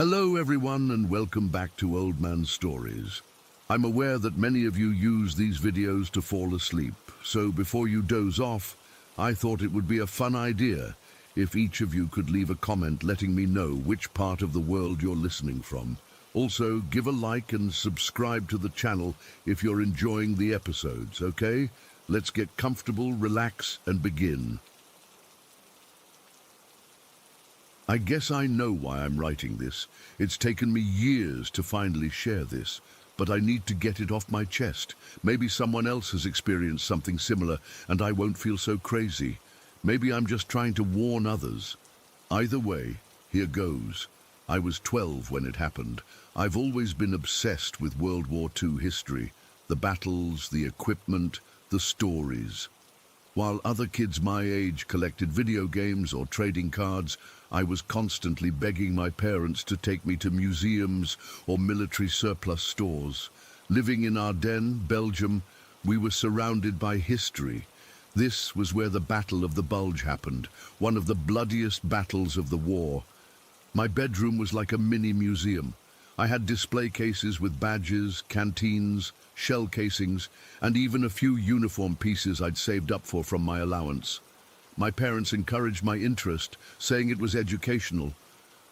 Hello everyone and welcome back to Old Man Stories. I'm aware that many of you use these videos to fall asleep, so before you doze off, I thought it would be a fun idea if each of you could leave a comment letting me know which part of the world you're listening from. Also, give a like and subscribe to the channel if you're enjoying the episodes, okay? Let's get comfortable, relax, and begin. I guess I know why I'm writing this. It's taken me years to finally share this, but I need to get it off my chest. Maybe someone else has experienced something similar and I won't feel so crazy. Maybe I'm just trying to warn others. Either way, here goes. I was 12 when it happened. I've always been obsessed with World War II history, the battles, the equipment, the stories. While other kids my age collected video games or trading cards, I was constantly begging my parents to take me to museums or military surplus stores. Living in Ardennes, Belgium, we were surrounded by history. This was where the Battle of the Bulge happened, one of the bloodiest battles of the war. My bedroom was like a mini museum. I had display cases with badges, canteens, shell casings, and even a few uniform pieces I'd saved up for from my allowance. My parents encouraged my interest, saying it was educational,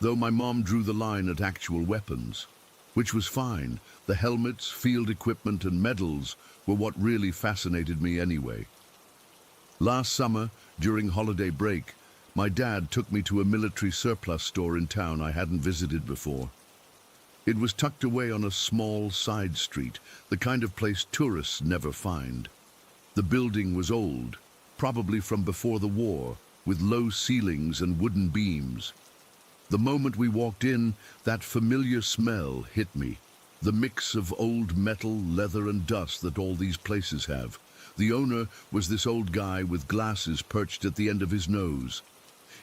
though my mom drew the line at actual weapons. Which was fine. The helmets, field equipment, and medals were what really fascinated me anyway. Last summer, during holiday break, my dad took me to a military surplus store in town I hadn't visited before. It was tucked away on a small side street, the kind of place tourists never find. The building was old, probably from before the war, with low ceilings and wooden beams. The moment we walked in, that familiar smell hit me. The mix of old metal, leather, and dust that all these places have. The owner was this old guy with glasses perched at the end of his nose.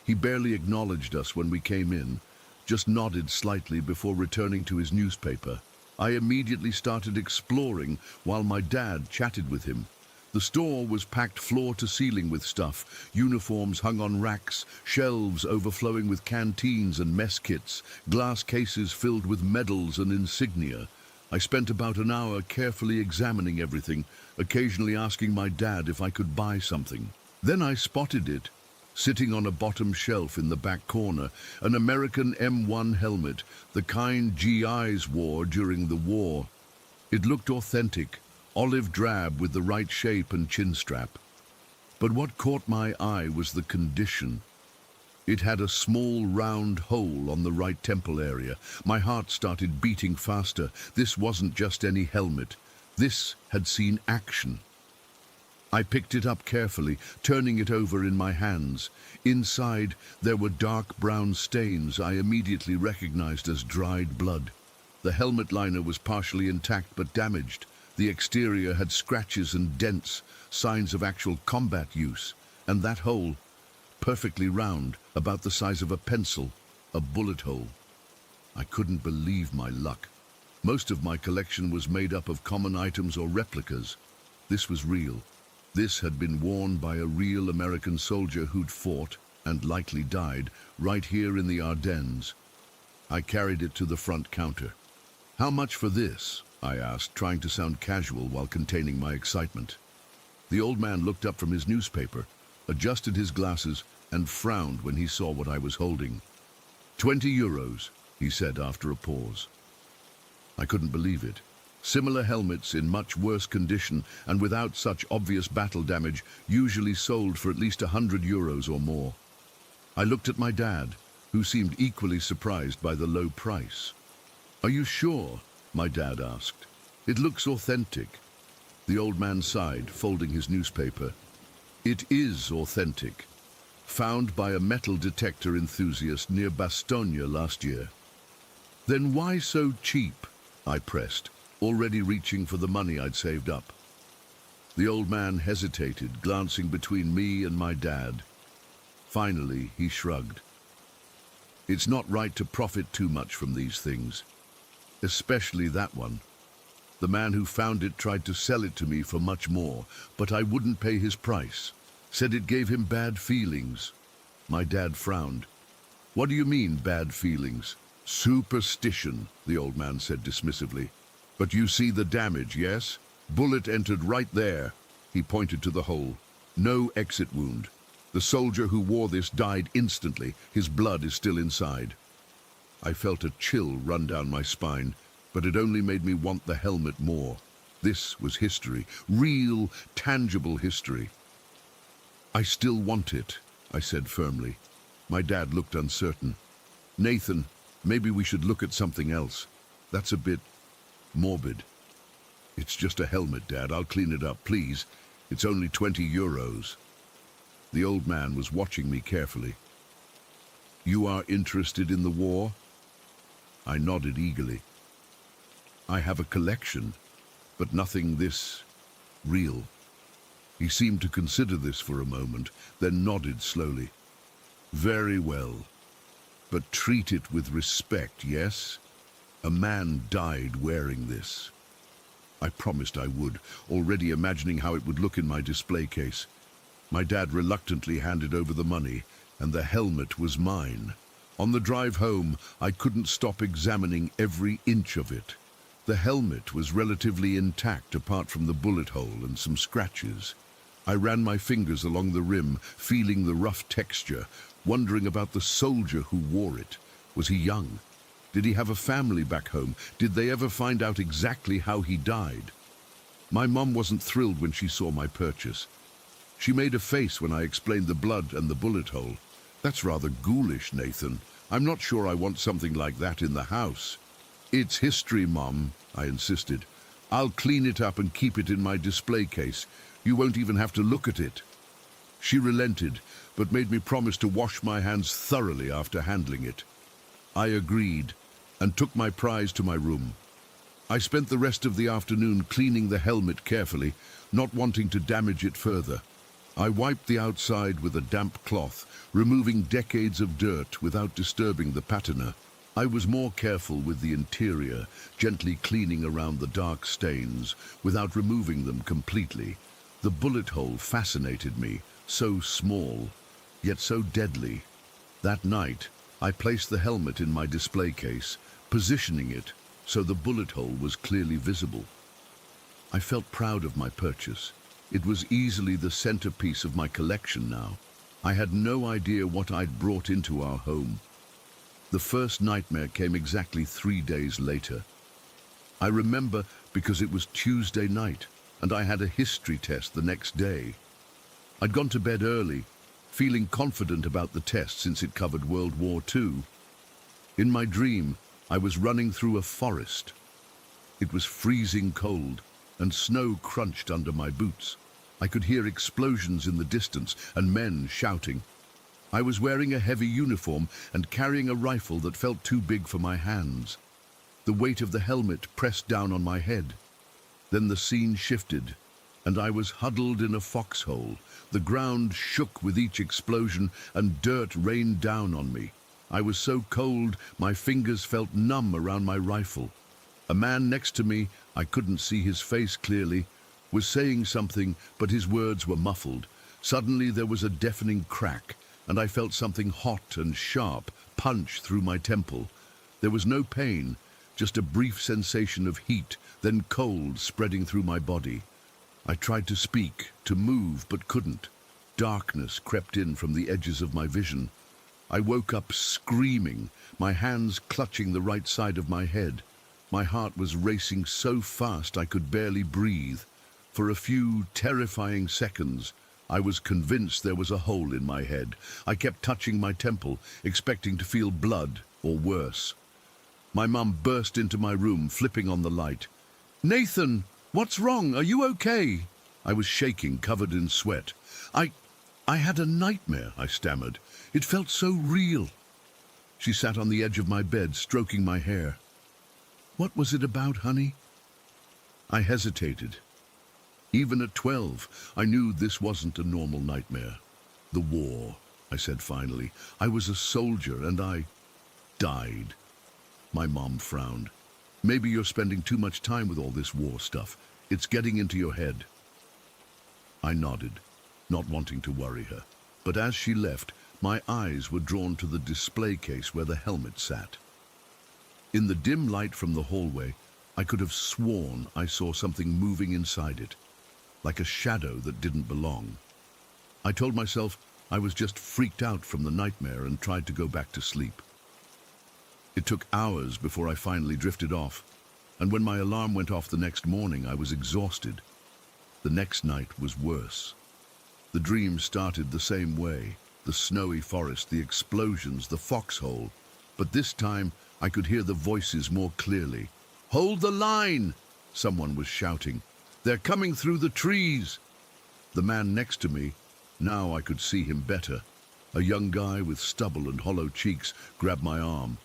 He barely acknowledged us when we came in, just nodded slightly before returning to his newspaper. I immediately started exploring while my dad chatted with him. The store was packed floor to ceiling with stuff, uniforms hung on racks, shelves overflowing with canteens and mess kits, glass cases filled with medals and insignia. I spent about an hour carefully examining everything, occasionally asking my dad if I could buy something. Then I spotted it, sitting on a bottom shelf in the back corner, an American M1 helmet, the kind GIs wore during the war. It looked authentic, olive drab with the right shape and chin strap. But what caught my eye was the condition. It had a small round hole on the right temple area. My heart started beating faster. This wasn't just any helmet. This had seen action. I picked it up carefully, turning it over in my hands. Inside, there were dark brown stains I immediately recognized as dried blood. The helmet liner was partially intact but damaged. The exterior had scratches and dents, signs of actual combat use. And that hole, perfectly round, about the size of a pencil, a bullet hole. I couldn't believe my luck. Most of my collection was made up of common items or replicas. This was real. This had been worn by a real American soldier who'd fought, and likely died, right here in the Ardennes. I carried it to the front counter. "How much for this?" I asked, trying to sound casual while containing my excitement. The old man looked up from his newspaper, adjusted his glasses, and frowned when he saw what I was holding. €20, he said after a pause. I couldn't believe it. Similar helmets in much worse condition and without such obvious battle damage usually sold for at least €100 or more. I looked at my dad, who seemed equally surprised by the low price. "Are you sure?" my dad asked. "It looks authentic." The old man sighed, folding his newspaper. "It is authentic. Found by a metal detector enthusiast near Bastogne last year." "Then why so cheap?" I pressed, already reaching for the money I'd saved up. The old man hesitated, glancing between me and my dad. Finally, he shrugged. "It's not right to profit too much from these things. Especially that one. The man who found it tried to sell it to me for much more, but I wouldn't pay his price. Said it gave him bad feelings." My dad frowned. "What do you mean, bad feelings?" Superstition, the old man said dismissively. But you see the damage, yes? Bullet entered right there. He pointed to the hole. No exit wound. The soldier who wore this died instantly. His blood is still inside. I felt a chill run down my spine, but it only made me want the helmet more. This was history, real, tangible history. I still want it, I said firmly. My dad looked uncertain. Nathan, maybe we should look at something else. That's a bit morbid. It's just a helmet, Dad. I'll clean it up, please. It's only 20 euros. The old man was watching me carefully. You are interested in the war? I nodded eagerly. I have a collection, but nothing this real. He seemed to consider this for a moment, then nodded slowly. Very well, but treat it with respect, yes? A man died wearing this. I promised I would, already imagining how it would look in my display case. My dad reluctantly handed over the money, and the helmet was mine. On the drive home, I couldn't stop examining every inch of it. The helmet was relatively intact apart from the bullet hole and some scratches. I ran my fingers along the rim, feeling the rough texture, wondering about the soldier who wore it. Was he young? Did he have a family back home? Did they ever find out exactly how he died? My mum wasn't thrilled when she saw my purchase. She made a face when I explained the blood and the bullet hole. That's rather ghoulish, Nathan. I'm not sure I want something like that in the house. It's history, Mum, I insisted. I'll clean it up and keep it in my display case. You won't even have to look at it. She relented, but made me promise to wash my hands thoroughly after handling it. I agreed, and took my prize to my room. I spent the rest of the afternoon cleaning the helmet carefully, not wanting to damage it further. I wiped the outside with a damp cloth, removing decades of dirt without disturbing the patina. I was more careful with the interior, gently cleaning around the dark stains, without removing them completely. The bullet hole fascinated me, so small, yet so deadly. That night, I placed the helmet in my display case, positioning it so the bullet hole was clearly visible. I felt proud of my purchase. It was easily the centerpiece of my collection now. I had no idea what I'd brought into our home. The first nightmare came exactly 3 days later. I remember because it was Tuesday night, and I had a history test the next day. I'd gone to bed early, feeling confident about the test since it covered World War II. In my dream, I was running through a forest. It was freezing cold, and snow crunched under my boots. I could hear explosions in the distance and men shouting. I was wearing a heavy uniform and carrying a rifle that felt too big for my hands. The weight of the helmet pressed down on my head. Then the scene shifted, and I was huddled in a foxhole. The ground shook with each explosion, and dirt rained down on me. I was so cold, my fingers felt numb around my rifle. A man next to me, I couldn't see his face clearly, was saying something, but his words were muffled. Suddenly there was a deafening crack, and I felt something hot and sharp punch through my temple. There was no pain, just a brief sensation of heat, then cold spreading through my body. I tried to speak, to move, but couldn't. Darkness crept in from the edges of my vision. I woke up screaming, my hands clutching the right side of my head. My heart was racing so fast I could barely breathe. For a few terrifying seconds, I was convinced there was a hole in my head. I kept touching my temple, expecting to feel blood or worse. My mum burst into my room, flipping on the light. "Nathan, what's wrong? Are you okay?" I was shaking, covered in sweat. I had a nightmare," I stammered. "It felt so real." She sat on the edge of my bed, stroking my hair. "What was it about, honey?" I hesitated. Even at 12, I knew this wasn't a normal nightmare. "The war," I said finally. "I was a soldier and I died." My mom frowned. "Maybe you're spending too much time with all this war stuff. It's getting into your head." I nodded, not wanting to worry her. But as she left, my eyes were drawn to the display case where the helmet sat. In the dim light from the hallway, I could have sworn I saw something moving inside it, like a shadow that didn't belong. I told myself I was just freaked out from the nightmare and tried to go back to sleep. It took hours before I finally drifted off, and when my alarm went off the next morning, I was exhausted. The next night was worse. The dream started the same way, the snowy forest, the explosions, the foxhole, but this time I could hear the voices more clearly. "Hold the line!" someone was shouting. "They're coming through the trees!" The man next to me, now I could see him better, a young guy with stubble and hollow cheeks, grabbed my arm.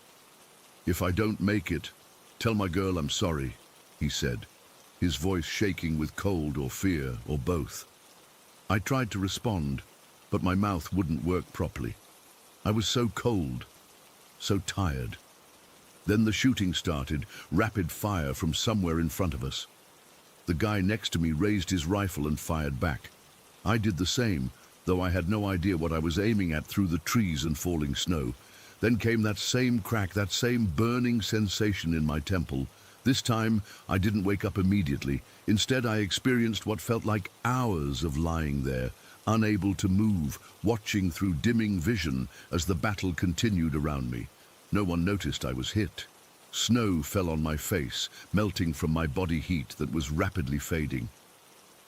"If I don't make it, tell my girl I'm sorry," he said, his voice shaking with cold or fear, or both. I tried to respond, but my mouth wouldn't work properly. I was so cold, so tired. Then the shooting started, rapid fire from somewhere in front of us. The guy next to me raised his rifle and fired back. I did the same, though I had no idea what I was aiming at through the trees and falling snow. Then came that same crack, that same burning sensation in my temple. This time, I didn't wake up immediately. Instead, I experienced what felt like hours of lying there, unable to move, watching through dimming vision as the battle continued around me. No one noticed I was hit. Snow fell on my face, melting from my body heat that was rapidly fading.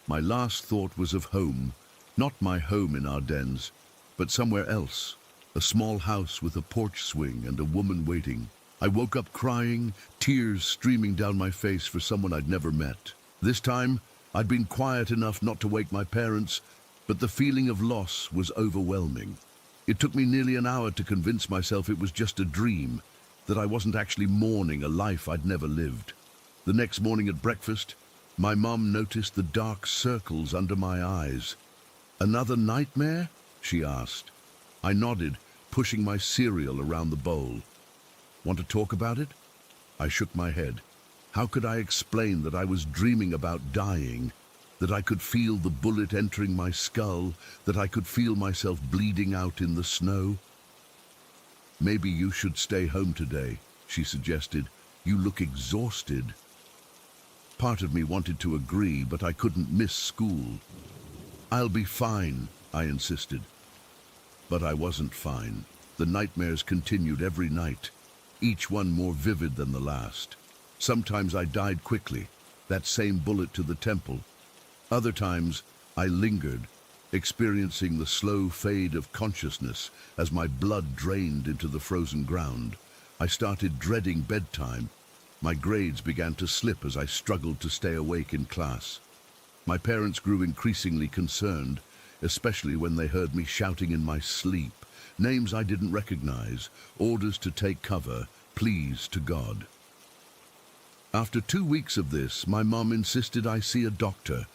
My last thought was of home, not my home in Ardennes, but somewhere else. A small house with a porch swing and a woman waiting. I woke up crying, tears streaming down my face for someone I'd never met. This time, I'd been quiet enough not to wake my parents, but the feeling of loss was overwhelming. It took me nearly an hour to convince myself it was just a dream, that I wasn't actually mourning a life I'd never lived. The next morning at breakfast, my mom noticed the dark circles under my eyes. "Another nightmare?" she asked. I nodded, pushing my cereal around the bowl. "Want to talk about it?" I shook my head. How could I explain that I was dreaming about dying, that I could feel the bullet entering my skull, that I could feel myself bleeding out in the snow? "Maybe you should stay home today," she suggested. "You look exhausted." Part of me wanted to agree, but I couldn't miss school. "I'll be fine," I insisted. But I wasn't fine. The nightmares continued every night, each one more vivid than the last. Sometimes I died quickly, that same bullet to the temple. Other times I lingered, experiencing the slow fade of consciousness as my blood drained into the frozen ground. I started dreading bedtime. My grades began to slip as I struggled to stay awake in class. My parents grew increasingly concerned, especially when they heard me shouting in my sleep, names I didn't recognize, orders to take cover, pleas to God. After 2 weeks of this, my mom insisted I see a doctor.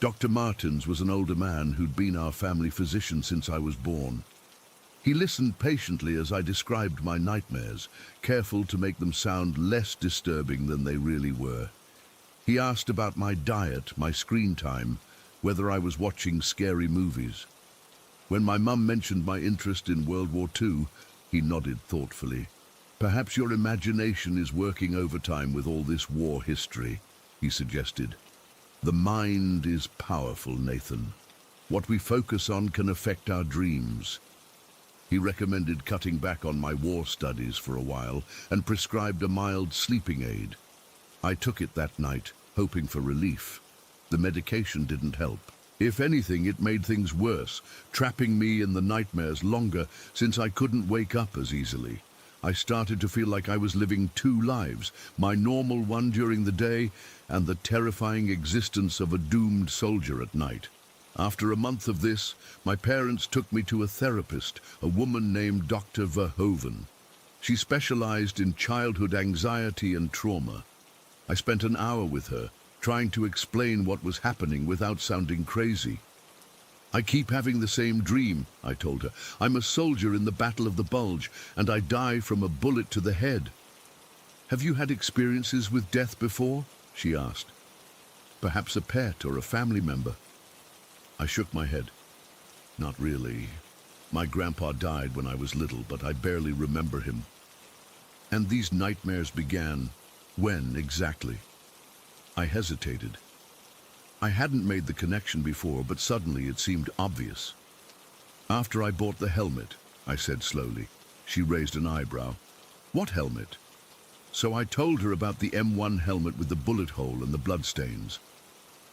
Dr. Martins was an older man who'd been our family physician since I was born. He listened patiently as I described my nightmares, careful to make them sound less disturbing than they really were. He asked about my diet, my screen time, whether I was watching scary movies. When my mum mentioned my interest in World War II, he nodded thoughtfully. "Perhaps your imagination is working overtime with all this war history," he suggested. "The mind is powerful, Nathan. What we focus on can affect our dreams." He recommended cutting back on my war studies for a while and prescribed a mild sleeping aid. I took it that night, hoping for relief. The medication didn't help. If anything, it made things worse, trapping me in the nightmares longer since I couldn't wake up as easily. I started to feel like I was living 2 lives, my normal one during the day and the terrifying existence of a doomed soldier at night. After a month of this, my parents took me to a therapist, a woman named Dr. Verhoeven. She specialized in childhood anxiety and trauma. I spent an hour with her, trying to explain what was happening without sounding crazy. "I keep having the same dream," I told her. "I'm a soldier in the Battle of the Bulge, and I die from a bullet to the head." "Have you had experiences with death before?" she asked. "Perhaps a pet or a family member?" I shook my head. "Not really. My grandpa died when I was little, but I barely remember him." And these nightmares began. When exactly? I hesitated. I hadn't made the connection before, but suddenly it seemed obvious. After I bought the helmet, I said slowly. She raised an eyebrow. What helmet? So I told her about the M1 helmet with the bullet hole and the bloodstains.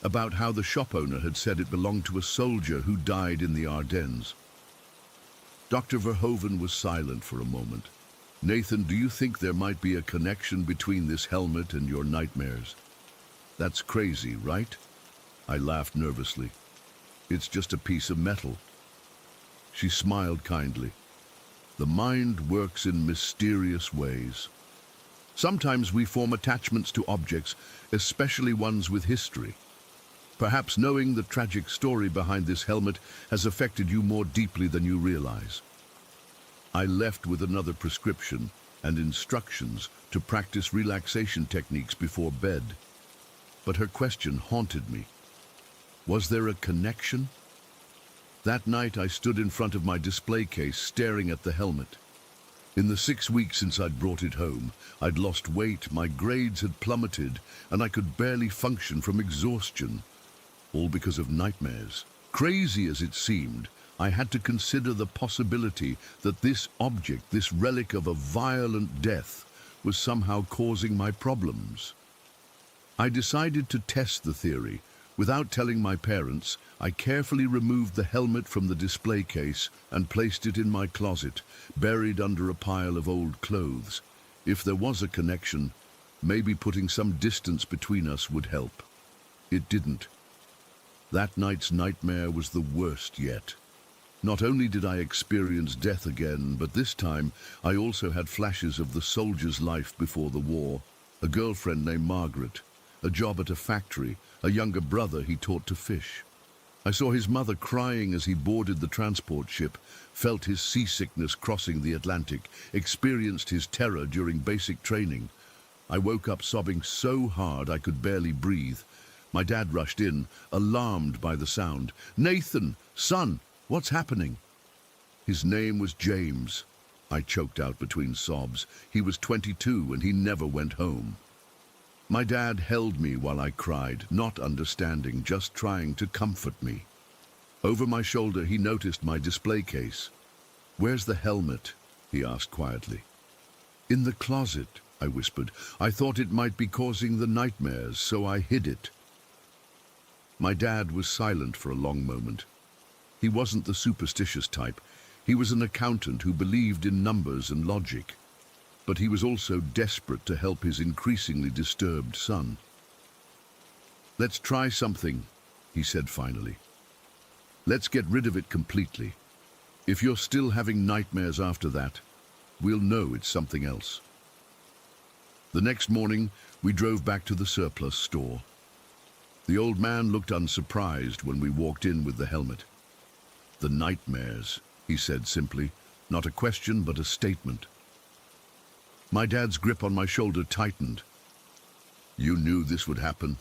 About how the shop owner had said it belonged to a soldier who died in the Ardennes. Dr. Verhoeven was silent for a moment. Nathan, do you think there might be a connection between this helmet and your nightmares? That's crazy, right? I laughed nervously. It's just a piece of metal. She smiled kindly. The mind works in mysterious ways. Sometimes we form attachments to objects, especially ones with history. Perhaps knowing the tragic story behind this helmet has affected you more deeply than you realize. I left with another prescription and instructions to practice relaxation techniques before bed. But her question haunted me. Was there a connection? That night I stood in front of my display case staring at the helmet. In the 6 weeks since I'd brought it home, I'd lost weight, my grades had plummeted, and I could barely function from exhaustion. All because of nightmares. Crazy as it seemed, I had to consider the possibility that this object, this relic of a violent death, was somehow causing my problems. I decided to test the theory. Without telling my parents, I carefully removed the helmet from the display case and placed it in my closet, buried under a pile of old clothes. If there was a connection, maybe putting some distance between us would help. It didn't. That night's nightmare was the worst yet. Not only did I experience death again, but this time I also had flashes of the soldier's life before the war. A girlfriend named Margaret, a job at a factory, a younger brother he taught to fish. I saw his mother crying as he boarded the transport ship, felt his seasickness crossing the Atlantic, experienced his terror during basic training. I woke up sobbing so hard I could barely breathe. My dad rushed in, alarmed by the sound. "Nathan, son, what's happening?" His name was James. I choked out between sobs. He was 22 and he never went home. My dad held me while I cried, not understanding, just trying to comfort me. Over my shoulder he noticed my display case. "Where's the helmet?" he asked quietly. "In the closet," I whispered. "I thought it might be causing the nightmares, so I hid it." My dad was silent for a long moment. He wasn't the superstitious type. He was an accountant who believed in numbers and logic. But he was also desperate to help his increasingly disturbed son. "Let's try something," he said finally. "Let's get rid of it completely. If you're still having nightmares after that, we'll know it's something else." The next morning, we drove back to the surplus store. The old man looked unsurprised when we walked in with the helmet. "The nightmares," he said simply, not a question but a statement. My dad's grip on my shoulder tightened. "You knew this would happen?"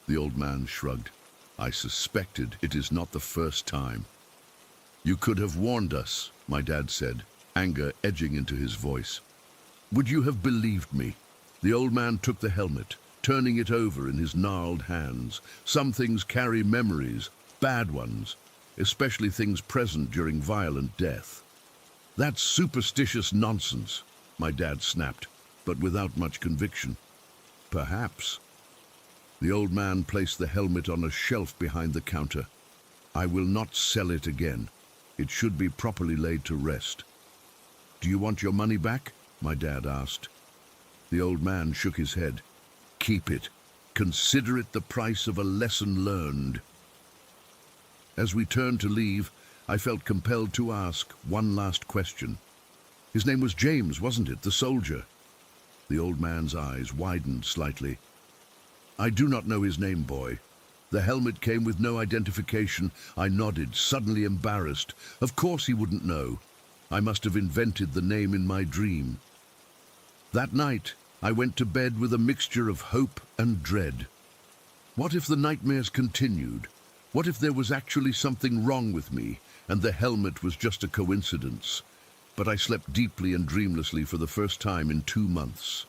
The old man shrugged. "I suspected. It is not the first time." "You could have warned us," my dad said, anger edging into his voice. "Would you have believed me?" The old man took the helmet, turning it over in his gnarled hands. "Some things carry memories, bad ones, especially things present during violent death." "That's superstitious nonsense," my dad snapped, but without much conviction. "Perhaps." The old man placed the helmet on a shelf behind the counter. "I will not sell it again. It should be properly laid to rest." "Do you want your money back?" my dad asked. The old man shook his head. "Keep it. Consider it the price of a lesson learned." As we turned to leave, I felt compelled to ask one last question. "His name was James, wasn't it? The soldier?" The old man's eyes widened slightly. "I do not know his name, boy. The helmet came with no identification." I nodded, suddenly embarrassed. Of course he wouldn't know. I must have invented the name in my dream. That night, I went to bed with a mixture of hope and dread. What if the nightmares continued? What if there was actually something wrong with me, and the helmet was just a coincidence? but I slept deeply and dreamlessly for the first time in 2 months.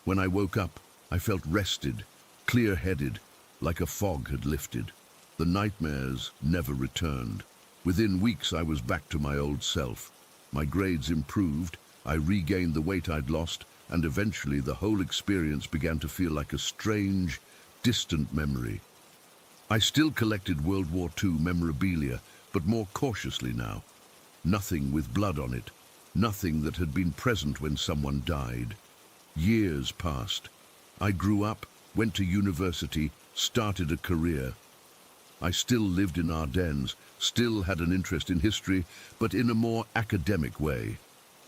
When I woke up, I felt rested, clear-headed, like a fog had lifted. The nightmares never returned. Within weeks, I was back to my old self. My grades improved, I regained the weight I'd lost, and eventually the whole experience began to feel like a strange, distant memory. I still collected World War II memorabilia, but more cautiously now. Nothing with blood on it, nothing that had been present when someone died. Years passed. I grew up, went to university, started a career. I still lived in Ardennes, still had an interest in history, but in a more academic way.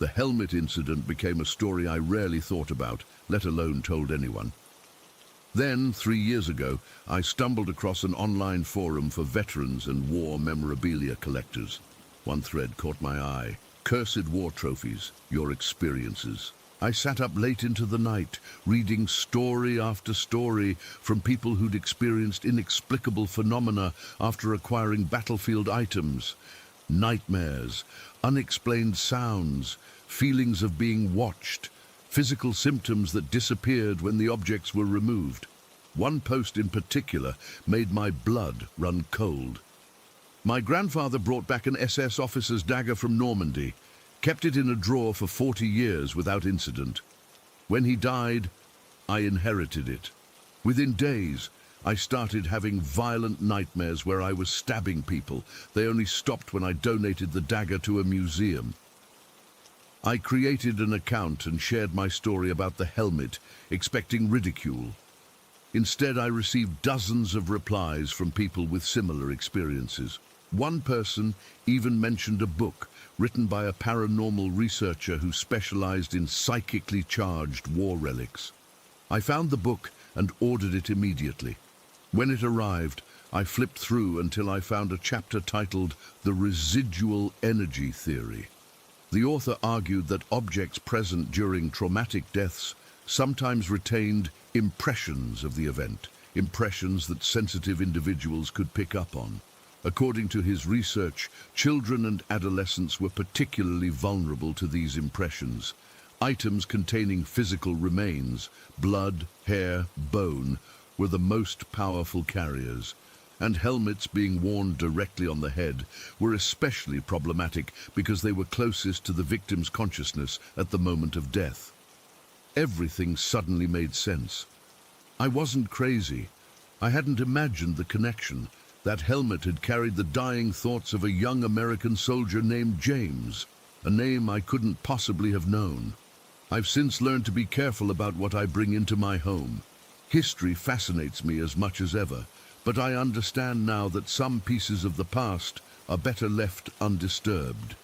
The helmet incident became a story I rarely thought about, let alone told anyone. Then, 3 years ago, I stumbled across an online forum for veterans and war memorabilia collectors. One thread caught my eye. Cursed war trophies, your experiences. I sat up late into the night, reading story after story from people who'd experienced inexplicable phenomena after acquiring battlefield items. Nightmares, unexplained sounds, feelings of being watched, physical symptoms that disappeared when the objects were removed. One post in particular made my blood run cold. My grandfather brought back an SS officer's dagger from Normandy, kept it in a drawer for 40 years without incident. When he died, I inherited it. Within days, I started having violent nightmares where I was stabbing people. They only stopped when I donated the dagger to a museum. I created an account and shared my story about the helmet, expecting ridicule. Instead, I received dozens of replies from people with similar experiences. One person even mentioned a book written by a paranormal researcher who specialized in psychically charged war relics. I found the book and ordered it immediately. When it arrived, I flipped through until I found a chapter titled The Residual Energy Theory. The author argued that objects present during traumatic deaths sometimes retained impressions of the event, impressions that sensitive individuals could pick up on. According to his research, children and adolescents were particularly vulnerable to these impressions. Items containing physical remains, blood, hair, bone, were the most powerful carriers, and helmets being worn directly on the head were especially problematic because they were closest to the victim's consciousness at the moment of death. Everything suddenly made sense. I wasn't crazy. I hadn't imagined the connection. That helmet had carried the dying thoughts of a young American soldier named James, a name I couldn't possibly have known. I've since learned to be careful about what I bring into my home. History fascinates me as much as ever, but I understand now that some pieces of the past are better left undisturbed.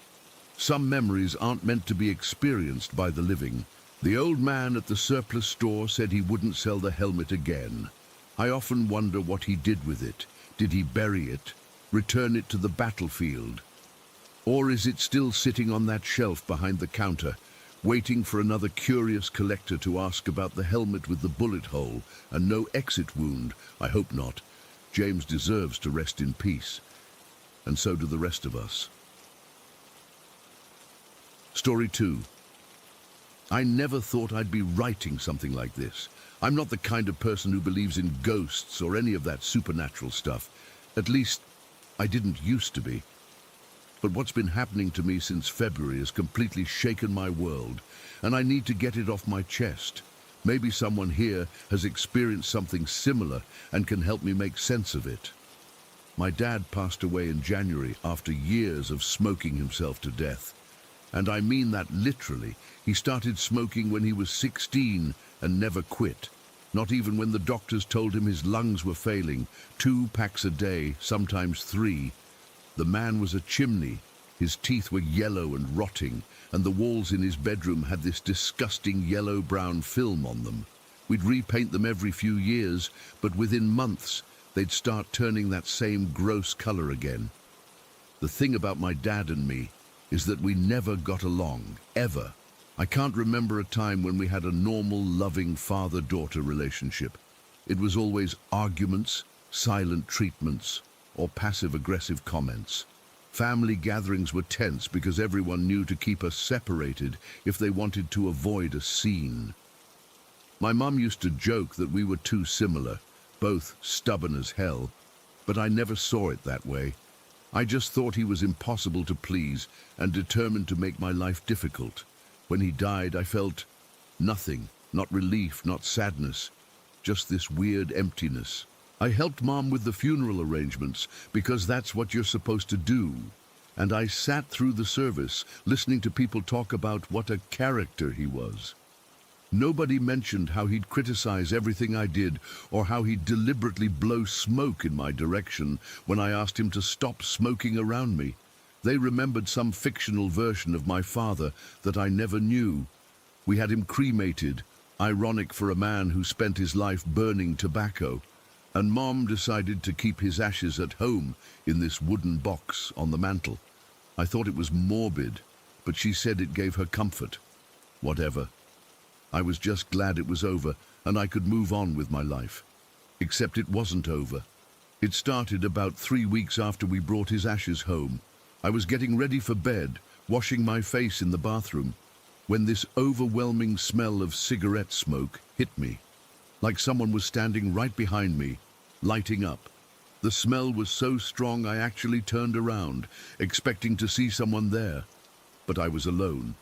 Some memories aren't meant to be experienced by the living. The old man at the surplus store said he wouldn't sell the helmet again. I often wonder what he did with it. Did he bury it, return it to the battlefield? Or is it still sitting on that shelf behind the counter, waiting for another curious collector to ask about the helmet with the bullet hole and no exit wound? I hope not. James deserves to rest in peace, and so do the rest of us. Story 2. I never thought I'd be writing something like this. I'm not the kind of person who believes in ghosts or any of that supernatural stuff. At least, I didn't used to be. But what's been happening to me since February has completely shaken my world, and I need to get it off my chest. Maybe someone here has experienced something similar and can help me make sense of it. My dad passed away in January after years of smoking himself to death. And I mean that literally. He started smoking when he was 16 and never quit. Not even when the doctors told him his lungs were failing. 2 packs a day, sometimes 3. The man was a chimney. His teeth were yellow and rotting, and the walls in his bedroom had this disgusting yellow-brown film on them. We'd repaint them every few years, but within months, they'd start turning that same gross color again. The thing about my dad and me is that we never got along, ever. I can't remember a time when we had a normal, loving father-daughter relationship. It was always arguments, silent treatments, or passive-aggressive comments. Family gatherings were tense because everyone knew to keep us separated if they wanted to avoid a scene. My mum used to joke that we were too similar, both stubborn as hell, but I never saw it that way. I just thought he was impossible to please and determined to make my life difficult. When he died, I felt nothing, not relief, not sadness, just this weird emptiness. I helped Mom with the funeral arrangements because that's what you're supposed to do. And I sat through the service, listening to people talk about what a character he was. Nobody mentioned how he'd criticize everything I did or how he'd deliberately blow smoke in my direction when I asked him to stop smoking around me. They remembered some fictional version of my father that I never knew. We had him cremated, ironic for a man who spent his life burning tobacco. And Mom decided to keep his ashes at home in this wooden box on the mantel. I thought it was morbid, but she said it gave her comfort. Whatever. I was just glad it was over and I could move on with my life. Except it wasn't over. It started about 3 weeks after we brought his ashes home. I was getting ready for bed, washing my face in the bathroom, when this overwhelming smell of cigarette smoke hit me. Like someone was standing right behind me, lighting up. The smell was so strong I actually turned around, expecting to see someone there. But I was alone.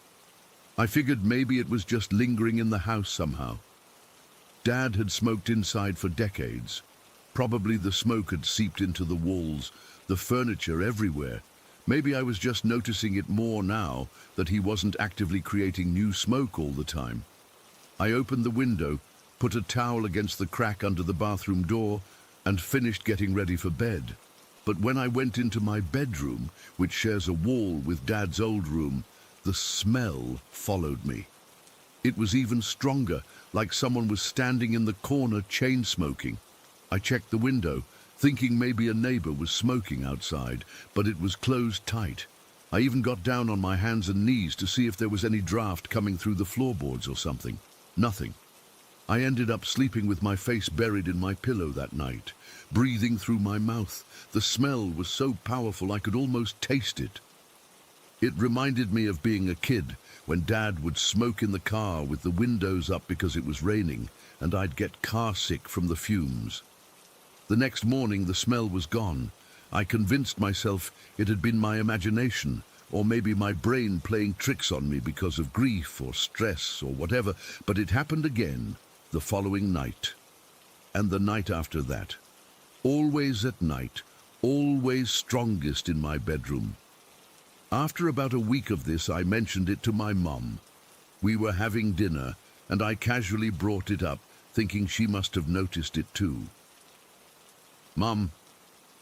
I figured maybe it was just lingering in the house somehow. Dad had smoked inside for decades. Probably the smoke had seeped into the walls, the furniture everywhere. Maybe I was just noticing it more now that he wasn't actively creating new smoke all the time. I opened the window, put a towel against the crack under the bathroom door, and finished getting ready for bed. But when I went into my bedroom, which shares a wall with Dad's old room, the smell followed me. It was even stronger, like someone was standing in the corner chain smoking. I checked the window, thinking maybe a neighbor was smoking outside, but it was closed tight. I even got down on my hands and knees to see if there was any draft coming through the floorboards or something. Nothing. I ended up sleeping with my face buried in my pillow that night, breathing through my mouth. The smell was so powerful I could almost taste it. It reminded me of being a kid, when Dad would smoke in the car with the windows up because it was raining, and I'd get car sick from the fumes. The next morning the smell was gone. I convinced myself it had been my imagination, or maybe my brain playing tricks on me because of grief or stress or whatever, but it happened again the following night. And the night after that. Always at night, always strongest in my bedroom. After about a week of this, I mentioned it to my mum. We were having dinner, and I casually brought it up, thinking she must have noticed it too. "Mum,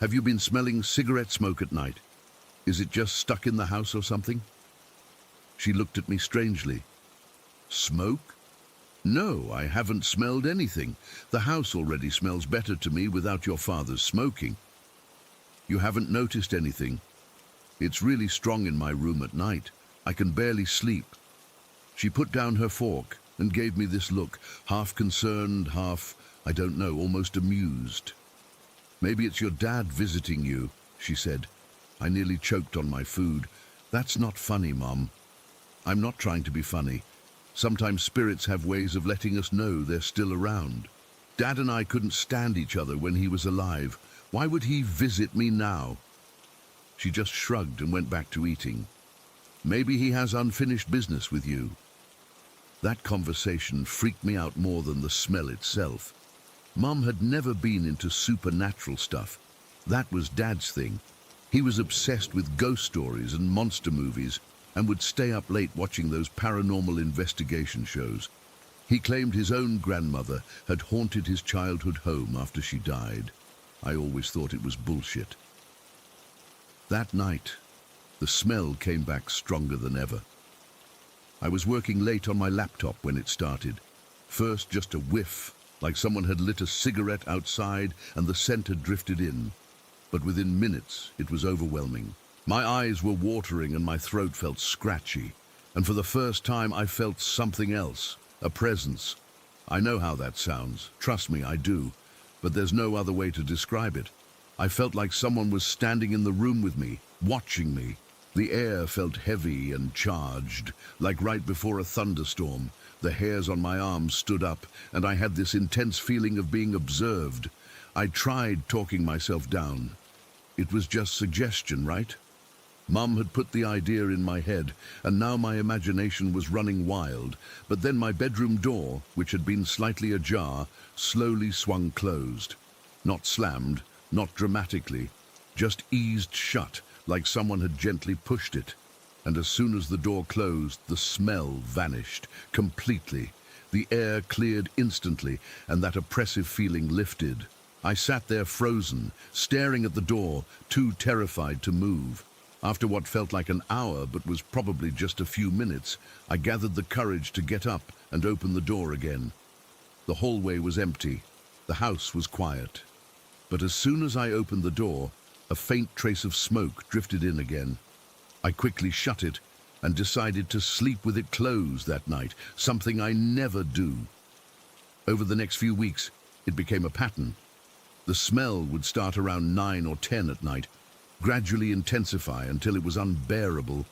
have you been smelling cigarette smoke at night? Is it just stuck in the house or something?" She looked at me strangely. "Smoke? No, I haven't smelled anything. The house already smells better to me without your father's smoking." "You haven't noticed anything? It's really strong in my room at night. I can barely sleep." She put down her fork and gave me this look, half concerned, half, I don't know, almost amused. "Maybe it's your dad visiting you," she said. I nearly choked on my food. "That's not funny, Mom." "I'm not trying to be funny. Sometimes spirits have ways of letting us know they're still around. Dad and I couldn't stand each other when he was alive. Why would he visit me now?" She just shrugged and went back to eating. "Maybe he has unfinished business with you." That conversation freaked me out more than the smell itself. Mum had never been into supernatural stuff. That was Dad's thing. He was obsessed with ghost stories and monster movies and would stay up late watching those paranormal investigation shows. He claimed his own grandmother had haunted his childhood home after she died. I always thought it was bullshit. That night, the smell came back stronger than ever. I was working late on my laptop when it started. First, just a whiff, like someone had lit a cigarette outside and the scent had drifted in. But within minutes, it was overwhelming. My eyes were watering and my throat felt scratchy. And for the first time, I felt something else, a presence. I know how that sounds. Trust me, I do. But there's no other way to describe it. I felt like someone was standing in the room with me, watching me. The air felt heavy and charged, like right before a thunderstorm. The hairs on my arms stood up, and I had this intense feeling of being observed. I tried talking myself down. It was just suggestion, right? Mum had put the idea in my head, and now my imagination was running wild. But then my bedroom door, which had been slightly ajar, slowly swung closed. Not slammed, not dramatically, just eased shut, like someone had gently pushed it. And as soon as the door closed, the smell vanished completely. The air cleared instantly, and that oppressive feeling lifted. I sat there frozen, staring at the door, too terrified to move. After what felt like an hour, but was probably just a few minutes, I gathered the courage to get up and open the door again. The hallway was empty. The house was quiet. But as soon as I opened the door, a faint trace of smoke drifted in again. I quickly shut it and decided to sleep with it closed that night, something I never do. Over the next few weeks, it became a pattern. The smell would start around 9 or 10 at night, gradually intensify until it was unbearable,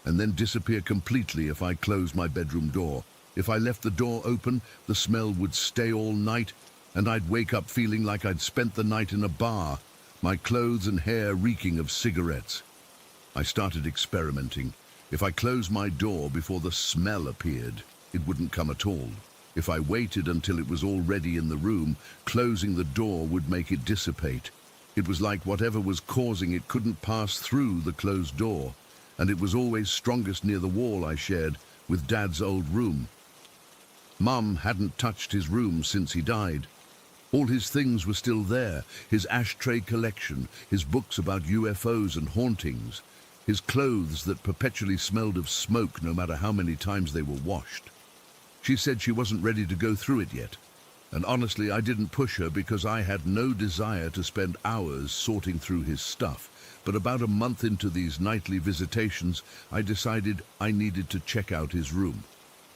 and then disappear completely if I closed my bedroom door. If I left the door open, the smell would stay all night, and I'd wake up feeling like I'd spent the night in a bar, my clothes and hair reeking of cigarettes. I started experimenting. If I closed my door before the smell appeared, it wouldn't come at all. If I waited until it was already in the room, closing the door would make it dissipate. It was like whatever was causing it couldn't pass through the closed door, and it was always strongest near the wall I shared with Dad's old room. Mum hadn't touched his room since he died. All his things were still there, his ashtray collection, his books about UFOs and hauntings, his clothes that perpetually smelled of smoke no matter how many times they were washed. She said she wasn't ready to go through it yet. And honestly, I didn't push her because I had no desire to spend hours sorting through his stuff. But about a month into these nightly visitations, I decided I needed to check out his room.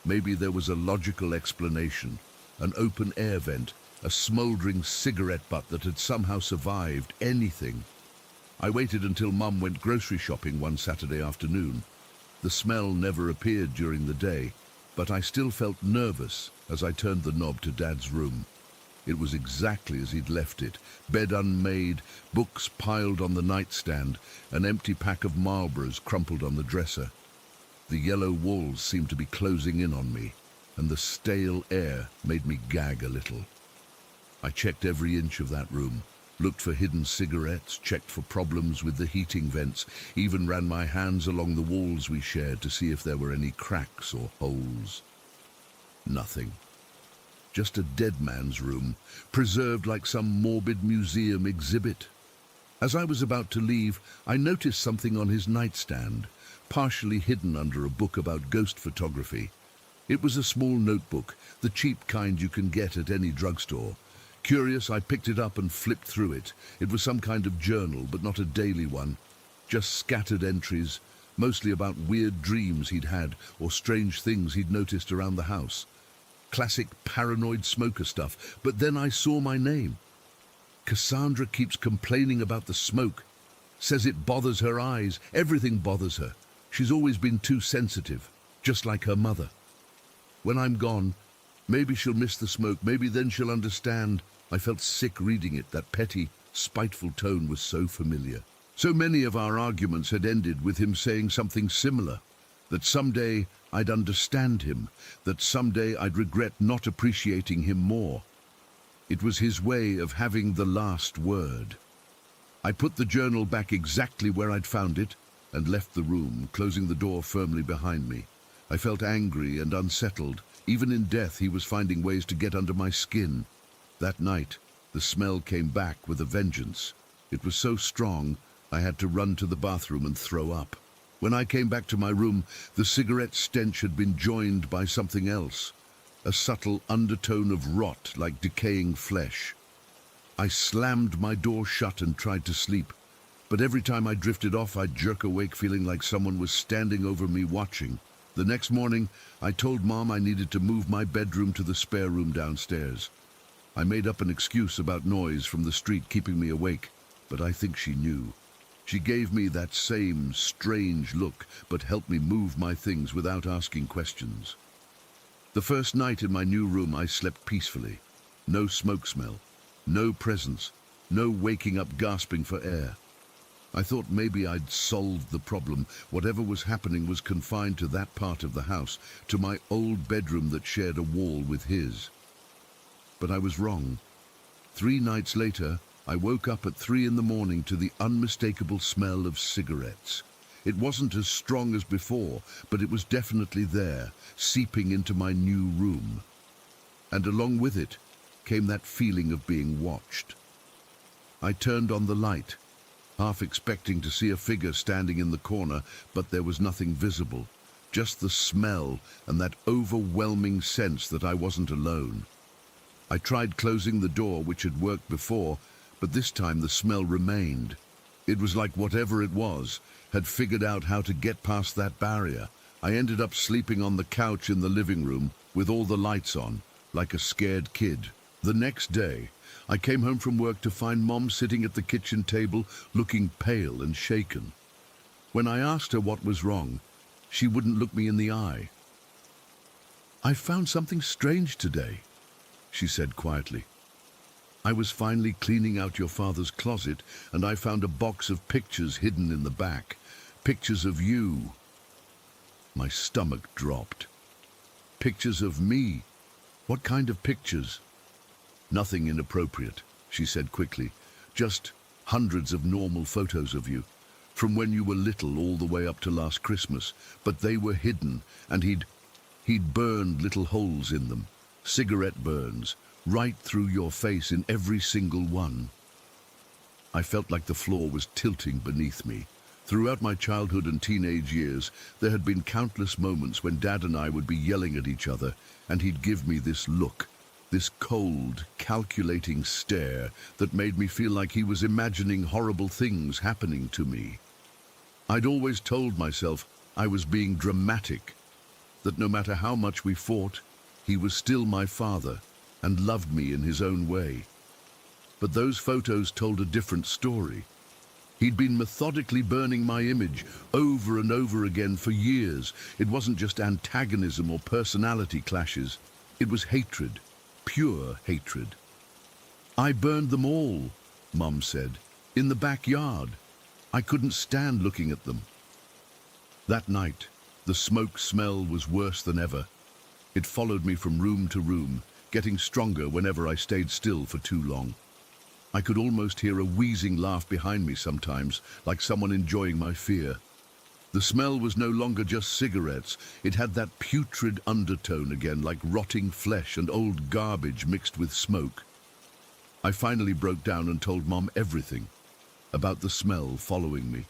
Maybe there was a logical explanation, an open air vent, a smoldering cigarette butt that had somehow survived anything. I waited until Mum went grocery shopping one Saturday afternoon. The smell never appeared during the day, but I still felt nervous as I turned the knob to Dad's room. It was exactly as he'd left it, bed unmade, books piled on the nightstand, an empty pack of Marlboros crumpled on the dresser. The yellow walls seemed to be closing in on me, and the stale air made me gag a little. I checked every inch of that room, looked for hidden cigarettes, checked for problems with the heating vents, even ran my hands along the walls we shared to see if there were any cracks or holes. Nothing. Just a dead man's room, preserved like some morbid museum exhibit. As I was about to leave, I noticed something on his nightstand, partially hidden under a book about ghost photography. It was a small notebook, the cheap kind you can get at any drugstore. Curious, I picked it up and flipped through it. It was some kind of journal, but not a daily one. Just scattered entries, mostly about weird dreams he'd had or strange things he'd noticed around the house. Classic paranoid smoker stuff. But then I saw my name. Cassandra keeps complaining about the smoke. Says it bothers her eyes. Everything bothers her. She's always been too sensitive, just like her mother. When I'm gone, maybe she'll miss the smoke. Maybe then she'll understand. I felt sick reading it. That petty, spiteful tone was so familiar. So many of our arguments had ended with him saying something similar. That someday I'd understand him, that someday I'd regret not appreciating him more. It was his way of having the last word. I put the journal back exactly where I'd found it and left the room, closing the door firmly behind me. I felt angry and unsettled. Even in death, he was finding ways to get under my skin. That night, the smell came back with a vengeance. It was so strong, I had to run to the bathroom and throw up. When I came back to my room, the cigarette stench had been joined by something else, a subtle undertone of rot like decaying flesh. I slammed my door shut and tried to sleep, but every time I drifted off, I'd jerk awake feeling like someone was standing over me watching. The next morning, I told Mom I needed to move my bedroom to the spare room downstairs. I made up an excuse about noise from the street keeping me awake. but I think she knew. She gave me that same strange look, but helped me move my things without asking questions. The first night in my new room, I slept peacefully. No smoke smell, no presence, no waking up gasping for air. I thought maybe I'd solved the problem. Whatever was happening was confined to that part of the house, to my old bedroom that shared a wall with his. But I was wrong. 3 nights later, I woke up at 3 in the morning to the unmistakable smell of cigarettes. It wasn't as strong as before, but it was definitely there, seeping into my new room. And along with it came that feeling of being watched. I turned on the light, half expecting to see a figure standing in the corner, but there was nothing visible, just the smell and that overwhelming sense that I wasn't alone. I tried closing the door, which had worked before, but this time the smell remained. It was like whatever it was had figured out how to get past that barrier. I ended up sleeping on the couch in the living room with all the lights on, like a scared kid. The next day, I came home from work to find Mom sitting at the kitchen table, looking pale and shaken. When I asked her what was wrong, she wouldn't look me in the eye. "I found something strange today," she said quietly. "I was finally cleaning out your father's closet, and I found a box of pictures hidden in the back. Pictures of you." My stomach dropped. "Pictures of me? What kind of pictures?" "Nothing inappropriate," she said quickly. "Just hundreds of normal photos of you, from when you were little all the way up to last Christmas. But they were hidden, and he'd burned little holes in them, cigarette burns, right through your face in every single one." I felt like the floor was tilting beneath me. Throughout my childhood and teenage years, there had been countless moments when Dad and I would be yelling at each other, and he'd give me this look, this cold, calculating stare that made me feel like he was imagining horrible things happening to me. I'd always told myself I was being dramatic, that no matter how much we fought, he was still my father and loved me in his own way. But those photos told a different story. He'd been methodically burning my image over and over again for years. It wasn't just antagonism or personality clashes. It was hatred, pure hatred. "I burned them all," Mum said, "in the backyard. I couldn't stand looking at them." That night, the smoke smell was worse than ever. It followed me from room to room, getting stronger whenever I stayed still for too long. I could almost hear a wheezing laugh behind me sometimes, like someone enjoying my fear. The smell was no longer just cigarettes. It had that putrid undertone again, like rotting flesh and old garbage mixed with smoke. I finally broke down and told Mom everything. About the smell following me,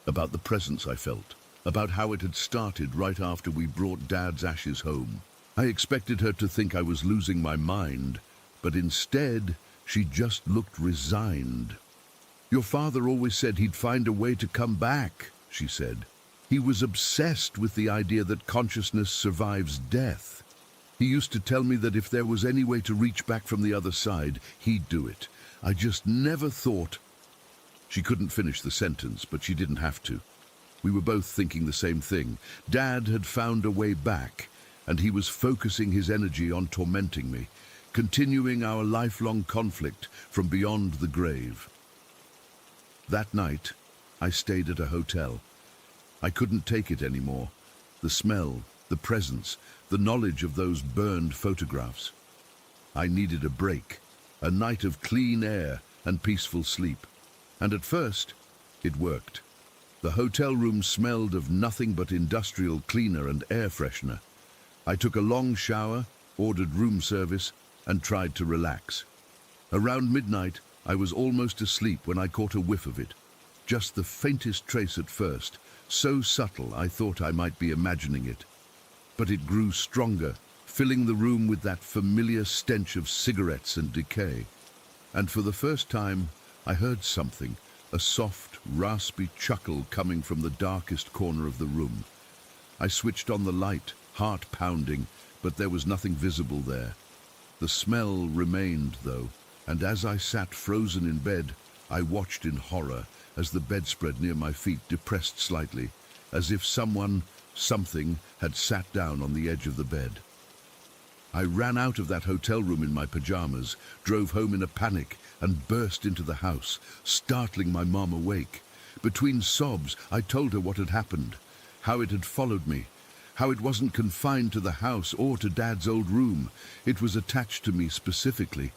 about the presence I felt, about how it had started right after we brought Dad's ashes home. I expected her to think I was losing my mind, but instead, she just looked resigned. "Your father always said he'd find a way to come back," she said. "He was obsessed with the idea that consciousness survives death. He used to tell me that if there was any way to reach back from the other side, he'd do it. I just never thought—" She couldn't finish the sentence, but she didn't have to. We were both thinking the same thing. Dad had found a way back, and he was focusing his energy on tormenting me, continuing our lifelong conflict from beyond the grave. That night, I stayed at a hotel. I couldn't take it anymore. The smell, the presence, the knowledge of those burned photographs. I needed a break, a night of clean air and peaceful sleep. And at first, it worked. The hotel room smelled of nothing but industrial cleaner and air freshener. I took a long shower, ordered room service, and tried to relax. Around midnight, I was almost asleep when I caught a whiff of it. Just the faintest trace at first, so subtle I thought I might be imagining it. But it grew stronger, filling the room with that familiar stench of cigarettes and decay. And for the first time, I heard something, a soft, raspy chuckle coming from the darkest corner of the room. I switched on the light, heart pounding, but there was nothing visible there. The smell remained, though, and as I sat frozen in bed, I watched in horror as the bedspread near my feet depressed slightly, as if something had sat down on the edge of the bed. I ran out of that hotel room in my pajamas, drove home in a panic, and burst into the house, startling my mom awake. Between sobs, I told her what had happened, how it had followed me, how it wasn't confined to the house or to Dad's old room. It was attached to me specifically.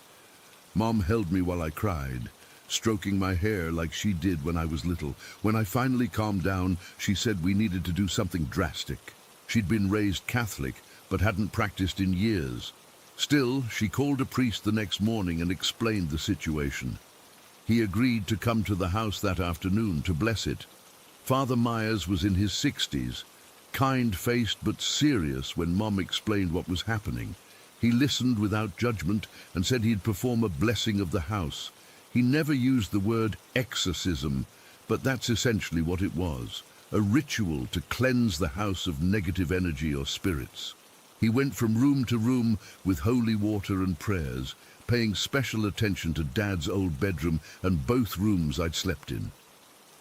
Mom held me while I cried, stroking my hair like she did when I was little. When I finally calmed down, she said we needed to do something drastic. She'd been raised Catholic, but hadn't practiced in years. Still, she called a priest the next morning and explained the situation. He agreed to come to the house that afternoon to bless it. Father Myers was in his 60s, kind-faced but serious when Mom explained what was happening. He listened without judgment and said he'd perform a blessing of the house. He never used the word exorcism, but that's essentially what it was, a ritual to cleanse the house of negative energy or spirits. He went from room to room with holy water and prayers, paying special attention to Dad's old bedroom and both rooms I'd slept in.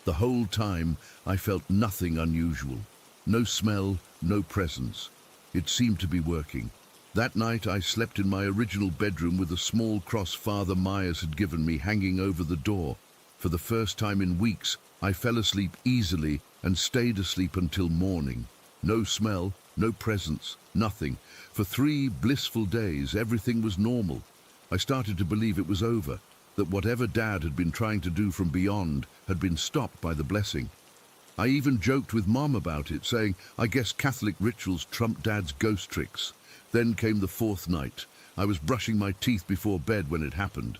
The whole time, I felt nothing unusual. No smell, no presence. It seemed to be working. That night, I slept in my original bedroom with a small cross Father Myers had given me hanging over the door. For the first time in weeks, I fell asleep easily and stayed asleep until morning. No smell, no presence, nothing. For 3 blissful days, everything was normal. I started to believe it was over, that whatever Dad had been trying to do from beyond had been stopped by the blessing. I even joked with Mom about it, saying, I guess Catholic rituals trump Dad's ghost tricks. Then came the 4th night. I was brushing my teeth before bed when it happened.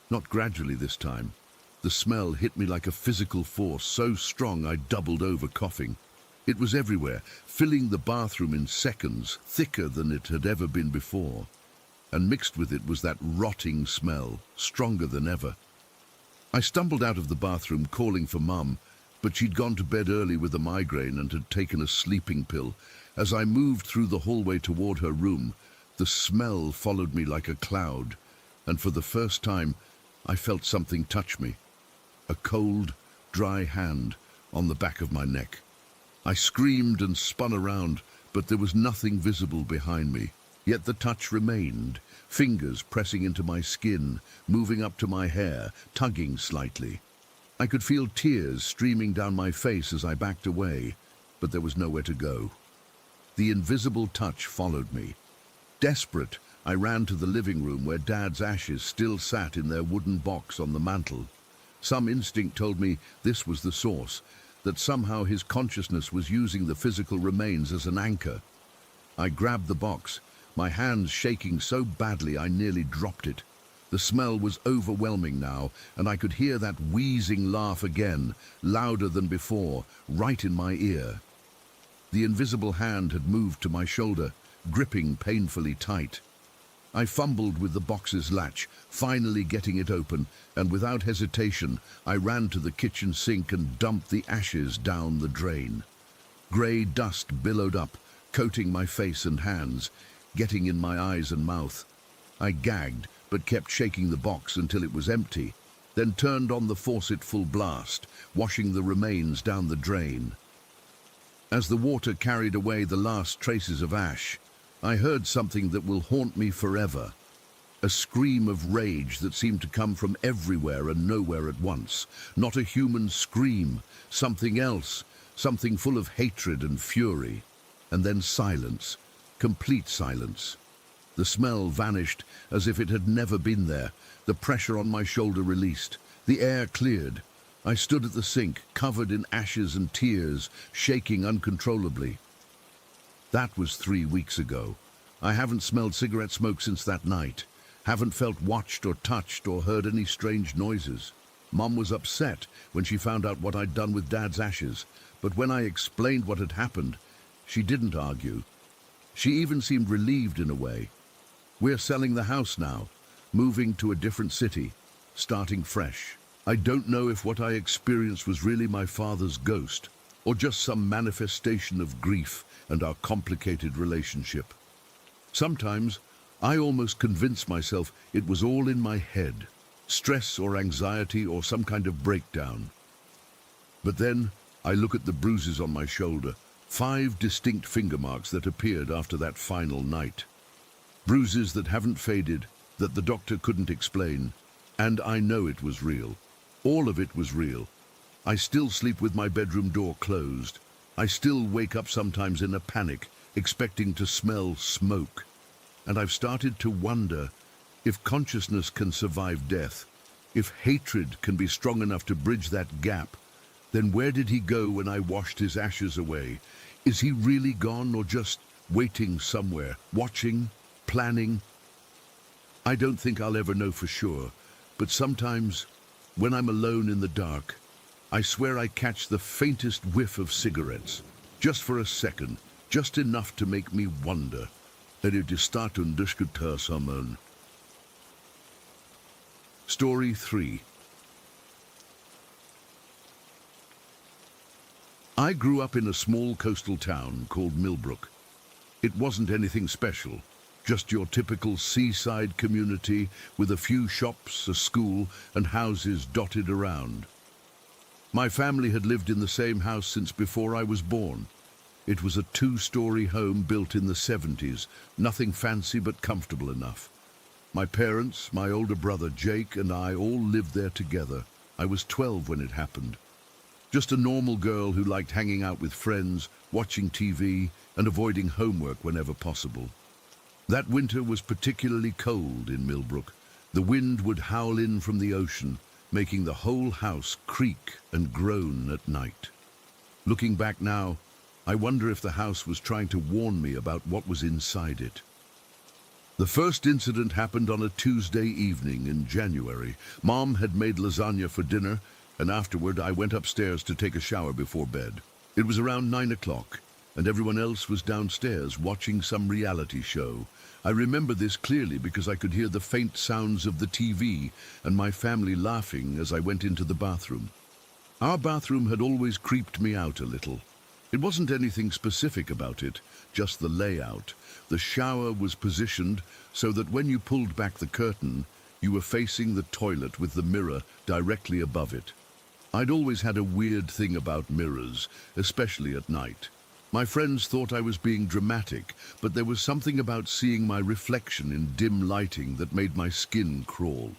Not gradually this time. The smell hit me like a physical force, so strong I doubled over coughing. It was everywhere, filling the bathroom in seconds, thicker than it had ever been before. And mixed with it was that rotting smell, stronger than ever. I stumbled out of the bathroom calling for Mum, but she'd gone to bed early with a migraine and had taken a sleeping pill. As I moved through the hallway toward her room, the smell followed me like a cloud, and for the first time, I felt something touch me. A cold, dry hand on the back of my neck. I screamed and spun around, but there was nothing visible behind me. Yet the touch remained, fingers pressing into my skin, moving up to my hair, tugging slightly. I could feel tears streaming down my face as I backed away, but there was nowhere to go. The invisible touch followed me. Desperate, I ran to the living room where Dad's ashes still sat in their wooden box on the mantel. Some instinct told me this was the source, that somehow his consciousness was using the physical remains as an anchor. I grabbed the box, my hands shaking so badly I nearly dropped it. The smell was overwhelming now, and I could hear that wheezing laugh again, louder than before, right in my ear. The invisible hand had moved to my shoulder, gripping painfully tight. I fumbled with the box's latch, finally getting it open, and without hesitation, I ran to the kitchen sink and dumped the ashes down the drain. Grey dust billowed up, coating my face and hands, getting in my eyes and mouth. I gagged, but kept shaking the box until it was empty, then turned on the faucet full blast, washing the remains down the drain. As the water carried away the last traces of ash, I heard something that will haunt me forever. A scream of rage that seemed to come from everywhere and nowhere at once. Not a human scream, something else, something full of hatred and fury. And then silence, complete silence. The smell vanished as if it had never been there. The pressure on my shoulder released. The air cleared. I stood at the sink, covered in ashes and tears, shaking uncontrollably. That was 3 weeks ago. I haven't smelled cigarette smoke since that night. Haven't felt watched or touched or heard any strange noises. Mom was upset when she found out what I'd done with Dad's ashes, but when I explained what had happened, she didn't argue. She even seemed relieved in a way. We're selling the house now, moving to a different city, starting fresh. I don't know if what I experienced was really my father's ghost, or just some manifestation of grief and our complicated relationship. Sometimes, I almost convince myself it was all in my head. stress or anxiety or some kind of breakdown. But then I look at the bruises on my shoulder, 5 distinct finger marks that appeared after that final night. Bruises that haven't faded, that the doctor couldn't explain, and I know it was real. All of it was real. I still sleep with my bedroom door closed. I still wake up sometimes in a panic, expecting to smell smoke. And I've started to wonder if consciousness can survive death, if hatred can be strong enough to bridge that gap, then where did he go when I washed his ashes away? Is he really gone or just waiting somewhere, watching, planning? I don't think I'll ever know for sure, but sometimes, when I'm alone in the dark, I swear I catch the faintest whiff of cigarettes, just for a second, just enough to make me wonder. Story 3. I grew up in a small coastal town called Millbrook. It wasn't anything special, just your typical seaside community with a few shops, a school, and houses dotted around. My family had lived in the same house since before I was born. It was a 2-story home built in the 70s, nothing fancy but comfortable enough. My parents, my older brother Jake, and I all lived there together. I was 12 when it happened. Just a normal girl who liked hanging out with friends, watching TV, and avoiding homework whenever possible. That winter was particularly cold in Millbrook. The wind would howl in from the ocean, making the whole house creak and groan at night. Looking back now, I wonder if the house was trying to warn me about what was inside it. The first incident happened on a Tuesday evening in January. Mom had made lasagna for dinner, and afterward I went upstairs to take a shower before bed. It was around 9 o'clock, and everyone else was downstairs watching some reality show. I remember this clearly because I could hear the faint sounds of the TV and my family laughing as I went into the bathroom. Our bathroom had always creeped me out a little. It wasn't anything specific about it, just the layout. The shower was positioned so that when you pulled back the curtain, you were facing the toilet with the mirror directly above it. I'd always had a weird thing about mirrors, especially at night. My friends thought I was being dramatic, but there was something about seeing my reflection in dim lighting that made my skin crawl.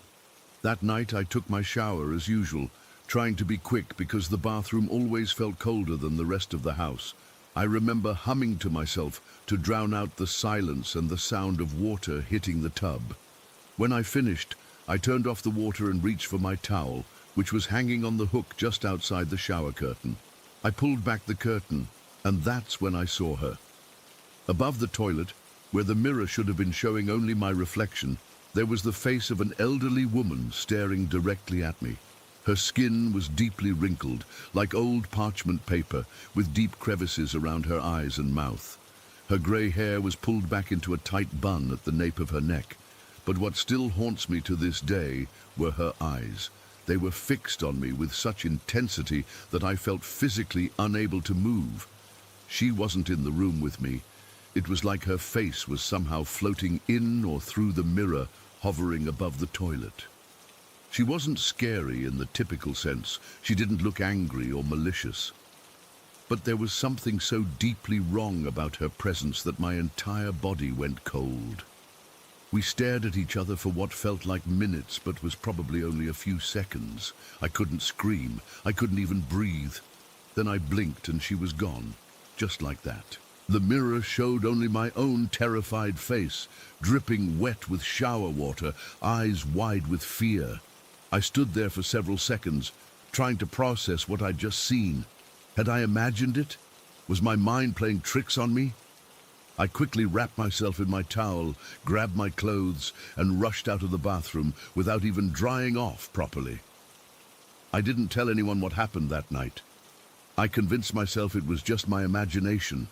That night I took my shower as usual, trying to be quick because the bathroom always felt colder than the rest of the house. I remember humming to myself to drown out the silence and the sound of water hitting the tub. When I finished, I turned off the water and reached for my towel, which was hanging on the hook just outside the shower curtain. I pulled back the curtain, and that's when I saw her. Above the toilet, where the mirror should have been showing only my reflection, there was the face of an elderly woman staring directly at me. Her skin was deeply wrinkled, like old parchment paper, with deep crevices around her eyes and mouth. Her grey hair was pulled back into a tight bun at the nape of her neck. But what still haunts me to this day were her eyes. They were fixed on me with such intensity that I felt physically unable to move. She wasn't in the room with me. It was like her face was somehow floating in or through the mirror, hovering above the toilet. She wasn't scary in the typical sense. She didn't look angry or malicious. But there was something so deeply wrong about her presence that my entire body went cold. We stared at each other for what felt like minutes, but was probably only a few seconds. I couldn't scream. I couldn't even breathe. Then I blinked and she was gone, just like that. The mirror showed only my own terrified face, dripping wet with shower water, eyes wide with fear. I stood there for several seconds, trying to process what I'd just seen. Had I imagined it? Was my mind playing tricks on me? I quickly wrapped myself in my towel, grabbed my clothes, and rushed out of the bathroom without even drying off properly. I didn't tell anyone what happened that night. I convinced myself it was just my imagination,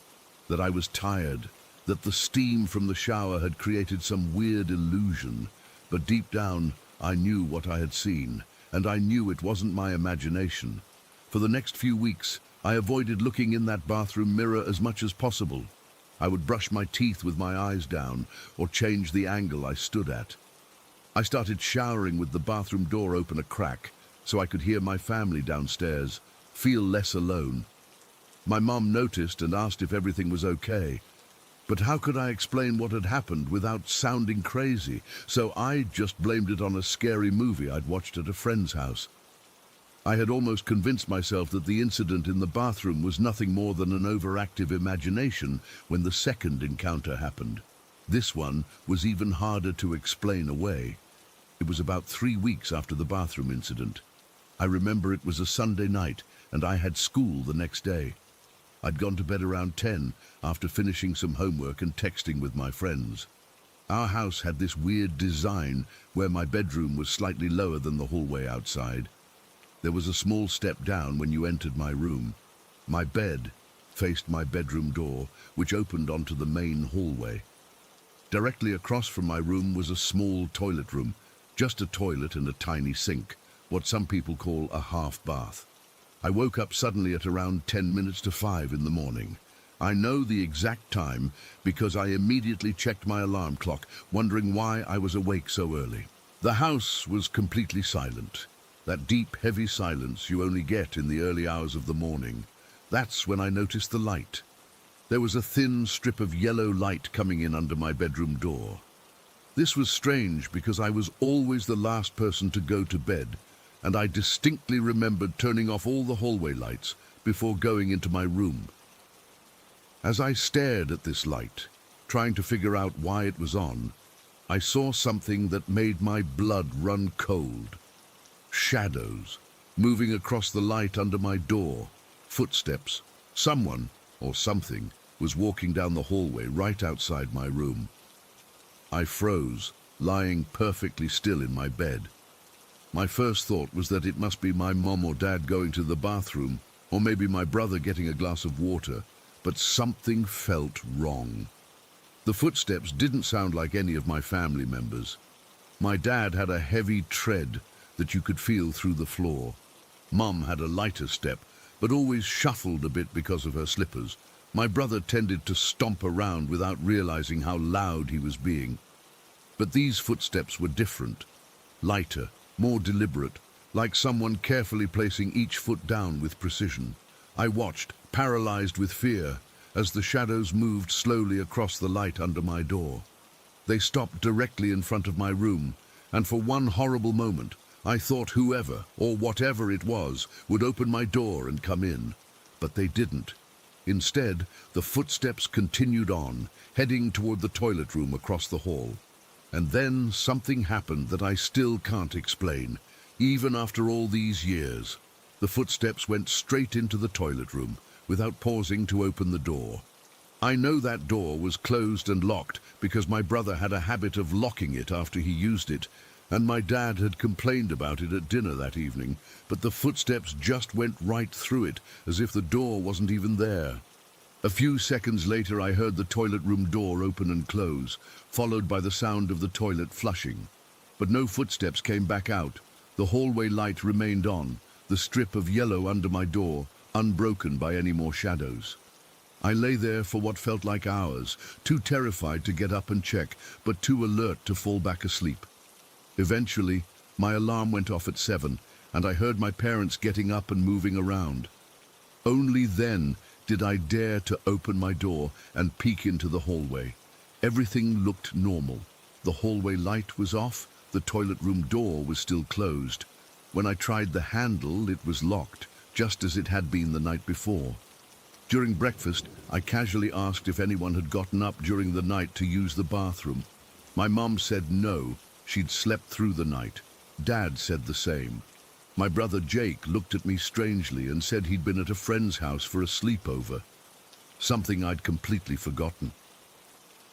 that I was tired, that the steam from the shower had created some weird illusion. But deep down, I knew what I had seen, and I knew it wasn't my imagination. For the next few weeks, I avoided looking in that bathroom mirror as much as possible. I would brush my teeth with my eyes down, or change the angle I stood at. I started showering with the bathroom door open a crack so I could hear my family downstairs, feel less alone. My mom noticed and asked if everything was okay. But how could I explain what had happened without sounding crazy? So I just blamed it on a scary movie I'd watched at a friend's house. I had almost convinced myself that the incident in the bathroom was nothing more than an overactive imagination when the second encounter happened. This one was even harder to explain away. It was about 3 weeks after the bathroom incident. I remember it was a Sunday night and I had school the next day. I'd gone to bed around 10 after finishing some homework and texting with my friends. Our house had this weird design where my bedroom was slightly lower than the hallway outside. There was a small step down when you entered my room. My bed faced my bedroom door, which opened onto the main hallway. Directly across from my room was a small toilet room, just a toilet and a tiny sink, what some people call a half bath. I woke up suddenly at around 10 minutes to 5 in the morning. I know the exact time because I immediately checked my alarm clock, wondering why I was awake so early. The house was completely silent. That deep, heavy silence you only get in the early hours of the morning. That's when I noticed the light. There was a thin strip of yellow light coming in under my bedroom door. This was strange because I was always the last person to go to bed, and I distinctly remembered turning off all the hallway lights before going into my room. As I stared at this light, trying to figure out why it was on, I saw something that made my blood run cold. Shadows, moving across the light under my door, footsteps. Someone, or something, was walking down the hallway right outside my room. I froze, lying perfectly still in my bed. My first thought was that it must be my mom or dad going to the bathroom, or maybe my brother getting a glass of water, but something felt wrong. The footsteps didn't sound like any of my family members. My dad had a heavy tread that you could feel through the floor. Mum had a lighter step, but always shuffled a bit because of her slippers. My brother tended to stomp around without realizing how loud he was being. But these footsteps were different, lighter, more deliberate, like someone carefully placing each foot down with precision. I watched, paralyzed with fear, as the shadows moved slowly across the light under my door. They stopped directly in front of my room, and for one horrible moment, I thought whoever, or whatever it was, would open my door and come in. But they didn't. Instead, the footsteps continued on, heading toward the toilet room across the hall. And then something happened that I still can't explain, even after all these years. The footsteps went straight into the toilet room, without pausing to open the door. I know that door was closed and locked because my brother had a habit of locking it after he used it, and my dad had complained about it at dinner that evening, but the footsteps just went right through it, as if the door wasn't even there. A few seconds later, I heard the toilet room door open and close, followed by the sound of the toilet flushing. But no footsteps came back out. The hallway light remained on, the strip of yellow under my door, unbroken by any more shadows. I lay there for what felt like hours, too terrified to get up and check, but too alert to fall back asleep. Eventually, my alarm went off at 7, and I heard my parents getting up and moving around. Only then did I dare to open my door and peek into the hallway. Everything looked normal. The hallway light was off, the toilet room door was still closed. When I tried the handle, it was locked, just as it had been the night before. During breakfast, I casually asked if anyone had gotten up during the night to use the bathroom. My mom said no, she'd slept through the night. Dad said the same. My brother Jake looked at me strangely and said he'd been at a friend's house for a sleepover, something I'd completely forgotten.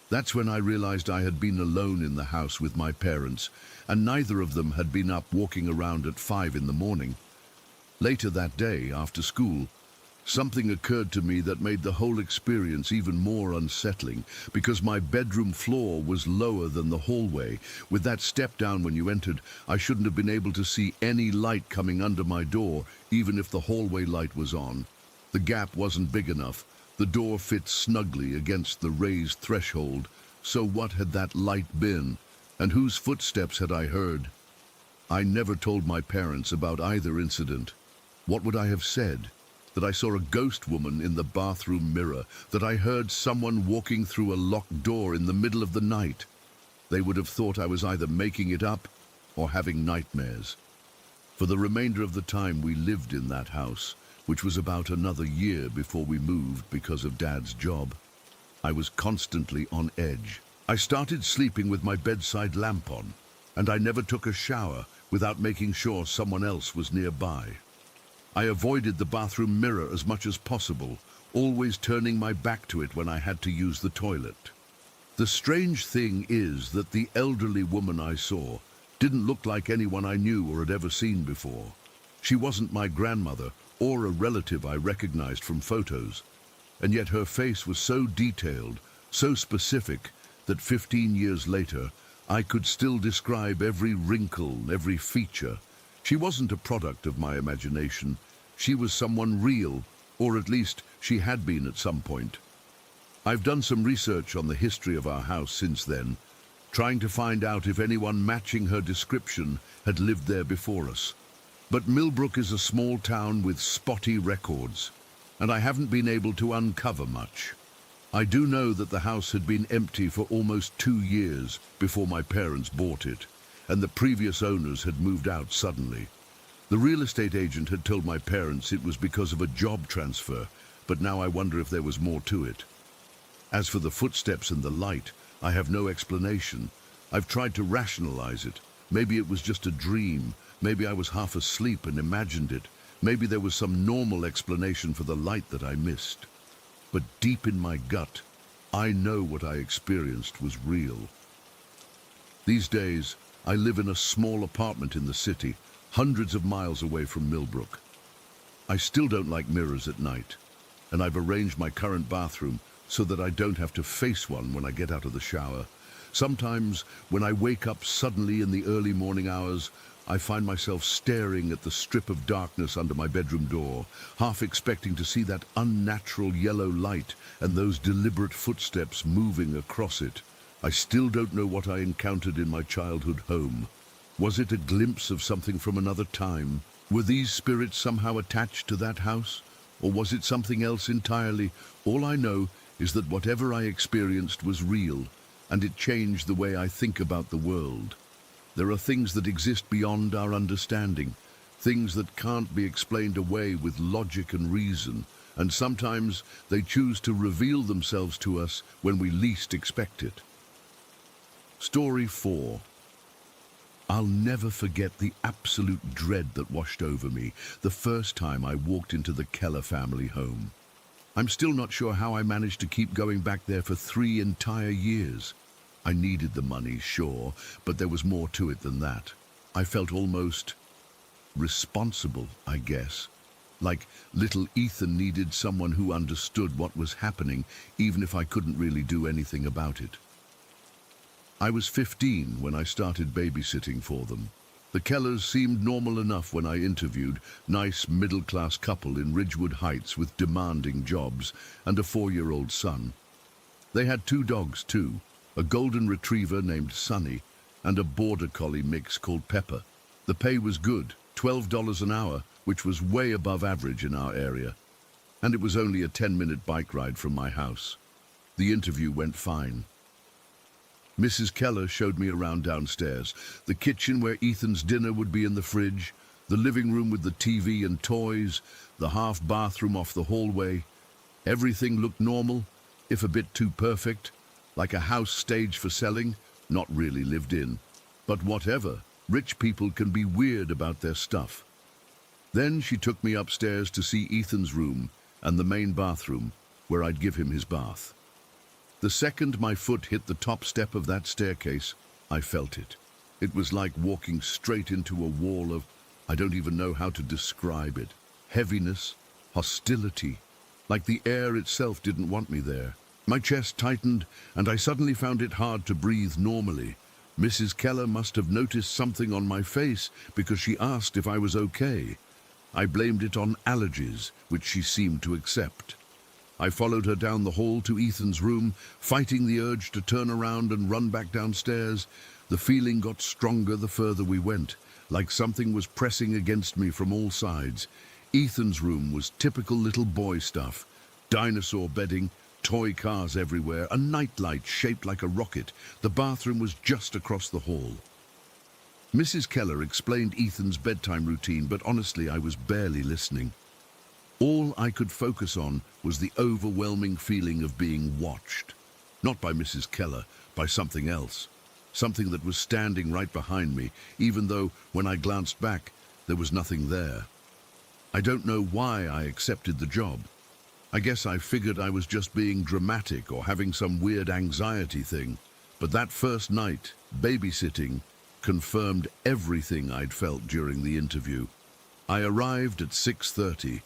That's when I realized I had been alone in the house with my parents, and neither of them had been up walking around at 5 in the morning. Later that day, after school, something occurred to me that made the whole experience even more unsettling, because my bedroom floor was lower than the hallway. With that step down when you entered, I shouldn't have been able to see any light coming under my door, even if the hallway light was on. The gap wasn't big enough. The door fit snugly against the raised threshold. So what had that light been? And whose footsteps had I heard? I never told my parents about either incident. What would I have said? That I saw a ghost woman in the bathroom mirror, that I heard someone walking through a locked door in the middle of the night. They would have thought I was either making it up or having nightmares. For the remainder of the time we lived in that house, which was about another year before we moved because of Dad's job, I was constantly on edge. I started sleeping with my bedside lamp on, and I never took a shower without making sure someone else was nearby. I avoided the bathroom mirror as much as possible, always turning my back to it when I had to use the toilet. The strange thing is that the elderly woman I saw didn't look like anyone I knew or had ever seen before. She wasn't my grandmother or a relative I recognized from photos, and yet her face was so detailed, so specific, that 15 years later I could still describe every wrinkle, every feature. She wasn't a product of my imagination. She was someone real, or at least she had been at some point. I've done some research on the history of our house since then, trying to find out if anyone matching her description had lived there before us. But Millbrook is a small town with spotty records, and I haven't been able to uncover much. I do know that the house had been empty for almost 2 years before my parents bought it, and the previous owners had moved out suddenly. The real estate agent had told my parents it was because of a job transfer, but now I wonder if there was more to it. As for the footsteps and the light, I have no explanation. I've tried to rationalize it. Maybe it was just a dream. Maybe I was half asleep and imagined it. Maybe there was some normal explanation for the light that I missed. But deep in my gut, I know what I experienced was real. These days, I live in a small apartment in the city, hundreds of miles away from Millbrook. I still don't like mirrors at night, and I've arranged my current bathroom so that I don't have to face one when I get out of the shower. Sometimes, when I wake up suddenly in the early morning hours, I find myself staring at the strip of darkness under my bedroom door, half expecting to see that unnatural yellow light and those deliberate footsteps moving across it. I still don't know what I encountered in my childhood home. Was it a glimpse of something from another time? Were these spirits somehow attached to that house? Or was it something else entirely? All I know is that whatever I experienced was real, and it changed the way I think about the world. There are things that exist beyond our understanding, things that can't be explained away with logic and reason, and sometimes they choose to reveal themselves to us when we least expect it. Story 4. I'll never forget the absolute dread that washed over me the first time I walked into the Keller family home. I'm still not sure how I managed to keep going back there for 3 entire years. I needed the money, sure, but there was more to it than that. I felt almost responsible, I guess. Like little Ethan needed someone who understood what was happening, even if I couldn't really do anything about it. I was 15 when I started babysitting for them. The Kellers seemed normal enough when I interviewed, nice middle-class couple in Ridgewood Heights with demanding jobs and a 4-year-old son. They had 2 dogs too, a golden retriever named Sunny and a border collie mix called Pepper. The pay was good, $12 an hour, which was way above average in our area. And it was only a 10-minute bike ride from my house. The interview went fine. Mrs. Keller showed me around downstairs, the kitchen where Ethan's dinner would be in the fridge, the living room with the TV and toys, the half bathroom off the hallway. Everything looked normal, if a bit too perfect, like a house staged for selling, not really lived in. But whatever, rich people can be weird about their stuff. Then she took me upstairs to see Ethan's room and the main bathroom, where I'd give him his bath. The second my foot hit the top step of that staircase, I felt it. It was like walking straight into a wall of, I don't even know how to describe it, heaviness, hostility, like the air itself didn't want me there. My chest tightened, and I suddenly found it hard to breathe normally. Mrs. Keller must have noticed something on my face because she asked if I was okay. I blamed it on allergies, which she seemed to accept. I followed her down the hall to Ethan's room, fighting the urge to turn around and run back downstairs, The feeling got stronger the further we went, like something was pressing against me from all sides. Ethan's room was typical little boy stuff. Dinosaur bedding, toy cars everywhere, a nightlight shaped like a rocket. The bathroom was just across the hall. Mrs. Keller explained Ethan's bedtime routine, but honestly, I was barely listening. All I could focus on was the overwhelming feeling of being watched. Not by Mrs. Keller, by something else. Something that was standing right behind me, even though, when I glanced back, there was nothing there. I don't know why I accepted the job. I guess I figured I was just being dramatic or having some weird anxiety thing. But that first night, babysitting, confirmed everything I'd felt during the interview. I arrived at 6:30.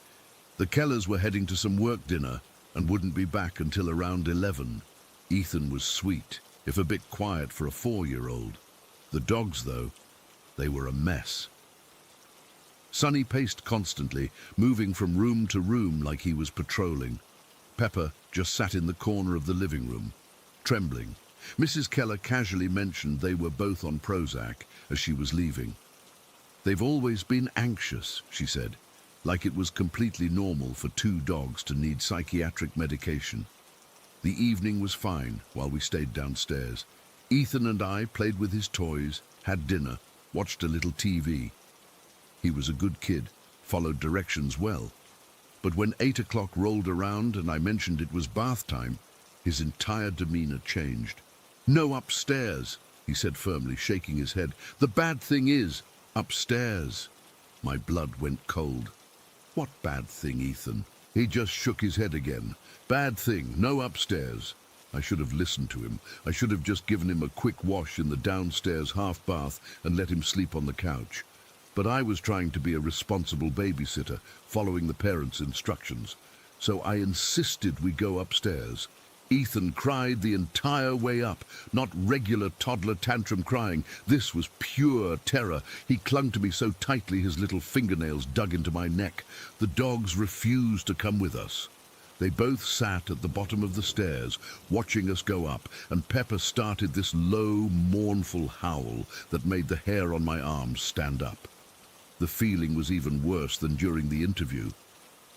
The Kellers were heading to some work dinner and wouldn't be back until around 11. Ethan was sweet, if a bit quiet for a 4-year-old. The dogs, though, they were a mess. Sonny paced constantly, moving from room to room like he was patrolling. Pepper just sat in the corner of the living room, trembling. Mrs. Keller casually mentioned they were both on Prozac as she was leaving. "They've always been anxious," she said, like it was completely normal for 2 dogs to need psychiatric medication. The evening was fine while we stayed downstairs. Ethan and I played with his toys, had dinner, watched a little TV. He was a good kid, followed directions well. But when 8 o'clock rolled around and I mentioned it was bath time, his entire demeanor changed. "No upstairs," he said firmly, shaking his head. "The bad thing is, upstairs." My blood went cold. "What bad thing, Ethan?" He just shook his head again. "Bad thing, no upstairs." I should have listened to him. I should have just given him a quick wash in the downstairs half bath and let him sleep on the couch. But I was trying to be a responsible babysitter, following the parents' instructions. So I insisted we go upstairs. Ethan cried the entire way up, not regular toddler tantrum crying. This was pure terror. He clung to me so tightly his little fingernails dug into my neck. The dogs refused to come with us. They both sat at the bottom of the stairs, watching us go up, and Pepper started this low, mournful howl that made the hair on my arms stand up. The feeling was even worse than during the interview.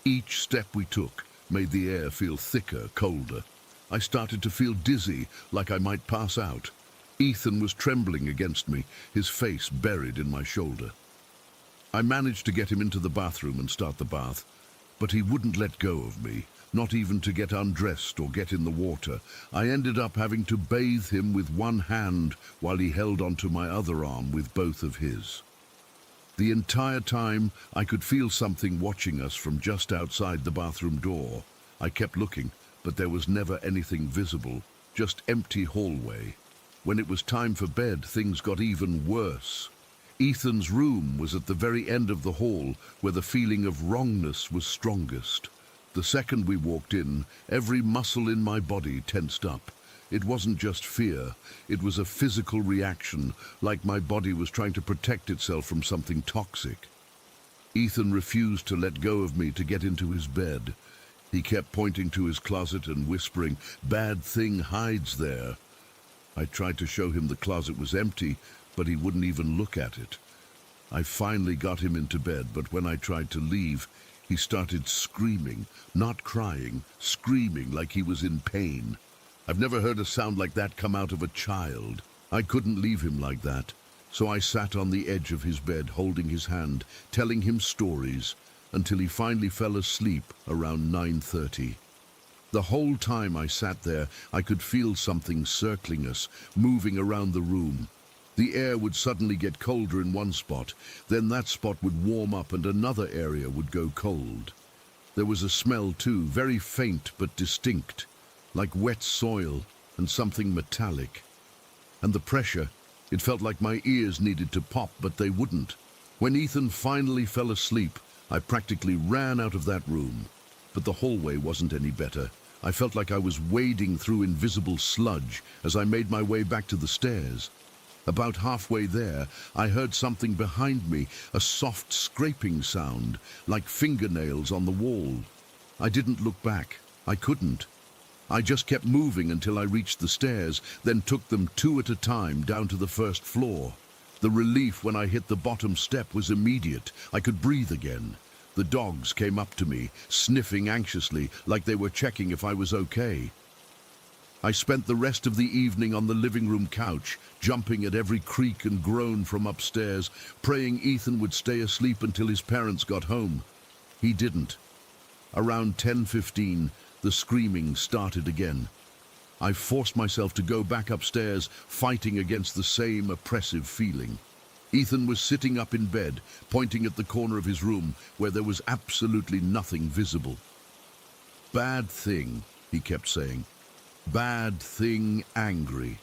Each step we took made the air feel thicker, colder. I started to feel dizzy, like I might pass out. Ethan was trembling against me, his face buried in my shoulder. I managed to get him into the bathroom and start the bath, but he wouldn't let go of me, not even to get undressed or get in the water. I ended up having to bathe him with one hand while he held onto my other arm with both of his. The entire time, I could feel something watching us from just outside the bathroom door. I kept looking, but there was never anything visible, just empty hallway. When it was time for bed, things got even worse. Ethan's room was at the very end of the hall, where the feeling of wrongness was strongest. The second we walked in, every muscle in my body tensed up. It wasn't just fear, it was a physical reaction, like my body was trying to protect itself from something toxic. Ethan refused to let go of me to get into his bed. He kept pointing to his closet and whispering, "Bad thing hides there." I tried to show him the closet was empty, but he wouldn't even look at it. I finally got him into bed, but when I tried to leave, he started screaming, not crying, screaming like he was in pain. I've never heard a sound like that come out of a child. I couldn't leave him like that, so I sat on the edge of his bed, holding his hand, telling him stories, until he finally fell asleep around 9:30. The whole time I sat there, I could feel something circling us, moving around the room. The air would suddenly get colder in one spot, then that spot would warm up and another area would go cold. There was a smell too, very faint but distinct, like wet soil and something metallic. And the pressure, it felt like my ears needed to pop, but they wouldn't. When Ethan finally fell asleep, I practically ran out of that room. But the hallway wasn't any better. I felt like I was wading through invisible sludge as I made my way back to the stairs. About halfway there, I heard something behind me, a soft scraping sound, like fingernails on the wall. I didn't look back. I couldn't. I just kept moving until I reached the stairs, then took them two at a time down to the first floor. The relief when I hit the bottom step was immediate. I could breathe again. The dogs came up to me, sniffing anxiously, like they were checking if I was okay. I spent the rest of the evening on the living room couch, jumping at every creak and groan from upstairs, praying Ethan would stay asleep until his parents got home. He didn't. Around 10:15, the screaming started again. I forced myself to go back upstairs, fighting against the same oppressive feeling. Ethan was sitting up in bed, pointing at the corner of his room, where there was absolutely nothing visible. "Bad thing," he kept saying. "Bad thing, angry."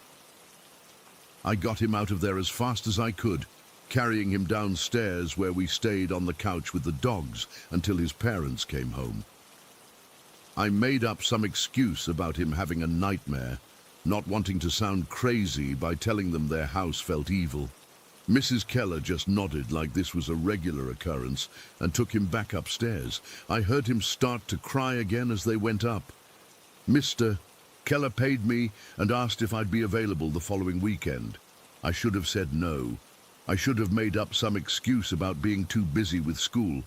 I got him out of there as fast as I could, carrying him downstairs where we stayed on the couch with the dogs until his parents came home. I made up some excuse about him having a nightmare, not wanting to sound crazy by telling them their house felt evil. Mrs. Keller just nodded like this was a regular occurrence and took him back upstairs. I heard him start to cry again as they went up. Mr. Keller paid me and asked if I'd be available the following weekend. I should have said no. I should have made up some excuse about being too busy with school.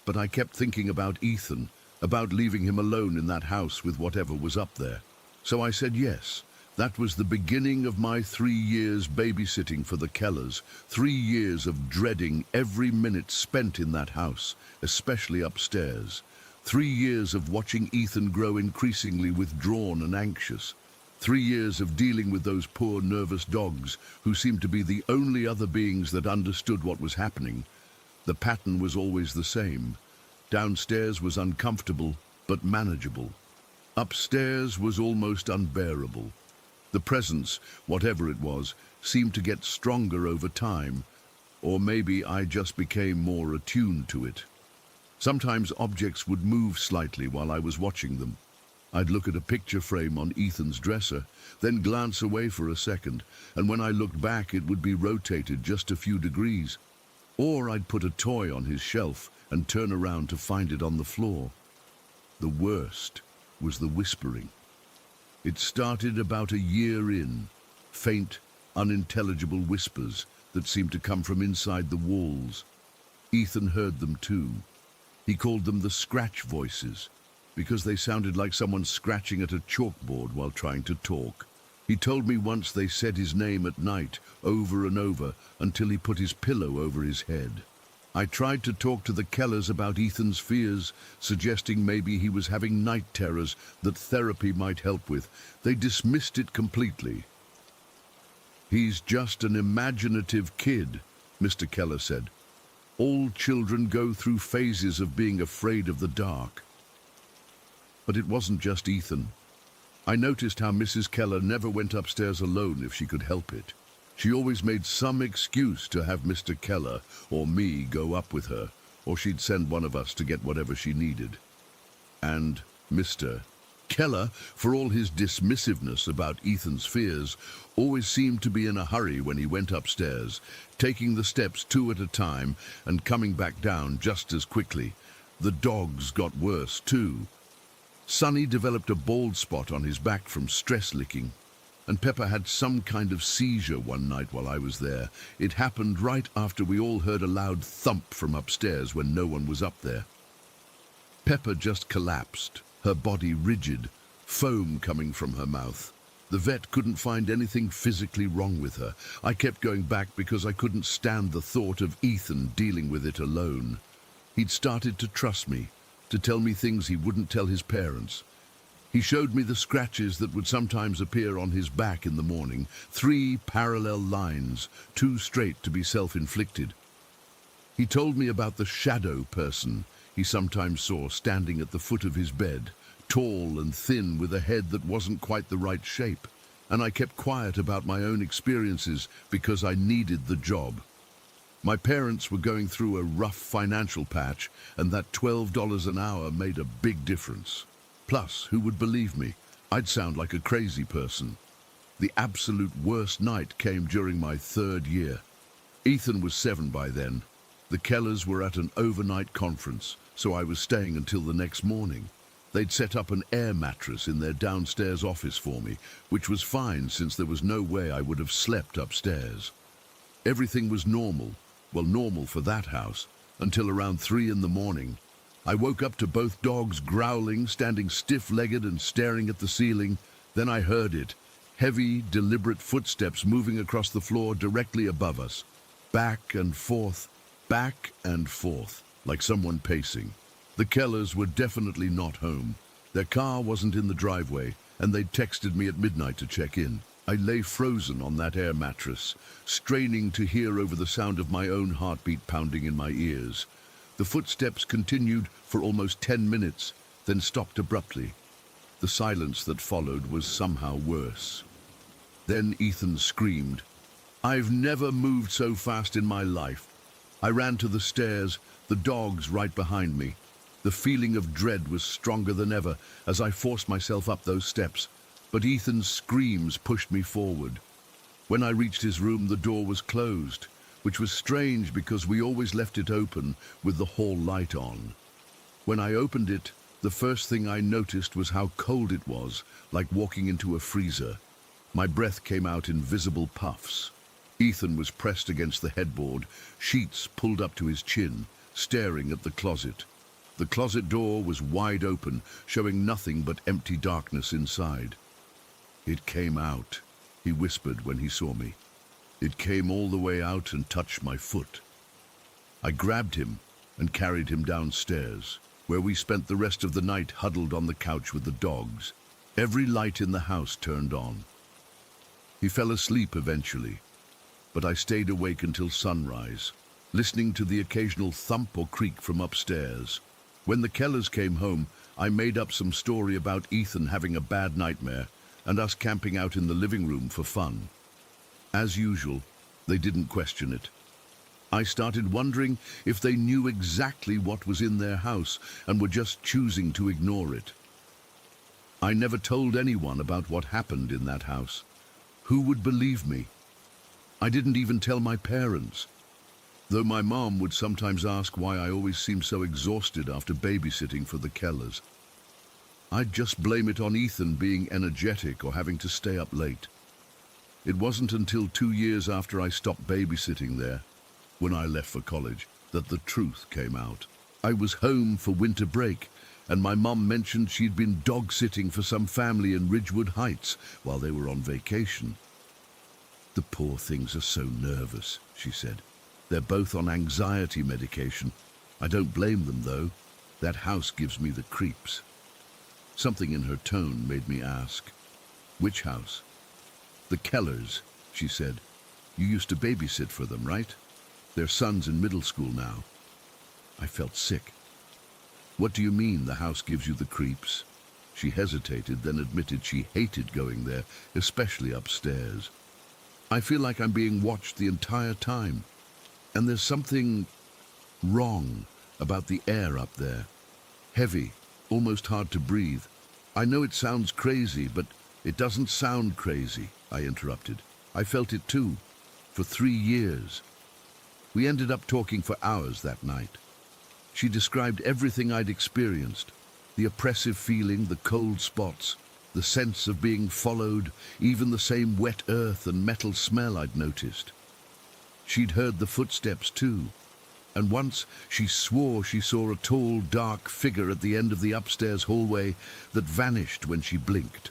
But I kept thinking about Ethan, about leaving him alone in that house with whatever was up there. So I said yes. That was the beginning of my 3 years babysitting for the Kellers, 3 years of dreading every minute spent in that house, especially upstairs. 3 years of watching Ethan grow increasingly withdrawn and anxious. 3 years of dealing with those poor nervous dogs who seemed to be the only other beings that understood what was happening. The pattern was always the same. Downstairs was uncomfortable but manageable. Upstairs was almost unbearable. The presence, whatever it was, seemed to get stronger over time, or maybe I just became more attuned to it. Sometimes objects would move slightly while I was watching them. I'd look at a picture frame on Ethan's dresser, then glance away for a second, and when I looked back it would be rotated just a few degrees. Or I'd put a toy on his shelf and turn around to find it on the floor. The worst was the whispering. It started about a year in, faint, unintelligible whispers that seemed to come from inside the walls. Ethan heard them too. He called them the scratch voices, because they sounded like someone scratching at a chalkboard while trying to talk. He told me once they said his name at night, over and over, until he put his pillow over his head. I tried to talk to the Kellers about Ethan's fears, suggesting maybe he was having night terrors that therapy might help with. They dismissed it completely. "He's just an imaginative kid," Mr. Keller said. "All children go through phases of being afraid of the dark." But it wasn't just Ethan. I noticed how Mrs. Keller never went upstairs alone if she could help it. She always made some excuse to have Mr. Keller or me go up with her, or she'd send one of us to get whatever she needed. And Mr. Keller, for all his dismissiveness about Ethan's fears, always seemed to be in a hurry when he went upstairs, taking the steps 2 at a time and coming back down just as quickly. The dogs got worse too. Sonny developed a bald spot on his back from stress licking, and Pepper had some kind of seizure one night while I was there. It happened right after we all heard a loud thump from upstairs when no one was up there. Pepper just collapsed, her body rigid, foam coming from her mouth. The vet couldn't find anything physically wrong with her. I kept going back because I couldn't stand the thought of Ethan dealing with it alone. He'd started to trust me, to tell me things he wouldn't tell his parents. He showed me the scratches that would sometimes appear on his back in the morning, 3 parallel lines, too straight to be self-inflicted. He told me about the shadow person he sometimes saw standing at the foot of his bed, tall and thin with a head that wasn't quite the right shape, and I kept quiet about my own experiences because I needed the job. My parents were going through a rough financial patch, and that $12 an hour made a big difference. Plus, who would believe me? I'd sound like a crazy person. The absolute worst night came during my 3rd year. Ethan was 7 by then. The Kellers were at an overnight conference, so I was staying until the next morning. They'd set up an air mattress in their downstairs office for me, which was fine since there was no way I would have slept upstairs. Everything was normal, well, normal for that house, until around 3 in the morning. I woke up to both dogs growling, standing stiff-legged and staring at the ceiling. Then I heard it, heavy, deliberate footsteps moving across the floor directly above us. Back and forth, like someone pacing. The Kellers were definitely not home. Their car wasn't in the driveway, and they'd texted me at midnight to check in. I lay frozen on that air mattress, straining to hear over the sound of my own heartbeat pounding in my ears. The footsteps continued for almost 10 minutes, then stopped abruptly. The silence that followed was somehow worse. Then Ethan screamed. I've never moved so fast in my life. I ran to the stairs, the dogs right behind me. The feeling of dread was stronger than ever as I forced myself up those steps, but Ethan's screams pushed me forward. When I reached his room, the door was closed, which was strange because we always left it open with the hall light on. When I opened it, the first thing I noticed was how cold it was, like walking into a freezer. My breath came out in visible puffs. Ethan was pressed against the headboard, sheets pulled up to his chin, staring at the closet. The closet door was wide open, showing nothing but empty darkness inside. It came out, he whispered when he saw me. It came all the way out and touched my foot. I grabbed him and carried him downstairs, where we spent the rest of the night huddled on the couch with the dogs. Every light in the house turned on. He fell asleep eventually, but I stayed awake until sunrise, listening to the occasional thump or creak from upstairs. When the Kellers came home, I made up some story about Ethan having a bad nightmare and us camping out in the living room for fun. As usual, they didn't question it. I started wondering if they knew exactly what was in their house and were just choosing to ignore it. I never told anyone about what happened in that house. Who would believe me? I didn't even tell my parents, though my mom would sometimes ask why I always seemed so exhausted after babysitting for the Kellers. I'd just blame it on Ethan being energetic or having to stay up late. It wasn't until 2 years after I stopped babysitting there, when I left for college, that the truth came out. I was home for winter break, and my mum mentioned she'd been dog-sitting for some family in Ridgewood Heights while they were on vacation. The poor things are so nervous, she said. They're both on anxiety medication. I don't blame them, though. That house gives me the creeps. Something in her tone made me ask, which house? The Kellers, she said. You used to babysit for them, right? Their son's in middle school now. I felt sick. What do you mean the house gives you the creeps? She hesitated, then admitted she hated going there, especially upstairs. I feel like I'm being watched the entire time. And there's something wrong about the air up there. Heavy, almost hard to breathe. I know it sounds crazy, but it doesn't sound crazy, I interrupted. I felt it too, for 3 years. We ended up talking for hours that night. She described everything I'd experienced, the oppressive feeling, the cold spots, the sense of being followed, even the same wet earth and metal smell I'd noticed. She'd heard the footsteps too, and once she swore she saw a tall, dark figure at the end of the upstairs hallway that vanished when she blinked.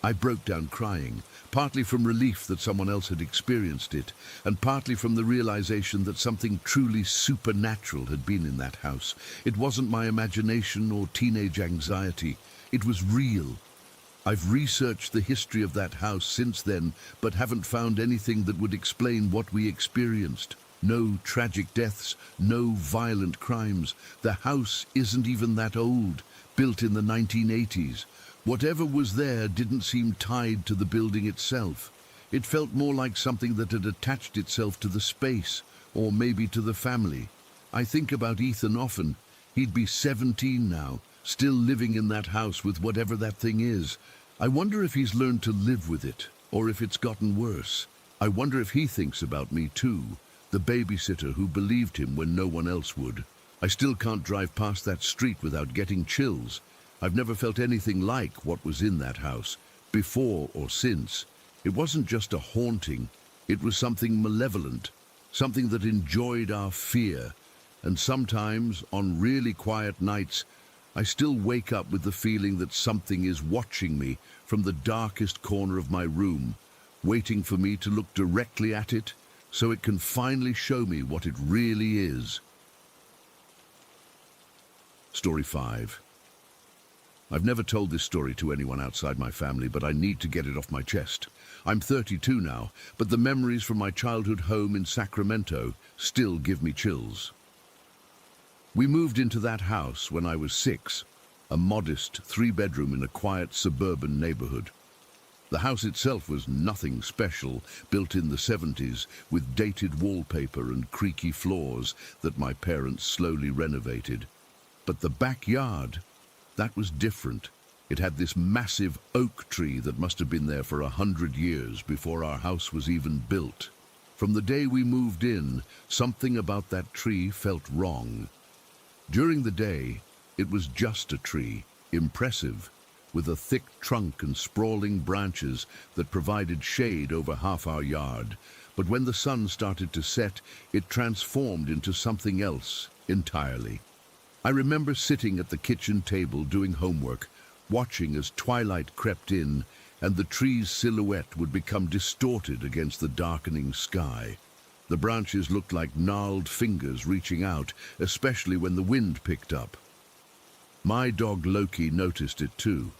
I broke down crying, partly from relief that someone else had experienced it, and partly from the realization that something truly supernatural had been in that house. It wasn't my imagination or teenage anxiety. It was real. I've researched the history of that house since then, but haven't found anything that would explain what we experienced. No tragic deaths, no violent crimes. The house isn't even that old, built in the 1980s. Whatever was there didn't seem tied to the building itself. It felt more like something that had attached itself to the space, or maybe to the family. I think about Ethan often. He'd be 17 now, still living in that house with whatever that thing is. I wonder if he's learned to live with it, or if it's gotten worse. I wonder if he thinks about me too, the babysitter who believed him when no one else would. I still can't drive past that street without getting chills. I've never felt anything like what was in that house, before or since. It wasn't just a haunting, it was something malevolent, something that enjoyed our fear. And sometimes, on really quiet nights, I still wake up with the feeling that something is watching me from the darkest corner of my room, waiting for me to look directly at it so it can finally show me what it really is. Story 5. I've never told this story to anyone outside my family, but I need to get it off my chest. I'm 32 now, but the memories from my childhood home in Sacramento still give me chills. We moved into that house when I was 6, a modest 3-bedroom in a quiet suburban neighborhood. The house itself was nothing special, built in the 70s with dated wallpaper and creaky floors that my parents slowly renovated. But the backyard, that was different. It had this massive oak tree that must have been there for 100 years before our house was even built. From the day we moved in, something about that tree felt wrong. During the day, it was just a tree, impressive, with a thick trunk and sprawling branches that provided shade over half our yard. But when the sun started to set, it transformed into something else entirely. I remember sitting at the kitchen table doing homework, watching as twilight crept in and the tree's silhouette would become distorted against the darkening sky. The branches looked like gnarled fingers reaching out, especially when the wind picked up. My dog Loki noticed it too.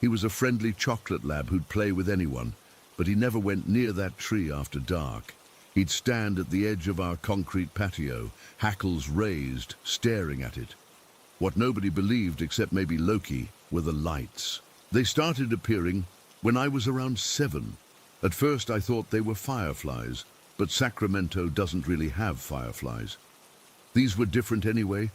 He was a friendly chocolate lab who'd play with anyone, but he never went near that tree after dark. He'd stand at the edge of our concrete patio, hackles raised, staring at it. What nobody believed, except maybe Loki, were the lights. They started appearing when I was around 7. At first I thought they were fireflies, but Sacramento doesn't really have fireflies. These were different anyway,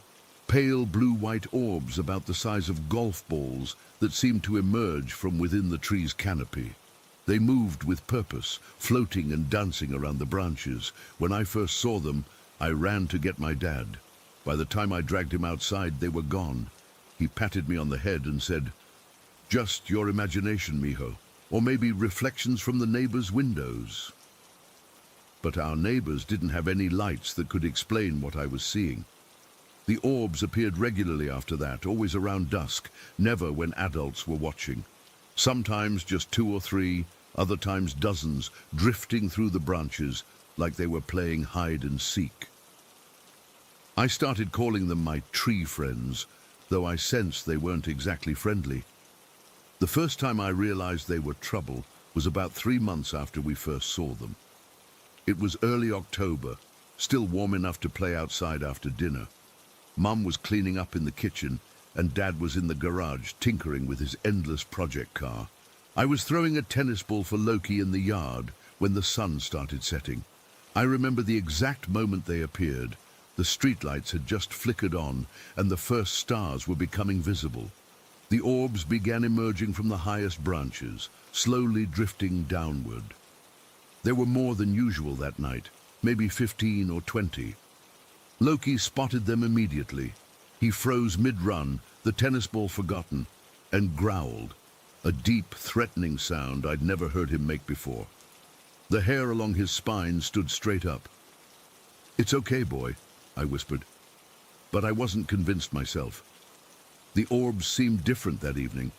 pale blue-white orbs about the size of golf balls that seemed to emerge from within the tree's canopy. They moved with purpose, floating and dancing around the branches. When I first saw them, I ran to get my dad. By the time I dragged him outside, they were gone. He patted me on the head and said, "Just your imagination, mijo, or maybe reflections from the neighbors' windows." But our neighbors didn't have any lights that could explain what I was seeing. The orbs appeared regularly after that, always around dusk, never when adults were watching. Sometimes just 2 or 3, other times dozens, drifting through the branches like they were playing hide and seek. I started calling them my tree friends, though I sensed they weren't exactly friendly. The first time I realized they were trouble was about 3 months after we first saw them. It was early October, still warm enough to play outside after dinner. Mum was cleaning up in the kitchen, and Dad was in the garage tinkering with his endless project car. I was throwing a tennis ball for Loki in the yard when the sun started setting. I remember the exact moment they appeared. The streetlights had just flickered on, and the first stars were becoming visible. The orbs began emerging from the highest branches, slowly drifting downward. There were more than usual that night, maybe 15 or 20. Loki spotted them immediately. He froze mid-run, the tennis ball forgotten, and growled, a deep, threatening sound I'd never heard him make before. The hair along his spine stood straight up. "It's okay, boy," I whispered. But I wasn't convinced myself. The orbs seemed different that evening,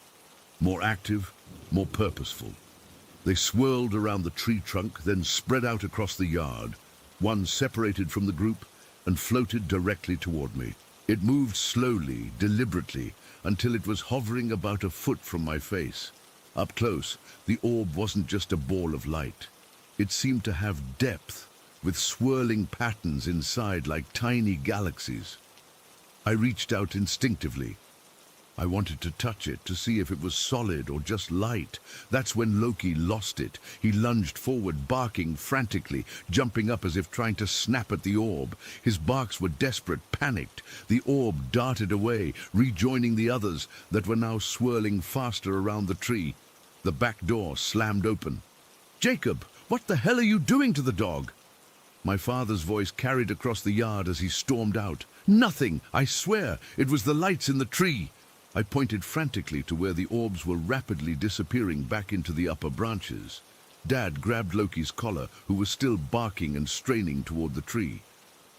more active, more purposeful. They swirled around the tree trunk, then spread out across the yard. One separated from the group and floated directly toward me. It moved slowly, deliberately, until it was hovering about a foot from my face. Up close, the orb wasn't just a ball of light. It seemed to have depth, with swirling patterns inside like tiny galaxies. I reached out instinctively. I wanted to touch it to see if it was solid or just light. That's when Loki lost it. He lunged forward, barking frantically, jumping up as if trying to snap at the orb. His barks were desperate, panicked. The orb darted away, rejoining the others that were now swirling faster around the tree. The back door slammed open. "Jacob, what the hell are you doing to the dog?" My father's voice carried across the yard as he stormed out. Nothing! I swear! It was the lights in the tree! I pointed frantically to where the orbs were rapidly disappearing back into the upper branches. Dad grabbed Loki's collar, who was still barking and straining toward the tree.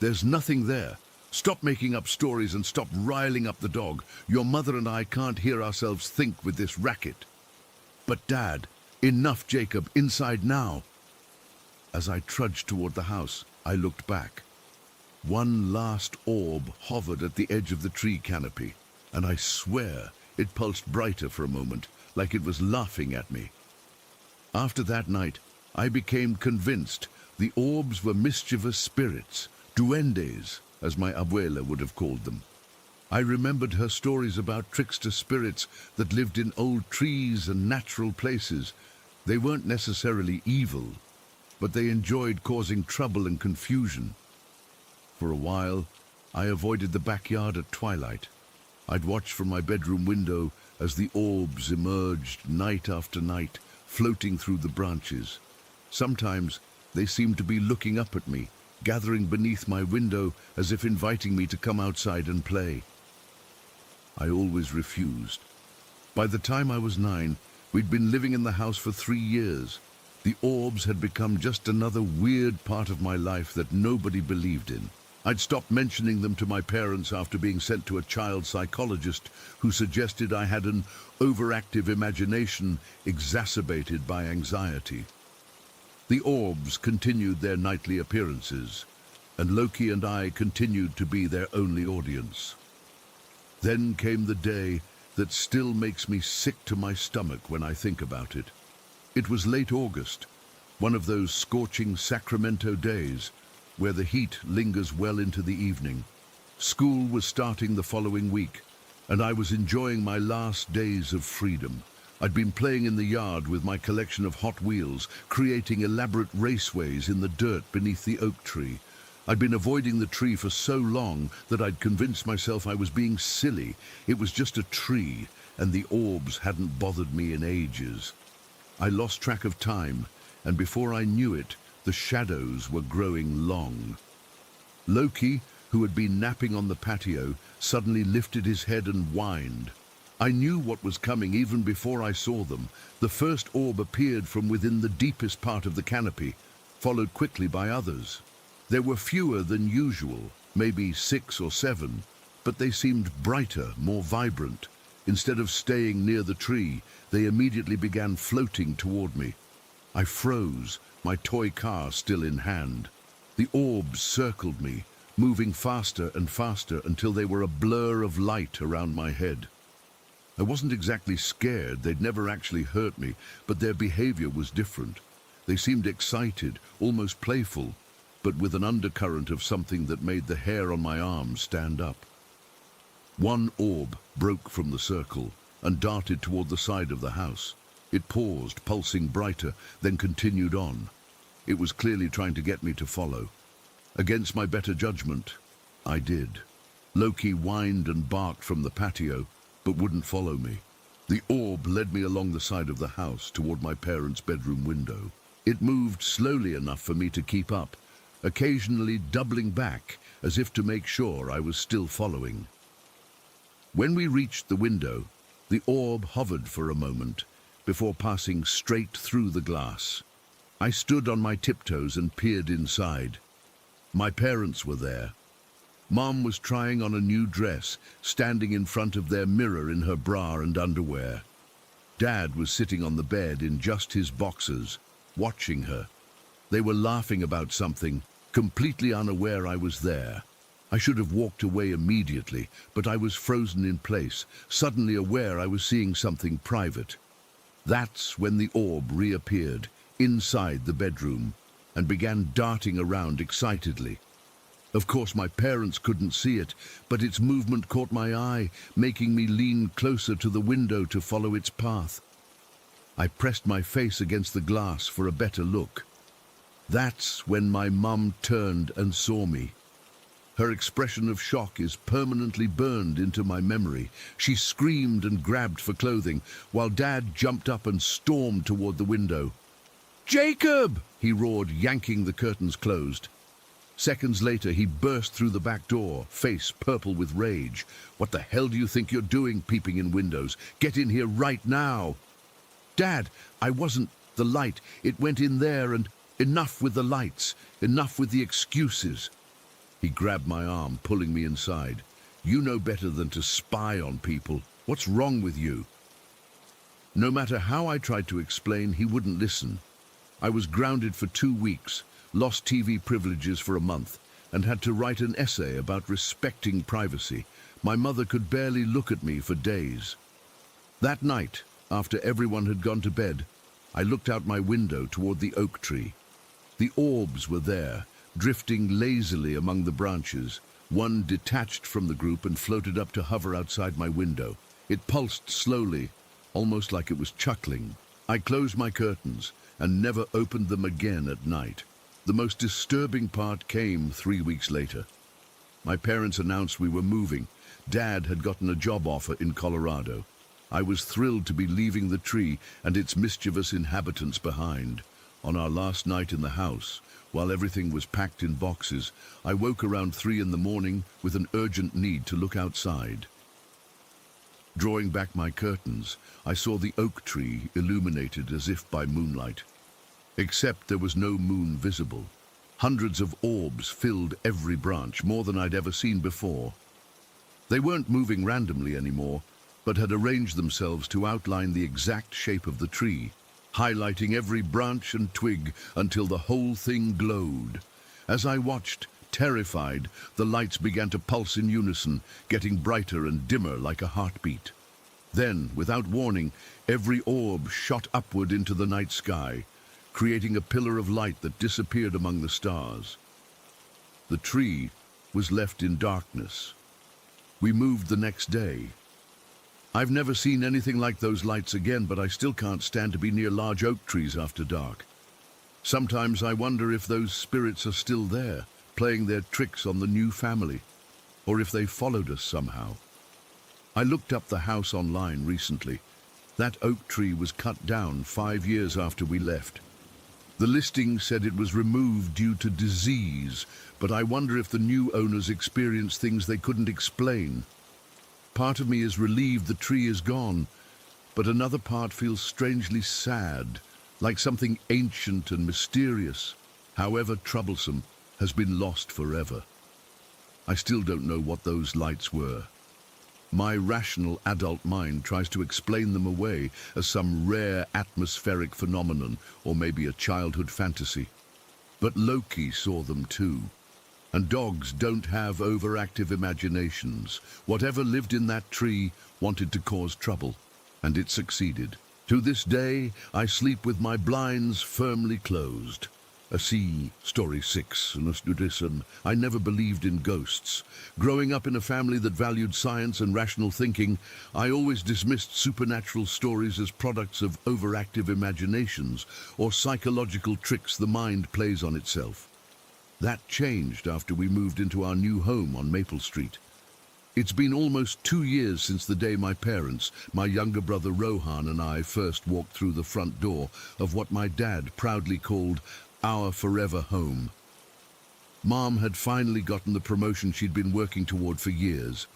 There's nothing there. Stop making up stories and stop riling up the dog. Your mother and I can't hear ourselves think with this racket. But Dad, enough, Jacob, inside now. As I trudged toward the house, I looked back. One last orb hovered at the edge of the tree canopy, and I swear it pulsed brighter for a moment, like it was laughing at me. After that night, I became convinced the orbs were mischievous spirits, duendes, as my abuela would have called them. I remembered her stories about trickster spirits that lived in old trees and natural places. They weren't necessarily evil, but they enjoyed causing trouble and confusion. For a while, I avoided the backyard at twilight. I'd watch from my bedroom window as the orbs emerged night after night, floating through the branches. Sometimes they seemed to be looking up at me, gathering beneath my window as if inviting me to come outside and play. I always refused. By the time I was 9, we'd been living in the house for 3 years. The orbs had become just another weird part of my life that nobody believed in. I'd stopped mentioning them to my parents after being sent to a child psychologist who suggested I had an overactive imagination exacerbated by anxiety. The orbs continued their nightly appearances, and Loki and I continued to be their only audience. Then came the day that still makes me sick to my stomach when I think about it. It was late August, one of those scorching Sacramento days where the heat lingers well into the evening. School was starting the following week, and I was enjoying my last days of freedom. I'd been playing in the yard with my collection of Hot Wheels, creating elaborate raceways in the dirt beneath the oak tree. I'd been avoiding the tree for so long that I'd convinced myself I was being silly. It was just a tree, and the orbs hadn't bothered me in ages. I lost track of time, and before I knew it, the shadows were growing long. Loki, who had been napping on the patio, suddenly lifted his head and whined. I knew what was coming even before I saw them. The first orb appeared from within the deepest part of the canopy, followed quickly by others. There were fewer than usual, maybe 6 or 7, but they seemed brighter, more vibrant. Instead of staying near the tree, they immediately began floating toward me. I froze, my toy car still in hand. The orbs circled me, moving faster and faster until they were a blur of light around my head. I wasn't exactly scared, they'd never actually hurt me, but their behavior was different. They seemed excited, almost playful, but with an undercurrent of something that made the hair on my arms stand up. One orb broke from the circle and darted toward the side of the house. It paused, pulsing brighter, then continued on. It was clearly trying to get me to follow. Against my better judgment, I did. Loki whined and barked from the patio, but wouldn't follow me. The orb led me along the side of the house toward my parents' bedroom window. It moved slowly enough for me to keep up, occasionally doubling back as if to make sure I was still following. When we reached the window, the orb hovered for a moment before passing straight through the glass. I stood on my tiptoes and peered inside. My parents were there. Mom was trying on a new dress, standing in front of their mirror in her bra and underwear. Dad was sitting on the bed in just his boxers, watching her. They were laughing about something, completely unaware I was there. I should have walked away immediately, but I was frozen in place, suddenly aware I was seeing something private. That's when the orb reappeared, inside the bedroom, and began darting around excitedly. Of course, my parents couldn't see it, but its movement caught my eye, making me lean closer to the window to follow its path. I pressed my face against the glass for a better look. That's when my mum turned and saw me. Her expression of shock is permanently burned into my memory. She screamed and grabbed for clothing, while Dad jumped up and stormed toward the window. "Jacob!" he roared, yanking the curtains closed. Seconds later, he burst through the back door, face purple with rage. "What the hell do you think you're doing, peeping in windows? Get in here right now!" "Dad, I wasn't. The light, it went in there, and enough with the lights, enough with the excuses." He grabbed my arm, pulling me inside. "You know better than to spy on people. What's wrong with you?" No matter how I tried to explain, he wouldn't listen. I was grounded for 2 weeks, lost TV privileges for a month, and had to write an essay about respecting privacy. My mother could barely look at me for days. That night, after everyone had gone to bed, I looked out my window toward the oak tree. The orbs were there, drifting lazily among the branches. One detached from the group and floated up to hover outside my window. It pulsed slowly, almost like it was chuckling. I closed my curtains and never opened them again at night. The most disturbing part came 3 weeks later. My parents announced we were moving. Dad had gotten a job offer in Colorado. I was thrilled to be leaving the tree and its mischievous inhabitants behind. On our last night in the house, while everything was packed in boxes, I woke around 3 in the morning with an urgent need to look outside. Drawing back my curtains, I saw the oak tree illuminated as if by moonlight. Except there was no moon visible. Hundreds of orbs filled every branch, more than I'd ever seen before. They weren't moving randomly anymore, but had arranged themselves to outline the exact shape of the tree, highlighting every branch and twig until the whole thing glowed. As I watched, terrified, the lights began to pulse in unison, getting brighter and dimmer like a heartbeat. Then, without warning, every orb shot upward into the night sky, creating a pillar of light that disappeared among the stars. The tree was left in darkness. We moved the next day. I've never seen anything like those lights again, but I still can't stand to be near large oak trees after dark. Sometimes I wonder if those spirits are still there, playing their tricks on the new family, or if they followed us somehow. I looked up the house online recently. That oak tree was cut down 5 years after we left. The listing said it was removed due to disease, but I wonder if the new owners experienced things they couldn't explain. Part of me is relieved the tree is gone, but another part feels strangely sad, like something ancient and mysterious, however troublesome, has been lost forever. I still don't know what those lights were. My rational adult mind tries to explain them away as some rare atmospheric phenomenon or maybe a childhood fantasy. But Loki saw them too. And dogs don't have overactive imaginations. Whatever lived in that tree wanted to cause trouble, and it succeeded. To this day, I sleep with my blinds firmly closed. See Story 6. I never believed in ghosts. Growing up in a family that valued science and rational thinking, I always dismissed supernatural stories as products of overactive imaginations or psychological tricks the mind plays on itself. That changed after we moved into our new home on Maple Street. It's been almost 2 years since the day my parents, my younger brother Rohan and I first walked through the front door of what my dad proudly called our forever home. Mom had finally gotten the promotion she'd been working toward for years,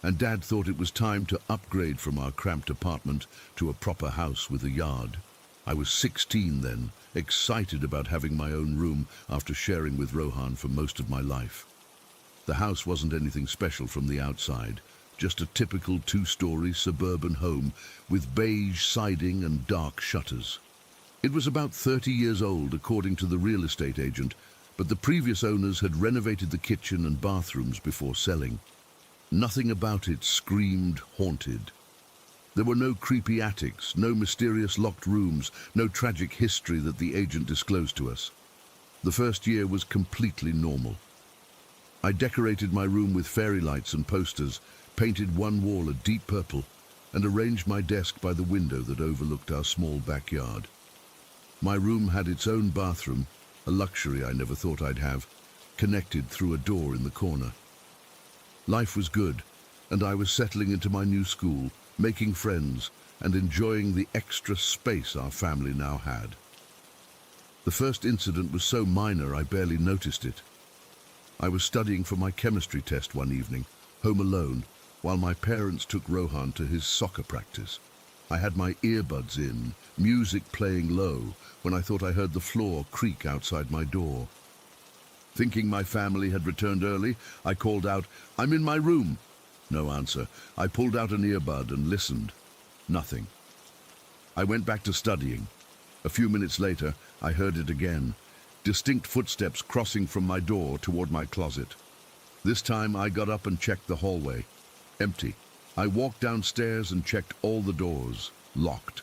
and Dad thought it was time to upgrade from our cramped apartment to a proper house with a yard. I was 16 then, excited about having my own room after sharing with Rohan for most of my life. The house wasn't anything special from the outside, just a typical 2-story suburban home with beige siding and dark shutters. It was about 30 years old, according to the real estate agent, but the previous owners had renovated the kitchen and bathrooms before selling. Nothing about it screamed haunted. There were no creepy attics, no mysterious locked rooms, no tragic history that the agent disclosed to us. The first year was completely normal. I decorated my room with fairy lights and posters, painted one wall a deep purple, and arranged my desk by the window that overlooked our small backyard. My room had its own bathroom, a luxury I never thought I'd have, connected through a door in the corner. Life was good, and I was settling into my new school, making friends, and enjoying the extra space our family now had. The first incident was so minor I barely noticed it. I was studying for my chemistry test one evening, home alone, while my parents took Rohan to his soccer practice. I had my earbuds in, music playing low, when I thought I heard the floor creak outside my door. Thinking my family had returned early, I called out, "I'm in my room." No answer. I pulled out an earbud and listened. Nothing. I went back to studying. A few minutes later, I heard it again. Distinct footsteps crossing from my door toward my closet. This time I got up and checked the hallway. Empty. I walked downstairs and checked all the doors. Locked.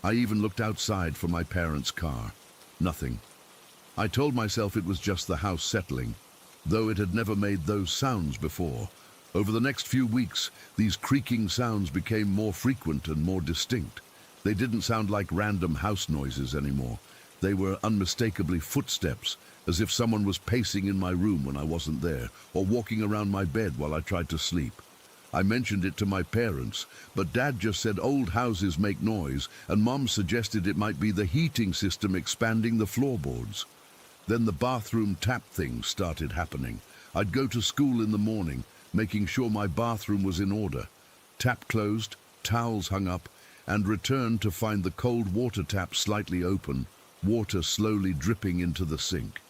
I even looked outside for my parents' car. Nothing. I told myself it was just the house settling, though it had never made those sounds before. Over the next few weeks, these creaking sounds became more frequent and more distinct. They didn't sound like random house noises anymore. They were unmistakably footsteps, as if someone was pacing in my room when I wasn't there, or walking around my bed while I tried to sleep. I mentioned it to my parents, but Dad just said old houses make noise, and Mom suggested it might be the heating system expanding the floorboards. Then the bathroom tap thing started happening. I'd go to school in the morning, making sure my bathroom was in order. Tap closed, towels hung up, and returned to find the cold water tap slightly open, water slowly dripping into the sink.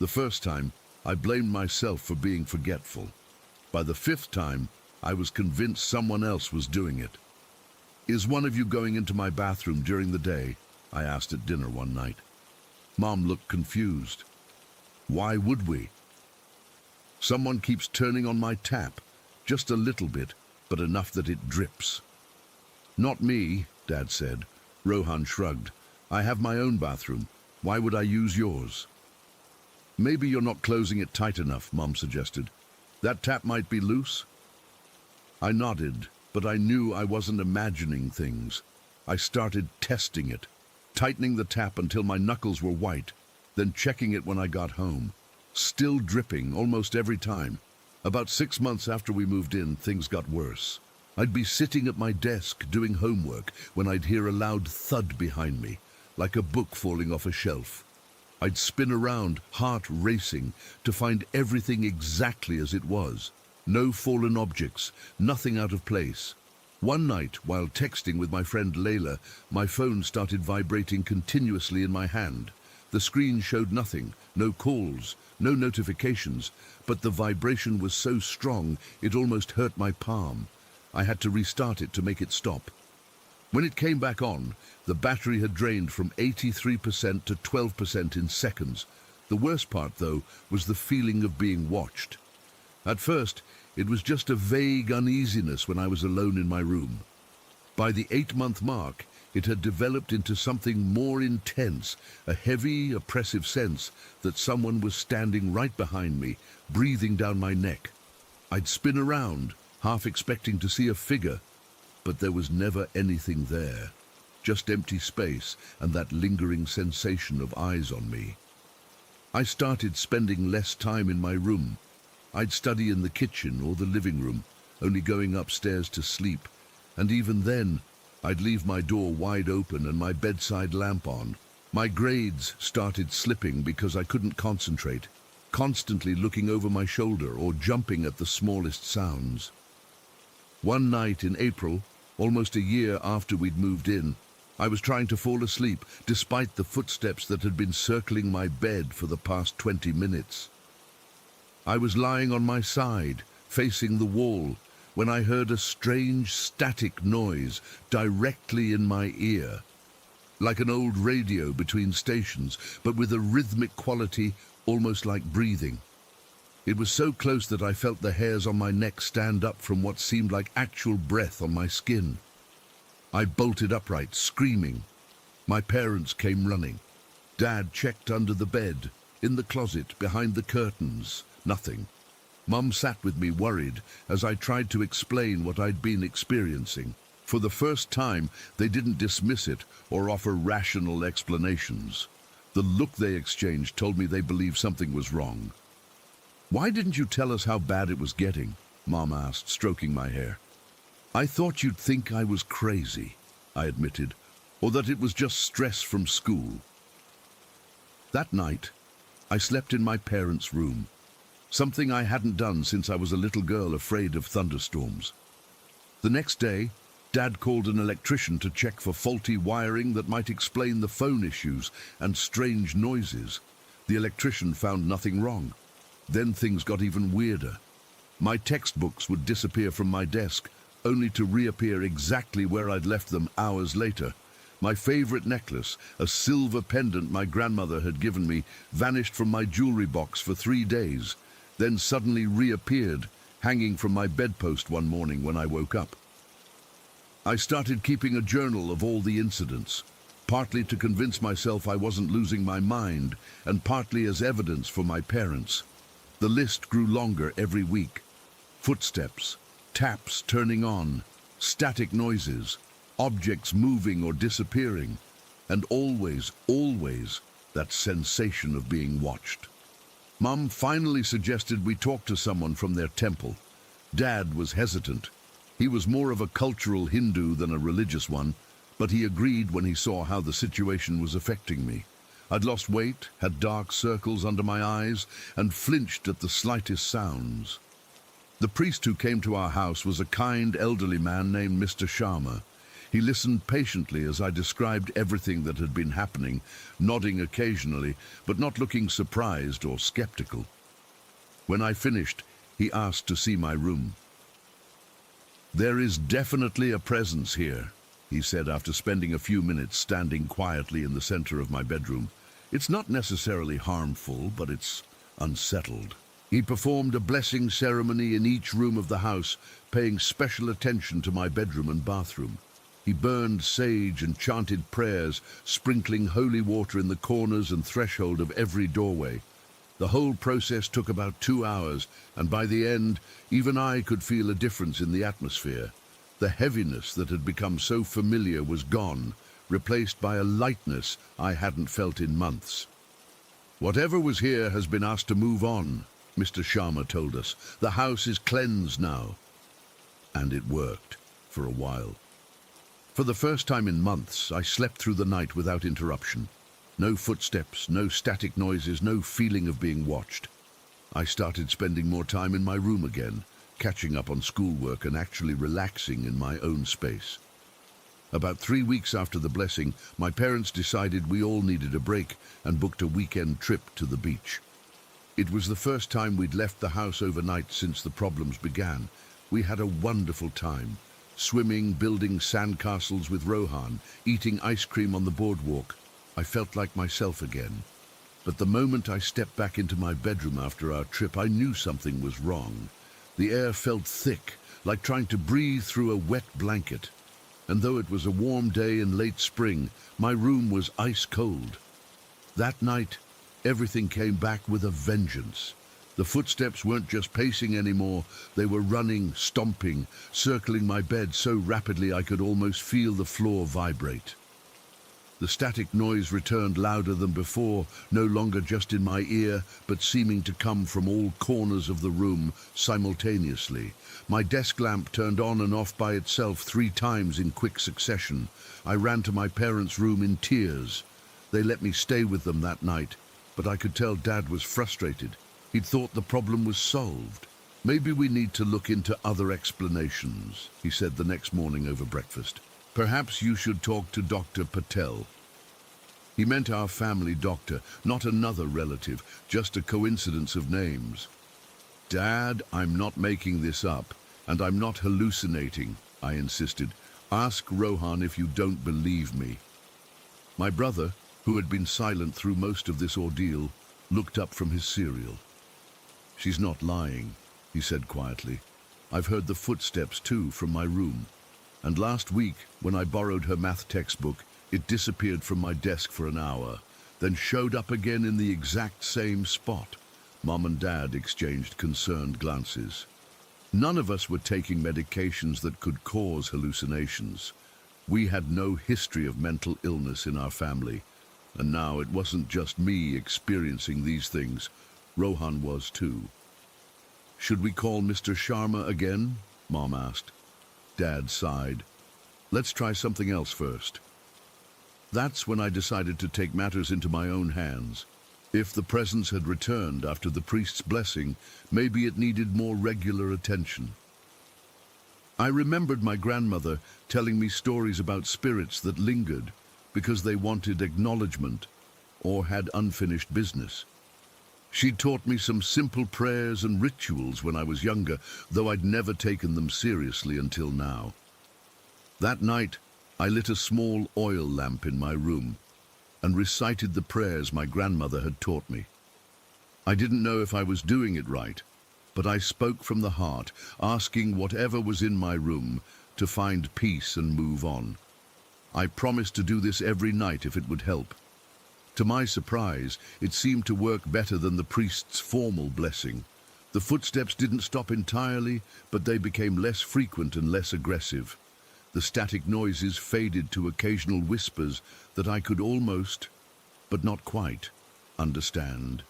The first time, I blamed myself for being forgetful. By the fifth time, I was convinced someone else was doing it. "Is one of you going into my bathroom during the day?" I asked at dinner one night. Mom looked confused. "Why would we?" "Someone keeps turning on my tap, just a little bit, but enough that it drips." "Not me," Dad said. Rohan shrugged. "I have my own bathroom. Why would I use yours?" "Maybe you're not closing it tight enough," Mom suggested. "That tap might be loose." I nodded, but I knew I wasn't imagining things. I started testing it, tightening the tap until my knuckles were white, then checking it when I got home. Still dripping almost every time. About 6 months after we moved in, things got worse. I'd be sitting at my desk doing homework when I'd hear a loud thud behind me, like a book falling off a shelf. I'd spin around, heart racing, to find everything exactly as it was. No fallen objects, nothing out of place. One night, while texting with my friend Layla, my phone started vibrating continuously in my hand. The screen showed nothing, no calls, no notifications, but the vibration was so strong it almost hurt my palm. I had to restart it to make it stop. When it came back on, the battery had drained from 83% to 12% in seconds. The worst part, though, was the feeling of being watched. At first, it was just a vague uneasiness when I was alone in my room. By the 8-month mark, it had developed into something more intense, a heavy, oppressive sense that someone was standing right behind me, breathing down my neck. I'd spin around, half expecting to see a figure, but there was never anything there, just empty space and that lingering sensation of eyes on me. I started spending less time in my room. I'd study in the kitchen or the living room, only going upstairs to sleep, and even then, I'd leave my door wide open and my bedside lamp on. My grades started slipping because I couldn't concentrate, constantly looking over my shoulder or jumping at the smallest sounds. One night in April, almost a year after we'd moved in, I was trying to fall asleep despite the footsteps that had been circling my bed for the past 20 minutes. I was lying on my side, facing the wall, when I heard a strange static noise directly in my ear, like an old radio between stations, but with a rhythmic quality almost like breathing. It was so close that I felt the hairs on my neck stand up from what seemed like actual breath on my skin. I bolted upright, screaming. My parents came running. Dad checked under the bed, in the closet, behind the curtains. Nothing. Mum sat with me, worried, as I tried to explain what I'd been experiencing. For the first time, they didn't dismiss it or offer rational explanations. The look they exchanged told me they believed something was wrong. "Why didn't you tell us how bad it was getting?" Mom asked, stroking my hair. "I thought you'd think I was crazy," I admitted, "or that it was just stress from school." That night, I slept in my parents' room, something I hadn't done since I was a little girl afraid of thunderstorms. The next day, Dad called an electrician to check for faulty wiring that might explain the phone issues and strange noises. The electrician found nothing wrong. Then things got even weirder. My textbooks would disappear from my desk, only to reappear exactly where I'd left them hours later. My favorite necklace, a silver pendant my grandmother had given me, vanished from my jewelry box for 3 days, then suddenly reappeared, hanging from my bedpost one morning when I woke up. I started keeping a journal of all the incidents, partly to convince myself I wasn't losing my mind, and partly as evidence for my parents. The list grew longer every week. Footsteps, taps turning on, static noises, objects moving or disappearing, and always, always, that sensation of being watched. Mum finally suggested we talk to someone from their temple. Dad was hesitant. He was more of a cultural Hindu than a religious one, but he agreed when he saw how the situation was affecting me. I'd lost weight, had dark circles under my eyes, and flinched at the slightest sounds. The priest who came to our house was a kind elderly man named Mr. Sharma. He listened patiently as I described everything that had been happening, nodding occasionally, but not looking surprised or skeptical. When I finished, he asked to see my room. "There is definitely a presence here," he said after spending a few minutes standing quietly in the center of my bedroom. "It's not necessarily harmful, but it's unsettled." He performed a blessing ceremony in each room of the house, paying special attention to my bedroom and bathroom. He burned sage and chanted prayers, sprinkling holy water in the corners and threshold of every doorway. The whole process took about 2 hours, and by the end, even I could feel a difference in the atmosphere. The heaviness that had become so familiar was gone, replaced by a lightness I hadn't felt in months. "Whatever was here has been asked to move on," Mr. Sharma told us. "The house is cleansed now." And it worked, for a while. For the first time in months, I slept through the night without interruption. No footsteps, no static noises, no feeling of being watched. I started spending more time in my room again, catching up on schoolwork and actually relaxing in my own space. About 3 weeks after the blessing, my parents decided we all needed a break and booked a weekend trip to the beach. It was the first time we'd left the house overnight since the problems began. We had a wonderful time, swimming, building sandcastles with Rohan, eating ice cream on the boardwalk. I felt like myself again. But the moment I stepped back into my bedroom after our trip, I knew something was wrong. The air felt thick, like trying to breathe through a wet blanket. And though it was a warm day in late spring, my room was ice cold. That night, everything came back with a vengeance. The footsteps weren't just pacing anymore, they were running, stomping, circling my bed so rapidly I could almost feel the floor vibrate. The static noise returned louder than before, no longer just in my ear, but seeming to come from all corners of the room simultaneously. My desk lamp turned on and off by itself 3 times in quick succession. I ran to my parents' room in tears. They let me stay with them that night, but I could tell Dad was frustrated. He'd thought the problem was solved. "Maybe we need to look into other explanations," he said the next morning over breakfast. "Perhaps you should talk to Dr. Patel." He meant our family doctor, not another relative, just a coincidence of names. "Dad, I'm not making this up, and I'm not hallucinating," I insisted. "Ask Rohan if you don't believe me." My brother, who had been silent through most of this ordeal, looked up from his cereal. "She's not lying," he said quietly. "I've heard the footsteps too from my room. And last week, when I borrowed her math textbook, it disappeared from my desk for an hour, then showed up again in the exact same spot." Mom and Dad exchanged concerned glances. None of us were taking medications that could cause hallucinations. We had no history of mental illness in our family, and now it wasn't just me experiencing these things. Rohan was too. "Should we call Mr. Sharma again?" Mom asked. Dad sighed. "Let's try something else first." That's when I decided to take matters into my own hands. If the presence had returned after the priest's blessing, maybe it needed more regular attention. I remembered my grandmother telling me stories about spirits that lingered because they wanted acknowledgement or had unfinished business. She'd taught me some simple prayers and rituals when I was younger, though I'd never taken them seriously until now. That night, I lit a small oil lamp in my room and recited the prayers my grandmother had taught me. I didn't know if I was doing it right, but I spoke from the heart, asking whatever was in my room to find peace and move on. I promised to do this every night if it would help. To my surprise, it seemed to work better than the priest's formal blessing. The footsteps didn't stop entirely, but they became less frequent and less aggressive. The static noises faded to occasional whispers that I could almost, but not quite, understand.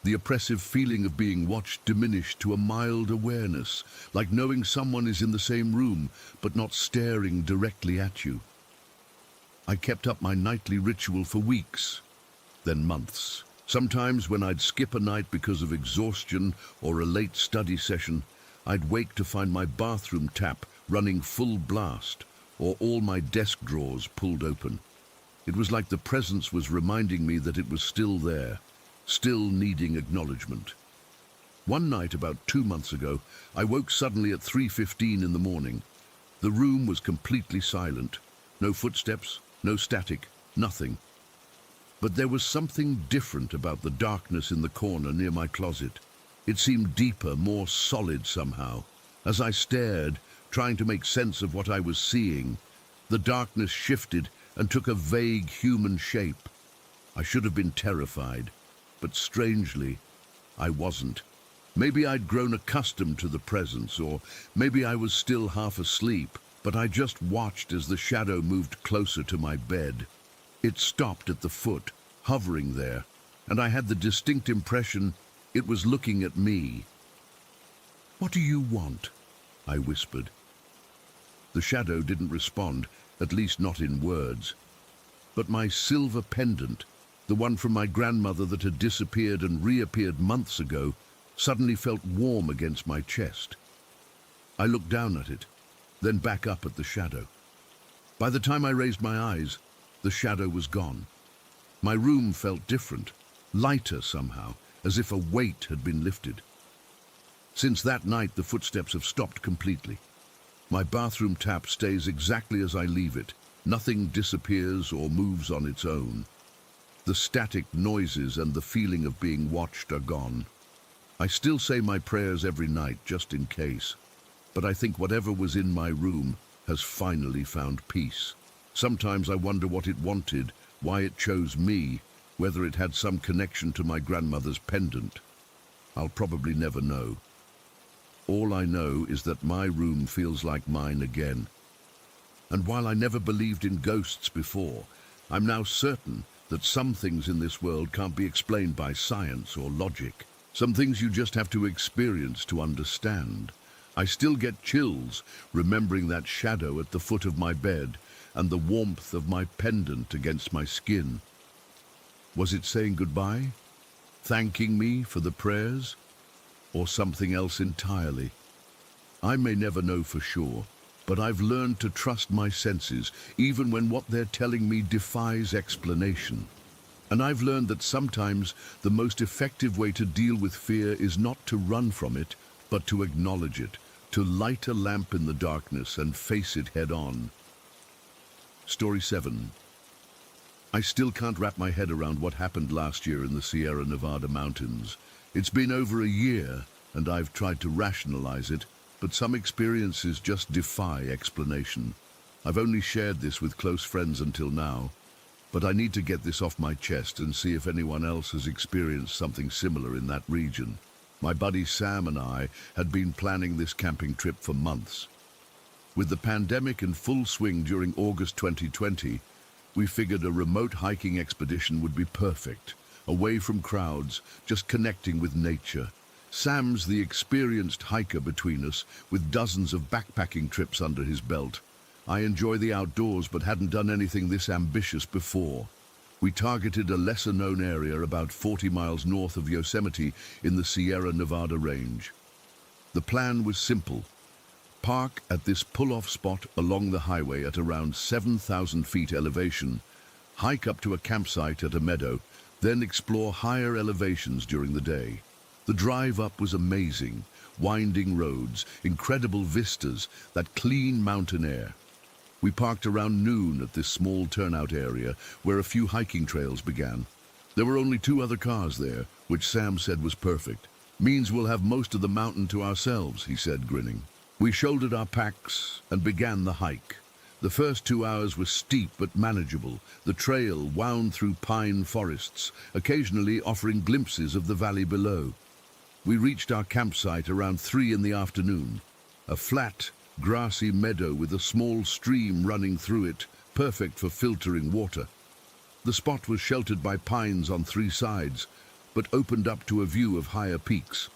The oppressive feeling of being watched diminished to a mild awareness, like knowing someone is in the same room, but not staring directly at you. I kept up my nightly ritual for weeks, then months. Sometimes when I'd skip a night because of exhaustion or a late study session, I'd wake to find my bathroom tap running full blast or all my desk drawers pulled open. It was like the presence was reminding me that it was still there, still needing acknowledgement. One night about 2 months ago, I woke suddenly at 3:15 in the morning. The room was completely silent. No footsteps, no static, nothing. But there was something different about the darkness in the corner near my closet. It seemed deeper, more solid somehow. As I stared, trying to make sense of what I was seeing, the darkness shifted and took a vague human shape. I should have been terrified, but strangely, I wasn't. Maybe I'd grown accustomed to the presence, or maybe I was still half asleep, but I just watched as the shadow moved closer to my bed. It stopped at the foot, hovering there, and I had the distinct impression it was looking at me. "What do you want?" I whispered. The shadow didn't respond, at least not in words. But my silver pendant, the one from my grandmother that had disappeared and reappeared months ago, suddenly felt warm against my chest. I looked down at it, then back up at the shadow. By the time I raised my eyes, the shadow was gone. My room felt different, lighter somehow, as if a weight had been lifted. Since that night, the footsteps have stopped completely. My bathroom tap stays exactly as I leave it. Nothing disappears or moves on its own. The static noises and the feeling of being watched are gone. I still say my prayers every night, just in case. But I think whatever was in my room has finally found peace. Sometimes I wonder what it wanted, why it chose me, whether it had some connection to my grandmother's pendant. I'll probably never know. All I know is that my room feels like mine again. And while I never believed in ghosts before, I'm now certain that some things in this world can't be explained by science or logic. Some things you just have to experience to understand. I still get chills remembering that shadow at the foot of my bed and the warmth of my pendant against my skin. Was it saying goodbye? Thanking me for the prayers? Or something else entirely? I may never know for sure, but I've learned to trust my senses, even when what they're telling me defies explanation. And I've learned that sometimes the most effective way to deal with fear is not to run from it, but to acknowledge it, to light a lamp in the darkness and face it head on. Story 7. I still can't wrap my head around what happened last year in the Sierra Nevada mountains. It's been over a year, and I've tried to rationalize it, but some experiences just defy explanation. I've only shared this with close friends until now, but I need to get this off my chest and see if anyone else has experienced something similar in that region. My buddy Sam and I had been planning this camping trip for months. With the pandemic in full swing during August 2020, we figured a remote hiking expedition would be perfect. Away from crowds, just connecting with nature. Sam's the experienced hiker between us, with dozens of backpacking trips under his belt. I enjoy the outdoors, but hadn't done anything this ambitious before. We targeted a lesser-known area about 40 miles north of Yosemite in the Sierra Nevada range. The plan was simple. Park at this pull-off spot along the highway at around 7,000 feet elevation, hike up to a campsite at a meadow, then explore higher elevations during the day. The drive up was amazing. Winding roads, incredible vistas, that clean mountain air. We parked around noon at this small turnout area where a few hiking trails began. There were only 2 other cars there, which Sam said was perfect. Means we'll have most of the mountain to ourselves, he said, grinning. We shouldered our packs and began the hike. The first 2 hours were steep but manageable. The trail wound through pine forests, occasionally offering glimpses of the valley below. We reached our campsite around 3 in the afternoon. A flat, grassy meadow with a small stream running through it, perfect for filtering water. The spot was sheltered by pines on 3 sides, but opened up to a view of higher peaks.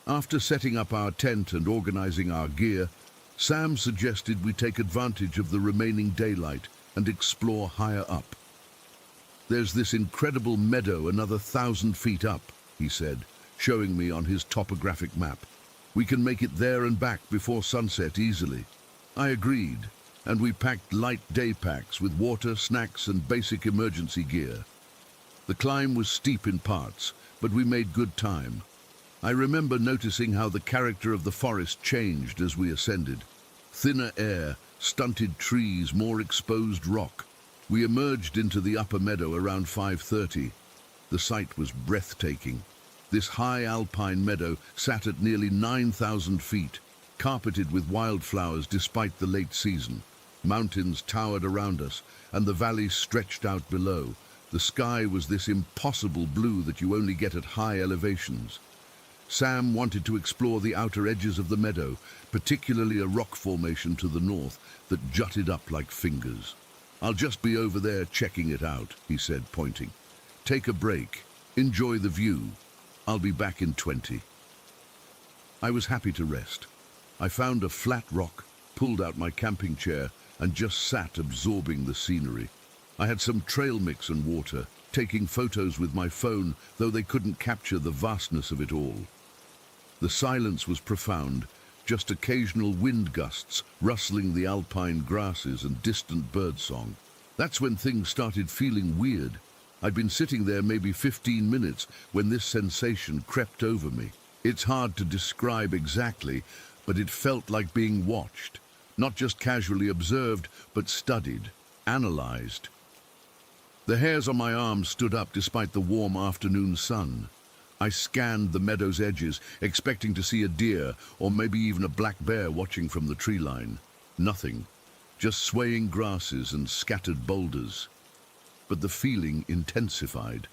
After setting up our tent and organizing our gear, Sam suggested we take advantage of the remaining daylight and explore higher up. There's this incredible meadow another 1,000 feet up, he said, showing me on his topographic map. We can make it there and back before sunset easily. I agreed, and we packed light day packs with water, snacks, and basic emergency gear. The climb was steep in parts, but we made good time. I remember noticing how the character of the forest changed as we ascended. Thinner air, stunted trees, more exposed rock. We emerged into the upper meadow around 5:30. The sight was breathtaking. This high alpine meadow sat at nearly 9,000 feet, carpeted with wildflowers despite the late season. Mountains towered around us, and the valley stretched out below. The sky was this impossible blue that you only get at high elevations. Sam wanted to explore the outer edges of the meadow, particularly a rock formation to the north that jutted up like fingers. I'll just be over there checking it out, he said, pointing. Take a break. Enjoy the view. I'll be back in 20. I was happy to rest. I found a flat rock, pulled out my camping chair, and just sat absorbing the scenery. I had some trail mix and water, taking photos with my phone, though they couldn't capture the vastness of it all. The silence was profound, just occasional wind gusts rustling the alpine grasses and distant birdsong. That's when things started feeling weird. I'd been sitting there maybe 15 minutes when this sensation crept over me. It's hard to describe exactly, but it felt like being watched, not just casually observed, but studied, analyzed. The hairs on my arms stood up despite the warm afternoon sun. I scanned the meadow's edges, expecting to see a deer or maybe even a black bear watching from the tree line. Nothing, just swaying grasses and scattered boulders. But the feeling intensified.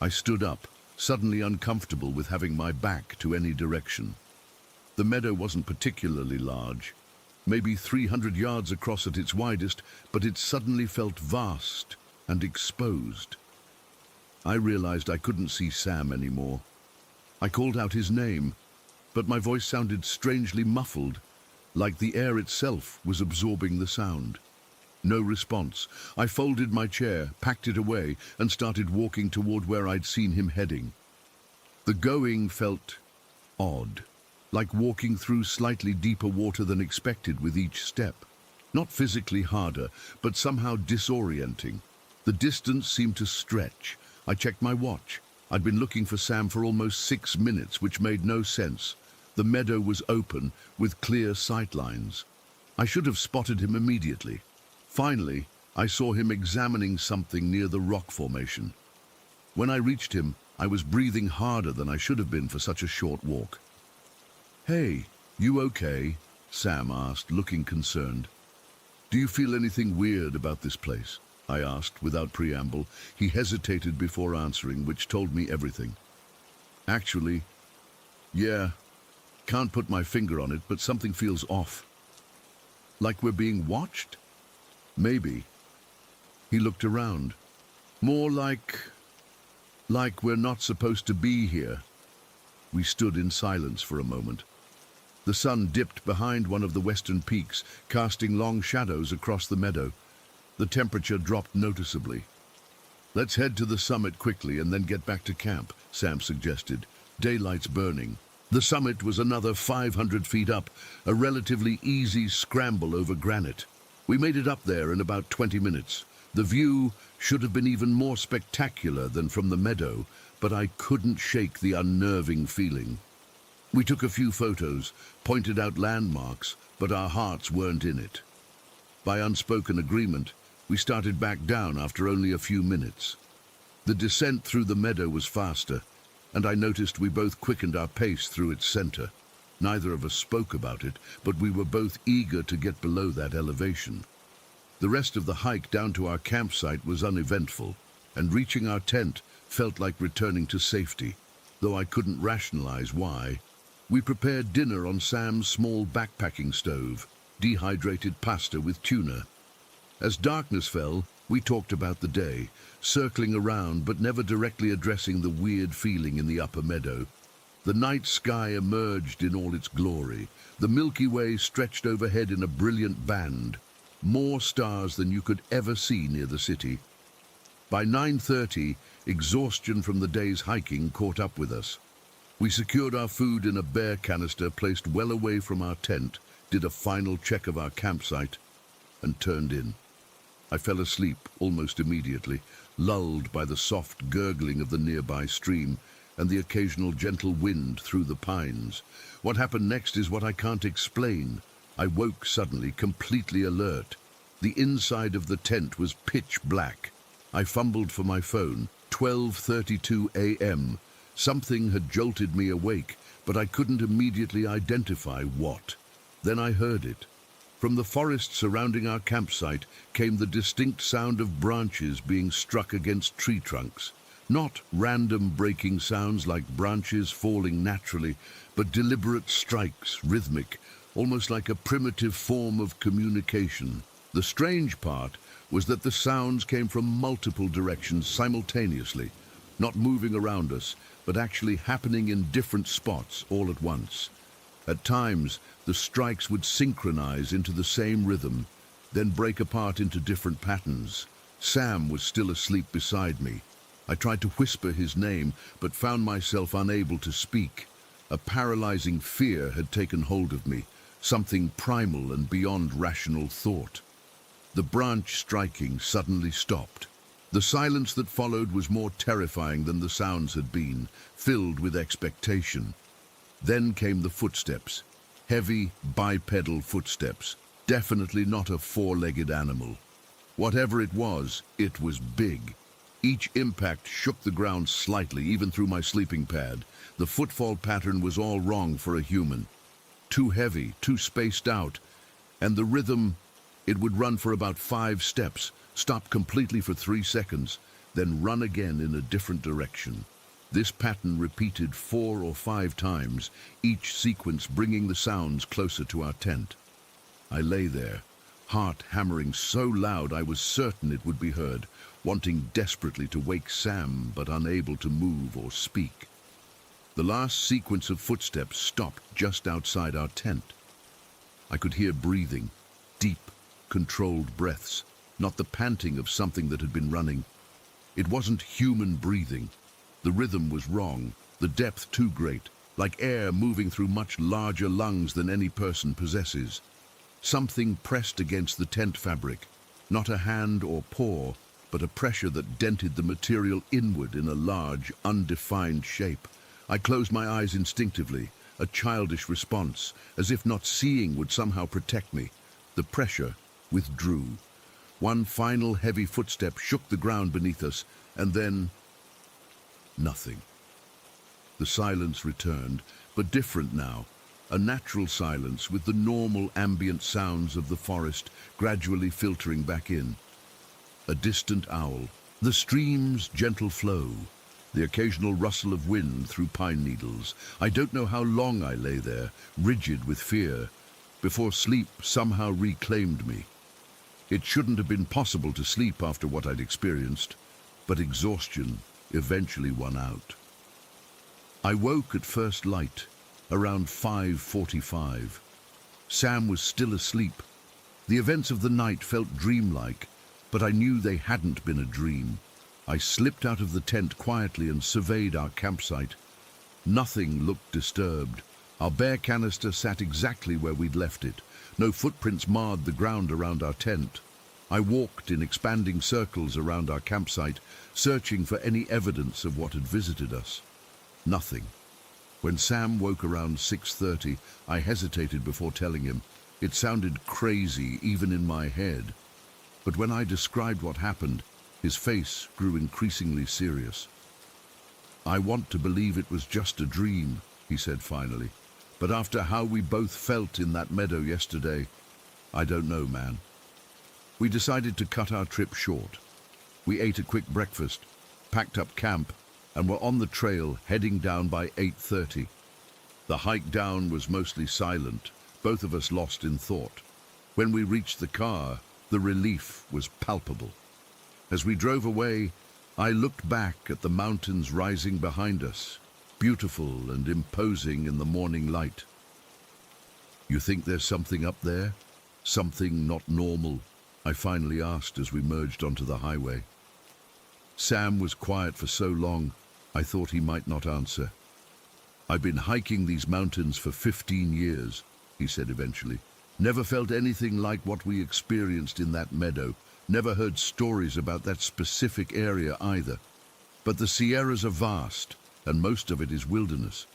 I stood up, suddenly uncomfortable with having my back to any direction. The meadow wasn't particularly large, maybe 300 yards across at its widest, but it suddenly felt vast and exposed. I realized I couldn't see Sam anymore. I called out his name, but my voice sounded strangely muffled, like the air itself was absorbing the sound. No response. I folded my chair, packed it away, and started walking toward where I'd seen him heading. The going felt odd, like walking through slightly deeper water than expected with each step. Not physically harder, but somehow disorienting. The distance seemed to stretch. I checked my watch. I'd been looking for Sam for almost 6 minutes, which made no sense. The meadow was open, with clear sightlines. I should have spotted him immediately. Finally, I saw him examining something near the rock formation. When I reached him, I was breathing harder than I should have been for such a short walk. "Hey, you okay?" Sam asked, looking concerned. "Do you feel anything weird about this place?" I asked without preamble. He hesitated before answering, which told me everything. "Actually, yeah, can't put my finger on it, but something feels off. Like we're being watched? Maybe." He looked around. "More like we're not supposed to be here." We stood in silence for a moment. The sun dipped behind one of the western peaks, casting long shadows across the meadow. The temperature dropped noticeably. Let's head to the summit quickly and then get back to camp, Sam suggested. Daylight's burning. The summit was another 500 feet up, a relatively easy scramble over granite. We made it up there in about 20 minutes. The view should have been even more spectacular than from the meadow, but I couldn't shake the unnerving feeling. We took a few photos, pointed out landmarks, but our hearts weren't in it. By unspoken agreement, we started back down after only a few minutes. The descent through the meadow was faster, and I noticed we both quickened our pace through its center. Neither of us spoke about it, but we were both eager to get below that elevation. The rest of the hike down to our campsite was uneventful, and reaching our tent felt like returning to safety, though I couldn't rationalize why. We prepared dinner on Sam's small backpacking stove, dehydrated pasta with tuna. As darkness fell, we talked about the day, circling around but never directly addressing the weird feeling in the upper meadow. The night sky emerged in all its glory. The Milky Way stretched overhead in a brilliant band, more stars than you could ever see near the city. By 9:30, exhaustion from the day's hiking caught up with us. We secured our food in a bear canister placed well away from our tent, did a final check of our campsite, and turned in. I fell asleep almost immediately, lulled by the soft gurgling of the nearby stream and the occasional gentle wind through the pines. What happened next is what I can't explain. I woke suddenly, completely alert. The inside of the tent was pitch black. I fumbled for my phone. 12:32 a.m. Something had jolted me awake, but I couldn't immediately identify what. Then I heard it. From the forest surrounding our campsite came the distinct sound of branches being struck against tree trunks. Not random breaking sounds like branches falling naturally, but deliberate strikes, rhythmic, almost like a primitive form of communication. The strange part was that the sounds came from multiple directions simultaneously, not moving around us, but actually happening in different spots all at once. At times, the strikes would synchronize into the same rhythm, then break apart into different patterns. Sam was still asleep beside me. I tried to whisper his name, but found myself unable to speak. A paralyzing fear had taken hold of me, something primal and beyond rational thought. The branch striking suddenly stopped. The silence that followed was more terrifying than the sounds had been, filled with expectation. Then came the footsteps, heavy bipedal footsteps, definitely not a four-legged animal. Whatever it was big. Each impact shook the ground slightly, even through my sleeping pad. The footfall pattern was all wrong for a human. Too heavy, too spaced out, and the rhythm, it would run for about 5 steps, stop completely for 3 seconds, then run again in a different direction. This pattern repeated 4 or 5 times, each sequence bringing the sounds closer to our tent. I lay there, heart hammering so loud I was certain it would be heard, wanting desperately to wake Sam but unable to move or speak. The last sequence of footsteps stopped just outside our tent. I could hear breathing, deep, controlled breaths, not the panting of something that had been running. It wasn't human breathing. The rhythm was wrong, the depth too great, like air moving through much larger lungs than any person possesses. Something pressed against the tent fabric, not a hand or paw, but a pressure that dented the material inward in a large, undefined shape. I closed my eyes instinctively, a childish response, as if not seeing would somehow protect me. The pressure withdrew. One final heavy footstep shook the ground beneath us, and then nothing. The silence returned, but different now. A natural silence with the normal ambient sounds of the forest gradually filtering back in. A distant owl, the stream's gentle flow, the occasional rustle of wind through pine needles. I don't know how long I lay there, rigid with fear, before sleep somehow reclaimed me. It shouldn't have been possible to sleep after what I'd experienced, but exhaustion eventually won out. I woke at first light, around 5:45. Sam was still asleep. The events of the night felt dreamlike, but I knew they hadn't been a dream. I slipped out of the tent quietly and surveyed our campsite. Nothing looked disturbed. Our bear canister sat exactly where we'd left it. No footprints marred the ground around our tent. I walked in expanding circles around our campsite, searching for any evidence of what had visited us. Nothing. When Sam woke around 6:30, I hesitated before telling him. It sounded crazy, even in my head. But when I described what happened, his face grew increasingly serious. "I want to believe it was just a dream," he said finally. "But after how we both felt in that meadow yesterday, I don't know, man." We decided to cut our trip short. We ate a quick breakfast, packed up camp, and were on the trail heading down by 8:30. The hike down was mostly silent, both of us lost in thought. When we reached the car, the relief was palpable. As we drove away, I looked back at the mountains rising behind us, beautiful and imposing in the morning light. "You think there's something up there? Something not normal?" I finally asked as we merged onto the highway. Sam was quiet for so long, I thought he might not answer. "I've been hiking these mountains for 15 years, he said eventually. "Never felt anything like what we experienced in that meadow. Never heard stories about that specific area either. But the Sierras are vast, and most of it is wilderness.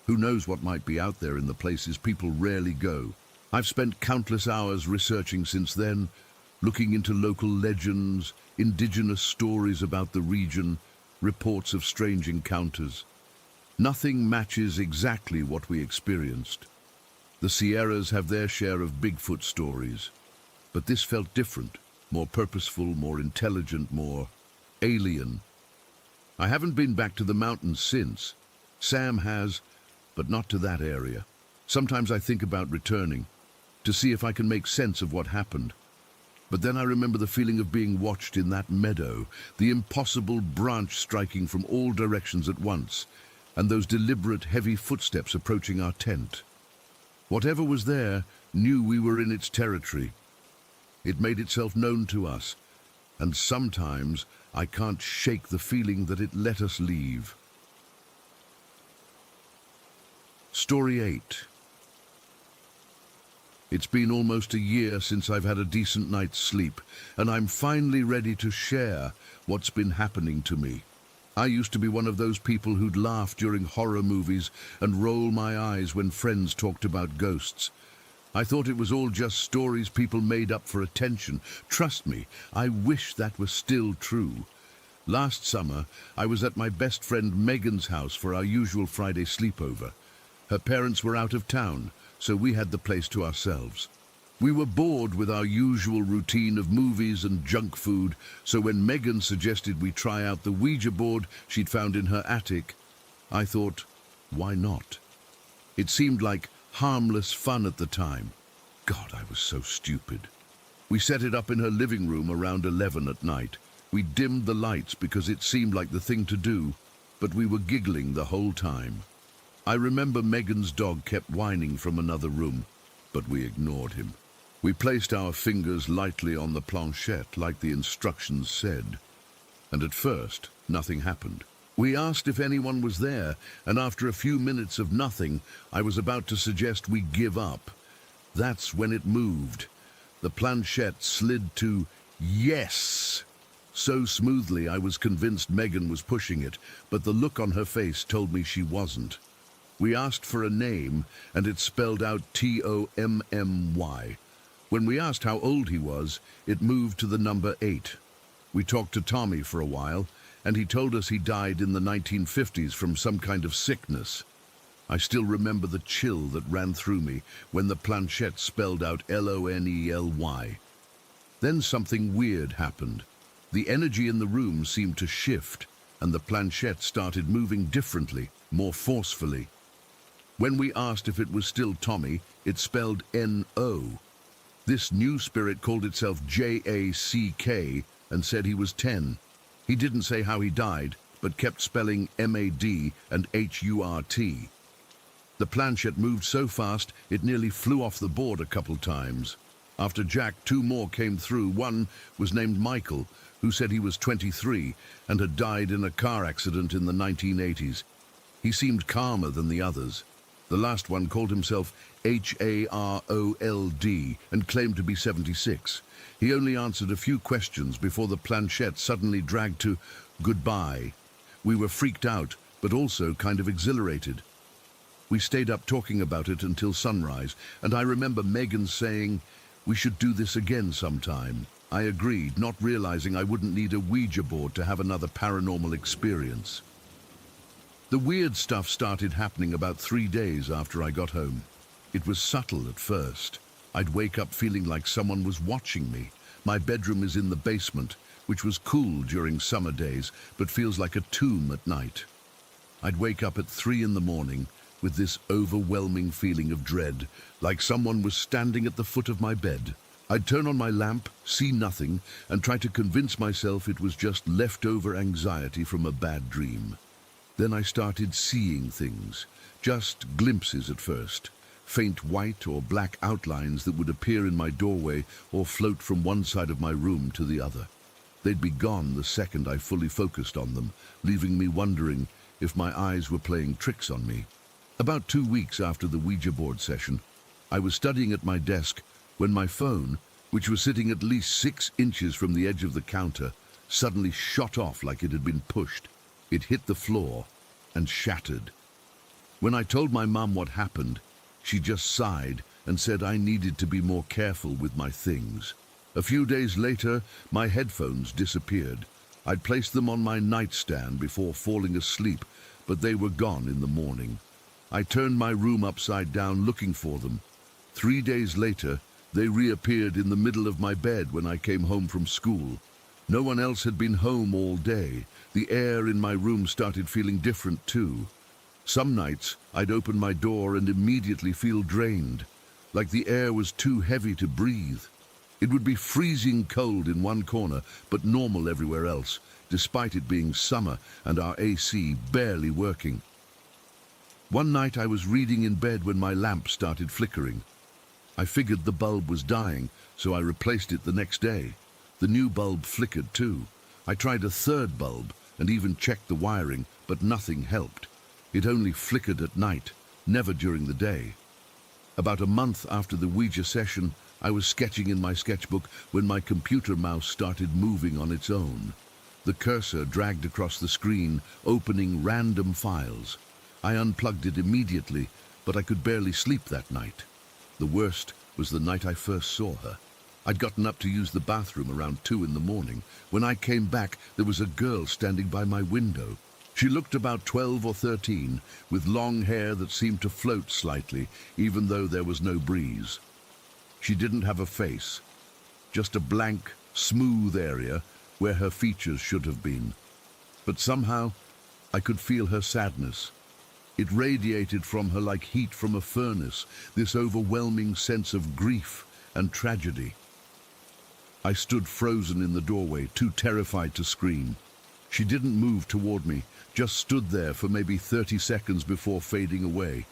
Who knows what might be out there in the places people rarely go. I've spent countless hours researching since then, looking into local legends, indigenous stories about the region, reports of strange encounters. Nothing matches exactly what we experienced. The Sierras have their share of Bigfoot stories, but this felt different, more purposeful, more intelligent, more alien. I haven't been back to the mountains since. Sam has, but not to that area. Sometimes I think about returning, to see if I can make sense of what happened. But then I remember the feeling of being watched in that meadow, the impossible branch striking from all directions at once, and those deliberate, heavy footsteps approaching our tent. Whatever was there knew we were in its territory. It made itself known to us, and sometimes I can't shake the feeling that it let us leave. Story 8. It's been almost a year since I've had a decent night's sleep, and I'm finally ready to share what's been happening to me. I used to be one of those people who'd laugh during horror movies and roll my eyes when friends talked about ghosts. I thought it was all just stories people made up for attention. Trust me, I wish that was still true. Last summer, I was at my best friend Megan's house for our usual Friday sleepover. Her parents were out of town, so we had the place to ourselves. We were bored with our usual routine of movies and junk food, so when Megan suggested we try out the Ouija board she'd found in her attic, I thought, why not? It seemed like harmless fun at the time. God, I was so stupid. We set it up in her living room around 11 at night. We dimmed the lights because it seemed like the thing to do, but we were giggling the whole time. I remember Megan's dog kept whining from another room, but we ignored him. We placed our fingers lightly on the planchette like the instructions said, and at first nothing happened. We asked if anyone was there, and after a few minutes of nothing, I was about to suggest we give up. That's when it moved. The planchette slid to yes. So smoothly I was convinced Megan was pushing it, but the look on her face told me she wasn't. We asked for a name, and it spelled out Tommy. When we asked how old he was, it moved to the number 8. We talked to Tommy for a while, and he told us he died in the 1950s from some kind of sickness. I still remember the chill that ran through me when the planchette spelled out Lonely. Then something weird happened. The energy in the room seemed to shift, and the planchette started moving differently, more forcefully. When we asked if it was still Tommy, it spelled N-O. This new spirit called itself Jack and said he was 10. He didn't say how he died, but kept spelling MAD and HURT. The planchette moved so fast it nearly flew off the board a couple times. After Jack, 2 more came through. One was named Michael, who said he was 23 and had died in a car accident in the 1980s. He seemed calmer than the others. The last one called himself Harold and claimed to be 76. He only answered a few questions before the planchette suddenly dragged to goodbye. We were freaked out, but also kind of exhilarated. We stayed up talking about it until sunrise, and I remember Megan saying, "We should do this again sometime." I agreed, not realizing I wouldn't need a Ouija board to have another paranormal experience. The weird stuff started happening about 3 days after I got home. It was subtle at first. I'd wake up feeling like someone was watching me. My bedroom is in the basement, which was cool during summer days, but feels like a tomb at night. I'd wake up at 3 in the morning with this overwhelming feeling of dread, like someone was standing at the foot of my bed. I'd turn on my lamp, see nothing, and try to convince myself it was just leftover anxiety from a bad dream. Then I started seeing things, just glimpses at first, faint white or black outlines that would appear in my doorway or float from one side of my room to the other. They'd be gone the second I fully focused on them, leaving me wondering if my eyes were playing tricks on me. About 2 weeks after the Ouija board session, I was studying at my desk when my phone, which was sitting at least 6 inches from the edge of the counter, suddenly shot off like it had been pushed. It hit the floor and shattered. When I told my mum what happened, she just sighed and said I needed to be more careful with my things. A few days later, my headphones disappeared. I'd placed them on my nightstand before falling asleep, but they were gone in the morning. I turned my room upside down looking for them. 3 days later, they reappeared in the middle of my bed when I came home from school. No one else had been home all day. The air in my room started feeling different too. Some nights, I'd open my door and immediately feel drained, like the air was too heavy to breathe. It would be freezing cold in one corner, but normal everywhere else, despite it being summer and our AC barely working. One night I was reading in bed when my lamp started flickering. I figured the bulb was dying, so I replaced it the next day. The new bulb flickered too. I tried a third bulb and even checked the wiring, but nothing helped. It only flickered at night, never during the day. About a month after the Ouija session, I was sketching in my sketchbook when my computer mouse started moving on its own. The cursor dragged across the screen, opening random files. I unplugged it immediately, but I could barely sleep that night. The worst was the night I first saw her. I'd gotten up to use the bathroom around 2 in the morning. When I came back, there was a girl standing by my window. She looked about 12 or 13, with long hair that seemed to float slightly, even though there was no breeze. She didn't have a face, just a blank, smooth area where her features should have been. But somehow, I could feel her sadness. It radiated from her like heat from a furnace, this overwhelming sense of grief and tragedy. I stood frozen in the doorway, too terrified to scream. She didn't move toward me, just stood there for maybe 30 seconds before fading away.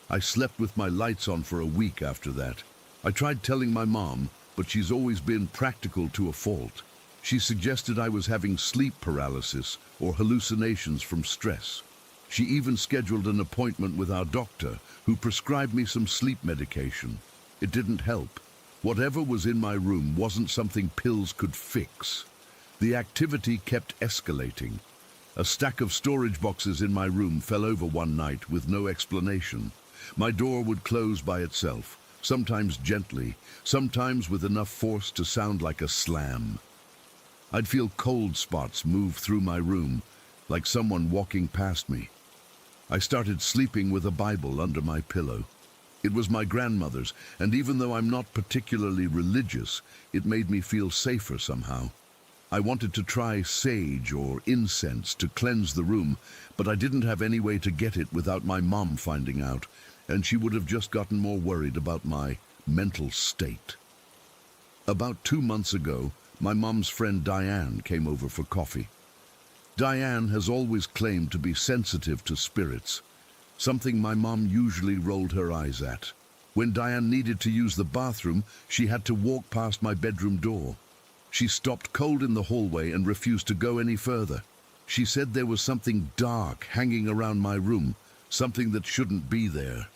I slept with my lights on for a week after that. I tried telling my mom, but she's always been practical to a fault. She suggested I was having sleep paralysis or hallucinations from stress. She even scheduled an appointment with our doctor, who prescribed me some sleep medication. It didn't help. Whatever was in my room wasn't something pills could fix. The activity kept escalating. A stack of storage boxes in my room fell over one night with no explanation. My door would close by itself, sometimes gently, sometimes with enough force to sound like a slam. I'd feel cold spots move through my room, like someone walking past me. I started sleeping with a Bible under my pillow. It was my grandmother's, and even though I'm not particularly religious, it made me feel safer somehow. I wanted to try sage or incense to cleanse the room, but I didn't have any way to get it without my mom finding out, and she would have just gotten more worried about my mental state. About 2 months ago, my mom's friend Diane came over for coffee. Diane has always claimed to be sensitive to spirits, something my mom usually rolled her eyes at. When Diane needed to use the bathroom, she had to walk past my bedroom door. She stopped cold in the hallway and refused to go any further. She said there was something dark hanging around my room, something that shouldn't be there.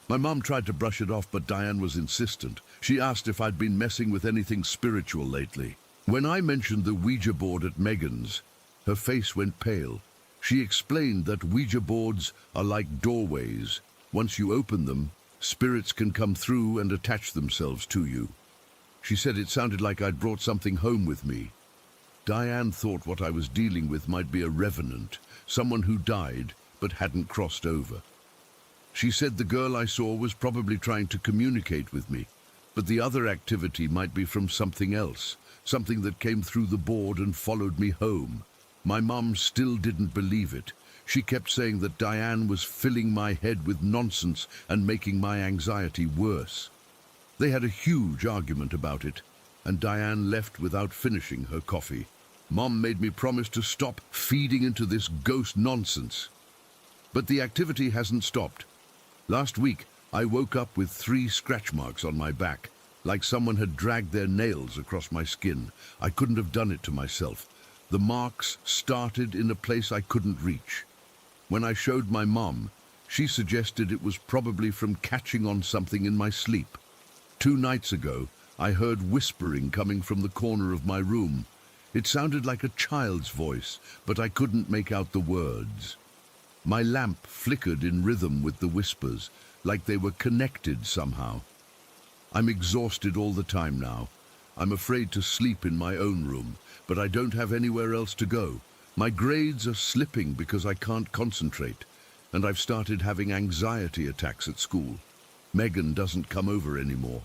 My mom tried to brush it off, but Diane was insistent. She asked if I'd been messing with anything spiritual lately. When I mentioned the Ouija board at Megan's, her face went pale. She explained that Ouija boards are like doorways. Once you open them, spirits can come through and attach themselves to you. She said it sounded like I'd brought something home with me. Diane thought what I was dealing with might be a revenant, someone who died but hadn't crossed over. She said the girl I saw was probably trying to communicate with me, but the other activity might be from something else, something that came through the board and followed me home. My mom still didn't believe it. She kept saying that Diane was filling my head with nonsense and making my anxiety worse. They had a huge argument about it, and Diane left without finishing her coffee. Mom made me promise to stop feeding into this ghost nonsense. But the activity hasn't stopped. Last week, I woke up with 3 scratch marks on my back, like someone had dragged their nails across my skin. I couldn't have done it to myself. The marks started in a place I couldn't reach. When I showed my mom, she suggested it was probably from catching on something in my sleep. 2 nights ago, I heard whispering coming from the corner of my room. It sounded like a child's voice, but I couldn't make out the words. My lamp flickered in rhythm with the whispers, like they were connected somehow. I'm exhausted all the time now. I'm afraid to sleep in my own room, but I don't have anywhere else to go. My grades are slipping because I can't concentrate, and I've started having anxiety attacks at school. Megan doesn't come over anymore.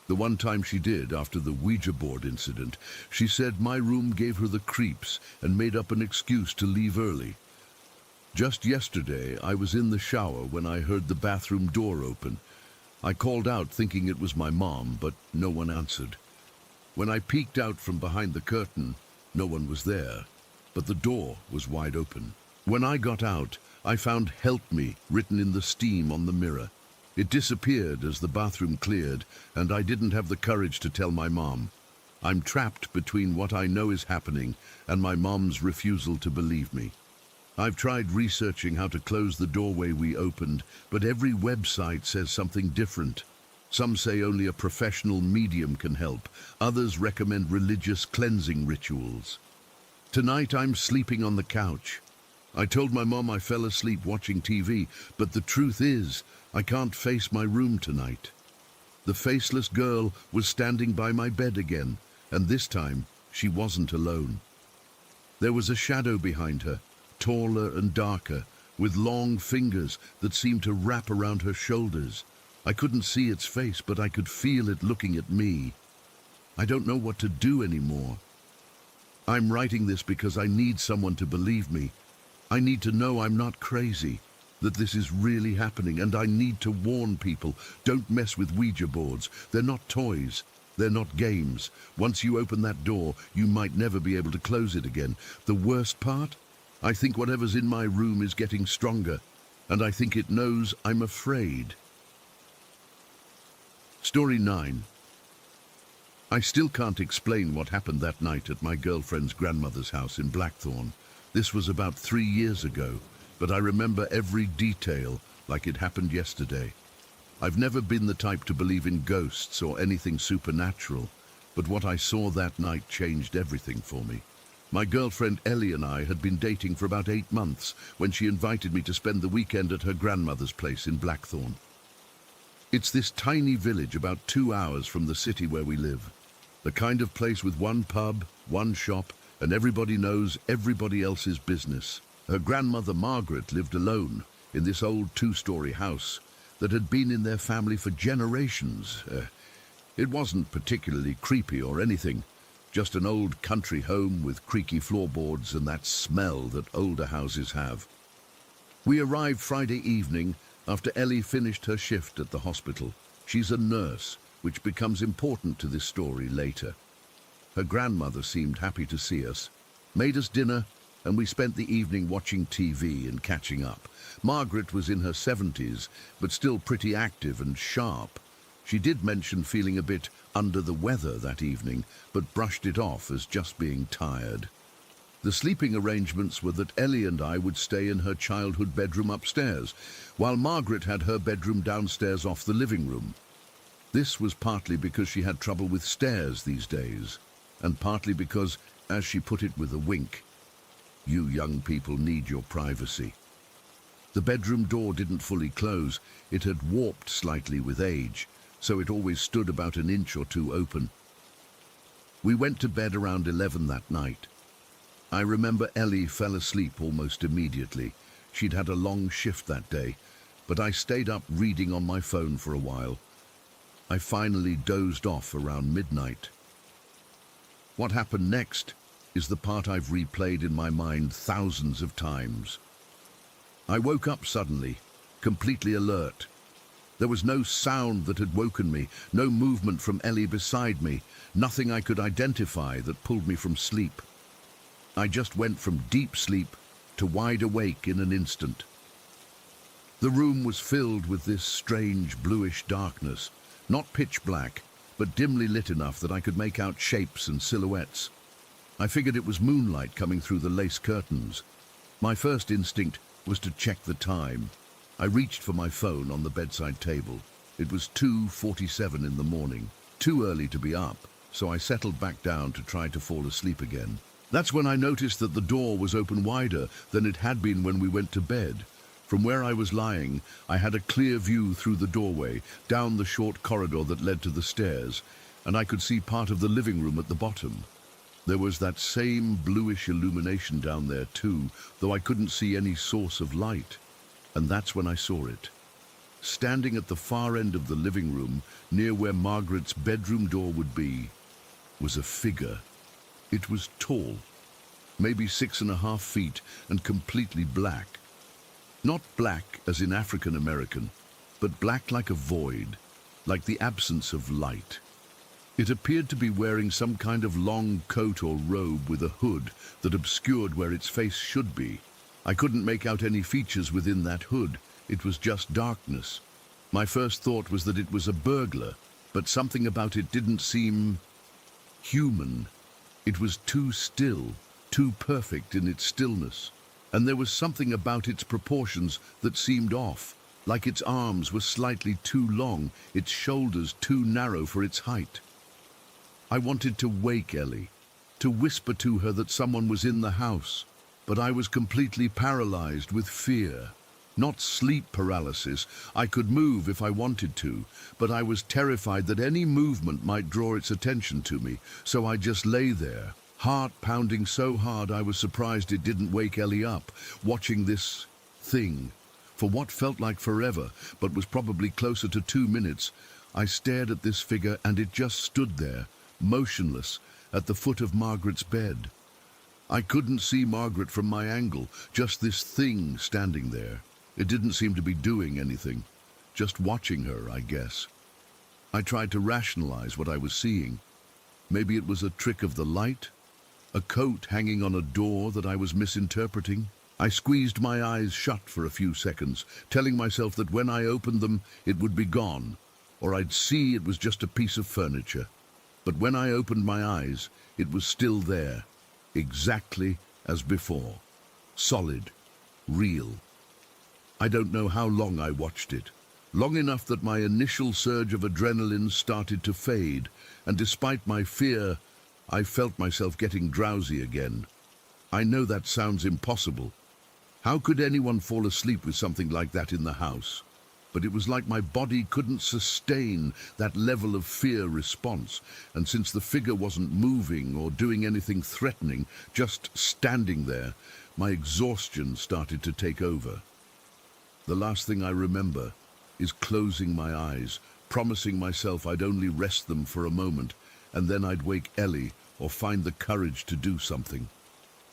The one time she did, after the Ouija board incident, she said my room gave her the creeps and made up an excuse to leave early. Just yesterday, I was in the shower when I heard the bathroom door open. I called out thinking it was my mom, but no one answered. When I peeked out from behind the curtain, no one was there, but the door was wide open. When I got out, I found "Help Me" written in the steam on the mirror. It disappeared as the bathroom cleared, and I didn't have the courage to tell my mom. I'm trapped between what I know is happening and my mom's refusal to believe me. I've tried researching how to close the doorway we opened, but every website says something different. Some say only a professional medium can help. Others recommend religious cleansing rituals. Tonight I'm sleeping on the couch. I told my mom I fell asleep watching TV, but the truth is, I can't face my room tonight. The faceless girl was standing by my bed again, and this time she wasn't alone. There was a shadow behind her, taller and darker, with long fingers that seemed to wrap around her shoulders. I couldn't see its face, but I could feel it looking at me. I don't know what to do anymore. I'm writing this because I need someone to believe me. I need to know I'm not crazy, that this is really happening, and I need to warn people. Don't mess with Ouija boards. They're not toys. They're not games. Once you open that door, you might never be able to close it again. The worst part? I think whatever's in my room is getting stronger, and I think it knows I'm afraid. Story 9. I still can't explain what happened that night at my girlfriend's grandmother's house in Blackthorn. This was about 3 years ago, but I remember every detail like it happened yesterday. I've never been the type to believe in ghosts or anything supernatural, but what I saw that night changed everything for me. My girlfriend Ellie and I had been dating for about 8 months when she invited me to spend the weekend at her grandmother's place in Blackthorn. It's this tiny village about 2 hours from the city where we live. The kind of place with one pub, one shop, and everybody knows everybody else's business. Her grandmother Margaret lived alone in this old 2-story house that had been in their family for generations. It wasn't particularly creepy or anything, just an old country home with creaky floorboards and that smell that older houses have. We arrived Friday evening after Ellie finished her shift at the hospital. She's a nurse, which becomes important to this story later. Her grandmother seemed happy to see us, made us dinner, and we spent the evening watching TV and catching up. Margaret was in her 70s, but still pretty active and sharp. She did mention feeling a bit under the weather that evening, but brushed it off as just being tired. The sleeping arrangements were that Ellie and I would stay in her childhood bedroom upstairs, while Margaret had her bedroom downstairs off the living room. This was partly because she had trouble with stairs these days, and partly because, as she put it with a wink, "You young people need your privacy." The bedroom door didn't fully close. It had warped slightly with age, so it always stood about an inch or two open. We went to bed around 11 that night. I remember Ellie fell asleep almost immediately. She'd had a long shift that day, but I stayed up reading on my phone for a while. I finally dozed off around midnight. What happened next is the part I've replayed in my mind thousands of times. I woke up suddenly, completely alert. There was no sound that had woken me, no movement from Ellie beside me, nothing I could identify that pulled me from sleep. I just went from deep sleep to wide awake in an instant. The room was filled with this strange bluish darkness, not pitch black, but dimly lit enough that I could make out shapes and silhouettes. I figured it was moonlight coming through the lace curtains. My first instinct was to check the time. I reached for my phone on the bedside table. It was 2:47 in the morning, too early to be up, so I settled back down to try to fall asleep again. That's when I noticed that the door was open wider than it had been when we went to bed. From where I was lying, I had a clear view through the doorway, down the short corridor that led to the stairs, and I could see part of the living room at the bottom. There was that same bluish illumination down there too, though I couldn't see any source of light. And that's when I saw it. Standing at the far end of the living room, near where Margaret's bedroom door would be, was a figure. It was tall, maybe 6.5 feet, and completely black. Not black as in African American, but black like a void, like the absence of light. It appeared to be wearing some kind of long coat or robe with a hood that obscured where its face should be. I couldn't make out any features within that hood. It was just darkness. My first thought was that it was a burglar, but something about it didn't seem human. It was too still, too perfect in its stillness. And there was something about its proportions that seemed off, like its arms were slightly too long, its shoulders too narrow for its height. I wanted to wake Ellie, to whisper to her that someone was in the house, but I was completely paralyzed with fear. Not sleep paralysis. I could move if I wanted to, but I was terrified that any movement might draw its attention to me, so I just lay there, heart pounding so hard I was surprised it didn't wake Ellie up, watching this thing. For what felt like forever, but was probably closer to 2 minutes, I stared at this figure and it just stood there, motionless, at the foot of Margaret's bed. I couldn't see Margaret from my angle, just this thing standing there. It didn't seem to be doing anything, just watching her, I guess. I tried to rationalize what I was seeing. Maybe it was a trick of the light? A coat hanging on a door that I was misinterpreting? I squeezed my eyes shut for a few seconds, telling myself that when I opened them, it would be gone, or I'd see it was just a piece of furniture. But when I opened my eyes, it was still there, exactly as before. Solid, real. I don't know how long I watched it. Long enough that my initial surge of adrenaline started to fade, and despite my fear, I felt myself getting drowsy again. I know that sounds impossible. How could anyone fall asleep with something like that in the house? But it was like my body couldn't sustain that level of fear response, and since the figure wasn't moving or doing anything threatening, just standing there, my exhaustion started to take over. The last thing I remember is closing my eyes, promising myself I'd only rest them for a moment, and then I'd wake Ellie or find the courage to do something.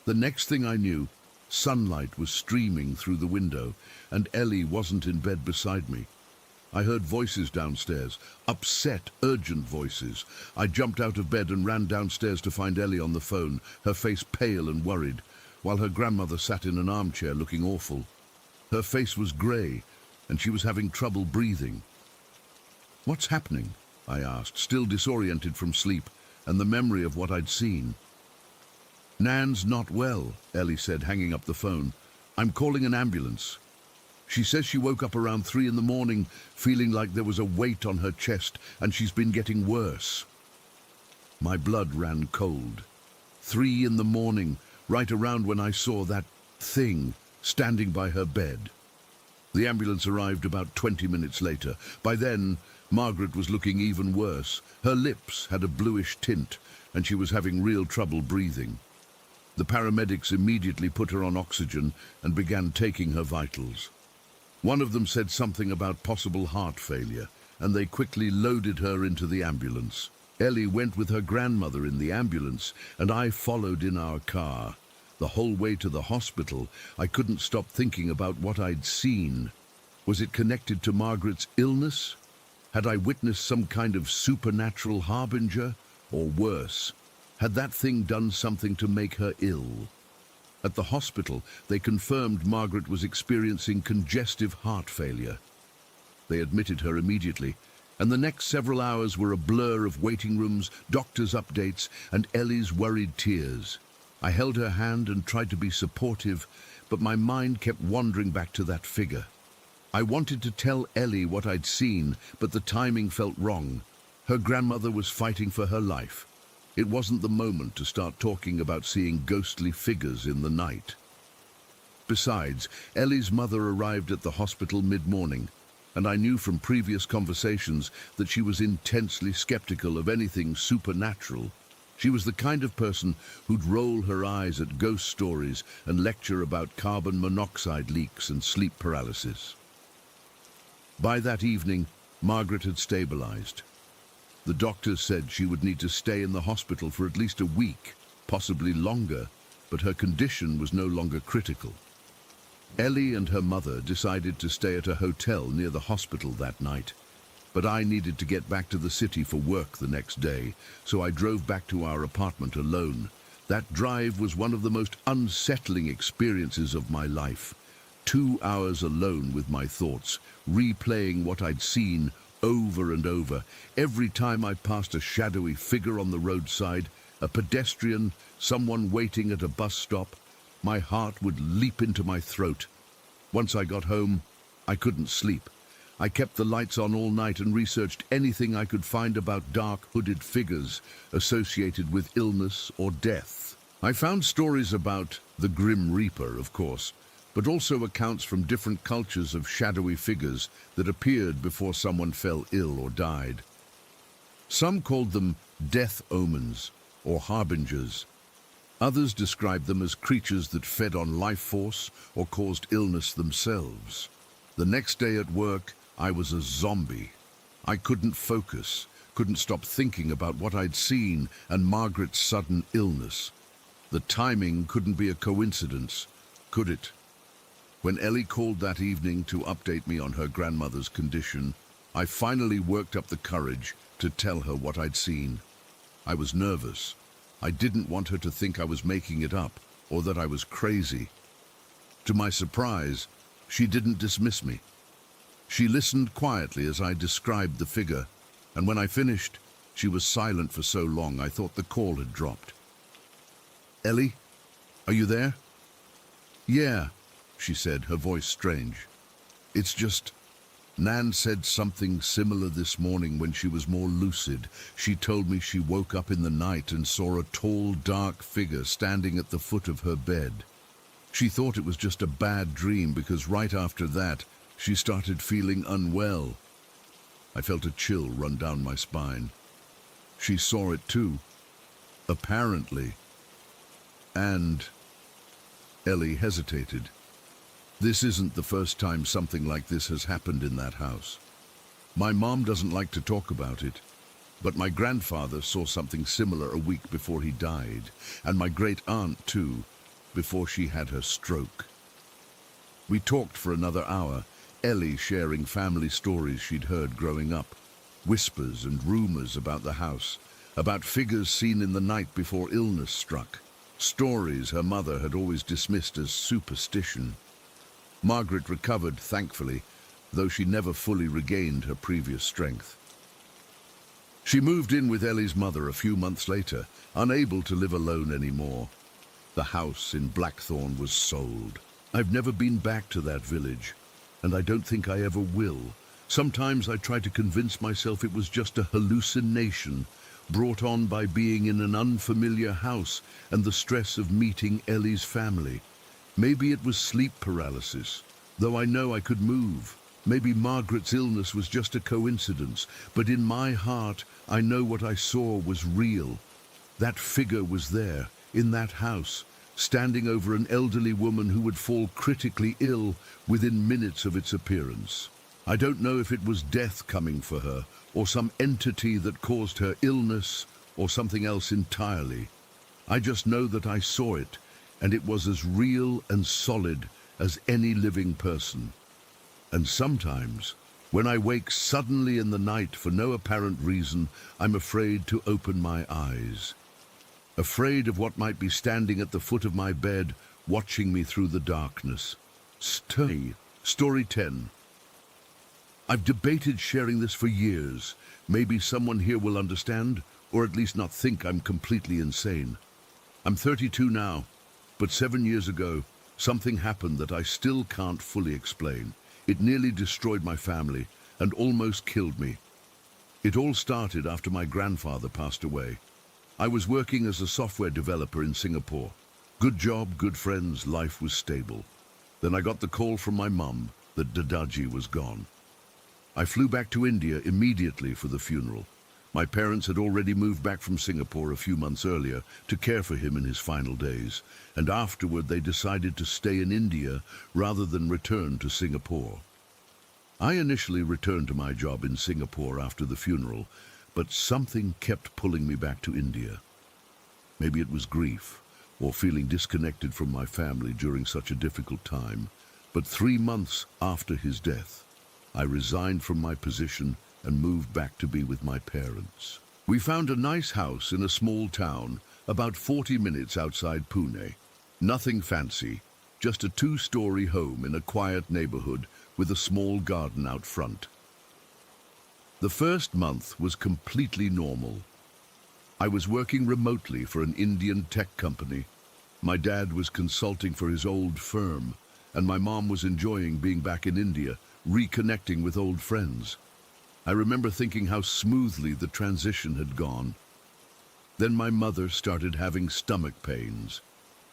The next thing I knew, sunlight was streaming through the window, and Ellie wasn't in bed beside me. I heard voices downstairs, upset, urgent voices. I jumped out of bed and ran downstairs to find Ellie on the phone, her face pale and worried, while her grandmother sat in an armchair looking awful. Her face was grey, and she was having trouble breathing. What's happening? I asked, still disoriented from sleep and the memory of what I'd seen. Nan's not well, Ellie said, hanging up the phone. I'm calling an ambulance. She says she woke up around 3 in the morning, feeling like there was a weight on her chest, and she's been getting worse. My blood ran cold. 3 in the morning, right around when I saw that thing standing by her bed. The ambulance arrived about 20 minutes later. By then, Margaret was looking even worse. Her lips had a bluish tint, and she was having real trouble breathing. The paramedics immediately put her on oxygen and began taking her vitals. One of them said something about possible heart failure, and they quickly loaded her into the ambulance. Ellie went with her grandmother in the ambulance, and I followed in our car. The whole way to the hospital, I couldn't stop thinking about what I'd seen. Was it connected to Margaret's illness? Had I witnessed some kind of supernatural harbinger? Or worse, had that thing done something to make her ill? At the hospital, they confirmed Margaret was experiencing congestive heart failure. They admitted her immediately, and the next several hours were a blur of waiting rooms, doctors' updates, and Ellie's worried tears. I held her hand and tried to be supportive, but my mind kept wandering back to that figure. I wanted to tell Ellie what I'd seen, but the timing felt wrong. Her grandmother was fighting for her life. It wasn't the moment to start talking about seeing ghostly figures in the night. Besides, Ellie's mother arrived at the hospital mid-morning, and I knew from previous conversations that she was intensely skeptical of anything supernatural. She was the kind of person who'd roll her eyes at ghost stories and lecture about carbon monoxide leaks and sleep paralysis. By that evening, Margaret had stabilized. The doctors said she would need to stay in the hospital for at least a week, possibly longer, but her condition was no longer critical. Ellie and her mother decided to stay at a hotel near the hospital that night, but I needed to get back to the city for work the next day, so I drove back to our apartment alone. That drive was one of the most unsettling experiences of my life. 2 hours alone with my thoughts, replaying what I'd seen over and over. Every time I passed a shadowy figure on the roadside, a pedestrian, someone waiting at a bus stop, my heart would leap into my throat. Once I got home, I couldn't sleep. I kept the lights on all night and researched anything I could find about dark, hooded figures associated with illness or death. I found stories about the Grim Reaper, of course, but also accounts from different cultures of shadowy figures that appeared before someone fell ill or died. Some called them death omens or harbingers. Others described them as creatures that fed on life force or caused illness themselves. The next day at work, I was a zombie. I couldn't focus, couldn't stop thinking about what I'd seen and Margaret's sudden illness. The timing couldn't be a coincidence, could it? When Ellie called that evening to update me on her grandmother's condition, I finally worked up the courage to tell her what I'd seen. I was nervous. I didn't want her to think I was making it up or that I was crazy. To my surprise, she didn't dismiss me. She listened quietly as I described the figure, and when I finished, she was silent for so long I thought the call had dropped. "Ellie, are you there?" "Yeah," she said, her voice strange. "It's just, Nan said something similar this morning when she was more lucid. She told me she woke up in the night and saw a tall, dark figure standing at the foot of her bed. She thought it was just a bad dream because right after that, she started feeling unwell." I felt a chill run down my spine. She saw it too, apparently. And Ellie hesitated. This isn't the first time something like this has happened in that house. My mom doesn't like to talk about it, but my grandfather saw something similar a week before he died, and my great-aunt too, before she had her stroke. We talked for another hour, Ellie sharing family stories she'd heard growing up, whispers and rumors about the house, about figures seen in the night before illness struck, stories her mother had always dismissed as superstition. Margaret recovered, thankfully, though she never fully regained her previous strength. She moved in with Ellie's mother a few months later, unable to live alone anymore. The house in Blackthorn was sold. I've never been back to that village, and I don't think I ever will. Sometimes I try to convince myself it was just a hallucination brought on by being in an unfamiliar house and the stress of meeting Ellie's family. Maybe it was sleep paralysis, though I know I could move. Maybe Margaret's illness was just a coincidence, but in my heart, I know what I saw was real. That figure was there, in that house, standing over an elderly woman who would fall critically ill within minutes of its appearance. I don't know if it was death coming for her, or some entity that caused her illness, or something else entirely. I just know that I saw it, and it was as real and solid as any living person. And sometimes, when I wake suddenly in the night for no apparent reason, I'm afraid to open my eyes. Afraid of what might be standing at the foot of my bed, watching me through the darkness. Story 10. I've debated sharing this for years. Maybe someone here will understand, or at least not think I'm completely insane. I'm 32 now, but 7 years ago, something happened that I still can't fully explain. It nearly destroyed my family and almost killed me. It all started after my grandfather passed away. I was working as a software developer in Singapore. Good job, good friends, life was stable. Then I got the call from my mum that Dadaji was gone. I flew back to India immediately for the funeral. My parents had already moved back from Singapore a few months earlier to care for him in his final days, and afterward they decided to stay in India rather than return to Singapore. I initially returned to my job in Singapore after the funeral, but something kept pulling me back to India. Maybe it was grief, or feeling disconnected from my family during such a difficult time. But 3 months after his death, I resigned from my position and moved back to be with my parents. We found a nice house in a small town, about 40 minutes outside Pune. Nothing fancy, just a 2-story home in a quiet neighborhood with a small garden out front. The first month was completely normal. I was working remotely for an Indian tech company. My dad was consulting for his old firm, and my mom was enjoying being back in India, reconnecting with old friends. I remember thinking how smoothly the transition had gone. Then my mother started having stomach pains.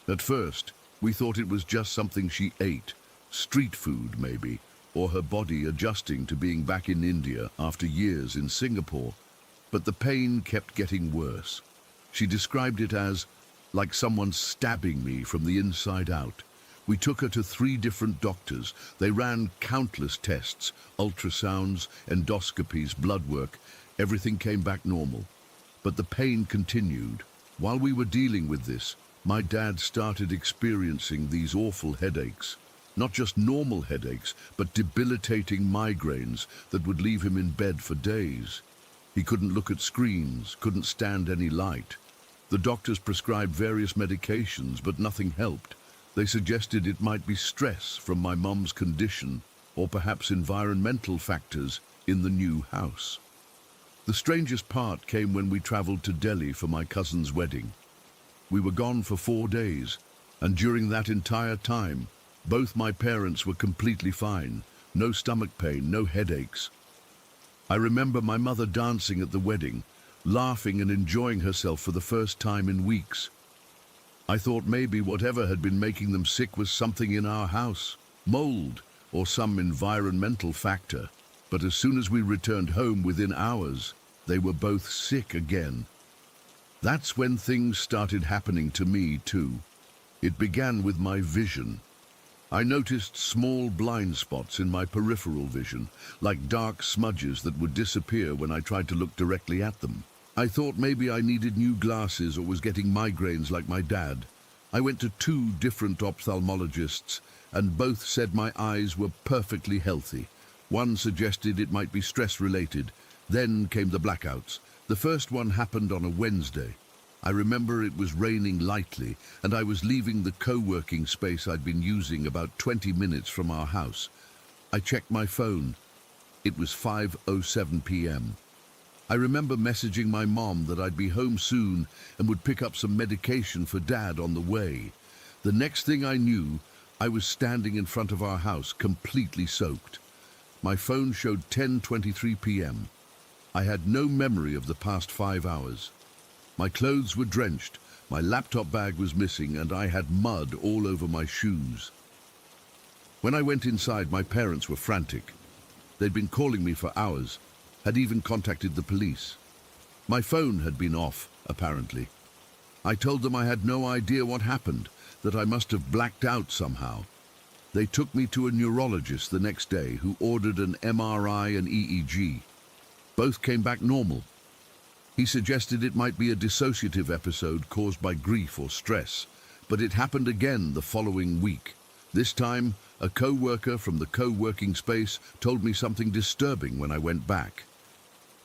At first, we thought it was just something she ate, street food maybe, or her body adjusting to being back in India after years in Singapore. But the pain kept getting worse. She described it as like someone stabbing me from the inside out. We took her to 3 different doctors. They ran countless tests, ultrasounds, endoscopies, blood work. Everything came back normal. But the pain continued. While we were dealing with this, my dad started experiencing these awful headaches. Not just normal headaches, but debilitating migraines that would leave him in bed for days. He couldn't look at screens, couldn't stand any light. The doctors prescribed various medications, but nothing helped. They suggested it might be stress from my mum's condition, or perhaps environmental factors in the new house. The strangest part came when we traveled to Delhi for my cousin's wedding. We were gone for 4 days, and during that entire time, both my parents were completely fine. No stomach pain, no headaches. I remember my mother dancing at the wedding, laughing and enjoying herself for the first time in weeks. I thought maybe whatever had been making them sick was something in our house, mold, or some environmental factor. But as soon as we returned home within hours, they were both sick again. That's when things started happening to me too. It began with my vision. I noticed small blind spots in my peripheral vision, like dark smudges that would disappear when I tried to look directly at them. I thought maybe I needed new glasses or was getting migraines like my dad. I went to 2 different ophthalmologists, and both said my eyes were perfectly healthy. One suggested it might be stress-related. Then came the blackouts. The first one happened on a Wednesday. I remember it was raining lightly, and I was leaving the co-working space I'd been using about 20 minutes from our house. I checked my phone. It was 5:07 p.m. I remember messaging my mom that I'd be home soon and would pick up some medication for Dad on the way. The next thing I knew, I was standing in front of our house, completely soaked. My phone showed 10:23 p.m. I had no memory of the past 5 hours. My clothes were drenched, my laptop bag was missing, and I had mud all over my shoes. When I went inside, my parents were frantic. They'd been calling me for hours, had even contacted the police. My phone had been off, apparently. I told them I had no idea what happened, that I must have blacked out somehow. They took me to a neurologist the next day who ordered an MRI and EEG. Both came back normal. He suggested it might be a dissociative episode caused by grief or stress, but it happened again the following week. This time, a co-worker from the co-working space told me something disturbing when I went back.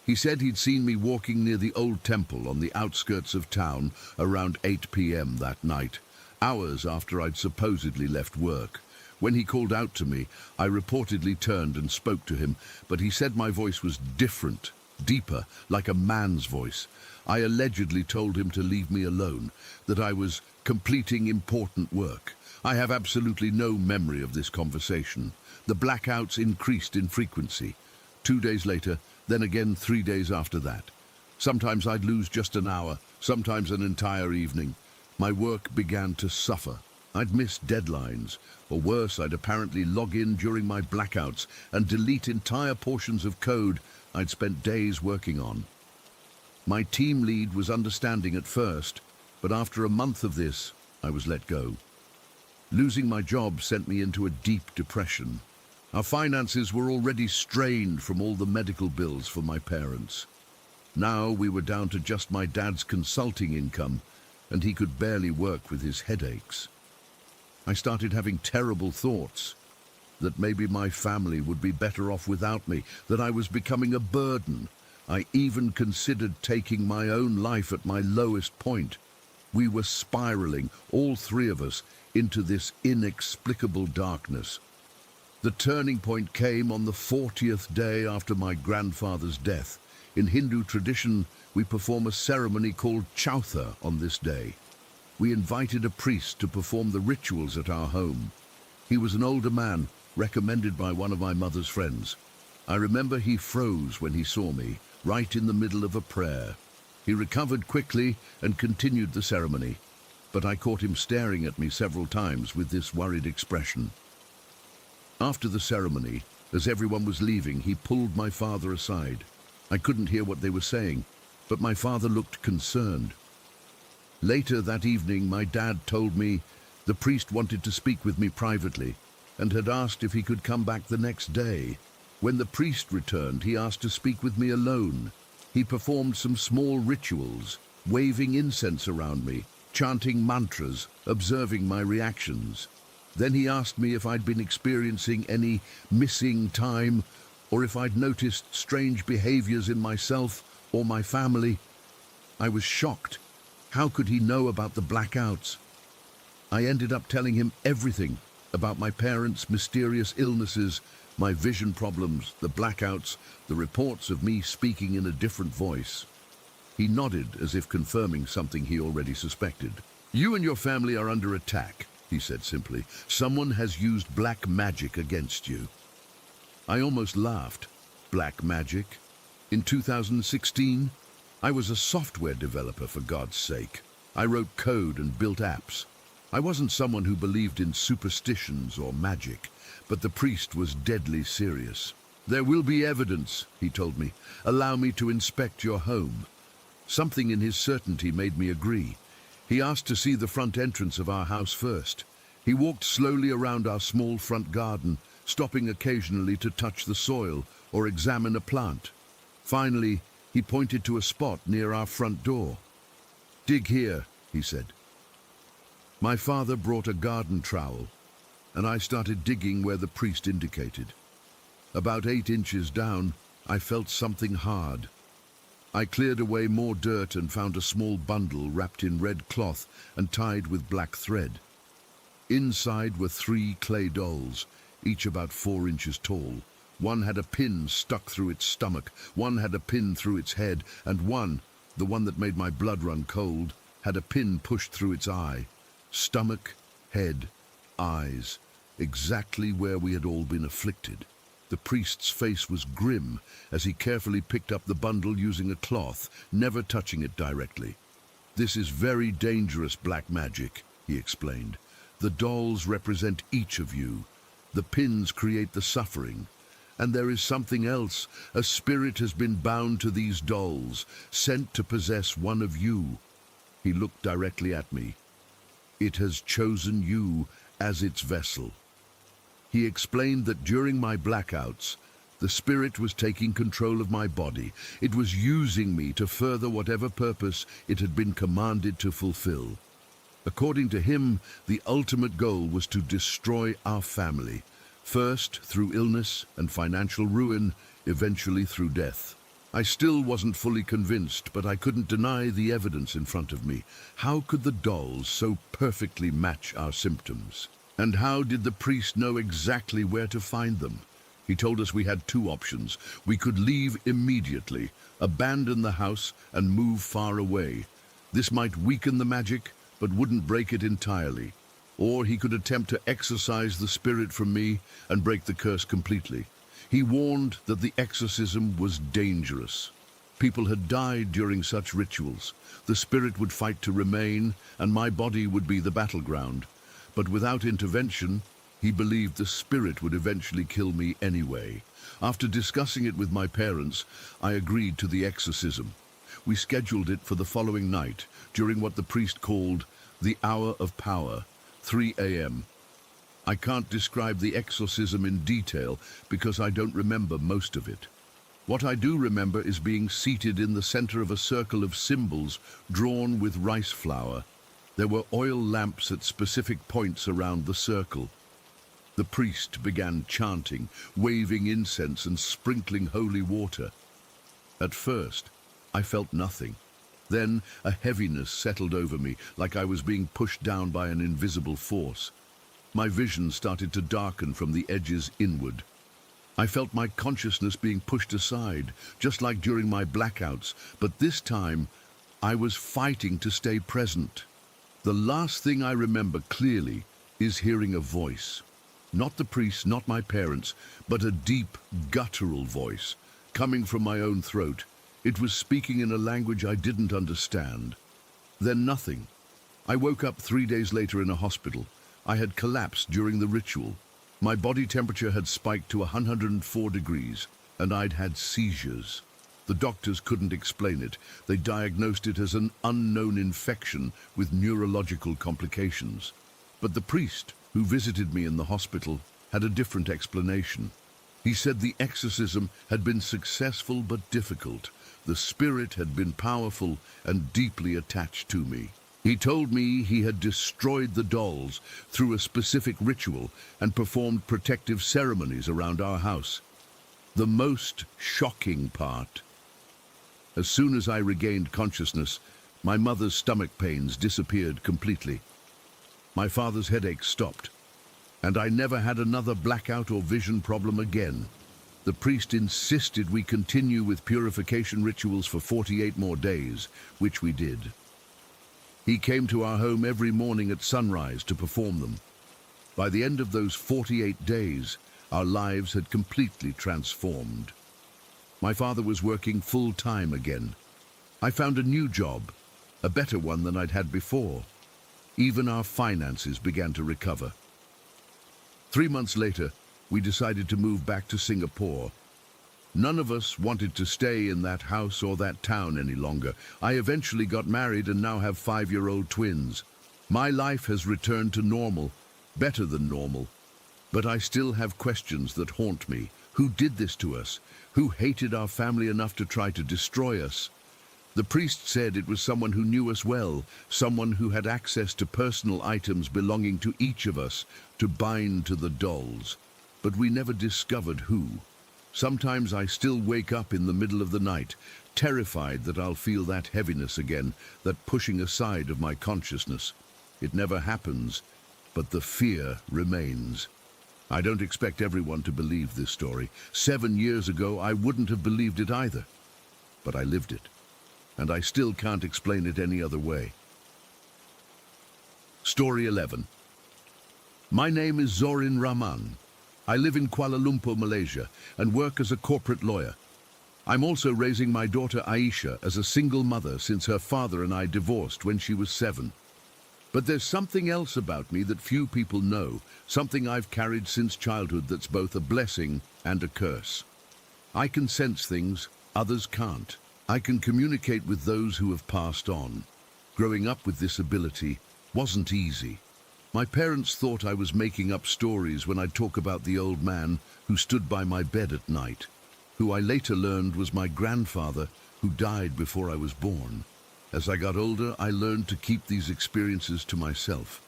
He said he'd seen me walking near the old temple on the outskirts of town around 8 p.m. that night, hours after I'd supposedly left work. When he called out to me, I reportedly turned and spoke to him, but he said my voice was different, deeper, like a man's voice. I allegedly told him to leave me alone, that I was completing important work. I have absolutely no memory of this conversation. The blackouts increased in frequency. 2 days later, then again 3 days after that. Sometimes I'd lose just an hour, sometimes an entire evening. My work began to suffer. I'd miss deadlines, or worse, I'd apparently log in during my blackouts and delete entire portions of code I'd spent days working on. My team lead was understanding at first, but after a month of this, I was let go. Losing my job sent me into a deep depression. Our finances were already strained from all the medical bills for my parents. Now we were down to just my dad's consulting income, and he could barely work with his headaches. I started having terrible thoughts, that maybe my family would be better off without me, that I was becoming a burden. I even considered taking my own life at my lowest point. We were spiraling, all three of us, into this inexplicable darkness. The turning point came on the 40th day after my grandfather's death. In Hindu tradition, we perform a ceremony called Chautha on this day. We invited a priest to perform the rituals at our home. He was an older man, recommended by one of my mother's friends. I remember he froze when he saw me, right in the middle of a prayer. He recovered quickly and continued the ceremony, but I caught him staring at me several times with this worried expression. After the ceremony, as everyone was leaving, he pulled my father aside. I couldn't hear what they were saying, but my father looked concerned. Later that evening, my dad told me the priest wanted to speak with me privately and had asked if he could come back the next day. When the priest returned, he asked to speak with me alone. He performed some small rituals, waving incense around me, chanting mantras, observing my reactions. Then he asked me if I'd been experiencing any missing time or if I'd noticed strange behaviors in myself or my family. I was shocked. How could he know about the blackouts? I ended up telling him everything about my parents' mysterious illnesses, my vision problems, the blackouts, the reports of me speaking in a different voice. He nodded as if confirming something he already suspected. "You and your family are under attack," he said simply. "Someone has used black magic against you." I almost laughed. Black magic? In 2016, I was a software developer, for God's sake. I wrote code and built apps. I wasn't someone who believed in superstitions or magic, but the priest was deadly serious. "There will be evidence," he told me. "Allow me to inspect your home." Something in his certainty made me agree. He asked to see the front entrance of our house first. He walked slowly around our small front garden, stopping occasionally to touch the soil or examine a plant. Finally, he pointed to a spot near our front door. "Dig here," he said. My father brought a garden trowel, and I started digging where the priest indicated. About 8 inches down, I felt something hard. I cleared away more dirt and found a small bundle wrapped in red cloth and tied with black thread. Inside were 3 clay dolls, each about 4 inches tall, One had a pin stuck through its stomach, one had a pin through its head, and one, the one that made my blood run cold, had a pin pushed through its eye. Stomach, head, eyes, exactly where we had all been afflicted. The priest's face was grim as he carefully picked up the bundle using a cloth, never touching it directly. "This is very dangerous black magic," he explained. "The dolls represent each of you. The pins create the suffering. And there is something else. A spirit has been bound to these dolls, sent to possess one of you." He looked directly at me. "It has chosen you as its vessel." He explained that during my blackouts, the spirit was taking control of my body. It was using me to further whatever purpose it had been commanded to fulfill. According to him, the ultimate goal was to destroy our family, first through illness and financial ruin, eventually through death. I still wasn't fully convinced, but I couldn't deny the evidence in front of me. How could the dolls so perfectly match our symptoms? And how did the priest know exactly where to find them? He told us we had two options. We could leave immediately, abandon the house, and move far away. This might weaken the magic, but wouldn't break it entirely. Or he could attempt to exorcise the spirit from me and break the curse completely. He warned that the exorcism was dangerous. People had died during such rituals. The spirit would fight to remain, and my body would be the battleground. But without intervention, he believed the spirit would eventually kill me anyway. After discussing it with my parents, I agreed to the exorcism. We scheduled it for the following night, during what the priest called the hour of power, 3 a.m. I can't describe the exorcism in detail because I don't remember most of it. What I do remember is being seated in the center of a circle of symbols drawn with rice flour. There were oil lamps at specific points around the circle. The priest began chanting, waving incense and sprinkling holy water. At first, I felt nothing. Then a heaviness settled over me, like I was being pushed down by an invisible force. My vision started to darken from the edges inward. I felt my consciousness being pushed aside, just like during my blackouts, but this time I was fighting to stay present. The last thing I remember clearly is hearing a voice. Not the priest, not my parents, but a deep, guttural voice, coming from my own throat. It was speaking in a language I didn't understand. Then nothing. I woke up 3 days later in a hospital. I had collapsed during the ritual. My body temperature had spiked to 104 degrees, and I'd had seizures. The doctors couldn't explain it. They diagnosed it as an unknown infection with neurological complications. But the priest who visited me in the hospital had a different explanation. He said the exorcism had been successful but difficult. The spirit had been powerful and deeply attached to me. He told me he had destroyed the dolls through a specific ritual and performed protective ceremonies around our house. The most shocking part: as soon as I regained consciousness, my mother's stomach pains disappeared completely. My father's headache stopped, and I never had another blackout or vision problem again. The priest insisted we continue with purification rituals for 48 more days, which we did. He came to our home every morning at sunrise to perform them. By the end of those 48 days, our lives had completely transformed. My father was working full-time again. I found a new job, a better one than I'd had before. Even our finances began to recover. 3 months later, we decided to move back to Singapore. None of us wanted to stay in that house or that town any longer. I eventually got married and now have 5-year-old twins. My life has returned to normal, better than normal. But I still have questions that haunt me. Who did this to us? Who hated our family enough to try to destroy us? The priest said it was someone who knew us well, someone who had access to personal items belonging to each of us to bind to the dolls. But we never discovered who. Sometimes I still wake up in the middle of the night, terrified that I'll feel that heaviness again, that pushing aside of my consciousness. It never happens, but the fear remains. I don't expect everyone to believe this story. 7 years ago, I wouldn't have believed it either. But I lived it, and I still can't explain it any other way. Story 11. My name is Zorin Rahman. I live in Kuala Lumpur, Malaysia, and work as a corporate lawyer. I'm also raising my daughter Aisha as a single mother since her father and I divorced when she was 7. But there's something else about me that few people know, something I've carried since childhood that's both a blessing and a curse. I can sense things others can't. I can communicate with those who have passed on. Growing up with this ability wasn't easy. My parents thought I was making up stories when I'd talk about the old man who stood by my bed at night, who I later learned was my grandfather who died before I was born. As I got older, I learned to keep these experiences to myself.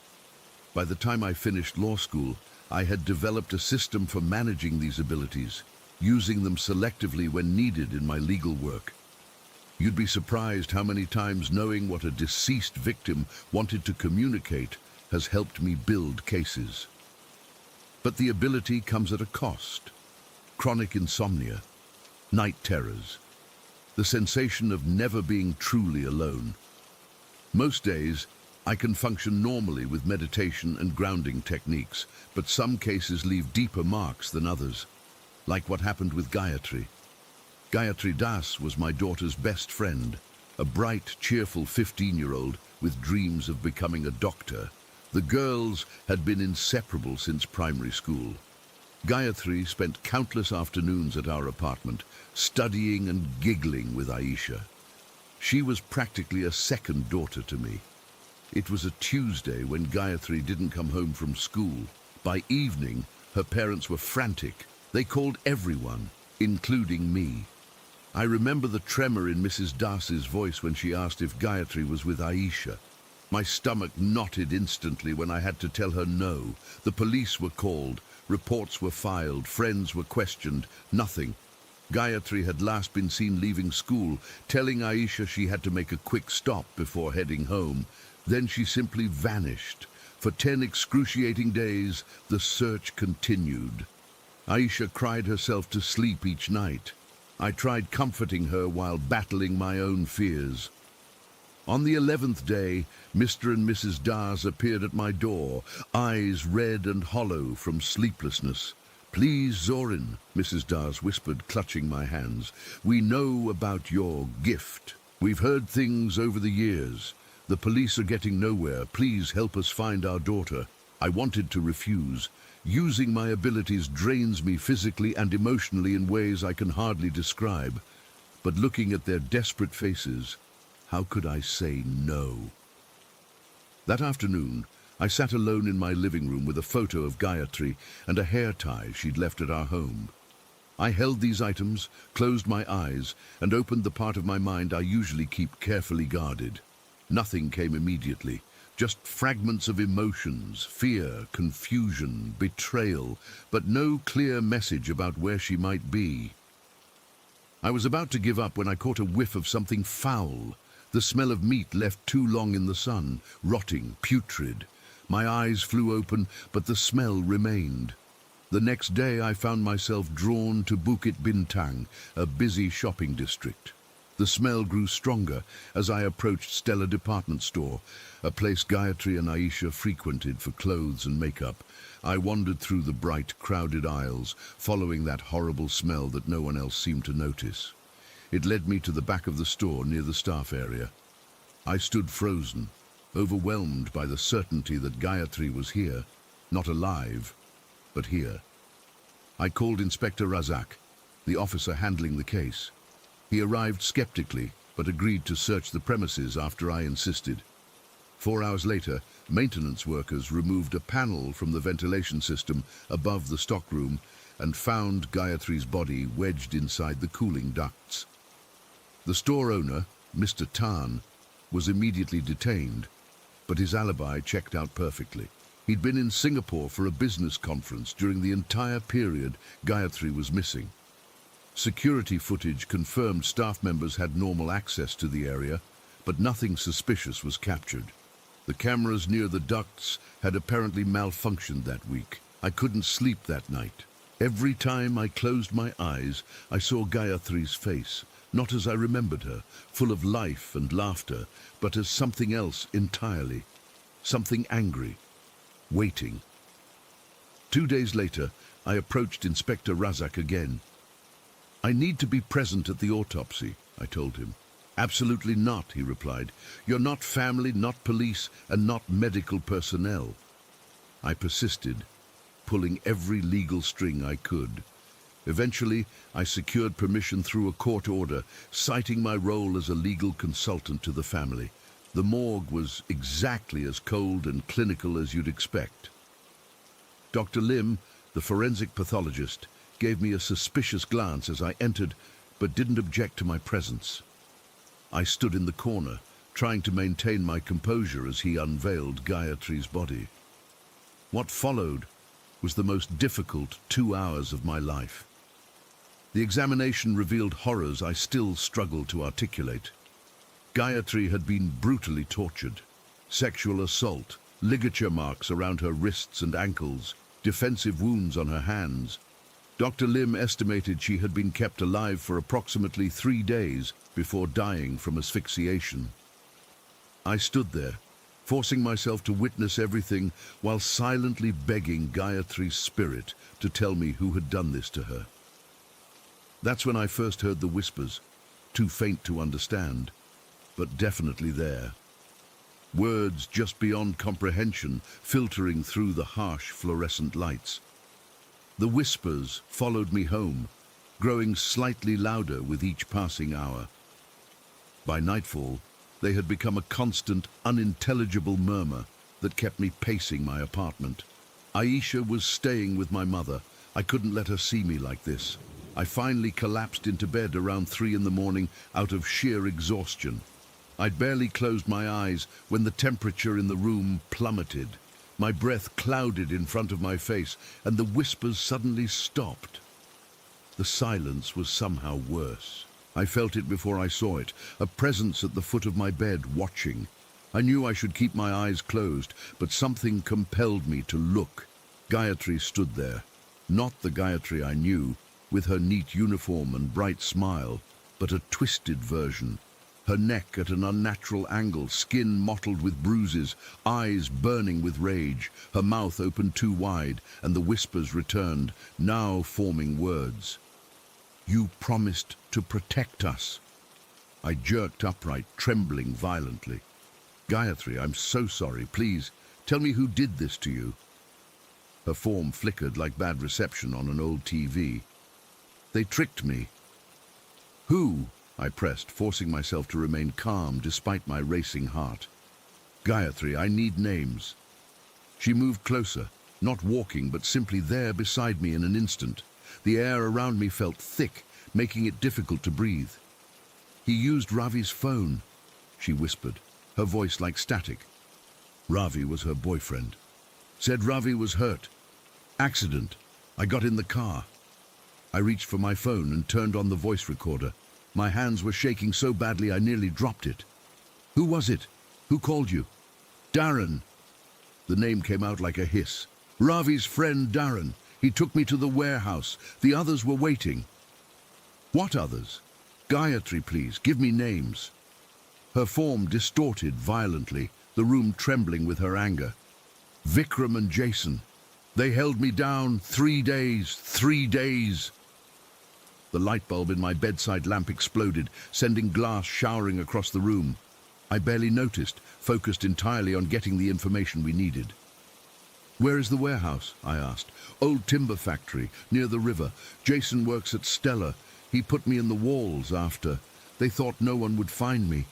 By the time I finished law school, I had developed a system for managing these abilities, using them selectively when needed in my legal work. You'd be surprised how many times knowing what a deceased victim wanted to communicate has helped me build cases. But the ability comes at a cost. Chronic insomnia, night terrors, the sensation of never being truly alone. Most days, I can function normally with meditation and grounding techniques, but some cases leave deeper marks than others, like what happened with Gayatri. Gayatri Das was my daughter's best friend, a bright, cheerful 15-year-old with dreams of becoming a doctor. The girls had been inseparable since primary school. Gayatri spent countless afternoons at our apartment, studying and giggling with Aisha. She was practically a second daughter to me. It was a Tuesday when Gayatri didn't come home from school. By evening, her parents were frantic. They called everyone, including me. I remember the tremor in Mrs. Das's voice when she asked if Gayatri was with Aisha. My stomach knotted instantly when I had to tell her no. The police were called, reports were filed, friends were questioned, nothing. Gayatri had last been seen leaving school, telling Aisha she had to make a quick stop before heading home. Then she simply vanished. For 10 excruciating days, the search continued. Aisha cried herself to sleep each night. I tried comforting her while battling my own fears. On the 11th day, Mr. and Mrs. Das appeared at my door, eyes red and hollow from sleeplessness. "Please, Zorin," Mrs. Das whispered, clutching my hands. "We know about your gift. We've heard things over the years. The police are getting nowhere. Please help us find our daughter." I wanted to refuse. Using my abilities drains me physically and emotionally in ways I can hardly describe. But looking at their desperate faces, how could I say no? That afternoon, I sat alone in my living room with a photo of Gayatri and a hair tie she'd left at our home. I held these items, closed my eyes, and opened the part of my mind I usually keep carefully guarded. Nothing came immediately, just fragments of emotions, fear, confusion, betrayal, but no clear message about where she might be. I was about to give up when I caught a whiff of something foul. The smell of meat left too long in the sun, rotting, putrid. My eyes flew open, but the smell remained. The next day I found myself drawn to Bukit Bintang, a busy shopping district. The smell grew stronger as I approached Stella Department Store, a place Gayatri and Aisha frequented for clothes and makeup. I wandered through the bright, crowded aisles, following that horrible smell that no one else seemed to notice. It led me to the back of the store near the staff area. I stood frozen, overwhelmed by the certainty that Gayatri was here, not alive, but here. I called Inspector Razak, the officer handling the case. He arrived skeptically, but agreed to search the premises after I insisted. 4 hours later, maintenance workers removed a panel from the ventilation system above the stockroom and found Gayatri's body wedged inside the cooling ducts. The store owner, Mr. Tan, was immediately detained, but his alibi checked out perfectly. He'd been in Singapore for a business conference during the entire period Gayatri was missing. Security footage confirmed staff members had normal access to the area, but nothing suspicious was captured. The cameras near the ducts had apparently malfunctioned that week. I couldn't sleep that night. Every time I closed my eyes, I saw Gayatri's face, not as I remembered her, full of life and laughter, but as something else entirely. Something angry, waiting. 2 days later, I approached Inspector Razak again. "I need to be present at the autopsy," I told him. "Absolutely not," he replied. "You're not family, not police, and not medical personnel." I persisted, pulling every legal string I could. Eventually, I secured permission through a court order, citing my role as a legal consultant to the family. The morgue was exactly as cold and clinical as you'd expect. Dr. Lim, the forensic pathologist, gave me a suspicious glance as I entered, but didn't object to my presence. I stood in the corner, trying to maintain my composure as he unveiled Gayatri's body. What followed was the most difficult 2 hours of my life. The examination revealed horrors I still struggle to articulate. Gayatri had been brutally tortured. Sexual assault, ligature marks around her wrists and ankles, defensive wounds on her hands. Dr. Lim estimated she had been kept alive for approximately 3 days before dying from asphyxiation. I stood there, forcing myself to witness everything while silently begging Gayatri's spirit to tell me who had done this to her. That's when I first heard the whispers, too faint to understand, but definitely there. Words just beyond comprehension, filtering through the harsh fluorescent lights. The whispers followed me home, growing slightly louder with each passing hour. By nightfall, they had become a constant, unintelligible murmur that kept me pacing my apartment. Aisha was staying with my mother. I couldn't let her see me like this. I finally collapsed into bed around 3 in the morning out of sheer exhaustion. I'd barely closed my eyes when the temperature in the room plummeted. My breath clouded in front of my face, and the whispers suddenly stopped. The silence was somehow worse. I felt it before I saw it, a presence at the foot of my bed, watching. I knew I should keep my eyes closed, but something compelled me to look. Gayatri stood there. Not the Gayatri I knew, with her neat uniform and bright smile, but a twisted version. Her neck at an unnatural angle, skin mottled with bruises, eyes burning with rage, her mouth opened too wide, and the whispers returned, now forming words. "You promised to protect us." I jerked upright, trembling violently. "Gayatri, I'm so sorry. Please, tell me who did this to you." Her form flickered like bad reception on an old TV. "They tricked me." "Who?" I pressed, forcing myself to remain calm despite my racing heart. "Gayatri, I need names." She moved closer, not walking, but simply there beside me in an instant. The air around me felt thick, making it difficult to breathe. "He used Ravi's phone," she whispered, her voice like static. Ravi was her boyfriend. "Said Ravi was hurt. Accident. I got in the car." I reached for my phone and turned on the voice recorder. My hands were shaking so badly I nearly dropped it. "Who was it? Who called you?" "Darren." The name came out like a hiss. "Ravi's friend Darren. He took me to the warehouse. The others were waiting." "What others?" "Gayatri, please, give me names." Her form distorted violently, the room trembling with her anger. "Vikram and Jason. They held me down 3 days, 3 days." The light bulb in my bedside lamp exploded, sending glass showering across the room. I barely noticed, focused entirely on getting the information we needed. "Where is the warehouse?" I asked. "Old timber factory, near the river. Jason works at Stella. He put me in the walls after. They thought no one would find me."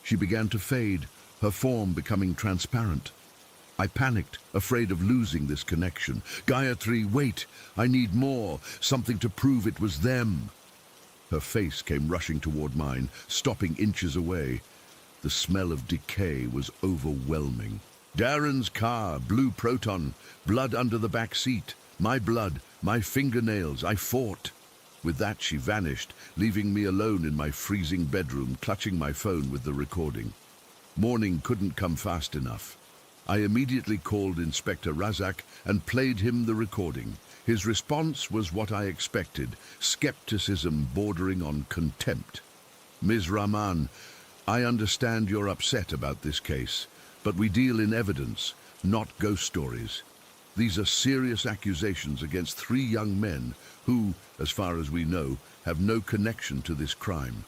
She began to fade, her form becoming transparent. I panicked, afraid of losing this connection. "Gayatri, wait! I need more, something to prove it was them." Her face came rushing toward mine, stopping inches away. The smell of decay was overwhelming. "Darren's car, blue Proton, blood under the back seat. My blood, my fingernails, I fought." With that, she vanished, leaving me alone in my freezing bedroom, clutching my phone with the recording. Morning couldn't come fast enough. I immediately called Inspector Razak and played him the recording. His response was what I expected, skepticism bordering on contempt. Ms. Rahman, I understand you're upset about this case, but we deal in evidence, not ghost stories. These are serious accusations against 3 young men who, as far as we know, have no connection to this crime.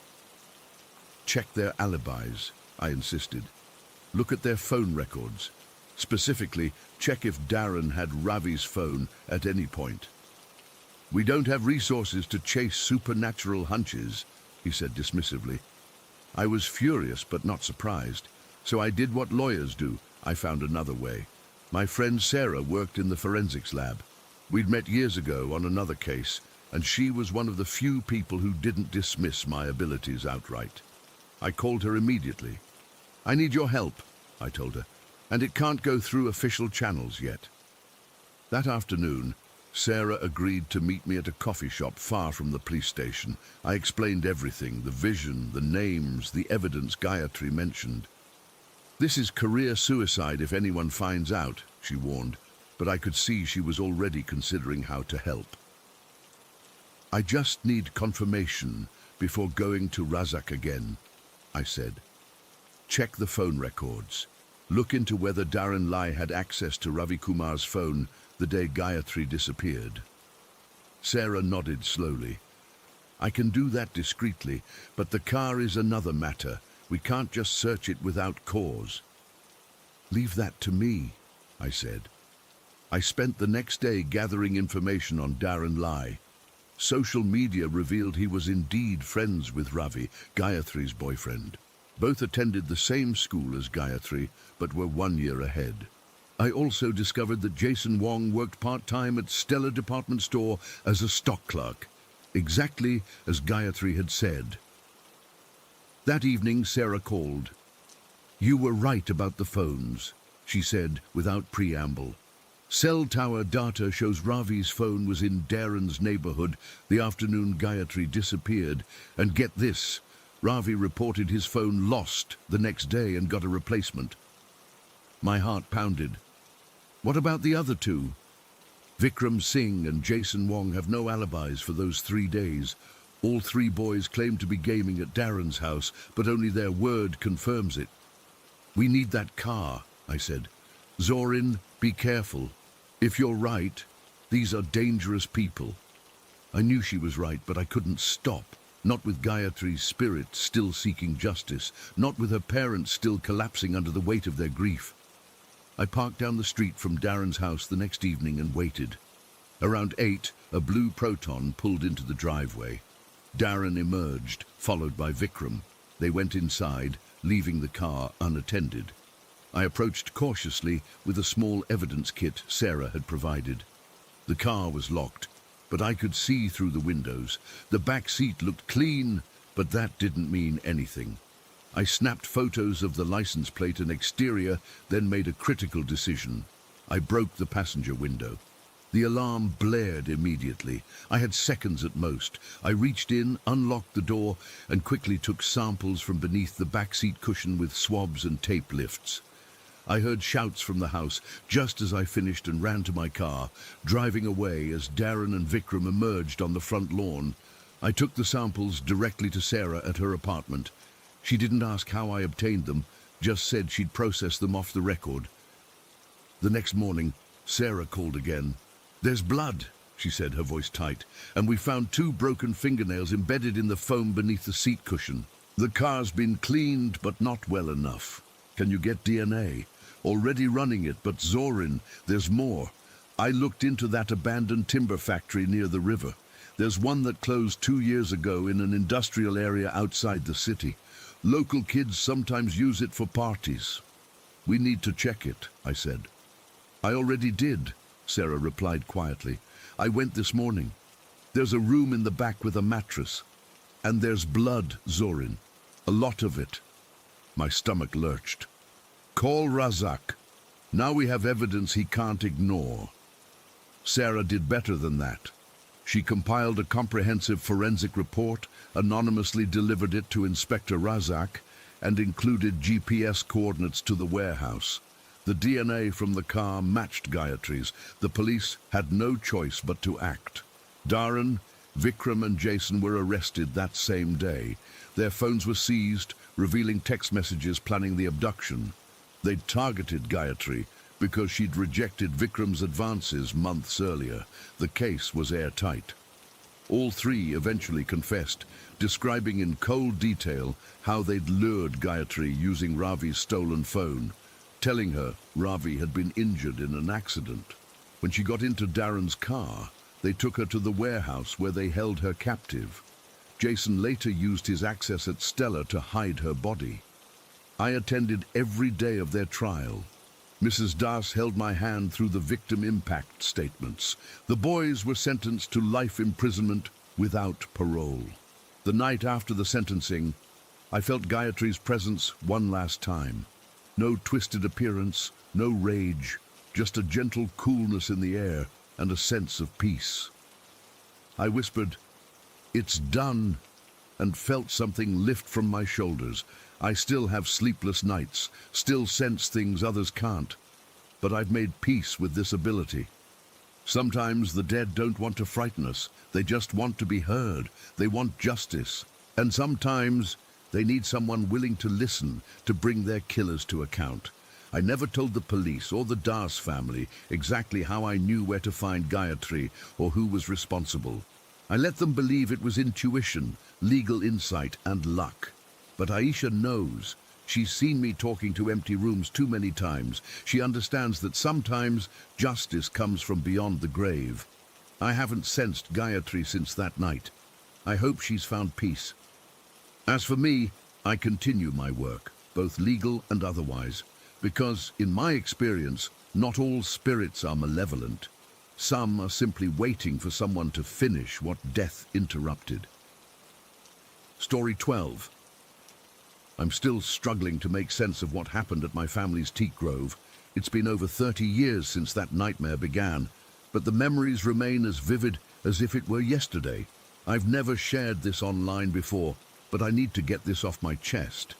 Check their alibis, I insisted. Look at their phone records. Specifically, check if Darren had Ravi's phone at any point. We don't have resources to chase supernatural hunches, he said dismissively. I was furious but not surprised, so I did what lawyers do. I found another way. My friend Sarah worked in the forensics lab. We'd met years ago on another case, and she was one of the few people who didn't dismiss my abilities outright. I called her immediately. I need your help, I told her, and it can't go through official channels yet. That afternoon, Sarah agreed to meet me at a coffee shop far from the police station. I explained everything, the vision, the names, the evidence Gayatri mentioned. This is career suicide if anyone finds out, she warned, but I could see she was already considering how to help. I just need confirmation before going to Razak again, I said. Check the phone records. Look into whether Darren Lai had access to Ravi Kumar's phone the day Gayatri disappeared. Sarah nodded slowly. I can do that discreetly, but the car is another matter. We can't just search it without cause. Leave that to me, I said. I spent the next day gathering information on Darren Lai. Social media revealed he was indeed friends with Ravi, Gayatri's boyfriend. Both attended the same school as Gayatri, but were 1 year ahead. I also discovered that Jason Wong worked part-time at Stella Department Store as a stock clerk, exactly as Gayatri had said. That evening, Sarah called. You were right about the phones, she said without preamble. Cell tower data shows Ravi's phone was in Darren's neighborhood the afternoon Gayatri disappeared, and get this, Ravi reported his phone lost the next day and got a replacement. My heart pounded. What about the other 2? Vikram Singh and Jason Wong have no alibis for those 3 days. All 3 boys claim to be gaming at Darren's house, but only their word confirms it. We need that car, I said. Zorin, be careful. If you're right, these are dangerous people. I knew she was right, but I couldn't stop. Not with Gayatri's spirit still seeking justice, not with her parents still collapsing under the weight of their grief. I parked down the street from Darren's house the next evening and waited. Around 8, a blue Proton pulled into the driveway. Darren emerged, followed by Vikram. They went inside, leaving the car unattended. I approached cautiously with a small evidence kit Sarah had provided. The car was locked, but I could see through the windows. The back seat looked clean, but that didn't mean anything. I snapped photos of the license plate and exterior, then made a critical decision. I broke the passenger window. The alarm blared immediately. I had seconds at most. I reached in, unlocked the door, and quickly took samples from beneath the backseat cushion with swabs and tape lifts. I heard shouts from the house just as I finished and ran to my car, driving away as Darren and Vikram emerged on the front lawn. I took the samples directly to Sarah at her apartment. She didn't ask how I obtained them, just said she'd process them off the record. The next morning, Sarah called again. There's blood, she said, her voice tight, and we found 2 broken fingernails embedded in the foam beneath the seat cushion. The car's been cleaned, but not well enough. Can you get DNA? Already running it, but Zorin, there's more. I looked into that abandoned timber factory near the river. There's one that closed 2 years ago in an industrial area outside the city. Local kids sometimes use it for parties. We need to check it, I said. I already did, Sarah replied quietly. I went this morning. There's a room in the back with a mattress. And there's blood, Zorin. A lot of it. My stomach lurched. Call Razak. Now we have evidence he can't ignore. Sarah did better than that. She compiled a comprehensive forensic report, anonymously delivered it to Inspector Razak, and included GPS coordinates to the warehouse. The DNA from the car matched Gayatri's. The police had no choice but to act. Dharan, Vikram and Jason were arrested that same day. Their phones were seized, revealing text messages planning the abduction. They'd targeted Gayatri because she'd rejected Vikram's advances months earlier. The case was airtight. All three eventually confessed, describing in cold detail how they'd lured Gayatri using Ravi's stolen phone, telling her Ravi had been injured in an accident. When she got into Dharan's car, they took her to the warehouse where they held her captive. Jason later used his access at Stella to hide her body. I attended every day of their trial. Mrs. Das held my hand through the victim impact statements. The boys were sentenced to life imprisonment without parole. The night after the sentencing, I felt Gayatri's presence one last time. No twisted appearance, no rage, just a gentle coolness in the air and a sense of peace. I whispered, "It's done," and felt something lift from my shoulders. I still have sleepless nights, still sense things others can't, but I've made peace with this ability. Sometimes the dead don't want to frighten us, they just want to be heard, they want justice, and sometimes they need someone willing to listen, to bring their killers to account. I never told the police or the Das family exactly how I knew where to find Gayatri or who was responsible. I let them believe it was intuition, legal insight, and luck. But Aisha knows. She's seen me talking to empty rooms too many times. She understands that sometimes justice comes from beyond the grave. I haven't sensed Gayatri since that night. I hope she's found peace. As for me, I continue my work, both legal and otherwise, because, in my experience, not all spirits are malevolent. Some are simply waiting for someone to finish what death interrupted. Story 12. I'm still struggling to make sense of what happened at my family's teak grove. It's been over 30 years since that nightmare began, but the memories remain as vivid as if it were yesterday. I've never shared this online before, but I need to get this off my chest.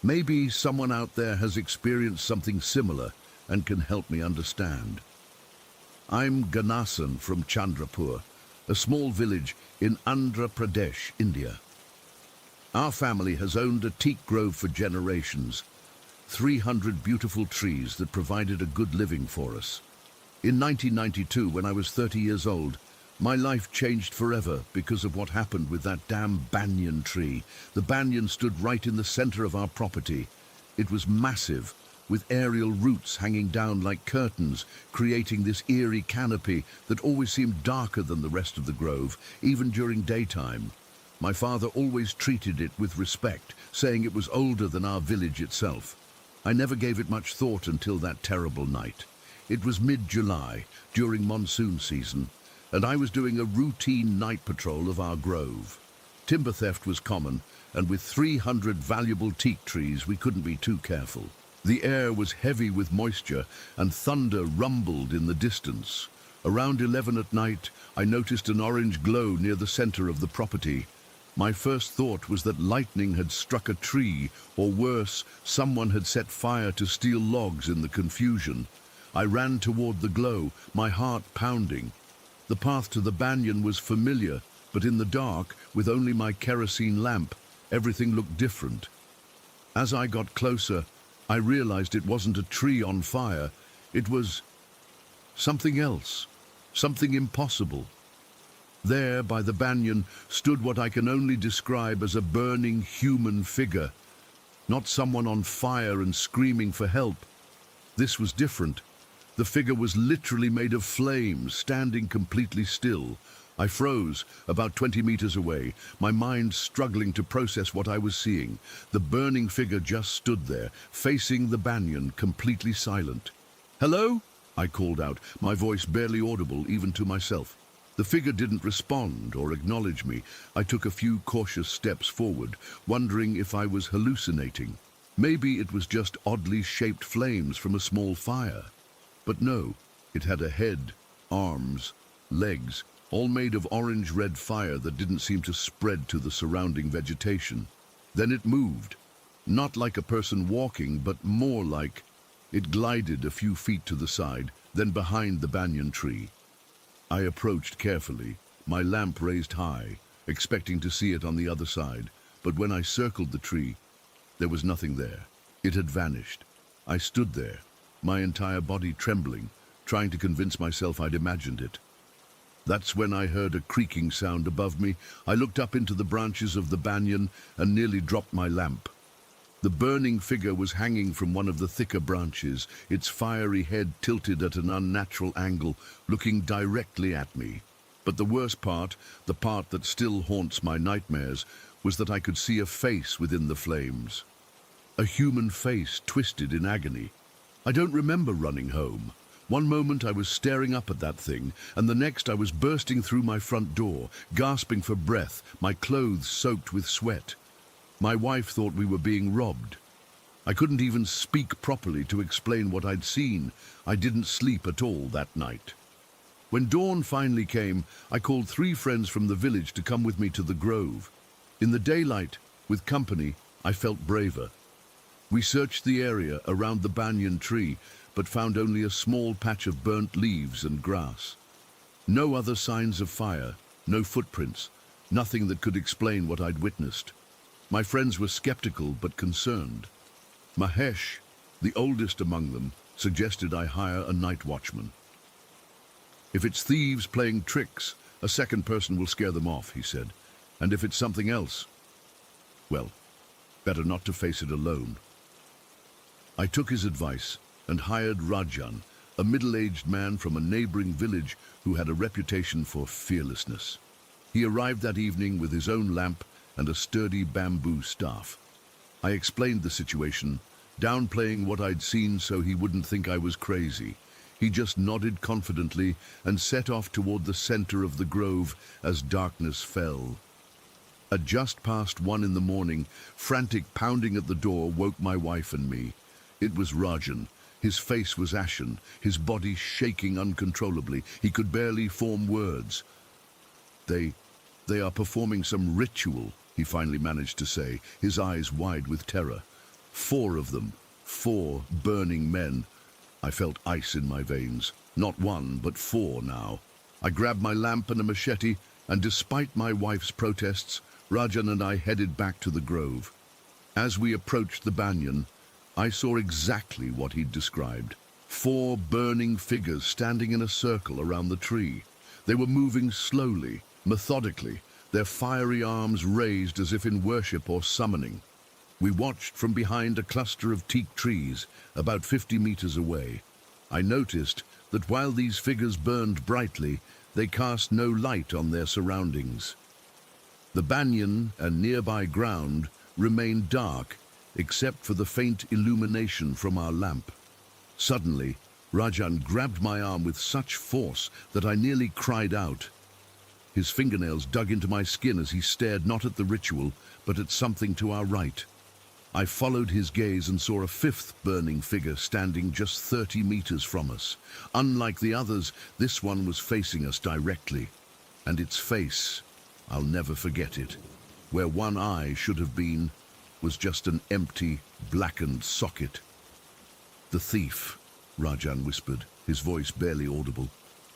Maybe someone out there has experienced something similar and can help me understand. I'm Ganasan from Chandrapur, a small village in Andhra Pradesh, India. Our family has owned a teak grove for generations, 300 beautiful trees that provided a good living for us. In 1992, when I was 30 years old, my life changed forever because of what happened with that damn banyan tree. The banyan stood right in the center of our property. It was massive, with aerial roots hanging down like curtains, creating this eerie canopy that always seemed darker than the rest of the grove, even during daytime. My father always treated it with respect, saying it was older than our village itself. I never gave it much thought until that terrible night. It was mid-July, during monsoon season, and I was doing a routine night patrol of our grove. Timber theft was common, and with 300 valuable teak trees, we couldn't be too careful. The air was heavy with moisture, and thunder rumbled in the distance. Around 11 at night, I noticed an orange glow near the center of the property. My first thought was that lightning had struck a tree, or worse, someone had set fire to steel logs in the confusion. I ran toward the glow, my heart pounding. The path to the banyan was familiar, but in the dark, with only my kerosene lamp, everything looked different. As I got closer, I realized it wasn't a tree on fire. It was something else, something impossible. There, by the banyan, stood what I can only describe as a burning human figure. Not someone on fire and screaming for help. This was different. The figure was literally made of flames, standing completely still. I froze, about 20 meters away, my mind struggling to process what I was seeing. The burning figure just stood there, facing the banyan, completely silent. "Hello?" I called out, my voice barely audible even to myself. The figure didn't respond or acknowledge me. I took a few cautious steps forward, wondering if I was hallucinating. Maybe it was just oddly shaped flames from a small fire. But no, it had a head, arms, legs, all made of orange-red fire that didn't seem to spread to the surrounding vegetation. Then it moved, not like a person walking, but more like It glided a few feet to the side, then behind the banyan tree. I approached carefully, my lamp raised high, expecting to see it on the other side, but when I circled the tree, there was nothing there. It had vanished. I stood there, my entire body trembling, trying to convince myself I'd imagined it. That's when I heard a creaking sound above me. I looked up into the branches of the banyan and nearly dropped my lamp. The burning figure was hanging from one of the thicker branches, its fiery head tilted at an unnatural angle, looking directly at me. But the worst part, the part that still haunts my nightmares, was that I could see a face within the flames. A human face twisted in agony. I don't remember running home. One moment I was staring up at that thing, and the next I was bursting through my front door, gasping for breath, my clothes soaked with sweat. My wife thought we were being robbed. I couldn't even speak properly to explain what I'd seen. I didn't sleep at all that night. When dawn finally came, I called 3 friends from the village to come with me to the grove. In the daylight, with company, I felt braver. We searched the area around the banyan tree, but found only a small patch of burnt leaves and grass. No other signs of fire, no footprints, nothing that could explain what I'd witnessed. My friends were skeptical but concerned. Mahesh, the oldest among them, suggested I hire a night watchman. If it's thieves playing tricks, a second person will scare them off, he said. And if it's something else, well, better not to face it alone. I took his advice and hired Rajan, a middle-aged man from a neighboring village who had a reputation for fearlessness. He arrived that evening with his own lamp and a sturdy bamboo staff. I explained the situation, downplaying what I'd seen so he wouldn't think I was crazy. He just nodded confidently and set off toward the center of the grove as darkness fell. At just past 1 in the morning, frantic pounding at the door woke my wife and me. It was Rajan. His face was ashen, his body shaking uncontrollably. He could barely form words. They are performing some ritual, he finally managed to say, his eyes wide with terror. 4 of them, 4 burning men. I felt ice in my veins. Not 1, but 4 now. I grabbed my lamp and a machete, and despite my wife's protests, Rajan and I headed back to the grove. As we approached the banyan, I saw exactly what he'd described. 4 burning figures standing in a circle around the tree. They were moving slowly, methodically, their fiery arms raised as if in worship or summoning. We watched from behind a cluster of teak trees, about 50 meters away. I noticed that while these figures burned brightly, they cast no light on their surroundings. The banyan and nearby ground remained dark, except for the faint illumination from our lamp. Suddenly, Rajan grabbed my arm with such force that I nearly cried out. His fingernails dug into my skin as he stared not at the ritual, but at something to our right. I followed his gaze and saw a 5th burning figure standing just 30 meters from us. Unlike the others, this one was facing us directly. And its face, I'll never forget it. Where one eye should have been, was just an empty, blackened socket. "The thief," Rajan whispered, his voice barely audible.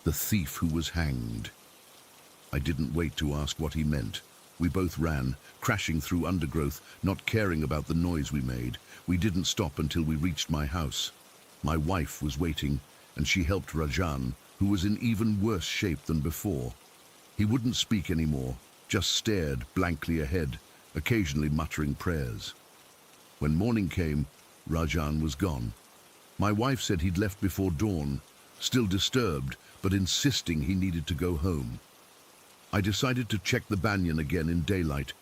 "The thief who was hanged." I didn't wait to ask what he meant. We both ran, crashing through undergrowth, not caring about the noise we made. We didn't stop until we reached my house. My wife was waiting, and she helped Rajan, who was in even worse shape than before. He wouldn't speak anymore, just stared blankly ahead, occasionally muttering prayers. When morning came, Rajan was gone. My wife said he'd left before dawn, still disturbed, but insisting he needed to go home. I decided to check the banyan again in daylight.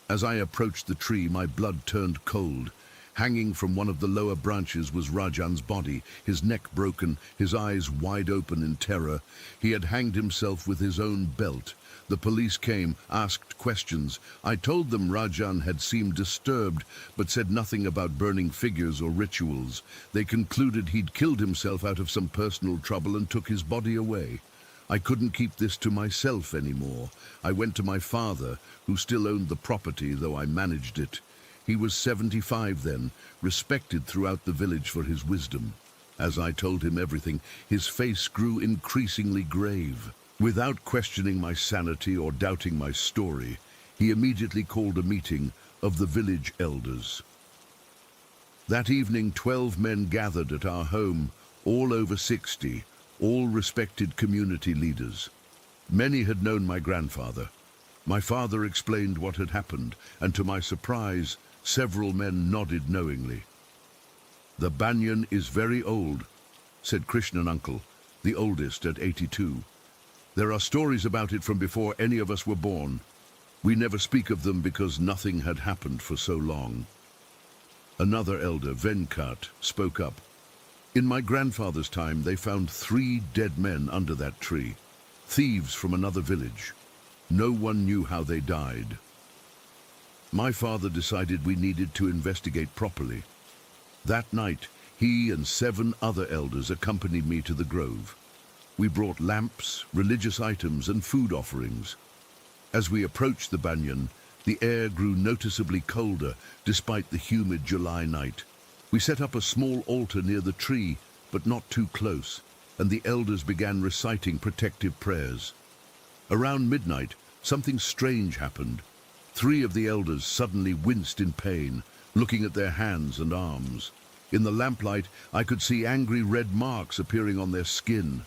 As I approached the tree, my blood turned cold. Hanging from one of the lower branches was Rajan's body, his neck broken, his eyes wide open in terror. He had hanged himself with his own belt. The police came, asked questions. I told them Rajan had seemed disturbed, but said nothing about burning figures or rituals. They concluded he'd killed himself out of some personal trouble and took his body away. I couldn't keep this to myself anymore. I went to my father, who still owned the property, though I managed it. He was 75 then, respected throughout the village for his wisdom. As I told him everything, his face grew increasingly grave. Without questioning my sanity or doubting my story, he immediately called a meeting of the village elders. That evening, 12 men gathered at our home, all over 60, all respected community leaders. Many had known my grandfather. My father explained what had happened, and to my surprise, several men nodded knowingly. "The banyan is very old," said Krishnan uncle, the oldest at 82. "There are stories about it from before any of us were born. We never speak of them because nothing had happened for so long." Another elder, Venkat, spoke up. "In my grandfather's time, they found 3 dead men under that tree, thieves from another village. No one knew how they died. My father decided we needed to investigate properly. That night, he and 7 other elders accompanied me to the grove. We brought lamps, religious items, and food offerings. As we approached the banyan, the air grew noticeably colder despite the humid July night. We set up a small altar near the tree, but not too close, and the elders began reciting protective prayers. Around midnight, something strange happened. 3 of the elders suddenly winced in pain, looking at their hands and arms. In the lamplight, I could see angry red marks appearing on their skin,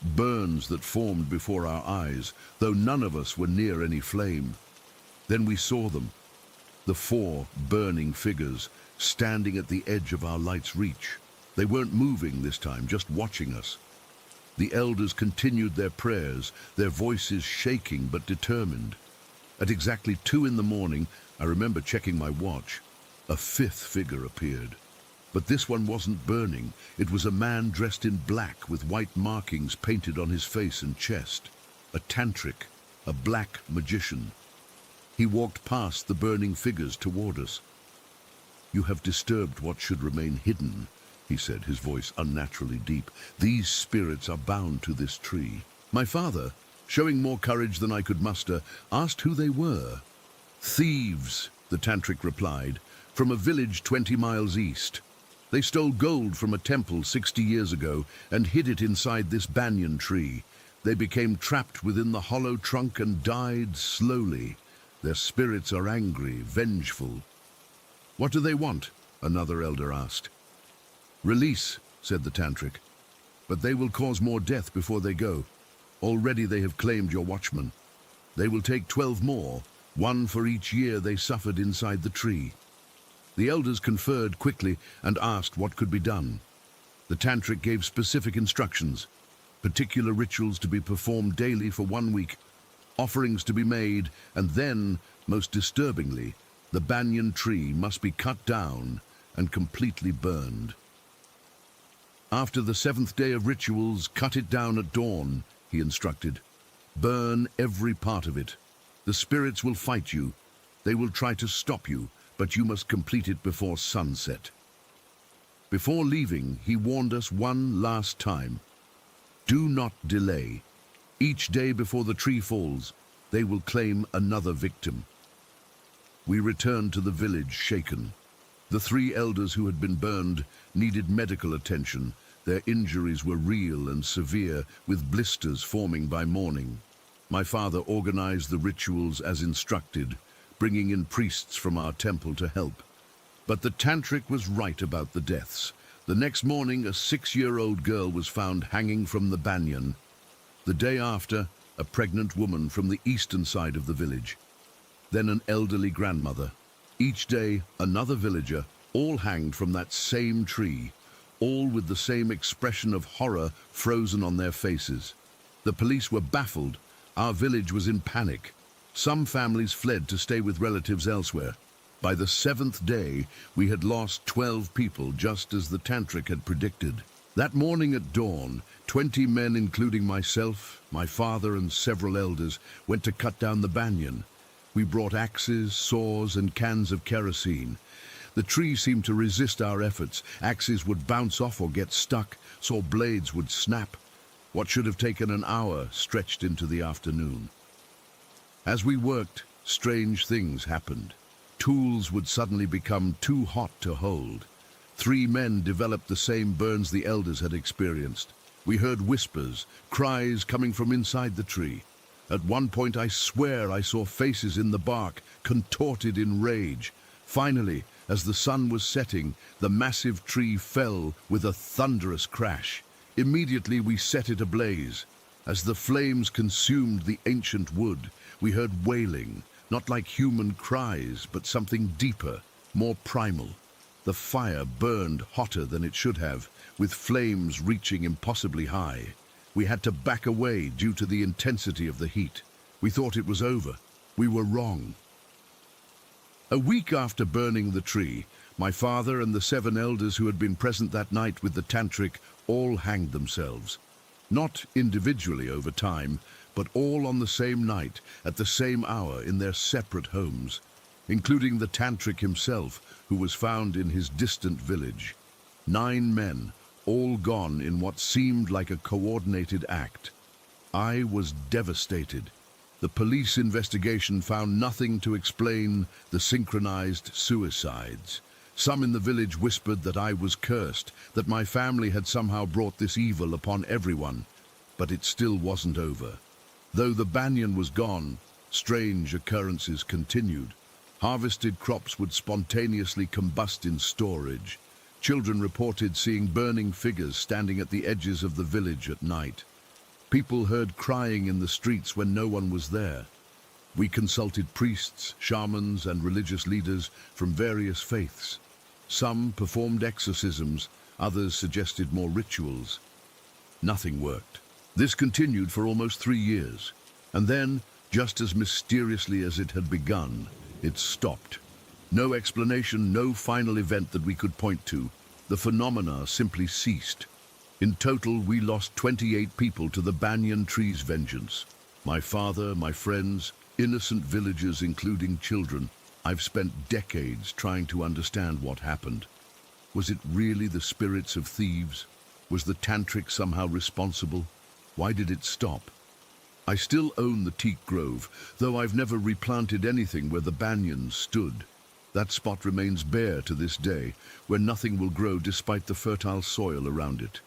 burns that formed before our eyes, though none of us were near any flame. Then we saw them, the 4 burning figures, standing at the edge of our light's reach. They weren't moving this time, just watching us. The elders continued their prayers, their voices shaking but determined. At exactly 2 in the morning, I remember checking my watch, a 5th figure appeared. But this one wasn't burning. It was a man dressed in black with white markings painted on his face and chest. A tantric, a black magician. He walked past the burning figures toward us. "You have disturbed what should remain hidden," he said, his voice unnaturally deep. "These spirits are bound to this tree." My father, showing more courage than I could muster, asked who they were. "Thieves," the tantric replied, "from a village 20 miles east. They stole gold from a temple 60 years ago and hid it inside this banyan tree. They became trapped within the hollow trunk and died slowly. Their spirits are angry, vengeful." "What do they want?" another elder asked. "Release," said the tantric, "but they will cause more death before they go. Already they have claimed your watchman. They will take 12 more, 1 for each year they suffered inside the tree." The elders conferred quickly and asked what could be done. The tantric gave specific instructions, particular rituals to be performed daily for 1 week, offerings to be made, and then, most disturbingly, the banyan tree must be cut down and completely burned. "After the 7th day of rituals, cut it down at dawn," he instructed. "Burn every part of it. The spirits will fight you. They will try to stop you, but you must complete it before sunset." Before leaving, he warned us one last time. "Do not delay. Each day before the tree falls, they will claim another victim." We returned to the village shaken. The 3 elders who had been burned needed medical attention. Their injuries were real and severe, with blisters forming by morning. My father organized the rituals as instructed, bringing in priests from our temple to help. But the tantric was right about the deaths. The next morning, a 6-year-old girl was found hanging from the banyan. The day after, a pregnant woman from the eastern side of the village. Then an elderly grandmother. Each day, another villager, all hanged from that same tree, all with the same expression of horror frozen on their faces. The police were baffled. Our village was in panic. Some families fled to stay with relatives elsewhere. By the 7th day, we had lost 12 people, just as the tantric had predicted. That morning at dawn, 20 men, including myself, my father, and several elders, went to cut down the banyan. We brought axes, saws, and cans of kerosene. The tree seemed to resist our efforts. Axes would bounce off or get stuck, saw blades would snap. What should have taken an hour stretched into the afternoon. As we worked, strange things happened. tools would suddenly become too hot to hold. 3 men developed the same burns the elders had experienced. We heard whispers, cries coming from inside the tree. At one point, I swear I saw faces in the bark, contorted in rage. Finally, as the sun was setting, the massive tree fell with a thunderous crash. Immediately, we set it ablaze. As the flames consumed the ancient wood, we heard wailing, not like human cries, but something deeper, more primal. The fire burned hotter than it should have, with flames reaching impossibly high. We had to back away due to the intensity of the heat. We thought it was over. We were wrong. A week after burning the tree, my father and the 7 elders who had been present that night with the tantric all hanged themselves. Not individually over time, but all on the same night, at the same hour, in their separate homes, including the tantric himself, who was found in his distant village. 9 men, all gone in what seemed like a coordinated act. I was devastated. The police investigation found nothing to explain the synchronized suicides. Some in the village whispered that I was cursed, that my family had somehow brought this evil upon everyone. But it still wasn't over. Though the banyan was gone, strange occurrences continued. Harvested crops would spontaneously combust in storage. Children reported seeing burning figures standing at the edges of the village at night. People heard crying in the streets when no one was there. We consulted priests, shamans, and religious leaders from various faiths. Some performed exorcisms, others suggested more rituals. Nothing worked. This continued for almost 3 years, and then, just as mysteriously as it had begun, it stopped. No explanation, no final event that we could point to. The phenomena simply ceased. In total, we lost 28 people to the banyan tree's vengeance. My father, my friends, innocent villagers, including children. I've spent decades trying to understand what happened. Was it really the spirits of thieves? Was the tantric somehow responsible? Why did it stop? I still own the teak grove, though I've never replanted anything where the banyans stood. That spot remains bare to this day, where nothing will grow despite the fertile soil around it.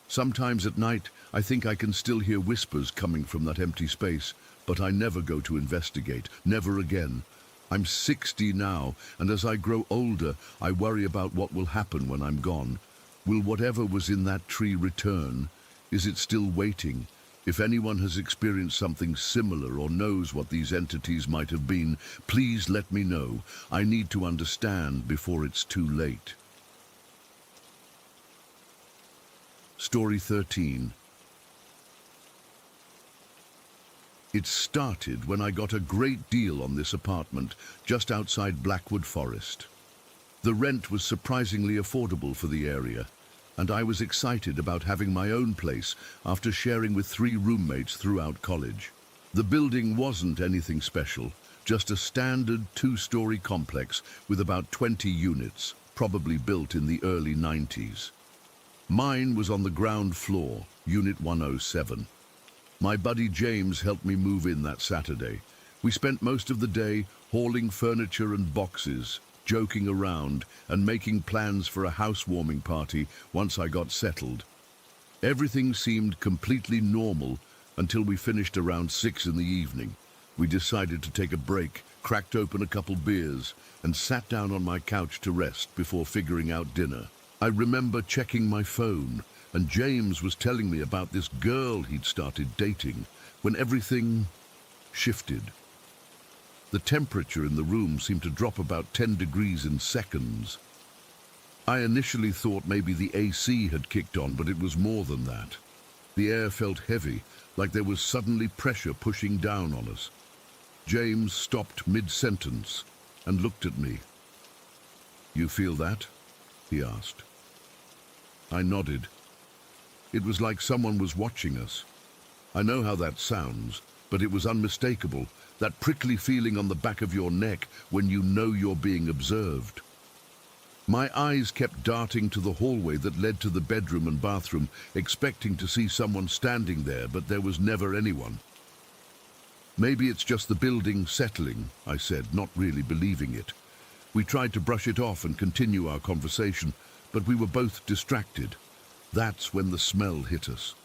Sometimes at night, I think I can still hear whispers coming from that empty space, but I never go to investigate, never again. I'm 60 now, and as I grow older, I worry about what will happen when I'm gone. Will whatever was in that tree return? Is it still waiting? If anyone has experienced something similar or knows what these entities might have been, please let me know. I need to understand before it's too late. Story 13. It started when I got a great deal on this apartment just outside Blackwood Forest. The rent was surprisingly affordable for the area, and I was excited about having my own place after sharing with 3 roommates throughout college. The building wasn't anything special, just a standard 2-story complex with about 20 units, probably built in the early 90s. Mine was on the ground floor, Unit 107. My buddy James helped me move in that Saturday. We spent most of the day hauling furniture and boxes, joking around and making plans for a housewarming party once I got settled. Everything seemed completely normal until we finished around 6 in the evening. We decided to take a break, cracked open a couple beers, and sat down on my couch to rest before figuring out dinner. I remember checking my phone, and James was telling me about this girl he'd started dating, when everything shifted. The temperature in the room seemed to drop about 10 degrees in seconds. I initially thought maybe the AC had kicked on, but it was more than that. The air felt heavy, like there was suddenly pressure pushing down on us. James stopped mid-sentence and looked at me. "You feel that?" he asked. I nodded. It was like someone was watching us. I know how that sounds, but it was unmistakable. That prickly feeling on the back of your neck when you know you're being observed. My eyes kept darting to the hallway that led to the bedroom and bathroom, expecting to see someone standing there, but there was never anyone. "Maybe it's just the building settling," I said, not really believing it. We tried to brush it off and continue our conversation, but we were both distracted. That's when the smell hit us.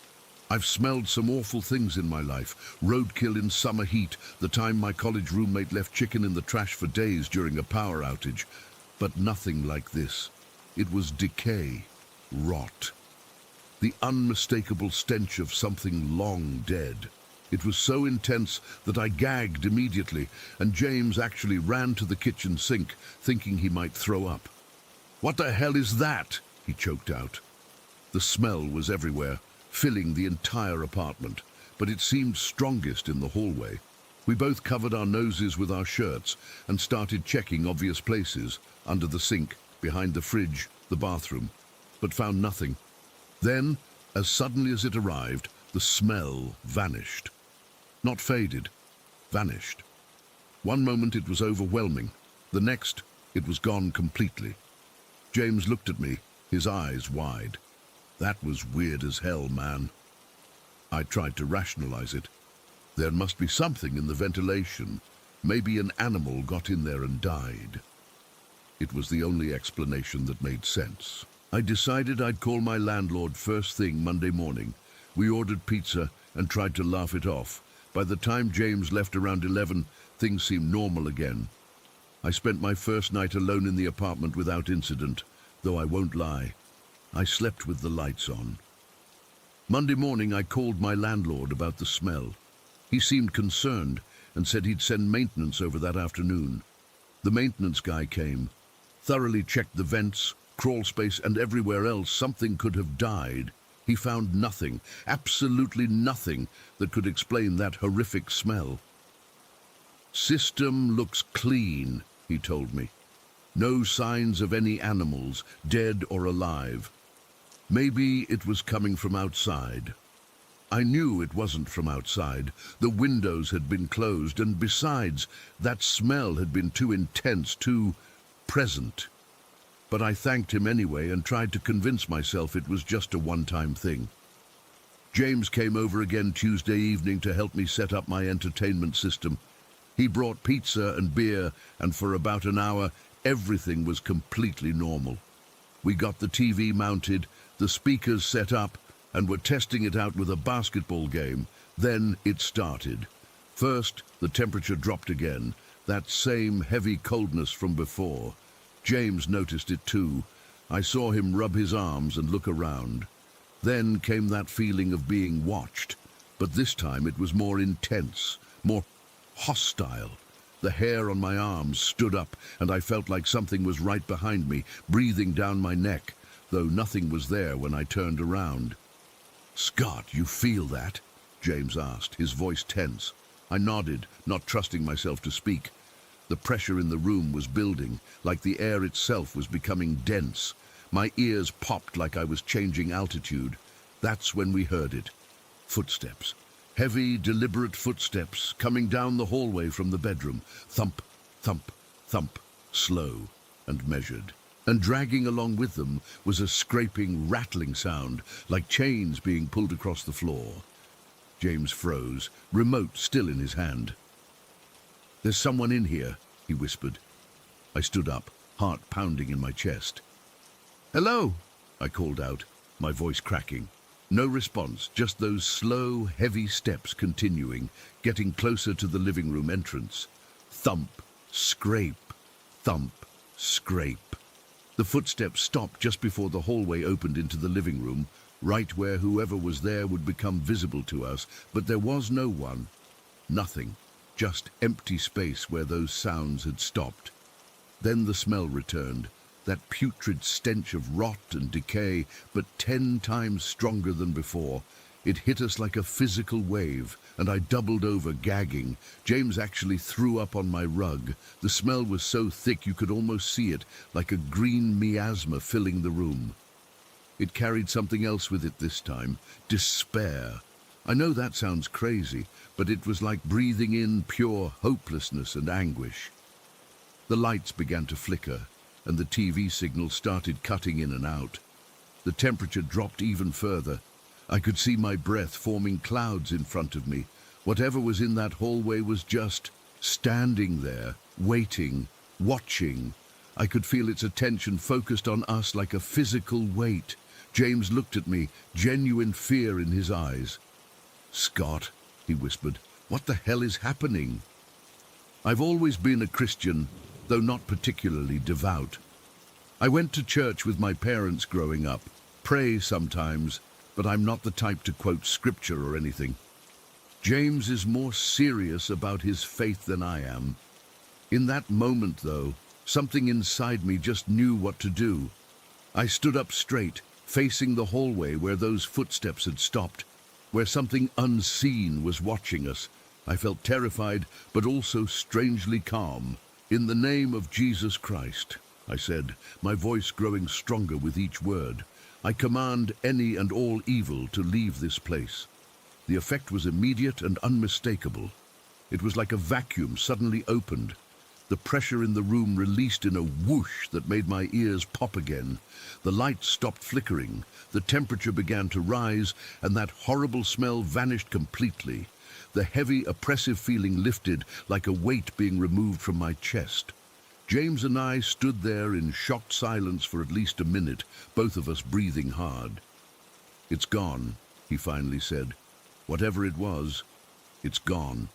I've smelled some awful things in my life. Roadkill in summer heat, the time my college roommate left chicken in the trash for days during a power outage. But nothing like this. It was decay, rot. The unmistakable stench of something long dead. It was so intense that I gagged immediately, and James actually ran to the kitchen sink, thinking he might throw up. "What the hell is that?" he choked out. The smell was everywhere, filling the entire apartment, but it seemed strongest in the hallway. We both covered our noses with our shirts and started checking obvious places, under the sink, behind the fridge, the bathroom, but found nothing. Then, as suddenly as it arrived, the smell vanished. Not faded, vanished. One moment it was overwhelming, the next it was gone completely. James looked at me, his eyes wide. "That was weird as hell, man." I tried to rationalize it. There must be something in the ventilation. Maybe an animal got in there and died. It was the only explanation that made sense. I decided I'd call my landlord first thing Monday morning. We ordered pizza and tried to laugh it off. By the time James left around 11, things seemed normal again. I spent my first night alone in the apartment without incident, though I won't lie, I slept with the lights on. Monday morning I called my landlord about the smell. He seemed concerned and said he'd send maintenance over that afternoon. The maintenance guy came, thoroughly checked the vents, crawl space, and everywhere else something could have died. He found nothing, absolutely nothing, that could explain that horrific smell. "System looks clean," he told me. "No signs of any animals, dead or alive. Maybe it was coming from outside." I knew it wasn't from outside. The windows had been closed, and besides, that smell had been too intense, too present. But I thanked him anyway and tried to convince myself it was just a one-time thing. James came over again Tuesday evening to help me set up my entertainment system. He brought pizza and beer, and for about an hour, everything was completely normal. We got the TV mounted, the speakers set up, and were testing it out with a basketball game. Then it started. First, the temperature dropped again, that same heavy coldness from before. James noticed it too. I saw him rub his arms and look around. Then came that feeling of being watched, but this time it was more intense, more hostile. The hair on my arms stood up, and I felt like something was right behind me, breathing down my neck, though nothing was there when I turned around. "Scott, you feel that?" James asked, his voice tense. I nodded, not trusting myself to speak. The pressure in the room was building, like the air itself was becoming dense. My ears popped like I was changing altitude. That's when we heard it. Footsteps. Heavy, deliberate footsteps coming down the hallway from the bedroom. Thump, thump, thump, slow and measured. And dragging along with them was a scraping, rattling sound, like chains being pulled across the floor. James froze, remote still in his hand. "There's someone in here," he whispered. I stood up, heart pounding in my chest. "Hello," I called out, my voice cracking. No response, just those slow, heavy steps continuing, getting closer to the living room entrance. Thump, scrape, thump, scrape. The footsteps stopped just before the hallway opened into the living room, right where whoever was there would become visible to us, but there was no one. Nothing. Just empty space where those sounds had stopped. Then the smell returned, that putrid stench of rot and decay, but 10 times stronger than before. It hit us like a physical wave, and I doubled over, gagging. James actually threw up on my rug. The smell was so thick you could almost see it, like a green miasma filling the room. It carried something else with it this time, despair. I know that sounds crazy, but it was like breathing in pure hopelessness and anguish. The lights began to flicker, and the TV signal started cutting in and out. The temperature dropped even further. I could see my breath forming clouds in front of me. Whatever was in that hallway was just standing there, waiting, watching. I could feel its attention focused on us like a physical weight. James looked at me, genuine fear in his eyes. "Scott," he whispered, "what the hell is happening?" I've always been a Christian, though not particularly devout. I went to church with my parents growing up, pray sometimes, but I'm not the type to quote scripture or anything. James is more serious about his faith than I am. In that moment, though, something inside me just knew what to do. I stood up straight, facing the hallway where those footsteps had stopped, where something unseen was watching us. I felt terrified, but also strangely calm. "In the name of Jesus Christ," I said, my voice growing stronger with each word, "I command any and all evil to leave this place." The effect was immediate and unmistakable. It was like a vacuum suddenly opened. The pressure in the room released in a whoosh that made my ears pop again. The lights stopped flickering, the temperature began to rise, and that horrible smell vanished completely. The heavy, oppressive feeling lifted like a weight being removed from my chest. James and I stood there in shocked silence for at least a minute, both of us breathing hard. "It's gone," he finally said. "Whatever it was, it's gone."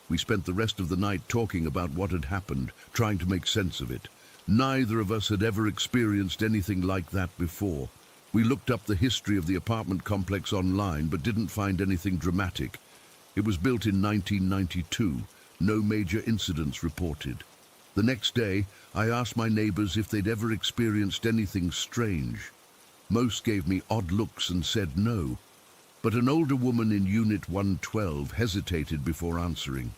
We spent the rest of the night talking about what had happened, trying to make sense of it. Neither of us had ever experienced anything like that before. We looked up the history of the apartment complex online, but didn't find anything dramatic. It was built in 1992, no major incidents reported. The next day, I asked my neighbors if they'd ever experienced anything strange. Most gave me odd looks and said no, but an older woman in Unit 112 hesitated before answering.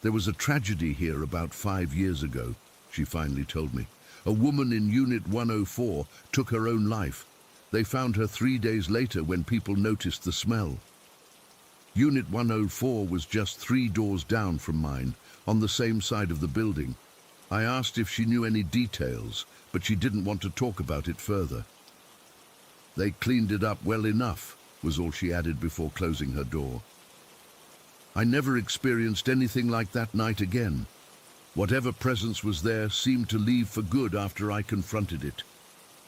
"There was a tragedy here about 5 years ago," she finally told me. "A woman in Unit 104 took her own life. They found her 3 days later when people noticed the smell." Unit 104 was just 3 doors down from mine, on the same side of the building. I asked if she knew any details, but she didn't want to talk about it further. "They cleaned it up well enough," was all she added before closing her door. I never experienced anything like that night again. Whatever presence was there seemed to leave for good after I confronted it.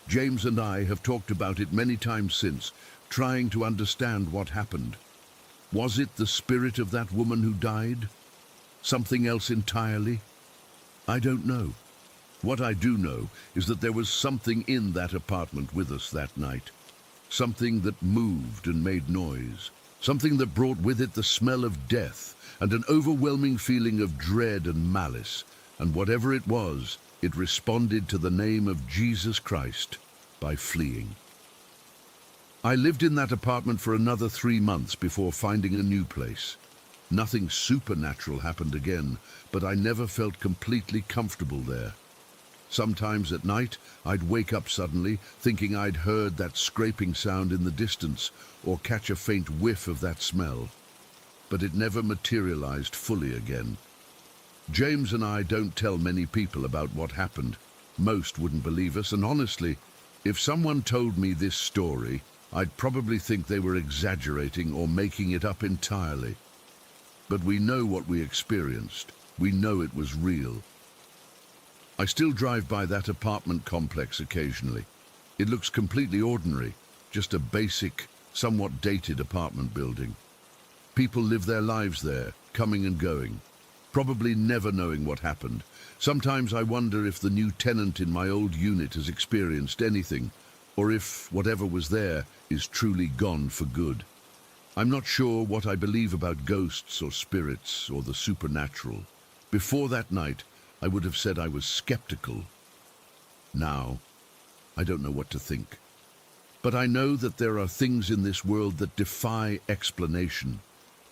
James and I have talked about it many times since, trying to understand what happened. Was it the spirit of that woman who died? Something else entirely? I don't know. What I do know is that there was something in that apartment with us that night. Something that moved and made noise. Something that brought with it the smell of death and an overwhelming feeling of dread and malice. And whatever it was, it responded to the name of Jesus Christ by fleeing. I lived in that apartment for another 3 months before finding a new place. Nothing supernatural happened again, but I never felt completely comfortable there. Sometimes at night, I'd wake up suddenly, thinking I'd heard that scraping sound in the distance, or catch a faint whiff of that smell. But it never materialized fully again. James and I don't tell many people about what happened. Most wouldn't believe us, and honestly, if someone told me this story, I'd probably think they were exaggerating or making it up entirely. But we know what we experienced. We know it was real. I still drive by that apartment complex occasionally. It looks completely ordinary, just a basic, somewhat dated apartment building. People live their lives there, coming and going, probably never knowing what happened. Sometimes I wonder if the new tenant in my old unit has experienced anything, or if whatever was there is truly gone for good. I'm not sure what I believe about ghosts or spirits or the supernatural. Before that night, I would have said I was skeptical. Now, I don't know what to think. But I know that there are things in this world that defy explanation,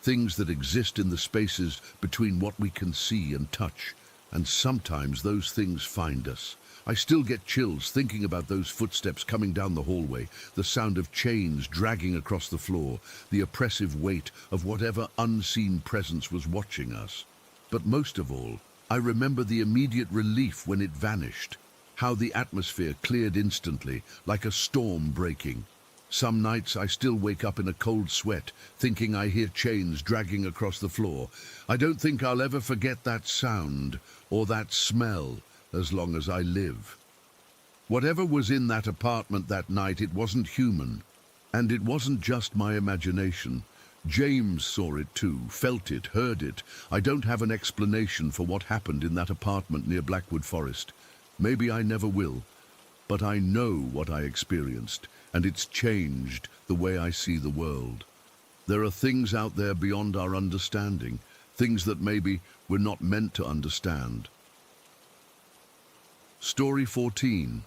things that exist in the spaces between what we can see and touch, and sometimes those things find us. I still get chills thinking about those footsteps coming down the hallway, the sound of chains dragging across the floor, the oppressive weight of whatever unseen presence was watching us. But most of all, I remember the immediate relief when it vanished, how the atmosphere cleared instantly, like a storm breaking. Some nights I still wake up in a cold sweat, thinking I hear chains dragging across the floor. I don't think I'll ever forget that sound or that smell, as long as I live. Whatever was in that apartment that night, it wasn't human. And it wasn't just my imagination. James saw it too, felt it, heard it. I don't have an explanation for what happened in that apartment near Blackwood Forest. Maybe I never will. But I know what I experienced, and it's changed the way I see the world. There are things out there beyond our understanding, things that maybe we're not meant to understand. Story 14.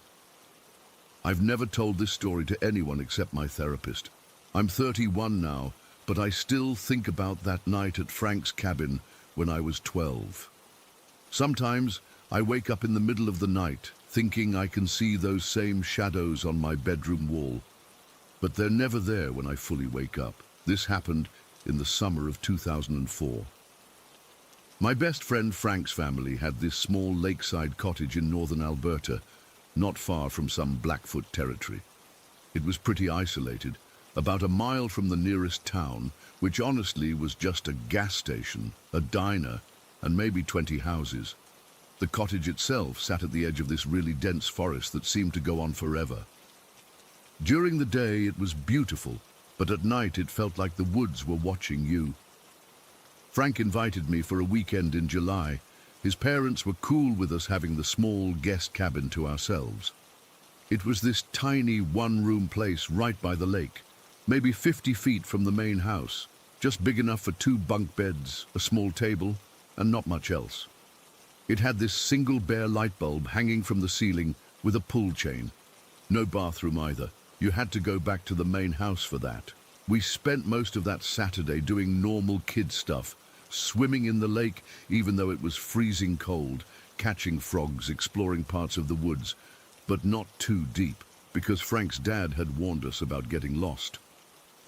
I've never told this story to anyone except my therapist. I'm 31 now, but I still think about that night at Frank's cabin when I was 12. Sometimes I wake up in the middle of the night, thinking I can see those same shadows on my bedroom wall. But they're never there when I fully wake up. This happened in the summer of 2004. My best friend Frank's family had this small lakeside cottage in northern Alberta, not far from some Blackfoot territory. It was pretty isolated, about a mile from the nearest town, which honestly was just a gas station, a diner, and maybe 20 houses. The cottage itself sat at the edge of this really dense forest that seemed to go on forever. During the day it was beautiful, but at night it felt like the woods were watching you. Frank invited me for a weekend in July. His parents were cool with us having the small guest cabin to ourselves. It was this tiny one-room place right by the lake, maybe 50 feet from the main house, just big enough for 2 bunk beds, a small table, and not much else. It had this single bare light bulb hanging from the ceiling with a pull chain. No bathroom either. You had to go back to the main house for that. We spent most of that Saturday doing normal kid stuff, swimming in the lake even though it was freezing cold, catching frogs, exploring parts of the woods, but not too deep, because Frank's dad had warned us about getting lost.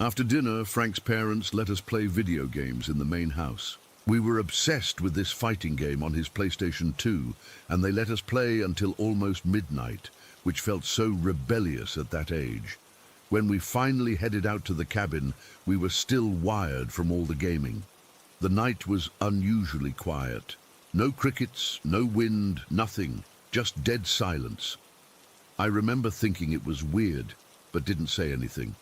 After dinner, Frank's parents let us play video games in the main house. We were obsessed with this fighting game on his PlayStation 2, and they let us play until almost midnight, which felt so rebellious at that age. When we finally headed out to the cabin, we were still wired from all the gaming. The night was unusually quiet. No crickets, no wind, nothing, just dead silence. I remember thinking it was weird, but didn't say anything.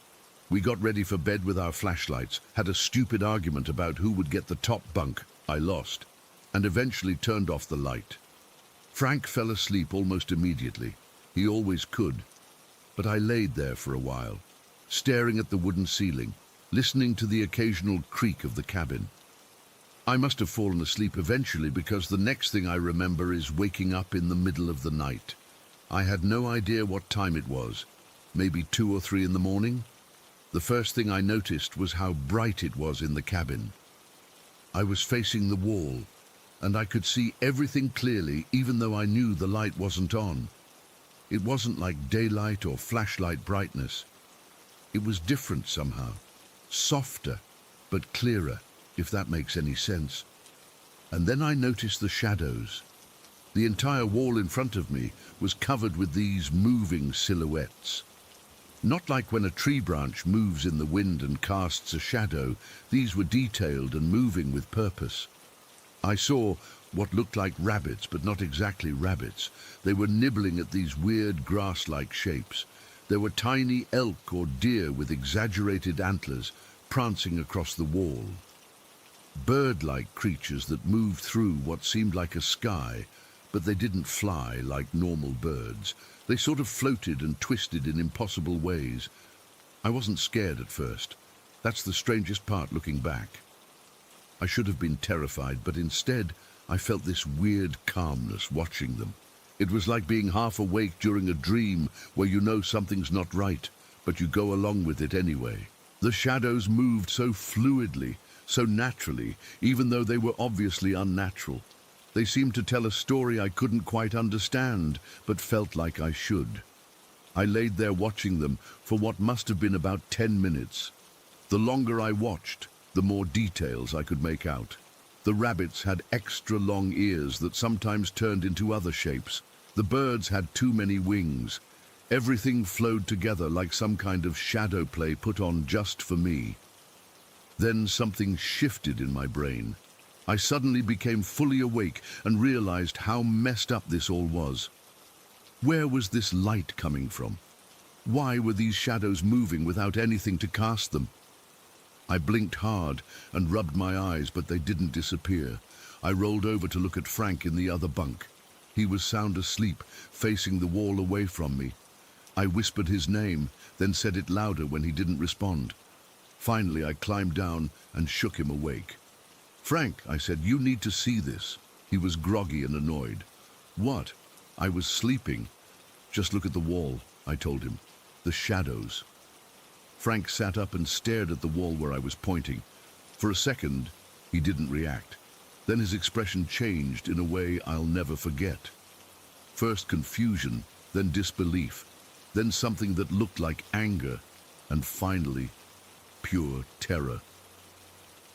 We got ready for bed with our flashlights, had a stupid argument about who would get the top bunk. I lost, and eventually turned off the light. Frank fell asleep almost immediately. He always could. But I laid there for a while, staring at the wooden ceiling, listening to the occasional creak of the cabin. I must have fallen asleep eventually, because the next thing I remember is waking up in the middle of the night. I had no idea what time it was, maybe 2 or 3 in the morning. The first thing I noticed was how bright it was in the cabin. I was facing the wall, and I could see everything clearly even though I knew the light wasn't on. It wasn't like daylight or flashlight brightness. It was different somehow, softer but clearer, if that makes any sense. And then I noticed the shadows. The entire wall in front of me was covered with these moving silhouettes. Not like when a tree branch moves in the wind and casts a shadow. These were detailed and moving with purpose. I saw what looked like rabbits, but not exactly rabbits. They were nibbling at these weird grass-like shapes. There were tiny elk or deer with exaggerated antlers prancing across the wall. Bird-like creatures that moved through what seemed like a sky, but they didn't fly like normal birds. They sort of floated and twisted in impossible ways. I wasn't scared at first. That's the strangest part looking back. I should have been terrified, but instead I felt this weird calmness watching them. It was like being half awake during a dream where you know something's not right, but you go along with it anyway. The shadows moved so fluidly, so naturally, even though they were obviously unnatural. They seemed to tell a story I couldn't quite understand, but felt like I should. I laid there watching them for what must have been about 10 minutes. The longer I watched, the more details I could make out. The rabbits had extra long ears that sometimes turned into other shapes. The birds had too many wings. Everything flowed together like some kind of shadow play put on just for me. Then something shifted in my brain. I suddenly became fully awake and realized how messed up this all was. Where was this light coming from? Why were these shadows moving without anything to cast them? I blinked hard and rubbed my eyes, but they didn't disappear. I rolled over to look at Frank in the other bunk. He was sound asleep, facing the wall away from me. I whispered his name, then said it louder when he didn't respond. Finally, I climbed down and shook him awake. "Frank," I said, "you need to see this." He was groggy and annoyed. "What?" "I was sleeping. Just look at the wall," I told him. "The shadows." Frank sat up and stared at the wall where I was pointing. For a second, he didn't react. Then his expression changed in a way I'll never forget. First confusion, then disbelief, then something that looked like anger, and finally, pure terror.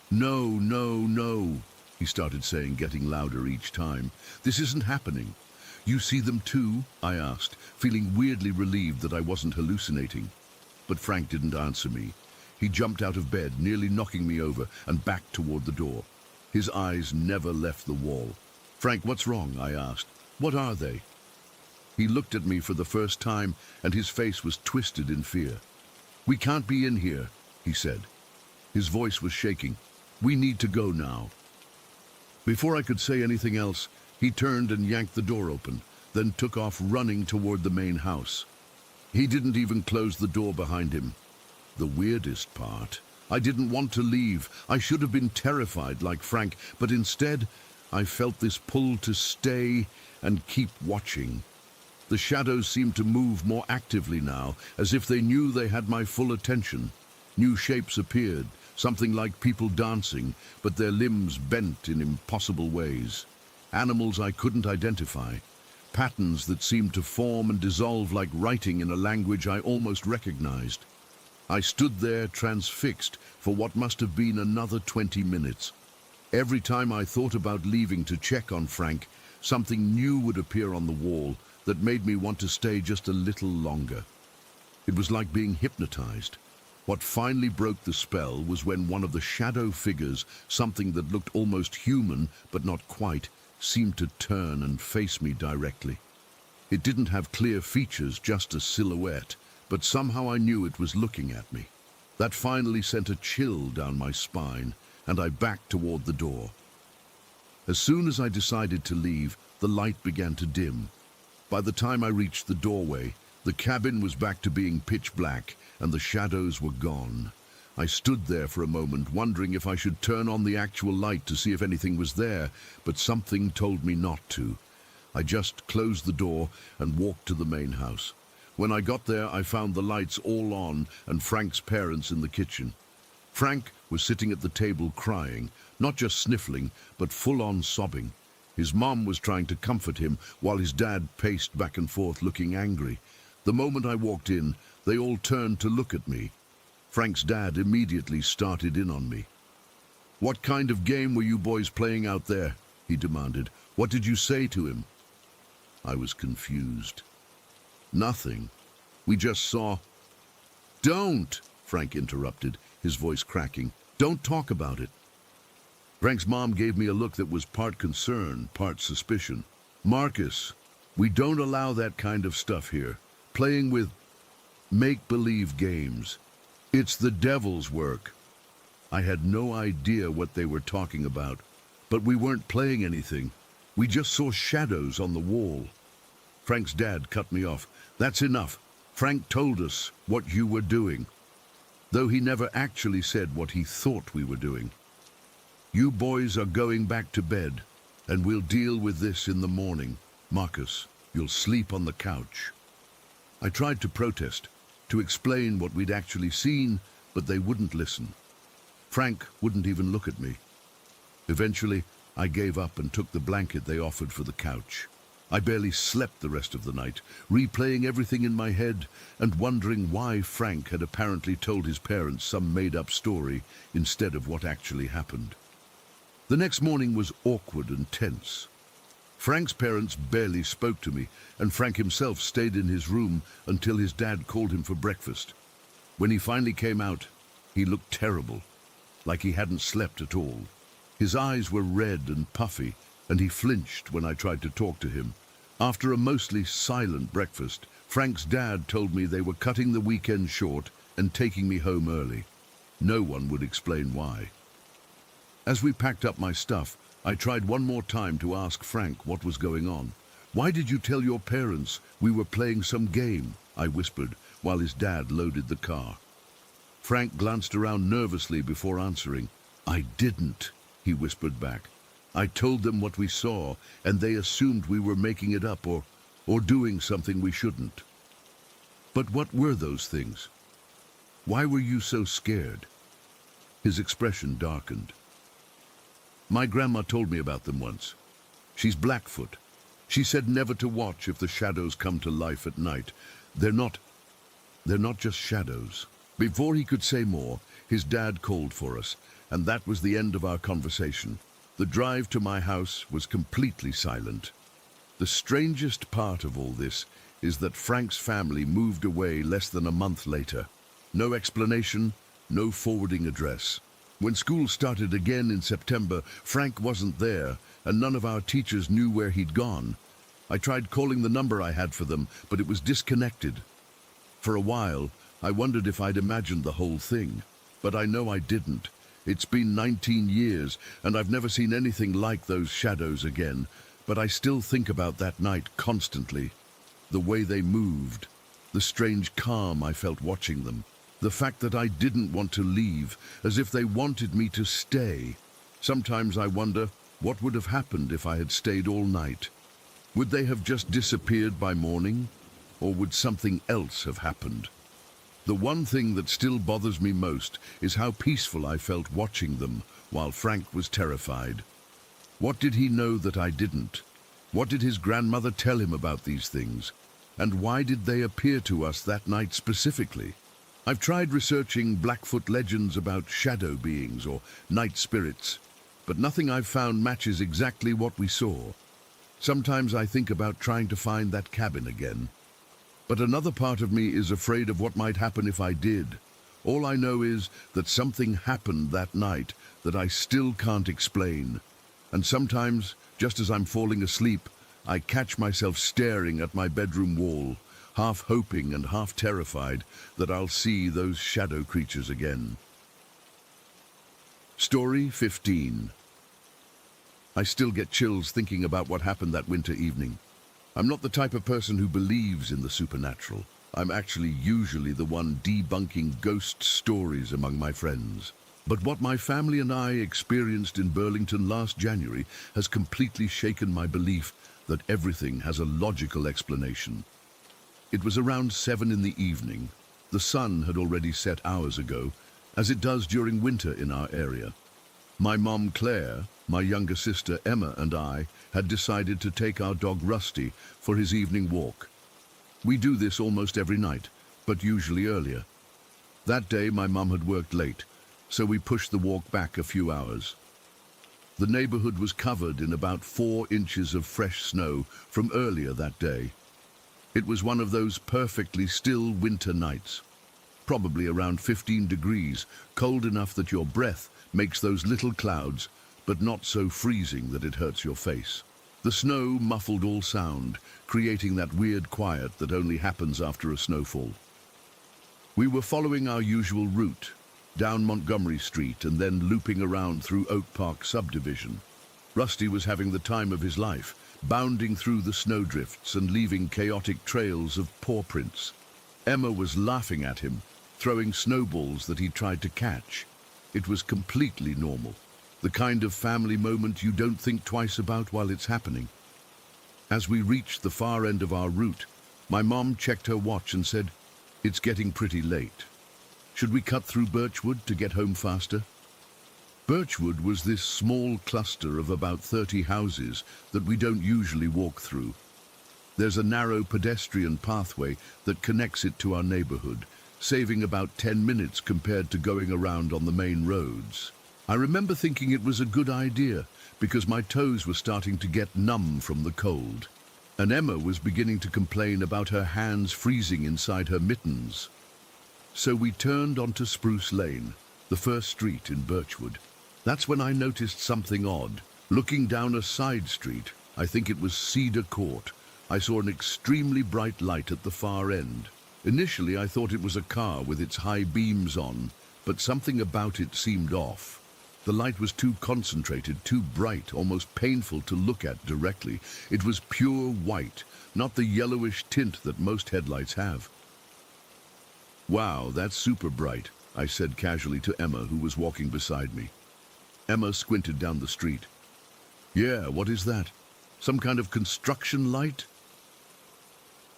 "No, no, no," he started saying, getting louder each time. "This isn't happening." "You see them too?" I asked, feeling weirdly relieved that I wasn't hallucinating. But Frank didn't answer me. He jumped out of bed, nearly knocking me over, and backed toward the door. His eyes never left the wall. "Frank, what's wrong?" I asked. "What are they?" He looked at me for the first time, and his face was twisted in fear. "We can't be in here," he said. His voice was shaking. "We need to go now." Before I could say anything else, he turned and yanked the door open, then took off running toward the main house. He didn't even close the door behind him. The weirdest part, I didn't want to leave. I should have been terrified like Frank, but instead, I felt this pull to stay and keep watching. The shadows seemed to move more actively now, as if they knew they had my full attention. New shapes appeared, something like people dancing, but their limbs bent in impossible ways. Animals I couldn't identify. Patterns that seemed to form and dissolve like writing in a language I almost recognized. I stood there transfixed for what must have been another 20 minutes. Every time I thought about leaving to check on Frank, something new would appear on the wall that made me want to stay just a little longer. It was like being hypnotized. What finally broke the spell was when one of the shadow figures, something that looked almost human but not quite, seemed to turn and face me directly. It didn't have clear features, just a silhouette, but somehow I knew it was looking at me. That finally sent a chill down my spine, and I backed toward the door. As soon as I decided to leave, the light began to dim. By the time I reached the doorway, the cabin was back to being pitch black, and the shadows were gone. I stood there for a moment, wondering if I should turn on the actual light to see if anything was there, but something told me not to. I just closed the door and walked to the main house. When I got there, I found the lights all on and Frank's parents in the kitchen. Frank was sitting at the table crying, not just sniffling, but full-on sobbing. His mom was trying to comfort him while his dad paced back and forth looking angry. The moment I walked in, they all turned to look at me. Frank's dad immediately started in on me. "What kind of game were you boys playing out there?" he demanded. "What did you say to him?" I was confused. "Nothing. We just saw—" "Don't!" Frank interrupted, his voice cracking. "Don't talk about it." Frank's mom gave me a look that was part concern, part suspicion. "Marcus, we don't allow that kind of stuff here. Playing with make-believe games. It's the devil's work." I had no idea what they were talking about, but we weren't playing anything. We just saw shadows on the wall. Frank's dad cut me off. "That's enough. Frank told us what you were doing," though he never actually said what he thought we were doing. "You boys are going back to bed, and we'll deal with this in the morning. Marcus, you'll sleep on the couch." I tried to protest, to explain what we'd actually seen, but they wouldn't listen. Frank wouldn't even look at me. Eventually, I gave up and took the blanket they offered for the couch. I barely slept the rest of the night, replaying everything in my head and wondering why Frank had apparently told his parents some made-up story instead of what actually happened. The next morning was awkward and tense. Frank's parents barely spoke to me, and Frank himself stayed in his room until his dad called him for breakfast. When he finally came out, he looked terrible, like he hadn't slept at all. His eyes were red and puffy, and he flinched when I tried to talk to him. After a mostly silent breakfast, Frank's dad told me they were cutting the weekend short and taking me home early. No one would explain why. As we packed up my stuff, I tried one more time to ask Frank what was going on. "Why did you tell your parents we were playing some game?" I whispered, while his dad loaded the car. Frank glanced around nervously before answering. "I didn't," he whispered back. "I told them what we saw, and they assumed we were making it up or doing something we shouldn't." "But what were those things? Why were you so scared?" His expression darkened. "My grandma told me about them once. She's Blackfoot. She said never to watch if the shadows come to life at night. They're not just shadows." Before he could say more, his dad called for us, and that was the end of our conversation. The drive to my house was completely silent. The strangest part of all this is that Frank's family moved away less than a month later. No explanation, no forwarding address. When school started again in September, Frank wasn't there, and none of our teachers knew where he'd gone. I tried calling the number I had for them, but it was disconnected. For a while, I wondered if I'd imagined the whole thing, but I know I didn't. It's been 19 years, and I've never seen anything like those shadows again, but I still think about that night constantly. The way they moved, the strange calm I felt watching them, the fact that I didn't want to leave, as if they wanted me to stay. Sometimes I wonder what would have happened if I had stayed all night. Would they have just disappeared by morning, or would something else have happened? The one thing that still bothers me most is how peaceful I felt watching them while Frank was terrified. What did he know that I didn't? What did his grandmother tell him about these things? And why did they appear to us that night specifically? I've tried researching Blackfoot legends about shadow beings or night spirits, but nothing I've found matches exactly what we saw. Sometimes I think about trying to find that cabin again. But another part of me is afraid of what might happen if I did. All I know is that something happened that night that I still can't explain. And sometimes, just as I'm falling asleep, I catch myself staring at my bedroom wall, half hoping and half terrified that I'll see those shadow creatures again. Story 15. I still get chills thinking about what happened that winter evening. I'm not the type of person who believes in the supernatural. I'm actually usually the one debunking ghost stories among my friends. But what my family and I experienced in Burlington last January has completely shaken my belief that everything has a logical explanation. It was around 7 in the evening. The sun had already set hours ago, as it does during winter in our area. My mom Claire, my younger sister Emma and I had decided to take our dog Rusty for his evening walk. We do this almost every night, but usually earlier. That day my mom had worked late, so we pushed the walk back a few hours. The neighborhood was covered in about 4 inches of fresh snow from earlier that day. It was one of those perfectly still winter nights, probably around 15 degrees, cold enough that your breath makes those little clouds, but not so freezing that it hurts your face. The snow muffled all sound, creating that weird quiet that only happens after a snowfall. We were following our usual route, down Montgomery Street and then looping around through Oak Park subdivision. Rusty was having the time of his life, bounding through the snowdrifts and leaving chaotic trails of paw prints. Emma was laughing at him, throwing snowballs that he tried to catch. It was completely normal, the kind of family moment you don't think twice about while it's happening. As we reached the far end of our route, my mom checked her watch and said, "It's getting pretty late. Should we cut through Birchwood to get home faster?" Birchwood was this small cluster of about 30 houses that we don't usually walk through. There's a narrow pedestrian pathway that connects it to our neighborhood, saving about 10 minutes compared to going around on the main roads. I remember thinking it was a good idea because my toes were starting to get numb from the cold, and Emma was beginning to complain about her hands freezing inside her mittens. So we turned onto Spruce Lane, the first street in Birchwood. That's when I noticed something odd. Looking down a side street, I think it was Cedar Court, I saw an extremely bright light at the far end. Initially, I thought it was a car with its high beams on, but something about it seemed off. The light was too concentrated, too bright, almost painful to look at directly. It was pure white, not the yellowish tint that most headlights have. "Wow, that's super bright," I said casually to Emma, who was walking beside me. Emma squinted down the street. "Yeah, what is that? Some kind of construction light?"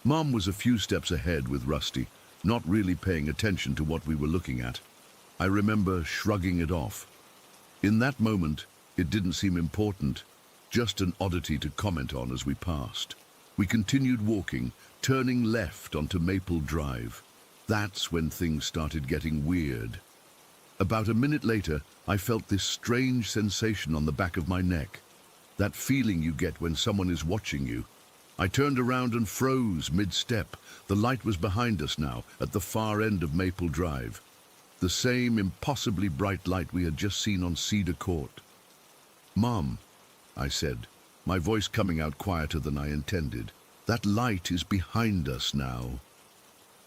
Mom was a few steps ahead with Rusty, not really paying attention to what we were looking at. I remember shrugging it off. In that moment, it didn't seem important, just an oddity to comment on as we passed. We continued walking, turning left onto Maple Drive. That's when things started getting weird. About a minute later, I felt this strange sensation on the back of my neck. That feeling you get when someone is watching you. I turned around and froze mid-step. The light was behind us now, at the far end of Maple Drive. The same impossibly bright light we had just seen on Cedar Court. "Mom," I said, my voice coming out quieter than I intended. "That light is behind us now."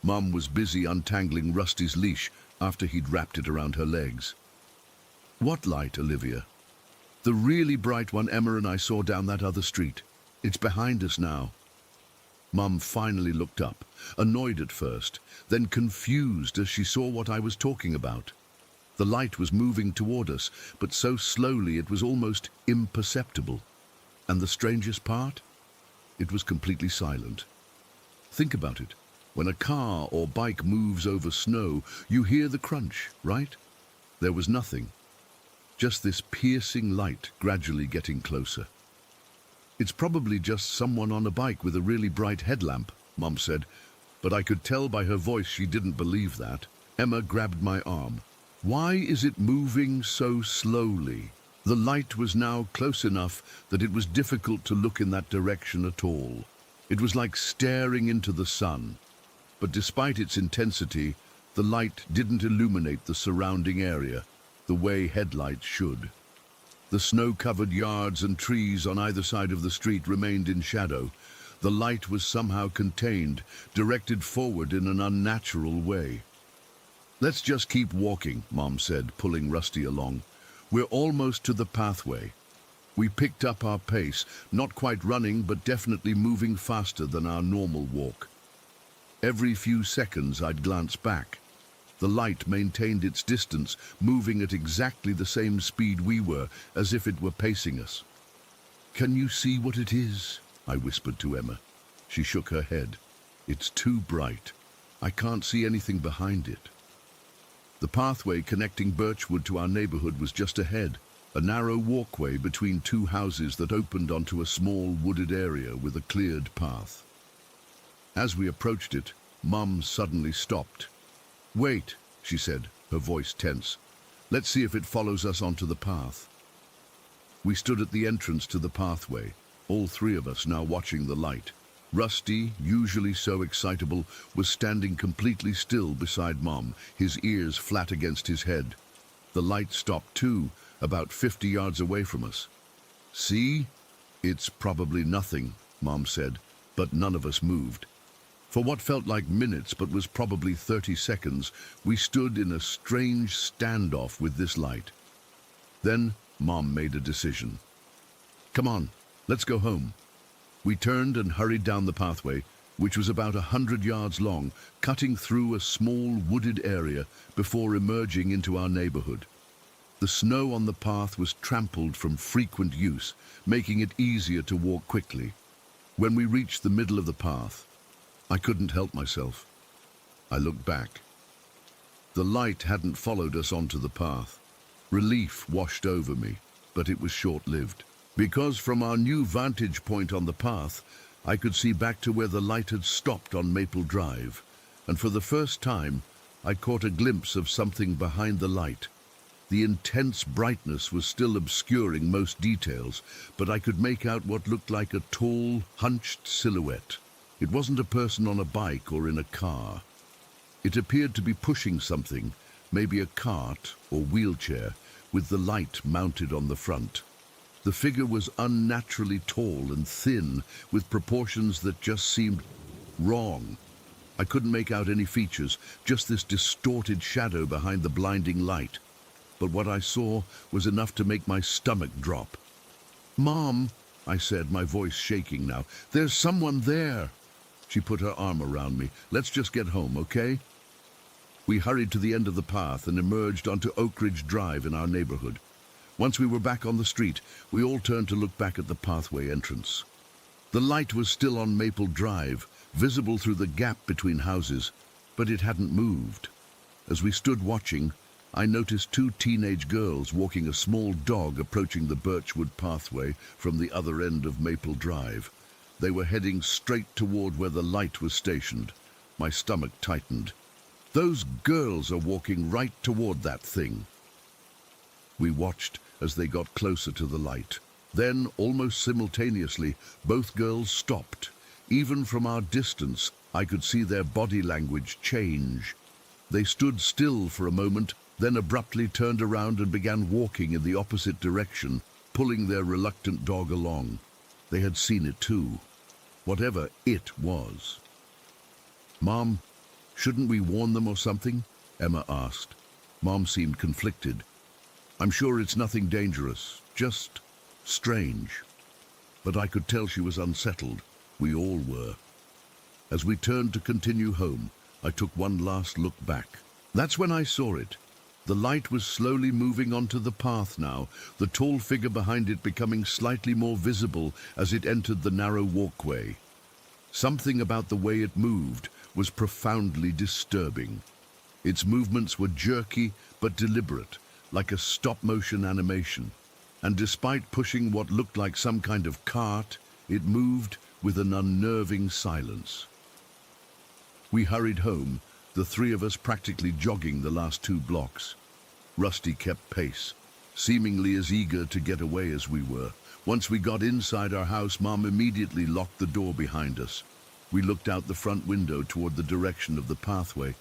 Mom was busy untangling Rusty's leash after he'd wrapped it around her legs. "What light, Olivia?" "The really bright one Emma and I saw down that other street. It's behind us now." Mum finally looked up, annoyed at first, then confused as she saw what I was talking about. The light was moving toward us, but so slowly it was almost imperceptible. And the strangest part? It was completely silent. Think about it. When a car or bike moves over snow, you hear the crunch, right? There was nothing. Just this piercing light gradually getting closer. "It's probably just someone on a bike with a really bright headlamp," Mum said, but I could tell by her voice she didn't believe that. Emma grabbed my arm. "Why is it moving so slowly?" The light was now close enough that it was difficult to look in that direction at all. It was like staring into the sun. But despite its intensity, the light didn't illuminate the surrounding area the way headlights should. The snow-covered yards and trees on either side of the street remained in shadow. The light was somehow contained, directed forward in an unnatural way. "Let's just keep walking," Mom said, pulling Rusty along. "We're almost to the pathway." We picked up our pace, not quite running, but definitely moving faster than our normal walk. Every few seconds I'd glance back. The light maintained its distance, moving at exactly the same speed we were, as if it were pacing us. "Can you see what it is?" I whispered to Emma. She shook her head. "It's too bright. I can't see anything behind it." The pathway connecting Birchwood to our neighborhood was just ahead, a narrow walkway between two houses that opened onto a small wooded area with a cleared path. As we approached it, Mum suddenly stopped. "Wait," she said, her voice tense. "Let's see if it follows us onto the path." We stood at the entrance to the pathway, all three of us now watching the light. Rusty, usually so excitable, was standing completely still beside Mom, his ears flat against his head. The light stopped too, about 50 yards away from us. "See? It's probably nothing," Mom said, but none of us moved. For what felt like minutes but was probably 30 seconds, we stood in a strange standoff with this light. Then Mom made a decision. "Come on, let's go home." We turned and hurried down the pathway, which was about 100 yards long, cutting through a small wooded area before emerging into our neighborhood. The snow on the path was trampled from frequent use, making it easier to walk quickly. When we reached the middle of the path, I couldn't help myself. I looked back. The light hadn't followed us onto the path. Relief washed over me, but it was short-lived. Because from our new vantage point on the path, I could see back to where the light had stopped on Maple Drive, and for the first time, I caught a glimpse of something behind the light. The intense brightness was still obscuring most details, but I could make out what looked like a tall, hunched silhouette. It wasn't a person on a bike or in a car. It appeared to be pushing something, maybe a cart or wheelchair, with the light mounted on the front. The figure was unnaturally tall and thin, with proportions that just seemed wrong. I couldn't make out any features, just this distorted shadow behind the blinding light. But what I saw was enough to make my stomach drop. "Mom," I said, my voice shaking now, "there's someone there." She put her arm around me. "Let's just get home, okay?" We hurried to the end of the path and emerged onto Oak Ridge Drive in our neighborhood. Once we were back on the street, we all turned to look back at the pathway entrance. The light was still on Maple Drive, visible through the gap between houses, but it hadn't moved. As we stood watching, I noticed two teenage girls walking a small dog approaching the Birchwood pathway from the other end of Maple Drive. They were heading straight toward where the light was stationed. My stomach tightened. Those girls are walking right toward that thing. We watched as they got closer to the light. Then, almost simultaneously, both girls stopped. Even from our distance, I could see their body language change. They stood still for a moment, then abruptly turned around and began walking in the opposite direction, pulling their reluctant dog along. They had seen it too, whatever it was. "Mom, shouldn't we warn them or something?" Emma asked. Mom seemed conflicted. "I'm sure it's nothing dangerous, just strange." But I could tell she was unsettled. We all were. As we turned to continue home, I took one last look back. That's when I saw it. The light was slowly moving onto the path now, the tall figure behind it becoming slightly more visible as it entered the narrow walkway. Something about the way it moved was profoundly disturbing. Its movements were jerky but deliberate, like a stop-motion animation. And despite pushing what looked like some kind of cart, it moved with an unnerving silence. We hurried home, the three of us practically jogging the last 2 blocks. Rusty kept pace, seemingly as eager to get away as we were. Once we got inside our house, Mom immediately locked the door behind us. We looked out the front window toward the direction of the pathway,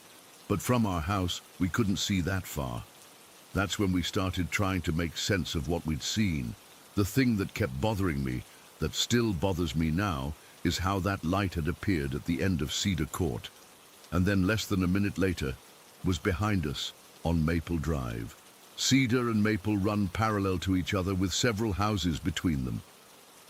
but from our house, we couldn't see that far. That's when we started trying to make sense of what we'd seen. The thing that kept bothering me, that still bothers me now, is how that light had appeared at the end of Cedar Court, and then less than a minute later, was behind us on Maple Drive. Cedar and Maple run parallel to each other with several houses between them.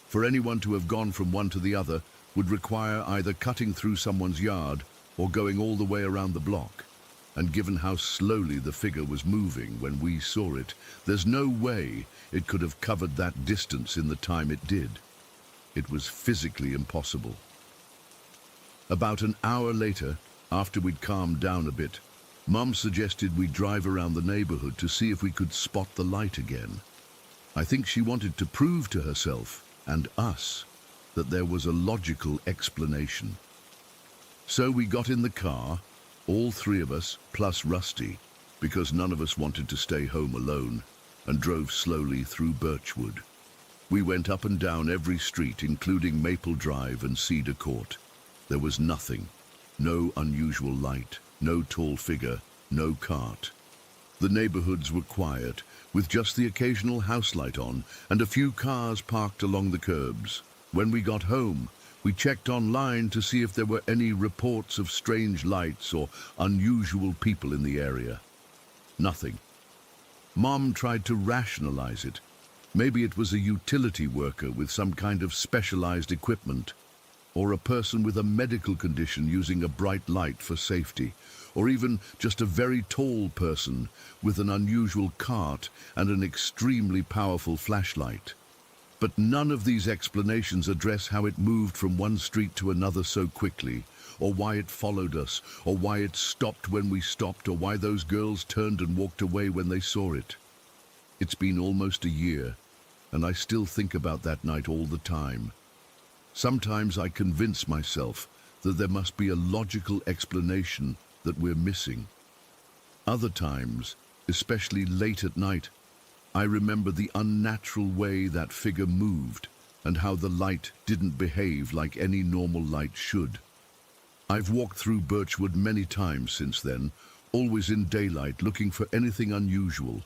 For anyone to have gone from one to the other would require either cutting through someone's yard or going all the way around the block. And given how slowly the figure was moving when we saw it, there's no way it could have covered that distance in the time it did. It was physically impossible. About an hour later, after we'd calmed down a bit, Mum suggested we drive around the neighborhood to see if we could spot the light again. I think she wanted to prove to herself and us that there was a logical explanation. So we got in the car, all 3 of us, plus Rusty, because none of us wanted to stay home alone, and drove slowly through Birchwood. We went up and down every street, including Maple Drive and Cedar Court. There was nothing. No unusual light, no tall figure, no cart. The neighborhoods were quiet, with just the occasional house light on and a few cars parked along the curbs. When we got home, we checked online to see if there were any reports of strange lights or unusual people in the area. Nothing. Mom tried to rationalize it. Maybe it was a utility worker with some kind of specialized equipment, or a person with a medical condition using a bright light for safety, or even just a very tall person with an unusual cart and an extremely powerful flashlight. But none of these explanations address how it moved from one street to another so quickly, or why it followed us, or why it stopped when we stopped, or why those girls turned and walked away when they saw it. It's been almost a year, and I still think about that night all the time. Sometimes I convince myself that there must be a logical explanation that we're missing. Other times, especially late at night, I remember the unnatural way that figure moved and how the light didn't behave like any normal light should. I've walked through Birchwood many times since then, always in daylight looking for anything unusual,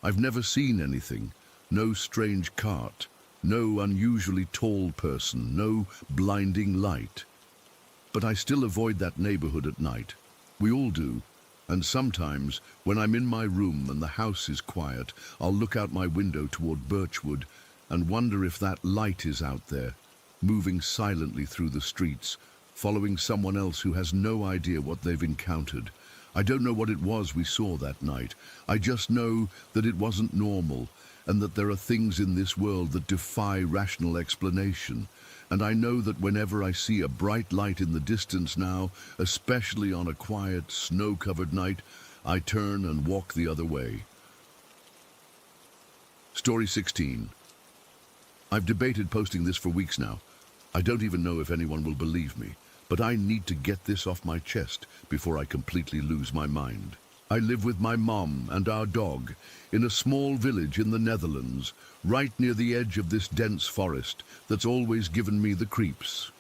I've never seen anything. No strange cart, no unusually tall person, no blinding light. But I still avoid that neighborhood at night. We all do. And sometimes, when I'm in my room and the house is quiet, I'll look out my window toward Birchwood and wonder if that light is out there, moving silently through the streets, following someone else who has no idea what they've encountered. I don't know what it was we saw that night. I just know that it wasn't normal, and that there are things in this world that defy rational explanation. And I know that whenever I see a bright light in the distance now, especially on a quiet, snow-covered night, I turn and walk the other way. Story 16. I've debated posting this for weeks now. I don't even know if anyone will believe me, but I need to get this off my chest before I completely lose my mind. I live with my mom and our dog in a small village in the Netherlands, right near the edge of this dense forest that's always given me the creeps.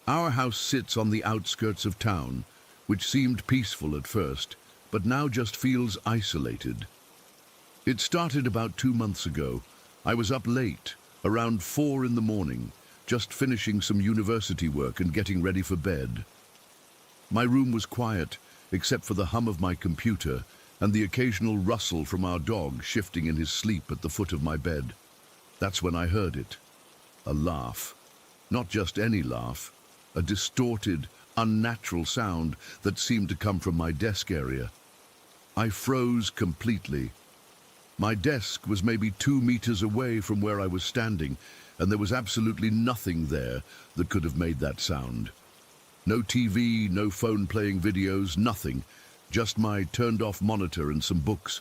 Our house sits on the outskirts of town, which seemed peaceful at first, but now just feels isolated. It started about 2 months ago. I was up late, around 4 in the morning, just finishing some university work and getting ready for bed. My room was quiet, except for the hum of my computer and the occasional rustle from our dog shifting in his sleep at the foot of my bed. That's when I heard it. A laugh. Not just any laugh. A distorted, unnatural sound that seemed to come from my desk area. I froze completely. My desk was maybe 2 meters away from where I was standing, and there was absolutely nothing there that could have made that sound. No TV, no phone playing videos, nothing. Just my turned-off monitor and some books.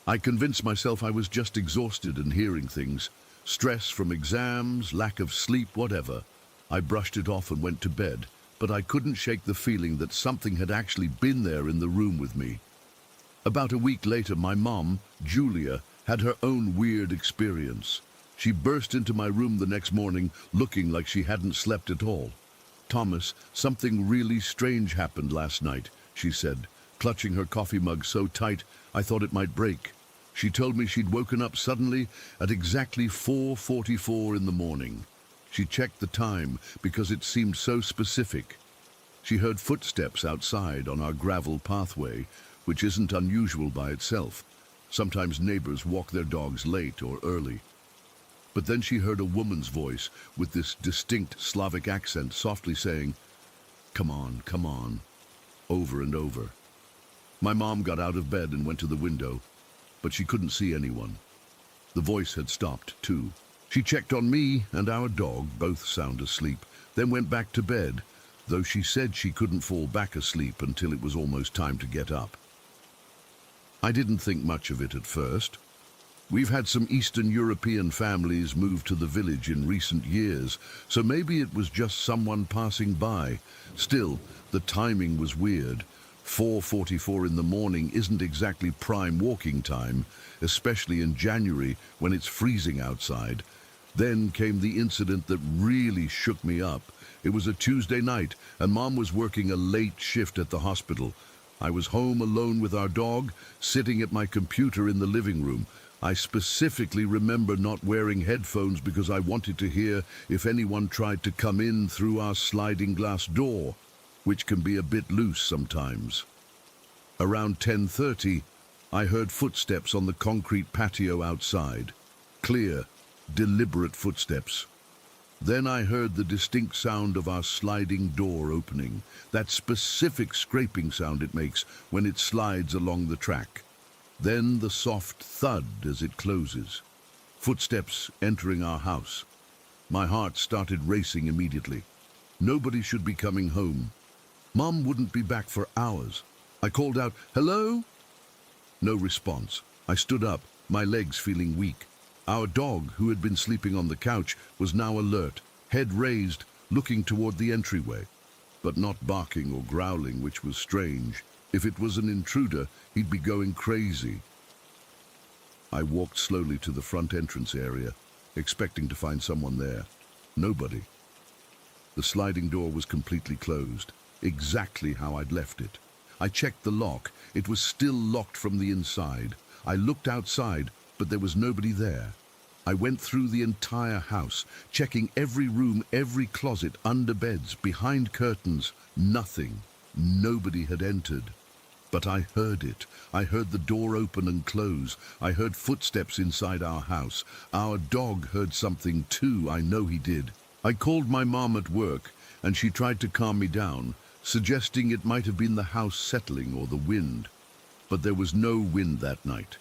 I convinced myself I was just exhausted and hearing things. Stress from exams, lack of sleep, whatever. I brushed it off and went to bed, but I couldn't shake the feeling that something had actually been there in the room with me. About a week later, my mom, Julia, had her own weird experience. She burst into my room the next morning looking like she hadn't slept at all. "Thomas, something really strange happened last night," she said, clutching her coffee mug so tight I thought it might break. She told me she'd woken up suddenly at exactly 4:44 in the morning. She checked the time because it seemed so specific. She heard footsteps outside on our gravel pathway, which isn't unusual by itself. Sometimes neighbors walk their dogs late or early. But then she heard a woman's voice with this distinct Slavic accent softly saying, come on," over and over. My mom got out of bed and went to the window, but she couldn't see anyone. The voice had stopped, too. She checked on me and our dog, both sound asleep, then went back to bed, though she said she couldn't fall back asleep until it was almost time to get up. I didn't think much of it at first. We've had some Eastern European families move to the village in recent years, so maybe it was just someone passing by. Still, the timing was weird. 4:44 in the morning isn't exactly prime walking time, especially in January when it's freezing outside. Then came the incident that really shook me up. It was a Tuesday night, and Mom was working a late shift at the hospital. I was home alone with our dog, sitting at my computer in the living room. I specifically remember not wearing headphones because I wanted to hear if anyone tried to come in through our sliding glass door, which can be a bit loose sometimes. Around 10:30, I heard footsteps on the concrete patio outside. Clear, deliberate footsteps. Then I heard the distinct sound of our sliding door opening, that specific scraping sound it makes when it slides along the track. Then the soft thud as it closes. Footsteps entering our house. My heart started racing immediately. Nobody should be coming home. Mom wouldn't be back for hours. I called out, "Hello?" No response. I stood up, my legs feeling weak. Our dog, who had been sleeping on the couch, was now alert, head raised, looking toward the entryway, but not barking or growling, which was strange. If it was an intruder, he'd be going crazy. I walked slowly to the front entrance area, expecting to find someone there. Nobody. The sliding door was completely closed, exactly how I'd left it. I checked the lock. It was still locked from the inside. I looked outside, but there was nobody there. I went through the entire house, checking every room, every closet, under beds, behind curtains. Nothing. Nobody had entered. But I heard it. I heard the door open and close. I heard footsteps inside our house. Our dog heard something too, I know he did. I called my mom at work, and she tried to calm me down, suggesting it might have been the house settling or the wind. But there was no wind that night.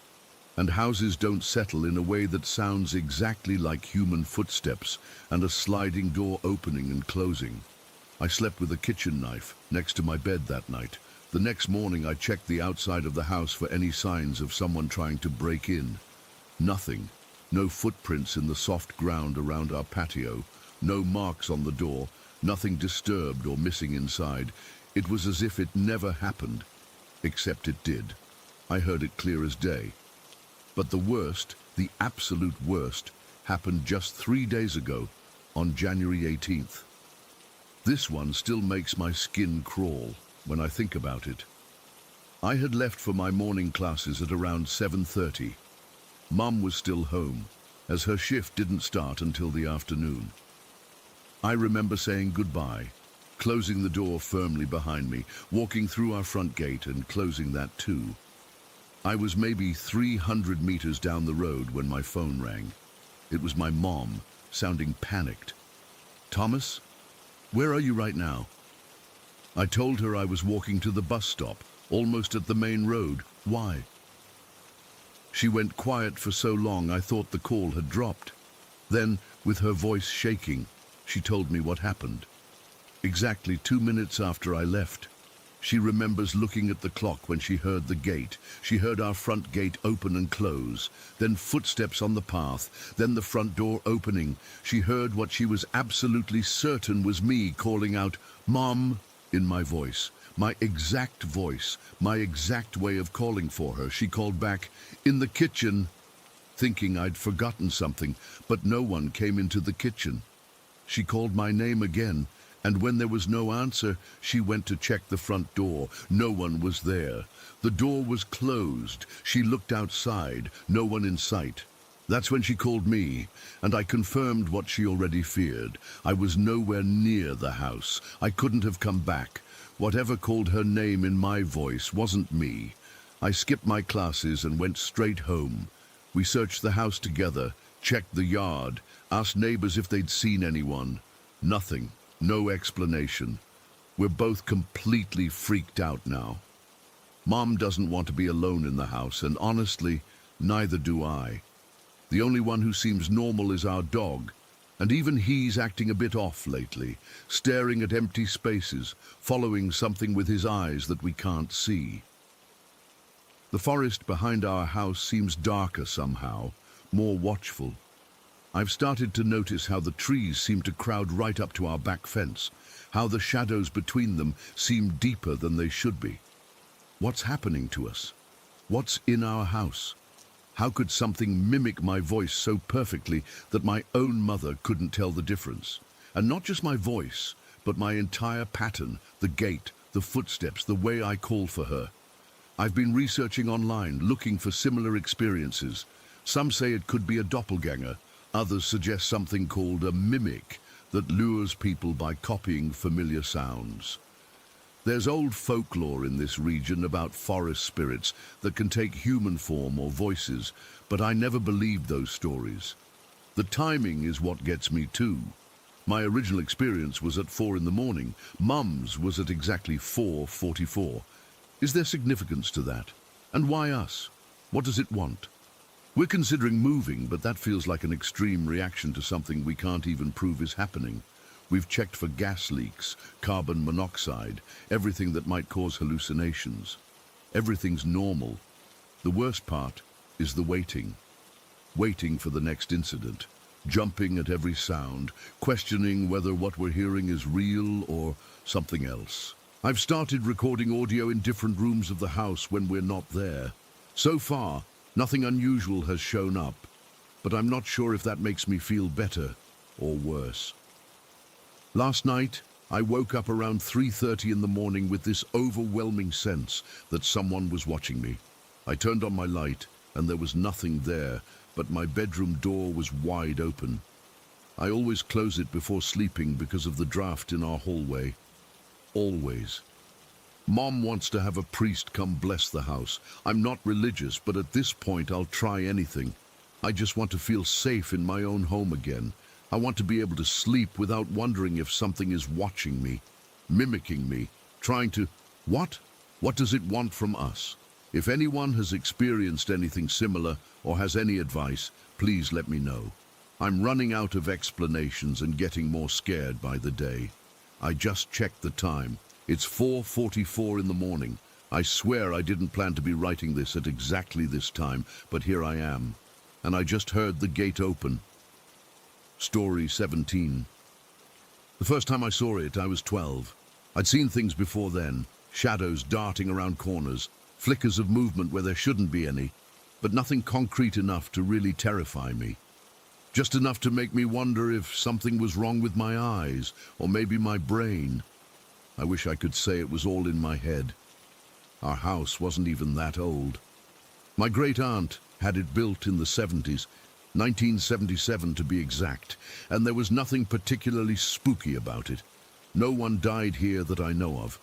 And houses don't settle in a way that sounds exactly like human footsteps and a sliding door opening and closing. I slept with a kitchen knife next to my bed that night. The next morning I checked the outside of the house for any signs of someone trying to break in. Nothing. No footprints in the soft ground around our patio. No marks on the door. Nothing disturbed or missing inside. It was as if it never happened. Except it did. I heard it clear as day. But the worst, the absolute worst, happened just 3 days ago, on January 18th. This one still makes my skin crawl when I think about it. I had left for my morning classes at around 7:30. Mum was still home, as her shift didn't start until the afternoon. I remember saying goodbye, closing the door firmly behind me, walking through our front gate and closing that too. I was maybe 300 meters down the road when my phone rang. It was my mom, sounding panicked. "Thomas, where are you right now?" I told her I was walking to the bus stop, almost at the main road. "Why?" She went quiet for so long I thought the call had dropped. Then, with her voice shaking, she told me what happened. Exactly 2 minutes after I left, she remembers looking at the clock when she heard the gate. She heard our front gate open and close, then footsteps on the path, then the front door opening. She heard what she was absolutely certain was me calling out, "Mom," in my voice, my exact voice, my exact way of calling for her. She called back, "In the kitchen," thinking I'd forgotten something, but no one came into the kitchen. She called my name again, and when there was no answer, she went to check the front door. No one was there. The door was closed. She looked outside, no one in sight. That's when she called me, and I confirmed what she already feared. I was nowhere near the house. I couldn't have come back. Whatever called her name in my voice wasn't me. I skipped my classes and went straight home. We searched the house together, checked the yard, asked neighbors if they'd seen anyone. Nothing. No explanation. We're both completely freaked out now. Mom doesn't want to be alone in the house, and honestly, neither do I. The only one who seems normal is our dog, and even he's acting a bit off lately, staring at empty spaces, following something with his eyes that we can't see. The forest behind our house seems darker somehow, more watchful. I've started to notice how the trees seem to crowd right up to our back fence, how the shadows between them seem deeper than they should be. What's happening to us? What's in our house? How could something mimic my voice so perfectly that my own mother couldn't tell the difference? And not just my voice, but my entire pattern, the gait, the footsteps, the way I call for her. I've been researching online, looking for similar experiences. Some say it could be a doppelganger. Others suggest something called a mimic that lures people by copying familiar sounds. There's old folklore in this region about forest spirits that can take human form or voices, but I never believed those stories. The timing is what gets me too. My original experience was at 4 in the morning. Mum's was at exactly 4:44. Is there significance to that? And why us? What does it want? We're considering moving, but that feels like an extreme reaction to something we can't even prove is happening. We've checked for gas leaks, carbon monoxide, everything that might cause hallucinations. Everything's normal. The worst part is the waiting. Waiting for the next incident, jumping at every sound, questioning whether what we're hearing is real or something else. I've started recording audio in different rooms of the house when we're not there. So far, nothing unusual has shown up, but I'm not sure if that makes me feel better or worse. Last night, I woke up around 3:30 in the morning with this overwhelming sense that someone was watching me. I turned on my light, and there was nothing there, but my bedroom door was wide open. I always close it before sleeping because of the draft in our hallway. Always. Mom wants to have a priest come bless the house. I'm not religious, but at this point I'll try anything. I just want to feel safe in my own home again. I want to be able to sleep without wondering if something is watching me, mimicking me, trying to... What? What does it want from us? If anyone has experienced anything similar or has any advice, please let me know. I'm running out of explanations and getting more scared by the day. I just checked the time. It's 4:44 in the morning. I swear I didn't plan to be writing this at exactly this time, but here I am. And I just heard the gate open. Story 17. The first time I saw it, I was 12. I'd seen things before then, shadows darting around corners, flickers of movement where there shouldn't be any, but nothing concrete enough to really terrify me. Just enough to make me wonder if something was wrong with my eyes, or maybe my brain. I wish I could say it was all in my head. Our house wasn't even that old. My great-aunt had it built in the 70s, 1977 to be exact, and there was nothing particularly spooky about it. No one died here that I know of.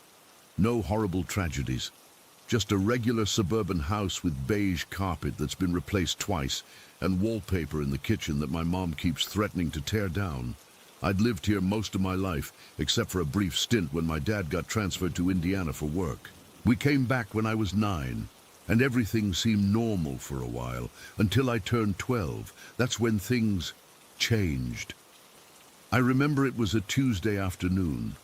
No horrible tragedies. Just a regular suburban house with beige carpet that's been replaced twice, and wallpaper in the kitchen that my mom keeps threatening to tear down. I'd lived here most of my life, except for a brief stint when my dad got transferred to Indiana for work. We came back when I was 9, and everything seemed normal for a while, until I turned 12. That's when things changed. I remember it was a Tuesday afternoon.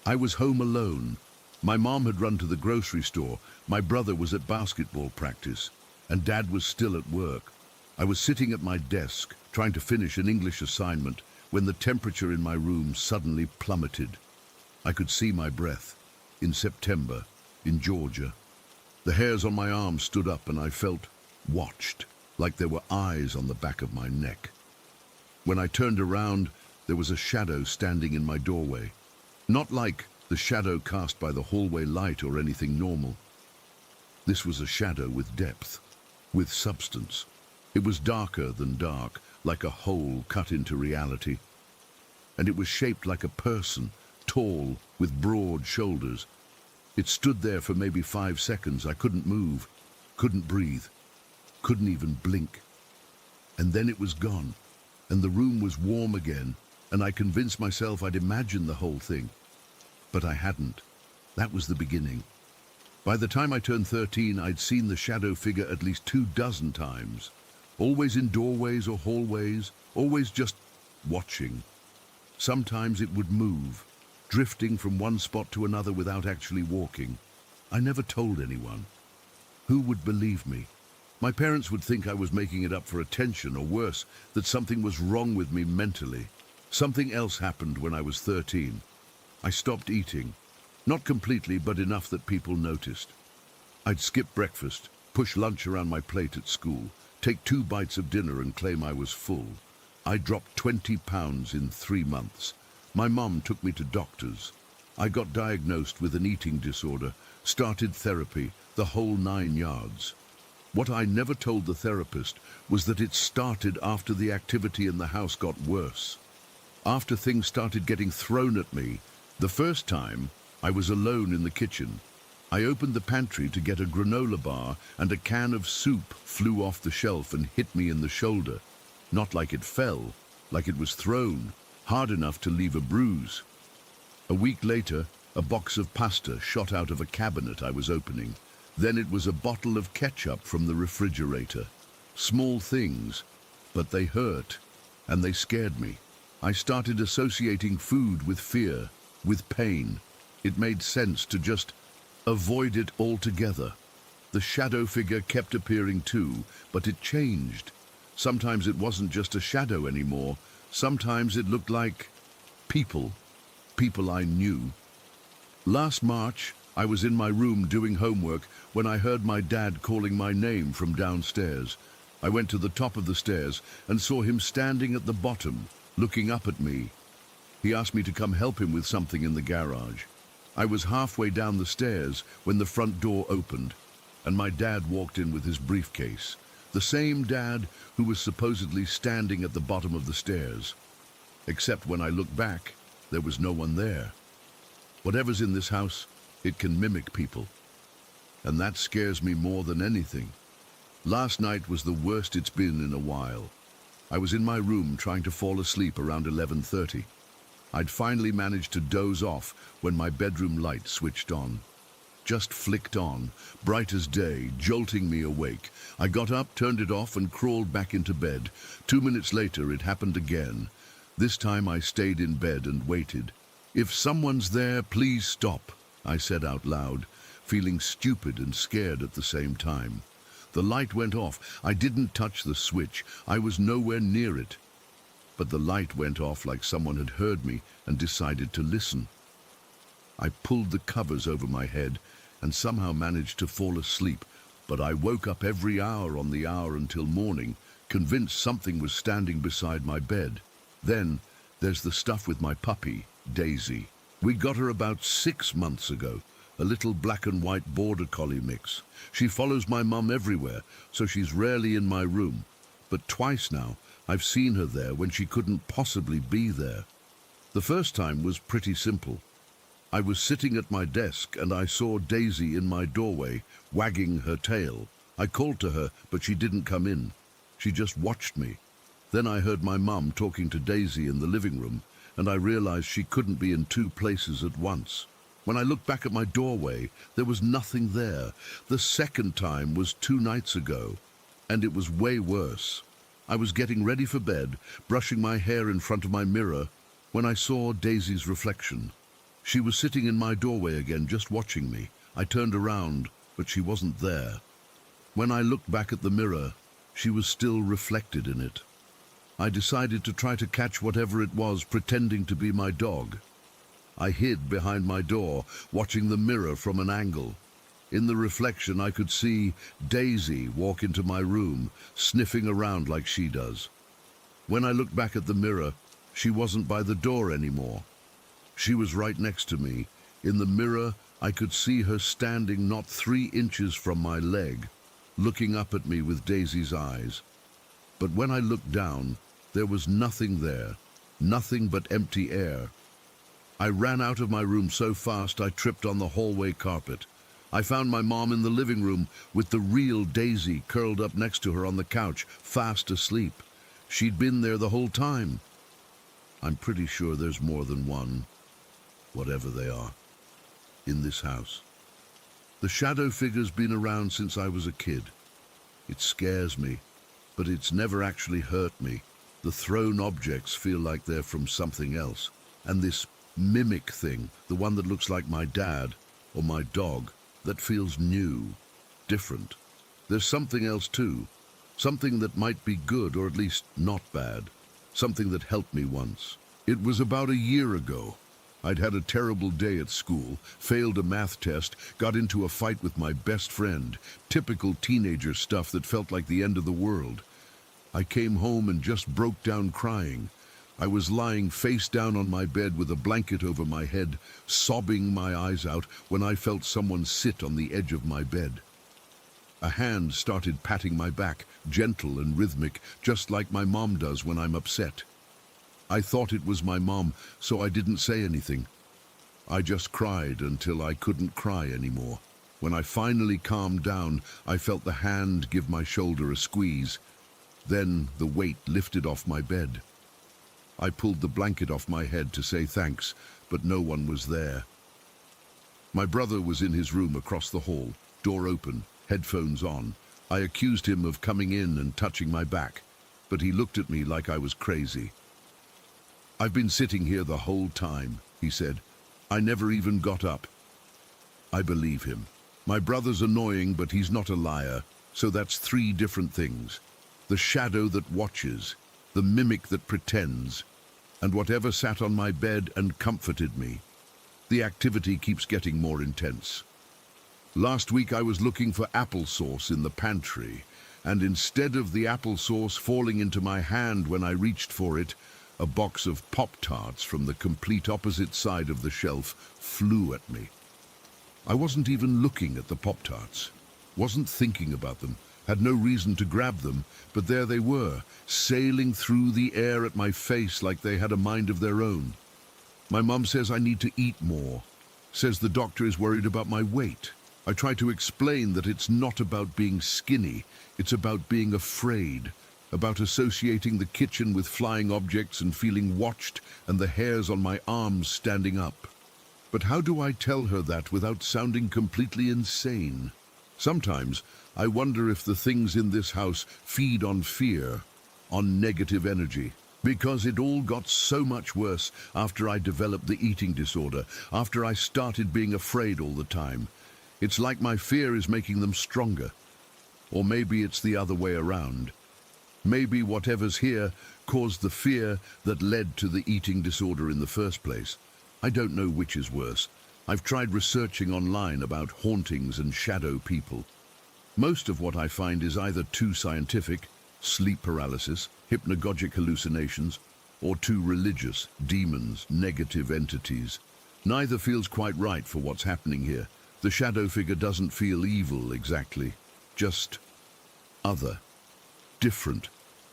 I was home alone. My mom had run to the grocery store, my brother was at basketball practice, and Dad was still at work. I was sitting at my desk, trying to finish an English assignment, when the temperature in my room suddenly plummeted. I could see my breath. In September, in Georgia. The hairs on my arms stood up and I felt watched, like there were eyes on the back of my neck. When I turned around, there was a shadow standing in my doorway. Not like the shadow cast by the hallway light or anything normal. This was a shadow with depth, with substance. It was darker than dark, like a hole cut into reality. And it was shaped like a person, tall, with broad shoulders. It stood there for maybe 5 seconds. I couldn't move, couldn't breathe, couldn't even blink. And then it was gone, and the room was warm again, and I convinced myself I'd imagined the whole thing. But I hadn't. That was the beginning. By the time I turned 13, I'd seen the shadow figure at least 24 times. Always in doorways or hallways, always just watching. Sometimes it would move, drifting from one spot to another without actually walking. I never told anyone. Who would believe me? My parents would think I was making it up for attention, or worse, that something was wrong with me mentally. Something else happened when I was 13. I stopped eating. Not completely, but enough that people noticed. I'd skip breakfast, push lunch around my plate at school, take 2 bites of dinner and claim I was full. I dropped 20 pounds in 3 months. My mum took me to doctors. I got diagnosed with an eating disorder, started therapy, the whole 9 yards. What I never told the therapist was that it started after the activity in the house got worse. After things started getting thrown at me. The first time, I was alone in the kitchen. I opened the pantry to get a granola bar, and a can of soup flew off the shelf and hit me in the shoulder. Not like it fell, like it was thrown, hard enough to leave a bruise. A week later, a box of pasta shot out of a cabinet I was opening. Then it was a bottle of ketchup from the refrigerator. Small things, but they hurt, and they scared me. I started associating food with fear, with pain. It made sense to just avoid it altogether. The shadow figure kept appearing too, but it changed. Sometimes it wasn't just a shadow anymore. Sometimes it looked like people I knew. Last March, I was in my room doing homework when I heard my dad calling my name from downstairs. I went to the top of the stairs and saw him standing at the bottom, looking up at me. He asked me to come help him with something in the garage. I was halfway down the stairs when the front door opened, and my dad walked in with his briefcase. The same dad who was supposedly standing at the bottom of the stairs. Except when I looked back, there was no one there. Whatever's in this house, it can mimic people. And that scares me more than anything. Last night was the worst it's been in a while. I was in my room trying to fall asleep around 11:30. I'd finally managed to doze off when my bedroom light switched on. Just flicked on, bright as day, jolting me awake. I got up, turned it off, and crawled back into bed. 2 minutes later, it happened again. This time I stayed in bed and waited. "If someone's there, please stop," I said out loud, feeling stupid and scared at the same time. The light went off. I didn't touch the switch. I was nowhere near it. But the light went off like someone had heard me and decided to listen. I pulled the covers over my head and somehow managed to fall asleep, but I woke up every hour on the hour until morning, convinced something was standing beside my bed. Then there's the stuff with my puppy, Daisy. We got her about 6 months ago, a little black and white border collie mix. She follows my mum everywhere, so she's rarely in my room. But twice now, I've seen her there when she couldn't possibly be there. The first time was pretty simple. I was sitting at my desk and I saw Daisy in my doorway, wagging her tail. I called to her, but she didn't come in. She just watched me. Then I heard my mum talking to Daisy in the living room, and I realized she couldn't be in 2 places at once. When I looked back at my doorway, there was nothing there. The second time was 2 nights ago, and it was way worse. I was getting ready for bed, brushing my hair in front of my mirror, when I saw Daisy's reflection. She was sitting in my doorway again, just watching me. I turned around, but she wasn't there. When I looked back at the mirror, she was still reflected in it. I decided to try to catch whatever it was pretending to be my dog. I hid behind my door, watching the mirror from an angle. In the reflection, I could see Daisy walk into my room, sniffing around like she does. When I looked back at the mirror, she wasn't by the door anymore. She was right next to me. In the mirror, I could see her standing not 3 inches from my leg, looking up at me with Daisy's eyes. But when I looked down, there was nothing there, nothing but empty air. I ran out of my room so fast I tripped on the hallway carpet. I found my mom in the living room with the real Daisy curled up next to her on the couch, fast asleep. She'd been there the whole time. I'm pretty sure there's more than one, whatever they are, in this house. The shadow figure's been around since I was a kid. It scares me, but it's never actually hurt me. The thrown objects feel like they're from something else. And this mimic thing, the one that looks like my dad or my dog, that feels new, different. There's something else too, something that might be good or at least not bad, something that helped me once. It was about a year ago. I'd had a terrible day at school, failed a math test, got into a fight with my best friend, typical teenager stuff that felt like the end of the world. I came home and just broke down crying. I was lying face down on my bed with a blanket over my head, sobbing my eyes out when I felt someone sit on the edge of my bed. A hand started patting my back, gentle and rhythmic, just like my mom does when I'm upset. I thought it was my mom, so I didn't say anything. I just cried until I couldn't cry anymore. When I finally calmed down, I felt the hand give my shoulder a squeeze. Then the weight lifted off my bed. I pulled the blanket off my head to say thanks, but no one was there. My brother was in his room across the hall, door open, headphones on. I accused him of coming in and touching my back, but he looked at me like I was crazy. "I've been sitting here the whole time," he said. "I never even got up." I believe him. My brother's annoying, but he's not a liar, so that's 3 different things. The shadow that watches, the mimic that pretends, and whatever sat on my bed and comforted me. The activity keeps getting more intense. Last week I was looking for applesauce in the pantry, and instead of the applesauce falling into my hand when I reached for it, a box of Pop-Tarts from the complete opposite side of the shelf flew at me. I wasn't even looking at the Pop-Tarts, wasn't thinking about them, Had no reason to grab them, but there they were, sailing through the air at my face like they had a mind of their own. My mum says I need to eat more, says the doctor is worried about my weight. I try to explain that it's not about being skinny, it's about being afraid, about associating the kitchen with flying objects and feeling watched and the hairs on my arms standing up. But how do I tell her that without sounding completely insane? Sometimes I wonder if the things in this house feed on fear, on negative energy. Because it all got so much worse after I developed the eating disorder, after I started being afraid all the time. It's like my fear is making them stronger. Or maybe it's the other way around. Maybe whatever's here caused the fear that led to the eating disorder in the first place. I don't know which is worse. I've tried researching online about hauntings and shadow people. Most of what I find is either too scientific, sleep paralysis, hypnagogic hallucinations, or too religious, demons, negative entities. Neither feels quite right for what's happening here. The shadow figure doesn't feel evil exactly, just other, different,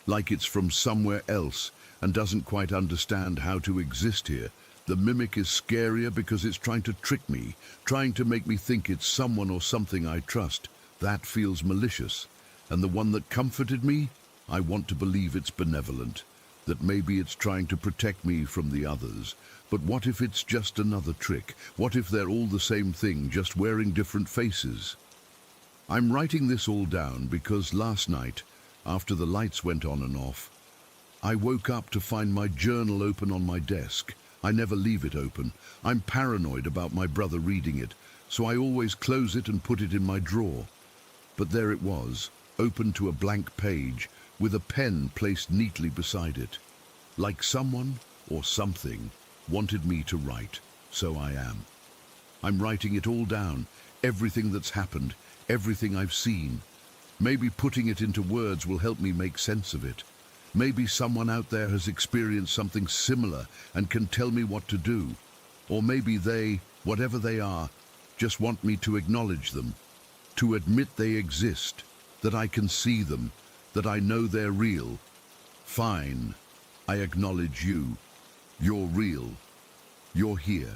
like it's from somewhere else and doesn't quite understand how to exist here. The mimic is scarier because it's trying to trick me, trying to make me think it's someone or something I trust. That feels malicious. And the one that comforted me, I want to believe it's benevolent, that maybe it's trying to protect me from the others. But what if it's just another trick? What if they're all the same thing, just wearing different faces? I'm writing this all down because last night, after the lights went on and off, I woke up to find my journal open on my desk. I never leave it open. I'm paranoid about my brother reading it, so I always close it and put it in my drawer. But there it was, open to a blank page, with a pen placed neatly beside it. Like someone or something wanted me to write, so I am. I'm writing it all down, everything that's happened, everything I've seen. Maybe putting it into words will help me make sense of it. Maybe someone out there has experienced something similar and can tell me what to do. Or maybe they, whatever they are, just want me to acknowledge them, to admit they exist, that I can see them, that I know they're real. Fine, I acknowledge you. You're real. You're here.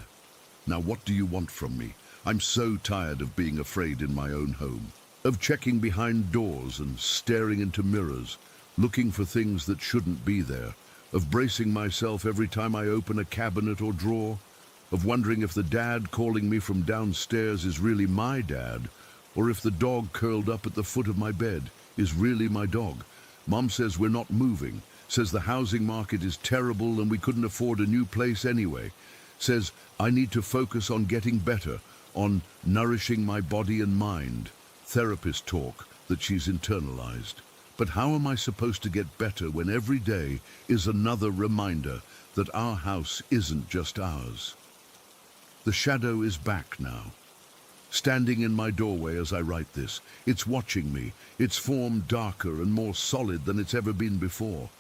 Now what do you want from me? I'm so tired of being afraid in my own home, of checking behind doors and staring into mirrors, looking for things that shouldn't be there, of bracing myself every time I open a cabinet or drawer, of wondering if the dad calling me from downstairs is really my dad, or if the dog curled up at the foot of my bed is really my dog. Mom says we're not moving, says the housing market is terrible and we couldn't afford a new place anyway, says I need to focus on getting better, on nourishing my body and mind, therapist talk that she's internalized. But how am I supposed to get better when every day is another reminder that our house isn't just ours? The shadow is back now, standing in my doorway as I write this. It's watching me, its form darker and more solid than it's ever been before.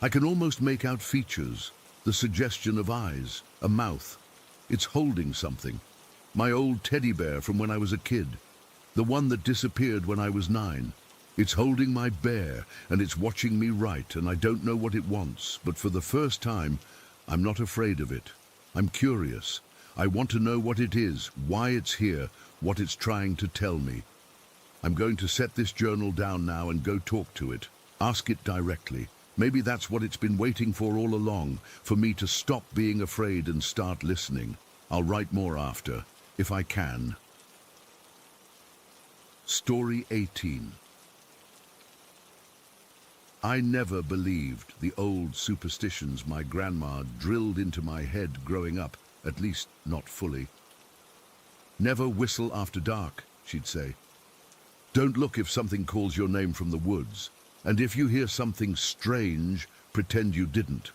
I can almost make out features, the suggestion of eyes, a mouth. It's holding something. My old teddy bear from when I was a kid, the one that disappeared when I was 9. It's holding my bear and it's watching me write, and I don't know what it wants, but for the first time, I'm not afraid of it. I'm curious. I want to know what it is, why it's here, what it's trying to tell me. I'm going to set this journal down now and go talk to it. Ask it directly. Maybe that's what it's been waiting for all along, for me to stop being afraid and start listening. I'll write more after, if I can. Story 18. I never believed the old superstitions my grandma drilled into my head growing up, at least not fully. Never whistle after dark, she'd say. Don't look if something calls your name from the woods, and if you hear something strange, pretend you didn't.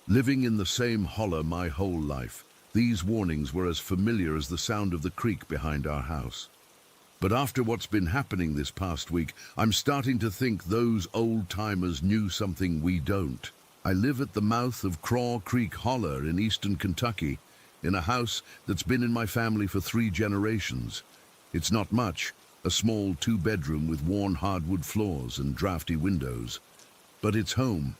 Living in the same holler my whole life, these warnings were as familiar as the sound of the creek behind our house. But after what's been happening this past week, I'm starting to think those old-timers knew something we don't. I live at the mouth of Craw Creek Holler in eastern Kentucky, in a house that's been in my family for 3 generations. It's not much, a small two-bedroom with worn hardwood floors and drafty windows. But it's home.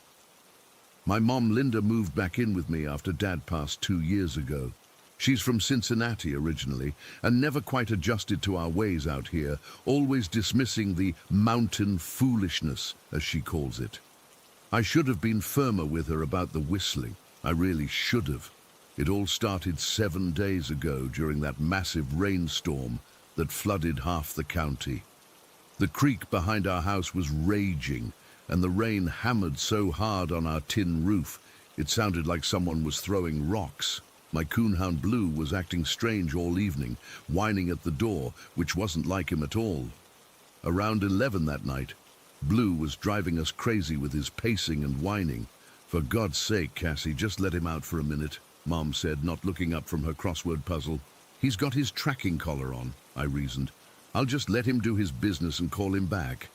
My mom, Linda, moved back in with me after Dad passed 2 years ago. She's from Cincinnati originally and never quite adjusted to our ways out here, always dismissing the mountain foolishness, as she calls it. I should have been firmer with her about the whistling. I really should have. It all started 7 days ago during that massive rainstorm that flooded half the county. The creek behind our house was raging, and the rain hammered so hard on our tin roof, it sounded like someone was throwing rocks. My coonhound Blue was acting strange all evening, whining at the door, which wasn't like him at all. Around 11 that night, Blue was driving us crazy with his pacing and whining. "For God's sake, Cassie, just let him out for a minute," Mom said, not looking up from her crossword puzzle. "He's got his tracking collar on," I reasoned. "I'll just let him do his business and call him back."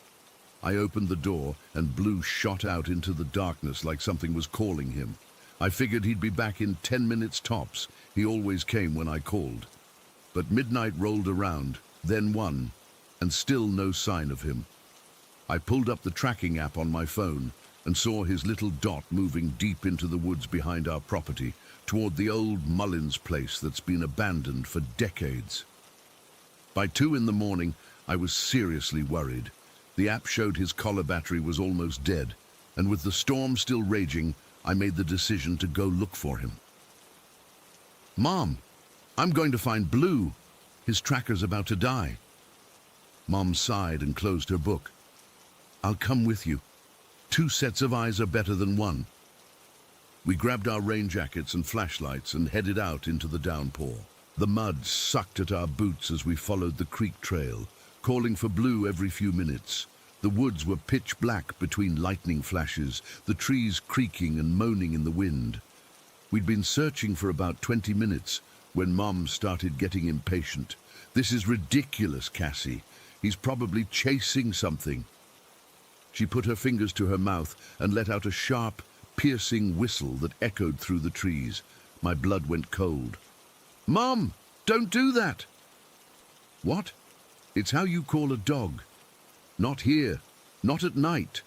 I opened the door, and Blue shot out into the darkness like something was calling him. I figured he'd be back in 10 minutes tops. He always came when I called. But midnight rolled around, then 1, and still no sign of him. I pulled up the tracking app on my phone and saw his little dot moving deep into the woods behind our property, toward the old Mullins place that's been abandoned for decades. By 2 in the morning, I was seriously worried. The app showed his collar battery was almost dead, and with the storm still raging, I made the decision to go look for him. "Mom, I'm going to find Blue. His tracker's about to die." Mom sighed and closed her book. "I'll come with you. 2 sets of eyes are better than 1. We grabbed our rain jackets and flashlights and headed out into the downpour. The mud sucked at our boots as we followed the creek trail, calling for Blue every few minutes. The woods were pitch black between lightning flashes, the trees creaking and moaning in the wind. We'd been searching for about 20 minutes when Mom started getting impatient. "This is ridiculous, Cassie. He's probably chasing something." She put her fingers to her mouth and let out a sharp, piercing whistle that echoed through the trees. My blood went cold. "Mom, don't do that!" "What? It's how you call a dog. Not here. Not at night."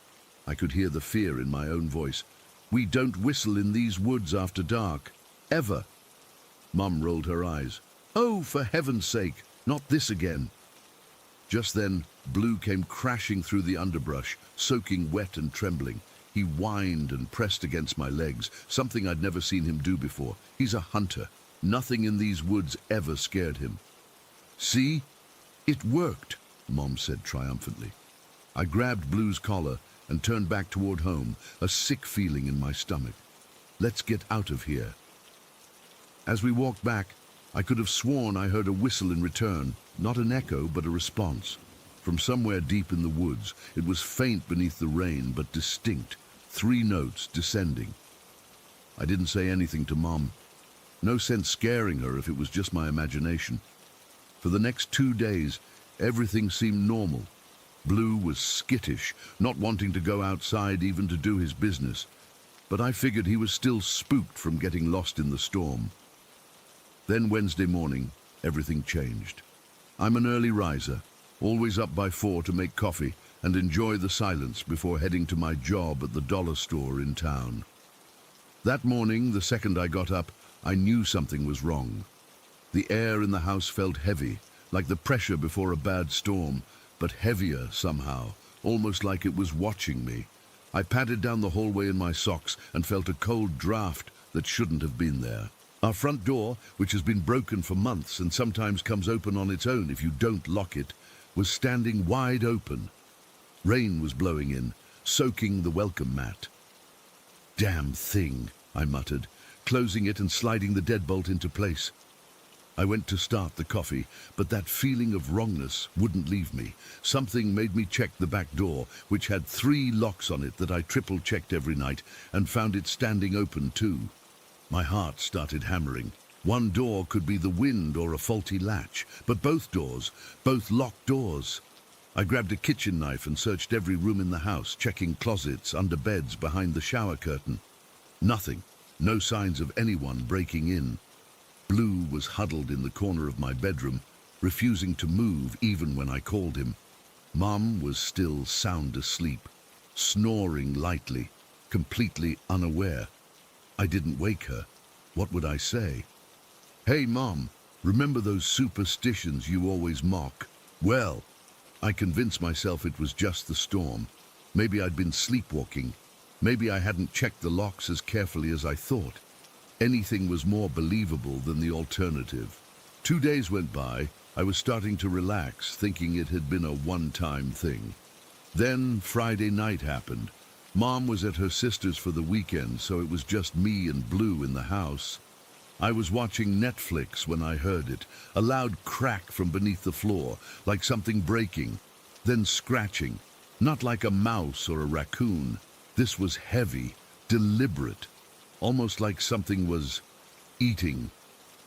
I could hear the fear in my own voice. "We don't whistle in these woods after dark. Ever." Mom rolled her eyes. "Oh, for heaven's sake, not this again." Just then, Blue came crashing through the underbrush, soaking wet and trembling. He whined and pressed against my legs, something I'd never seen him do before. He's a hunter. Nothing in these woods ever scared him. "See? It worked," Mom said triumphantly. I grabbed Blue's collar and turned back toward home, a sick feeling in my stomach. "Let's get out of here." As we walked back, I could have sworn I heard a whistle in return, not an echo, but a response. From somewhere deep in the woods, it was faint beneath the rain, but distinct, 3 notes descending. I didn't say anything to Mom. No sense scaring her if it was just my imagination. For the next 2 days, everything seemed normal. Blue was skittish, not wanting to go outside even to do his business, but I figured he was still spooked from getting lost in the storm. Then Wednesday morning, everything changed. I'm an early riser, always up by 4 to make coffee and enjoy the silence before heading to my job at the dollar store in town. That morning, the second I got up, I knew something was wrong. The air in the house felt heavy, like the pressure before a bad storm, but heavier somehow, almost like it was watching me. I padded down the hallway in my socks and felt a cold draft that shouldn't have been there. Our front door, which has been broken for months and sometimes comes open on its own if you don't lock it, was standing wide open. Rain was blowing in, soaking the welcome mat. "Damn thing," I muttered, closing it and sliding the deadbolt into place. I went to start the coffee, but that feeling of wrongness wouldn't leave me. Something made me check the back door, which had 3 locks on it that I triple-checked every night, and found it standing open too. My heart started hammering. One door could be the wind or a faulty latch, but both doors, both locked doors. I grabbed a kitchen knife and searched every room in the house, checking closets, under beds, behind the shower curtain. Nothing. No signs of anyone breaking in. Blue was huddled in the corner of my bedroom, refusing to move even when I called him. Mom was still sound asleep, snoring lightly, completely unaware. I didn't wake her. What would I say? "Hey, Mom, remember those superstitions you always mock?" Well, I convinced myself it was just the storm. Maybe I'd been sleepwalking. Maybe I hadn't checked the locks as carefully as I thought. Anything was more believable than the alternative. 2 days went by. I was starting to relax, thinking it had been a one-time thing. Then Friday night happened. Mom was at her sister's for the weekend, so it was just me and Blue in the house. I was watching Netflix when I heard it, a loud crack from beneath the floor, like something breaking, then scratching, not like a mouse or a raccoon. This was heavy, deliberate, almost like something was eating,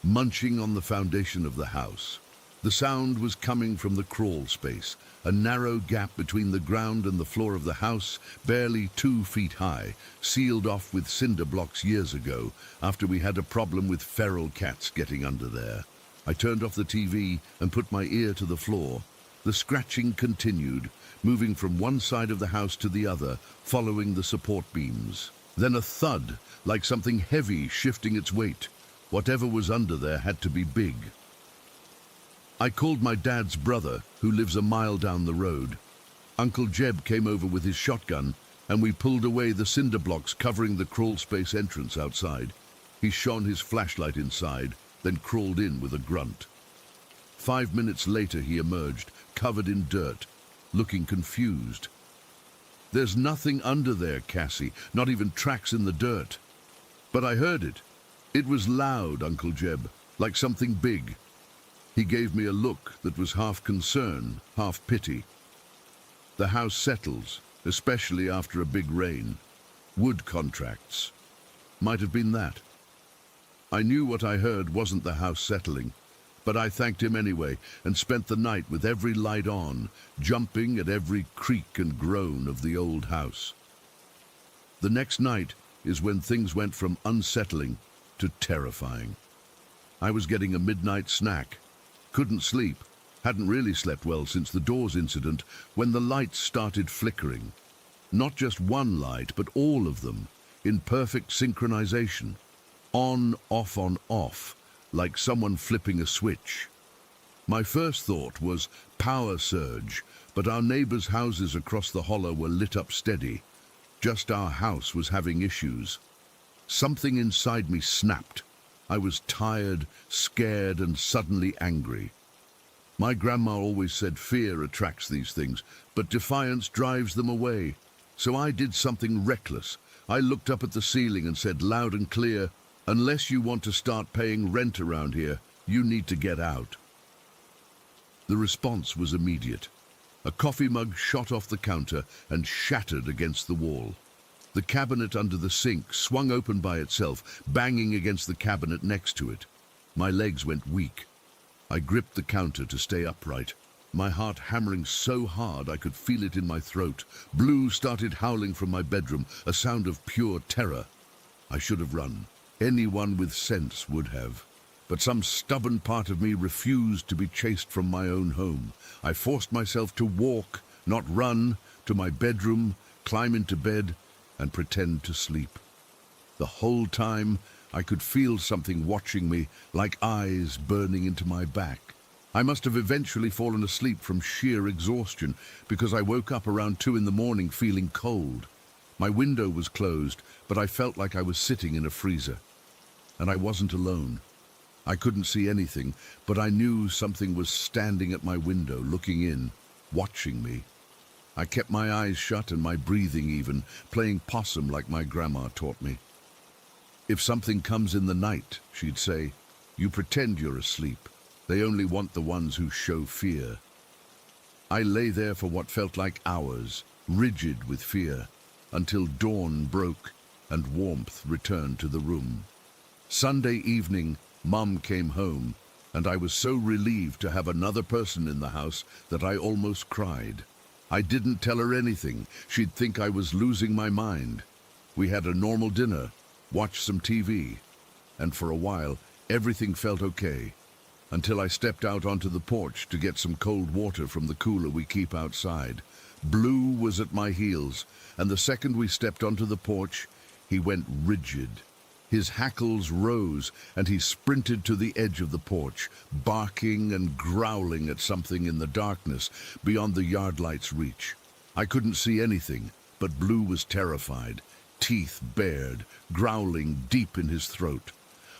munching on the foundation of the house. The sound was coming from the crawl space, a narrow gap between the ground and the floor of the house, barely 2 feet high, sealed off with cinder blocks years ago, after we had a problem with feral cats getting under there. I turned off the TV and put my ear to the floor. The scratching continued, moving from one side of the house to the other, following the support beams. Then a thud, like something heavy shifting its weight. Whatever was under there had to be big. I called my dad's brother, who lives a mile down the road. Uncle Jeb came over with his shotgun, and we pulled away the cinder blocks covering the crawl space entrance outside. He shone his flashlight inside, then crawled in with a grunt. 5 minutes later he emerged, covered in dirt, looking confused. "There's nothing under there, Cassie, not even tracks in the dirt." "But I heard it. It was loud, Uncle Jeb, like something big." He gave me a look that was half concern, half pity. "The house settles, especially after a big rain. Wood contracts. Might have been that." I knew what I heard wasn't the house settling, but I thanked him anyway and spent the night with every light on, jumping at every creak and groan of the old house. The next night is when things went from unsettling to terrifying. I was getting a midnight snack. Couldn't sleep, hadn't really slept well since the doors incident, when the lights started flickering. Not just one light, but all of them, in perfect synchronization. On, off, like someone flipping a switch. My first thought was power surge, but our neighbors' houses across the hollow were lit up steady. Just our house was having issues. Something inside me snapped. I was tired, scared, and suddenly angry. My grandma always said fear attracts these things, but defiance drives them away. So I did something reckless. I looked up at the ceiling and said loud and clear, "Unless you want to start paying rent around here, you need to get out." The response was immediate. A coffee mug shot off the counter and shattered against the wall. The cabinet under the sink swung open by itself, banging against the cabinet next to it. My legs went weak. I gripped the counter to stay upright, my heart hammering so hard I could feel it in my throat. Blue started howling from my bedroom, a sound of pure terror. I should have run. Anyone with sense would have. But some stubborn part of me refused to be chased from my own home. I forced myself to walk, not run, to my bedroom, climb into bed, and pretend to sleep. The whole time, I could feel something watching me, like eyes burning into my back. I must have eventually fallen asleep from sheer exhaustion, because I woke up around 2 in the morning feeling cold. My window was closed, but I felt like I was sitting in a freezer. And I wasn't alone. I couldn't see anything, but I knew something was standing at my window, looking in, watching me. I kept my eyes shut and my breathing even, playing possum like my grandma taught me. "If something comes in the night," she'd say, "you pretend you're asleep. They only want the ones who show fear." I lay there for what felt like hours, rigid with fear, until dawn broke and warmth returned to the room. Sunday evening, Mum came home, and I was so relieved to have another person in the house that I almost cried. I didn't tell her anything. She'd think I was losing my mind. We had a normal dinner, watched some TV, and for a while, everything felt okay. until I stepped out onto the porch to get some cold water from the cooler we keep outside. Blue was at my heels, and the second we stepped onto the porch, he went rigid. His hackles rose, and he sprinted to the edge of the porch, barking and growling at something in the darkness beyond the yard light's reach. I couldn't see anything, but Blue was terrified, teeth bared, growling deep in his throat.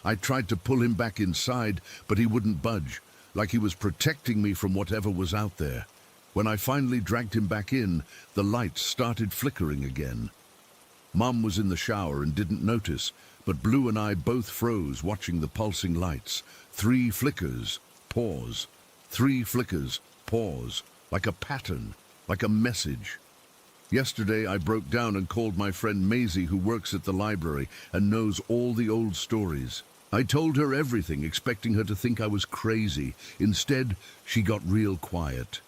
I tried to pull him back inside, but he wouldn't budge, like he was protecting me from whatever was out there. When I finally dragged him back in, the lights started flickering again. Mum was in the shower and didn't notice, but Blue and I both froze watching the pulsing lights. 3 flickers, pause. 3 flickers, pause. Like a pattern, like a message. Yesterday I broke down and called my friend Maisie, who works at the library and knows all the old stories. I told her everything, expecting her to think I was crazy. Instead, she got real quiet.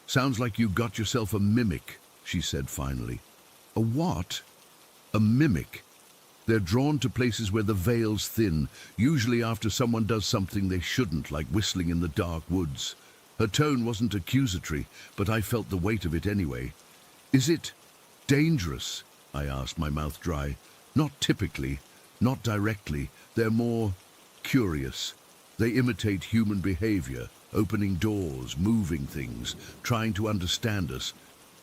"Sounds like you got yourself a mimic," she said finally. "A what?" "A mimic. They're drawn to places where the veil's thin, usually after someone does something they shouldn't, like whistling in the dark woods." Her tone wasn't accusatory, but I felt the weight of it anyway. "Is it dangerous?" I asked, my mouth dry. "Not typically, not directly. They're more curious. They imitate human behavior, opening doors, moving things, trying to understand us.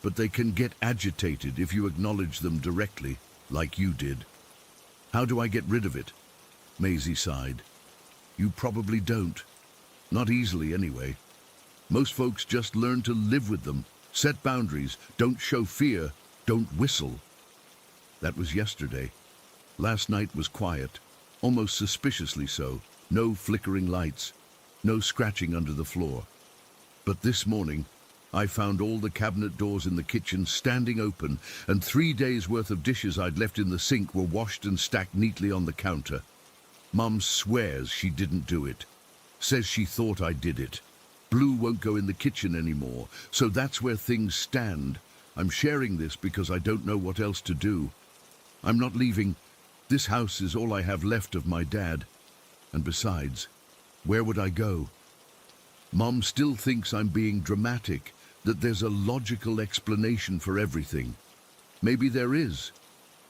But they can get agitated if you acknowledge them directly, like you did." "How do I get rid of it?" Maisie sighed. "You probably don't. Not easily, anyway. Most folks just learn to live with them, set boundaries, don't show fear, don't whistle." That was yesterday. Last night was quiet, almost suspiciously so. No flickering lights, no scratching under the floor. But this morning, I found all the cabinet doors in the kitchen standing open, and 3 days' worth of dishes I'd left in the sink were washed and stacked neatly on the counter. Mum swears she didn't do it. Says she thought I did it. Blue won't go in the kitchen anymore, so that's where things stand. I'm sharing this because I don't know what else to do. I'm not leaving. This house is all I have left of my dad. And besides, where would I go? Mom still thinks I'm being dramatic, that there's a logical explanation for everything. Maybe there is.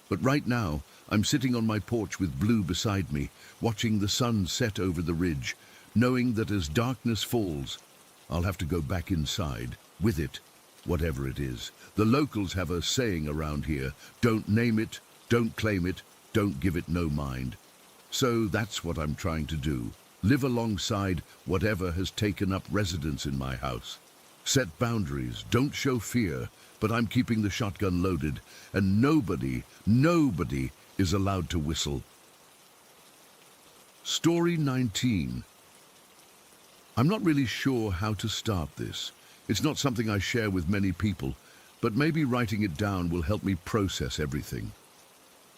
But right now, I'm sitting on my porch with Blue beside me, watching the sun set over the ridge, knowing that as darkness falls, I'll have to go back inside, with it, whatever it is. The locals have a saying around here: don't name it, don't claim it, don't give it no mind. So that's what I'm trying to do. Live alongside whatever has taken up residence in my house. Set boundaries, don't show fear, but I'm keeping the shotgun loaded, and nobody is allowed to whistle. Story 19. I'm not really sure how to start this. It's not something I share with many people, but maybe writing it down will help me process everything.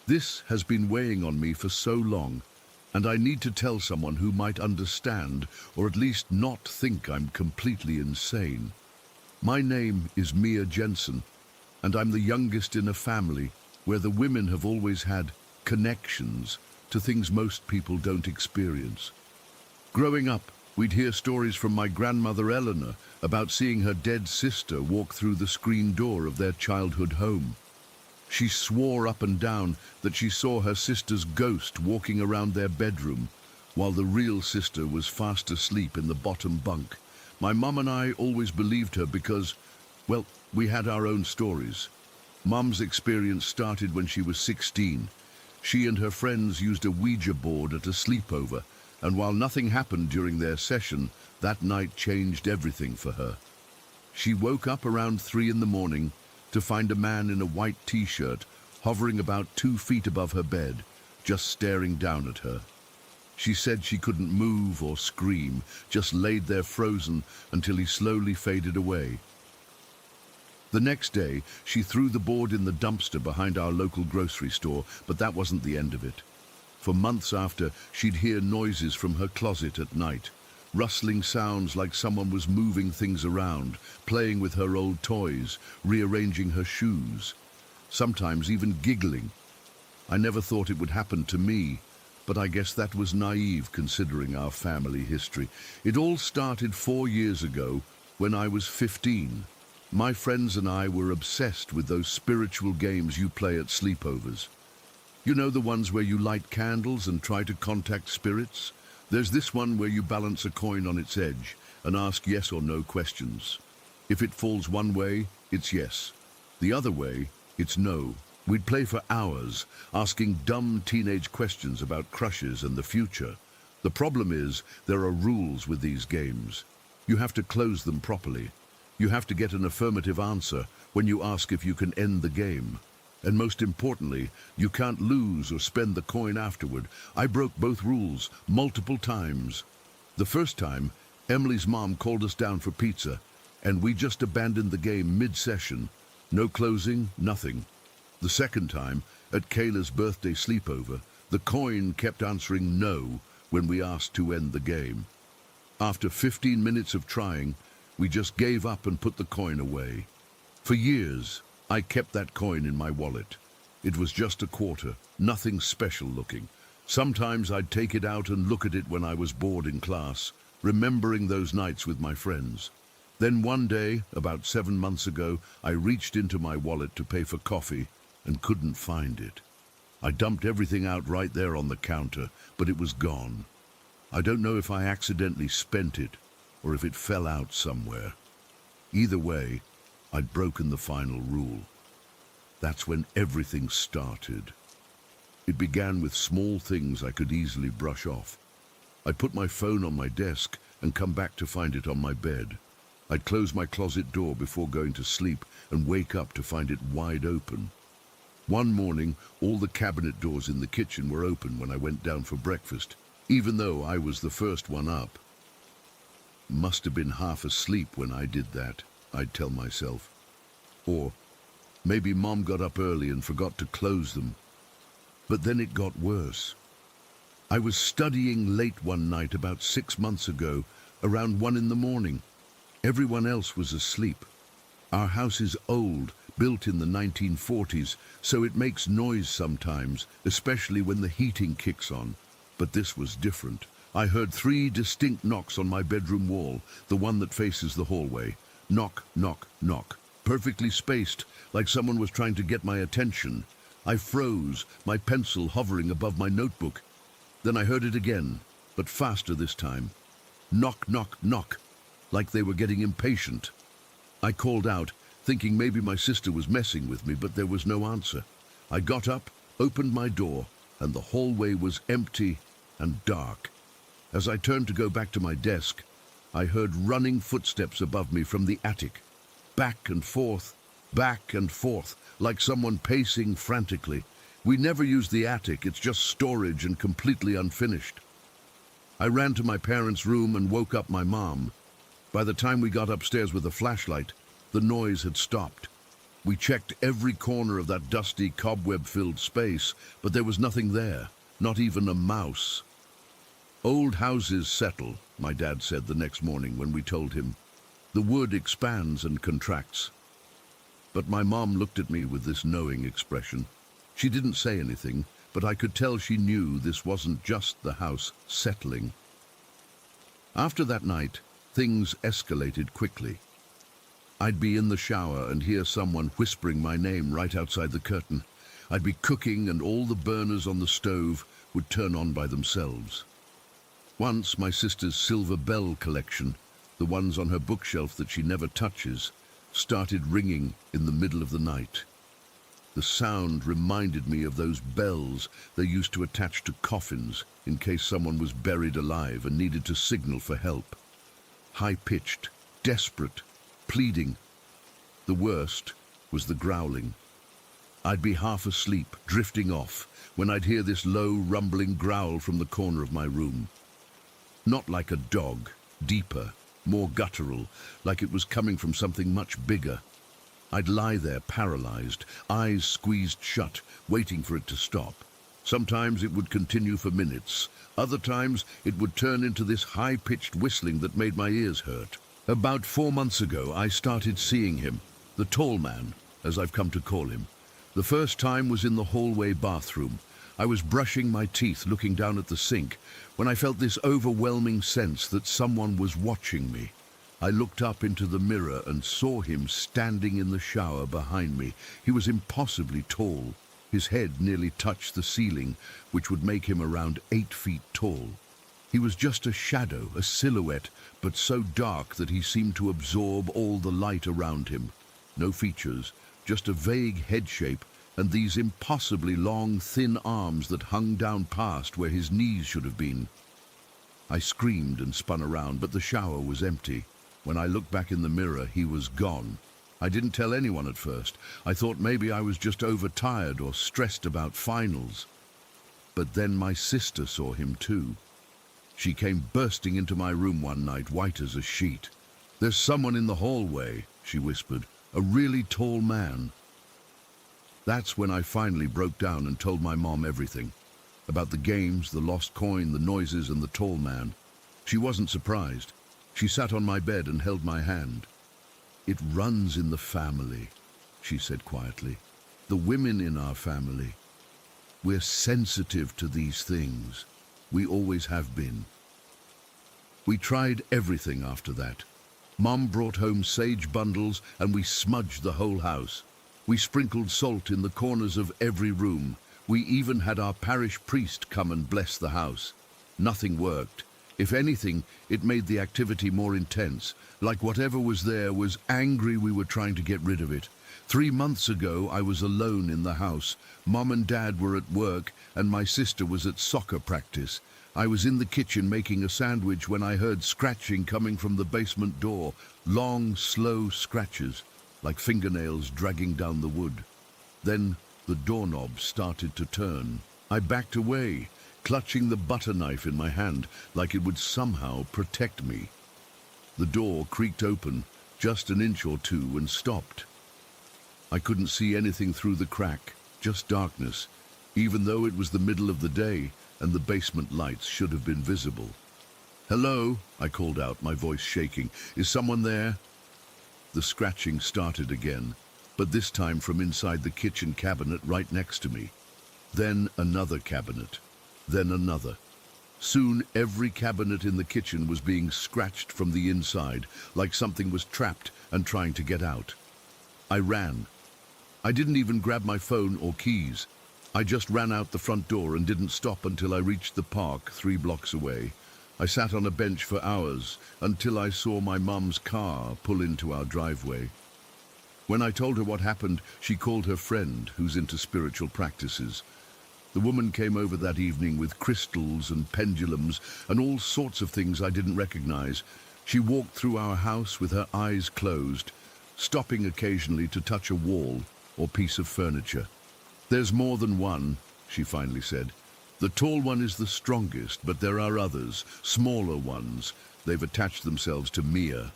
This has been weighing on me for so long, and I need to tell someone who might understand, or at least not think I'm completely insane. My name is Mia Jensen, and I'm the youngest in a family where the women have always had connections to things most people don't experience. Growing up, we'd hear stories from my grandmother Eleanor about seeing her dead sister walk through the screen door of their childhood home. She swore up and down that she saw her sister's ghost walking around their bedroom, while the real sister was fast asleep in the bottom bunk. My mum and I always believed her because, well, we had our own stories. Mum's experience started when she was 16. She and her friends used a Ouija board at a sleepover, and while nothing happened during their session, that night changed everything for her. She woke up around 3 in the morning to find a man in a white t-shirt hovering about 2 feet above her bed, just staring down at her. She said she couldn't move or scream, just laid there frozen until he slowly faded away. The next day, she threw the board in the dumpster behind our local grocery store, but that wasn't the end of it. For months after, she'd hear noises from her closet at night, rustling sounds like someone was moving things around, playing with her old toys, rearranging her shoes, sometimes even giggling. I never thought it would happen to me, but I guess that was naive considering our family history. It all started 4 years ago when I was 15. My friends and I were obsessed with those spiritual games you play at sleepovers. You know, the ones where you light candles and try to contact spirits? There's this one where you balance a coin on its edge and ask yes or no questions. If it falls one way, it's yes. The other way, it's no. We'd play for hours, asking dumb teenage questions about crushes and the future. The problem is, there are rules with these games. You have to close them properly. You have to get an affirmative answer when you ask if you can end the game. And most importantly, you can't lose or spend the coin afterward. I broke both rules multiple times. The first time, Emily's mom called us down for pizza, and we just abandoned the game mid-session. No closing, nothing. The second time, at Kayla's birthday sleepover, the coin kept answering no when we asked to end the game. After 15 minutes of trying, we just gave up and put the coin away. For years, I kept that coin in my wallet. It was just a quarter, nothing special looking. Sometimes I'd take it out and look at it when I was bored in class, remembering those nights with my friends. Then one day, about 7 months ago, I reached into my wallet to pay for coffee and couldn't find it. I dumped everything out right there on the counter, but it was gone. I don't know if I accidentally spent it or if it fell out somewhere. Either way, I'd broken the final rule. That's when everything started. It began with small things I could easily brush off. I'd put my phone on my desk and come back to find it on my bed. I'd close my closet door before going to sleep and wake up to find it wide open. One morning, all the cabinet doors in the kitchen were open when I went down for breakfast, even though I was the first one up. Must have been half asleep when I did that, I'd tell myself. Or maybe Mom got up early and forgot to close them. But then it got worse. I was studying late one night about 6 months ago, around 1 in the morning. Everyone else was asleep. Our house is old, built in the 1940s, so it makes noise sometimes, especially when the heating kicks on. But this was different. I heard 3 distinct knocks on my bedroom wall, the one that faces the hallway. Knock, knock, knock. Perfectly spaced, like someone was trying to get my attention. I froze, my pencil hovering above my notebook. Then I heard it again, but faster this time. Knock, knock, knock, like they were getting impatient. I called out, thinking maybe my sister was messing with me, but there was no answer. I got up, opened my door, and the hallway was empty and dark. As I turned to go back to my desk, I heard running footsteps above me from the attic. Back and forth, like someone pacing frantically. We never use the attic, it's just storage and completely unfinished. I ran to my parents' room and woke up my mom. By the time we got upstairs with a flashlight, the noise had stopped. We checked every corner of that dusty, cobweb-filled space, but there was nothing there, not even a mouse. Old houses settle, my dad said the next morning when we told him. The wood expands and contracts. But my mom looked at me with this knowing expression. She didn't say anything, but I could tell she knew this wasn't just the house settling. After that night, things escalated quickly. I'd be in the shower and hear someone whispering my name right outside the curtain. I'd be cooking and all the burners on the stove would turn on by themselves. Once, my sister's silver bell collection, the ones on her bookshelf that she never touches, started ringing in the middle of the night. The sound reminded me of those bells they used to attach to coffins in case someone was buried alive and needed to signal for help. High-pitched, desperate, pleading. The worst was the growling. I'd be half asleep, drifting off, when I'd hear this low, rumbling growl from the corner of my room. Not like a dog, deeper, more guttural, like it was coming from something much bigger. I'd lie there paralyzed, eyes squeezed shut, waiting for it to stop. Sometimes it would continue for minutes. Other times it would turn into this high-pitched whistling that made my ears hurt. About 4 months ago, I started seeing him, the tall man, as I've come to call him. The first time was in the hallway bathroom. I was brushing my teeth, looking down at the sink, when I felt this overwhelming sense that someone was watching me. I looked up into the mirror and saw him standing in the shower behind me. He was impossibly tall. His head nearly touched the ceiling, which would make him around 8 feet tall. He was just a shadow, a silhouette, but so dark that he seemed to absorb all the light around him. No features, just a vague head shape, and these impossibly long, thin arms that hung down past where his knees should have been. I screamed and spun around, but the shower was empty. When I looked back in the mirror, he was gone. I didn't tell anyone at first. I thought maybe I was just overtired or stressed about finals. But then my sister saw him too. She came bursting into my room one night, white as a sheet. "There's someone in the hallway," she whispered. "A really tall man." That's when I finally broke down and told my mom everything. About the games, the lost coin, the noises, and the tall man. She wasn't surprised. She sat on my bed and held my hand. "It runs in the family," she said quietly. "The women in our family. We're sensitive to these things. We always have been." We tried everything after that. Mom brought home sage bundles and we smudged the whole house. We sprinkled salt in the corners of every room. We even had our parish priest come and bless the house. Nothing worked. If anything, it made the activity more intense, like whatever was there was angry we were trying to get rid of it. 3 months ago, I was alone in the house. Mom and Dad were at work, and my sister was at soccer practice. I was in the kitchen making a sandwich when I heard scratching coming from the basement door. Long, slow scratches, like fingernails dragging down the wood. Then the doorknob started to turn. I backed away, clutching the butter knife in my hand, like it would somehow protect me. The door creaked open, just an inch or two, and stopped. I couldn't see anything through the crack, just darkness, even though it was the middle of the day and the basement lights should have been visible. "Hello," I called out, my voice shaking. "Is someone there?" The scratching started again, but this time from inside the kitchen cabinet right next to me. Then another cabinet, then another. Soon every cabinet in the kitchen was being scratched from the inside, like something was trapped and trying to get out. I ran. I didn't even grab my phone or keys. I just ran out the front door and didn't stop until I reached the park 3 blocks away. I sat on a bench for hours until I saw my mum's car pull into our driveway. When I told her what happened, she called her friend, who's into spiritual practices. The woman came over that evening with crystals and pendulums and all sorts of things I didn't recognize. She walked through our house with her eyes closed, stopping occasionally to touch a wall or piece of furniture. "There's more than one," she finally said. "The tall one is the strongest, but there are others, smaller ones. They've attached themselves to Mia."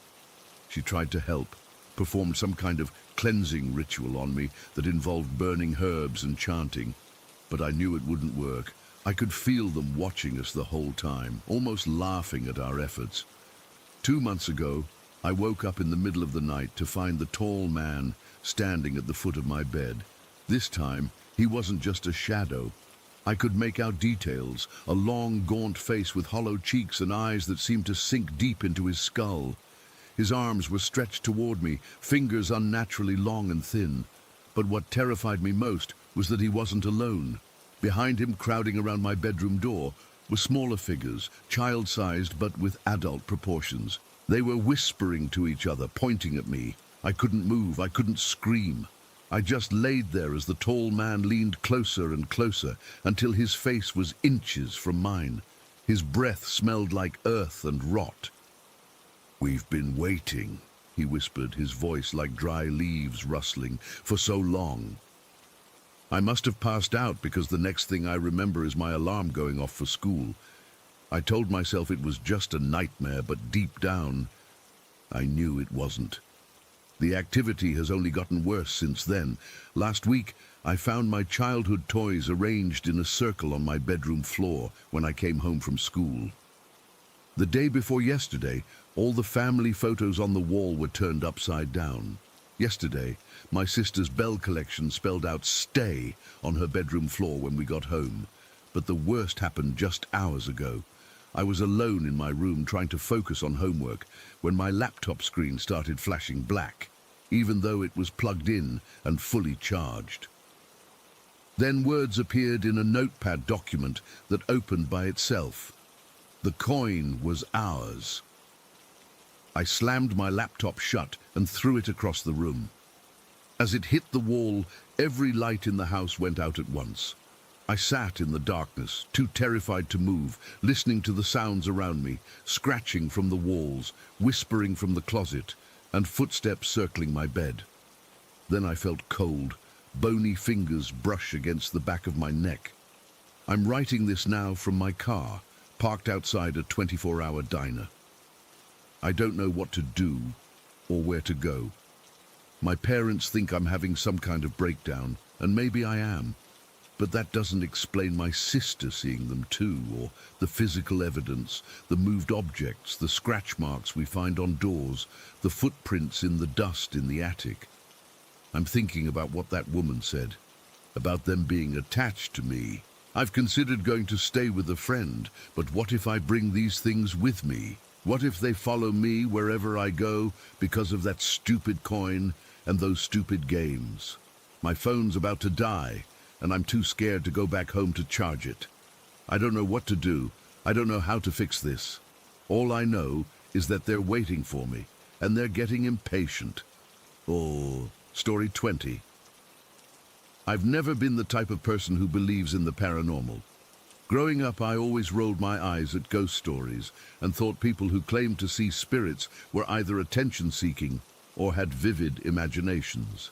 She tried to help, performed some kind of cleansing ritual on me that involved burning herbs and chanting. But I knew it wouldn't work. I could feel them watching us the whole time, almost laughing at our efforts. 2 months ago, I woke up in the middle of the night to find the tall man standing at the foot of my bed. This time, he wasn't just a shadow. I could make out details, a long, gaunt face with hollow cheeks and eyes that seemed to sink deep into his skull. His arms were stretched toward me, fingers unnaturally long and thin. But what terrified me most was that he wasn't alone. Behind him, crowding around my bedroom door, were smaller figures, child-sized but with adult proportions. They were whispering to each other, pointing at me. I couldn't move, I couldn't scream. I just laid there as the tall man leaned closer and closer until his face was inches from mine. His breath smelled like earth and rot. "We've been waiting," he whispered, his voice like dry leaves rustling, "for so long." I must have passed out because the next thing I remember is my alarm going off for school. I told myself it was just a nightmare, but deep down, I knew it wasn't. The activity has only gotten worse since then. Last week, I found my childhood toys arranged in a circle on my bedroom floor when I came home from school. The day before yesterday, all the family photos on the wall were turned upside down. Yesterday, my sister's bell collection spelled out "stay" on her bedroom floor when we got home. But the worst happened just hours ago. I was alone in my room trying to focus on homework when my laptop screen started flashing black, even though it was plugged in and fully charged. Then words appeared in a notepad document that opened by itself. The coin was ours. I slammed my laptop shut and threw it across the room. As it hit the wall, every light in the house went out at once. I sat in the darkness, too terrified to move, listening to the sounds around me, scratching from the walls, whispering from the closet, and footsteps circling my bed. Then I felt cold, bony fingers brush against the back of my neck. I'm writing this now from my car, parked outside a 24-hour diner. I don't know what to do or where to go. My parents think I'm having some kind of breakdown, and maybe I am. But that doesn't explain my sister seeing them too, or the physical evidence, the moved objects, the scratch marks we find on doors, the footprints in the dust in the attic. I'm thinking about what that woman said, about them being attached to me. I've considered going to stay with a friend, but what if I bring these things with me? What if they follow me wherever I go because of that stupid coin and those stupid games? My phone's about to die, and I'm too scared to go back home to charge it. I don't know what to do. I don't know how to fix this. All I know is that they're waiting for me, and they're getting impatient. Oh, story 20. I've never been the type of person who believes in the paranormal. Growing up, I always rolled my eyes at ghost stories and thought people who claimed to see spirits were either attention-seeking or had vivid imaginations.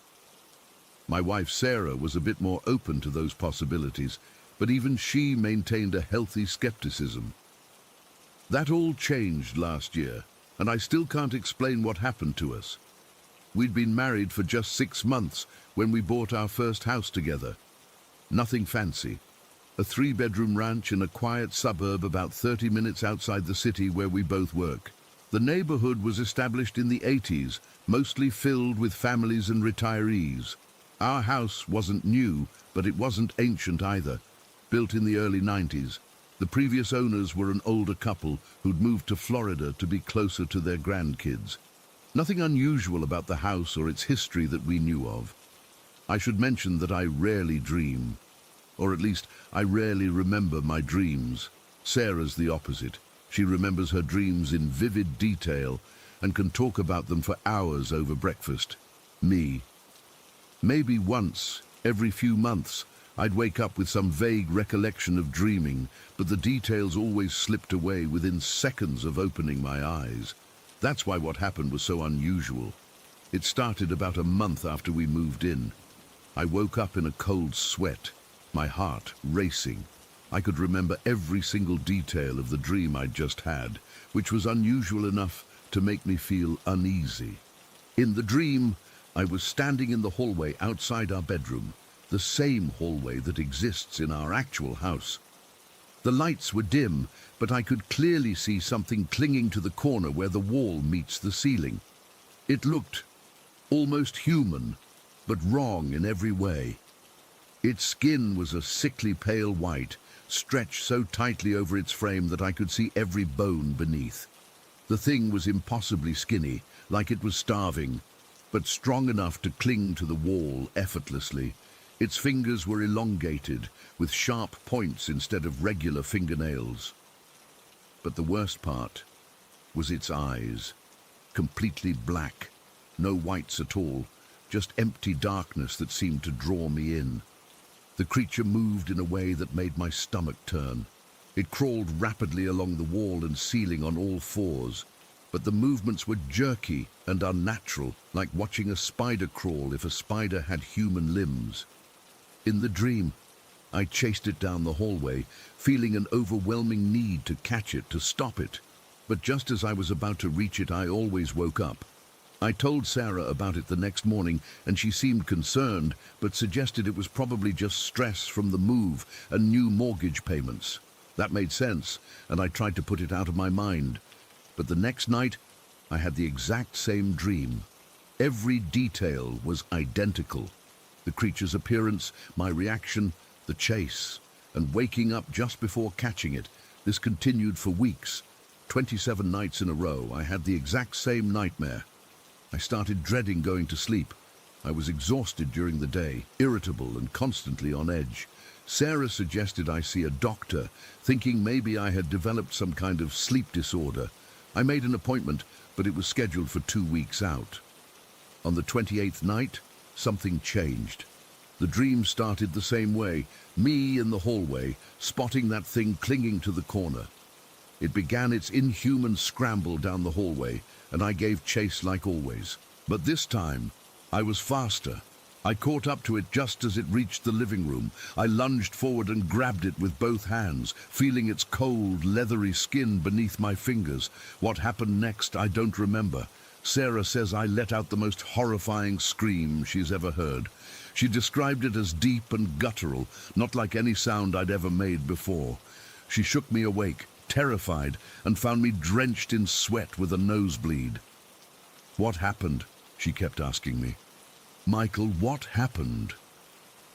My wife Sarah was a bit more open to those possibilities, but even she maintained a healthy skepticism. That all changed last year, and I still can't explain what happened to us. We'd been married for just 6 months when we bought our first house together. Nothing fancy. A 3-bedroom ranch in a quiet suburb about 30 minutes outside the city where we both work. The neighborhood was established in the 80s, mostly filled with families and retirees. Our house wasn't new, but it wasn't ancient either. Built in the early 90s. The previous owners were an older couple who'd moved to Florida to be closer to their grandkids. Nothing unusual about the house or its history that we knew of. I should mention that I rarely dream. Or at least, I rarely remember my dreams. Sarah's the opposite. She remembers her dreams in vivid detail and can talk about them for hours over breakfast. Me. Maybe once, every few months, I'd wake up with some vague recollection of dreaming, but the details always slipped away within seconds of opening my eyes. That's why what happened was so unusual. It started about a month after we moved in. I woke up in a cold sweat, my heart racing. I could remember every single detail of the dream I'd just had, which was unusual enough to make me feel uneasy. In the dream, I was standing in the hallway outside our bedroom, the same hallway that exists in our actual house. The lights were dim, but I could clearly see something clinging to the corner where the wall meets the ceiling. It looked almost human, but wrong in every way. Its skin was a sickly pale white, stretched so tightly over its frame that I could see every bone beneath. The thing was impossibly skinny, like it was starving, but strong enough to cling to the wall effortlessly. Its fingers were elongated, with sharp points instead of regular fingernails. But the worst part was its eyes, completely black, no whites at all, just empty darkness that seemed to draw me in. The creature moved in a way that made my stomach turn. It crawled rapidly along the wall and ceiling on all fours, but the movements were jerky and unnatural, like watching a spider crawl if a spider had human limbs. In the dream, I chased it down the hallway, feeling an overwhelming need to catch it, to stop it. But just as I was about to reach it, I always woke up. I told Sarah about it the next morning, and she seemed concerned, but suggested it was probably just stress from the move and new mortgage payments. That made sense, and I tried to put it out of my mind. But the next night, I had the exact same dream. Every detail was identical. The creature's appearance, my reaction, the chase, and waking up just before catching it. This continued for weeks. 27 nights in a row, I had the exact same nightmare. I started dreading going to sleep. I was exhausted during the day, irritable and constantly on edge. Sarah suggested I see a doctor, thinking maybe I had developed some kind of sleep disorder. I made an appointment, but it was scheduled for 2 weeks out. On the 28th night, something changed. The dream started the same way, me in the hallway, spotting that thing clinging to the corner. It began its inhuman scramble down the hallway, and I gave chase like always. But this time, I was faster. I caught up to it just as it reached the living room. I lunged forward and grabbed it with both hands, feeling its cold, leathery skin beneath my fingers. What happened next, I don't remember. Sarah says I let out the most horrifying scream she's ever heard. She described it as deep and guttural, not like any sound I'd ever made before. She shook me awake, terrified, and found me drenched in sweat with a nosebleed. "What happened?" she kept asking me. "Michael, what happened?"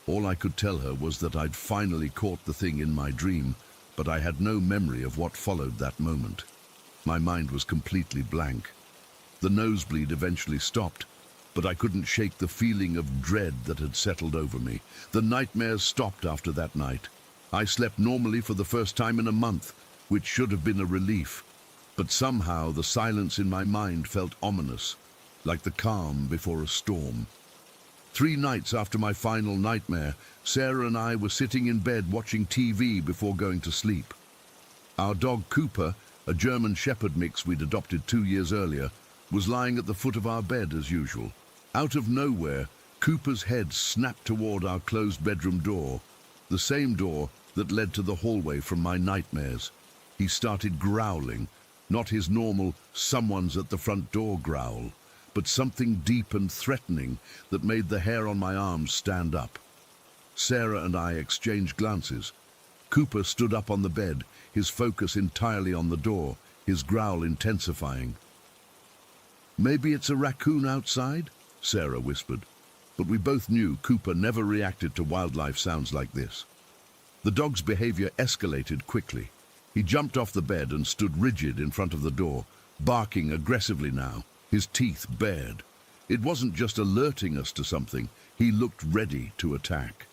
All I could tell her was that I'd finally caught the thing in my dream, but I had no memory of what followed that moment. My mind was completely blank. The nosebleed eventually stopped, but I couldn't shake the feeling of dread that had settled over me. The nightmares stopped after that night. I slept normally for the first time in a month, which should have been a relief. But somehow the silence in my mind felt ominous, like the calm before a storm. 3 nights after my final nightmare, Sarah and I were sitting in bed watching TV before going to sleep. Our dog Cooper, a German Shepherd mix we'd adopted 2 years earlier, was lying at the foot of our bed as usual. Out of nowhere, Cooper's head snapped toward our closed bedroom door, the same door that led to the hallway from my nightmares. He started growling, not his normal "someone's at the front door" growl, but something deep and threatening that made the hair on my arms stand up. Sarah and I exchanged glances. Cooper stood up on the bed, his focus entirely on the door, his growl intensifying. "Maybe it's a raccoon outside?" Sarah whispered. But we both knew Cooper never reacted to wildlife sounds like this. The dog's behavior escalated quickly. He jumped off the bed and stood rigid in front of the door, barking aggressively now, his teeth bared. It wasn't just alerting us to something, he looked ready to attack.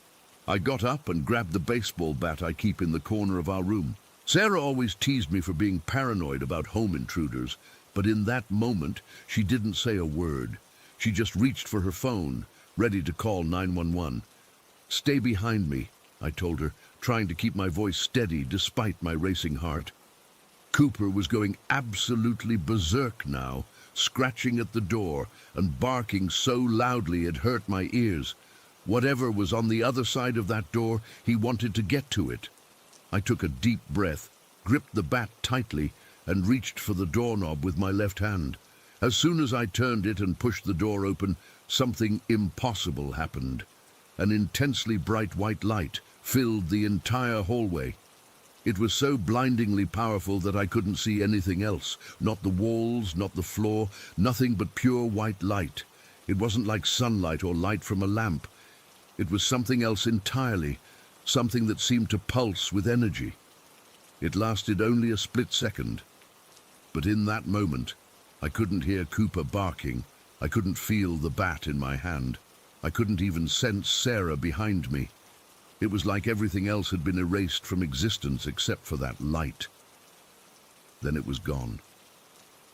I got up and grabbed the baseball bat I keep in the corner of our room. Sarah always teased me for being paranoid about home intruders, but in that moment, she didn't say a word. She just reached for her phone, ready to call 911. "Stay behind me," I told her, trying to keep my voice steady despite my racing heart. Cooper was going absolutely berserk now, scratching at the door and barking so loudly it hurt my ears. Whatever was on the other side of that door, he wanted to get to it. I took a deep breath, gripped the bat tightly, and reached for the doorknob with my left hand. As soon as I turned it and pushed the door open, something impossible happened. An intensely bright white light filled the entire hallway. It was so blindingly powerful that I couldn't see anything else. Not the walls, not the floor, nothing but pure white light. It wasn't like sunlight or light from a lamp. It was something else entirely, something that seemed to pulse with energy. It lasted only a split second. But in that moment, I couldn't hear Cooper barking. I couldn't feel the bat in my hand. I couldn't even sense Sarah behind me. It was like everything else had been erased from existence except for that light. Then it was gone.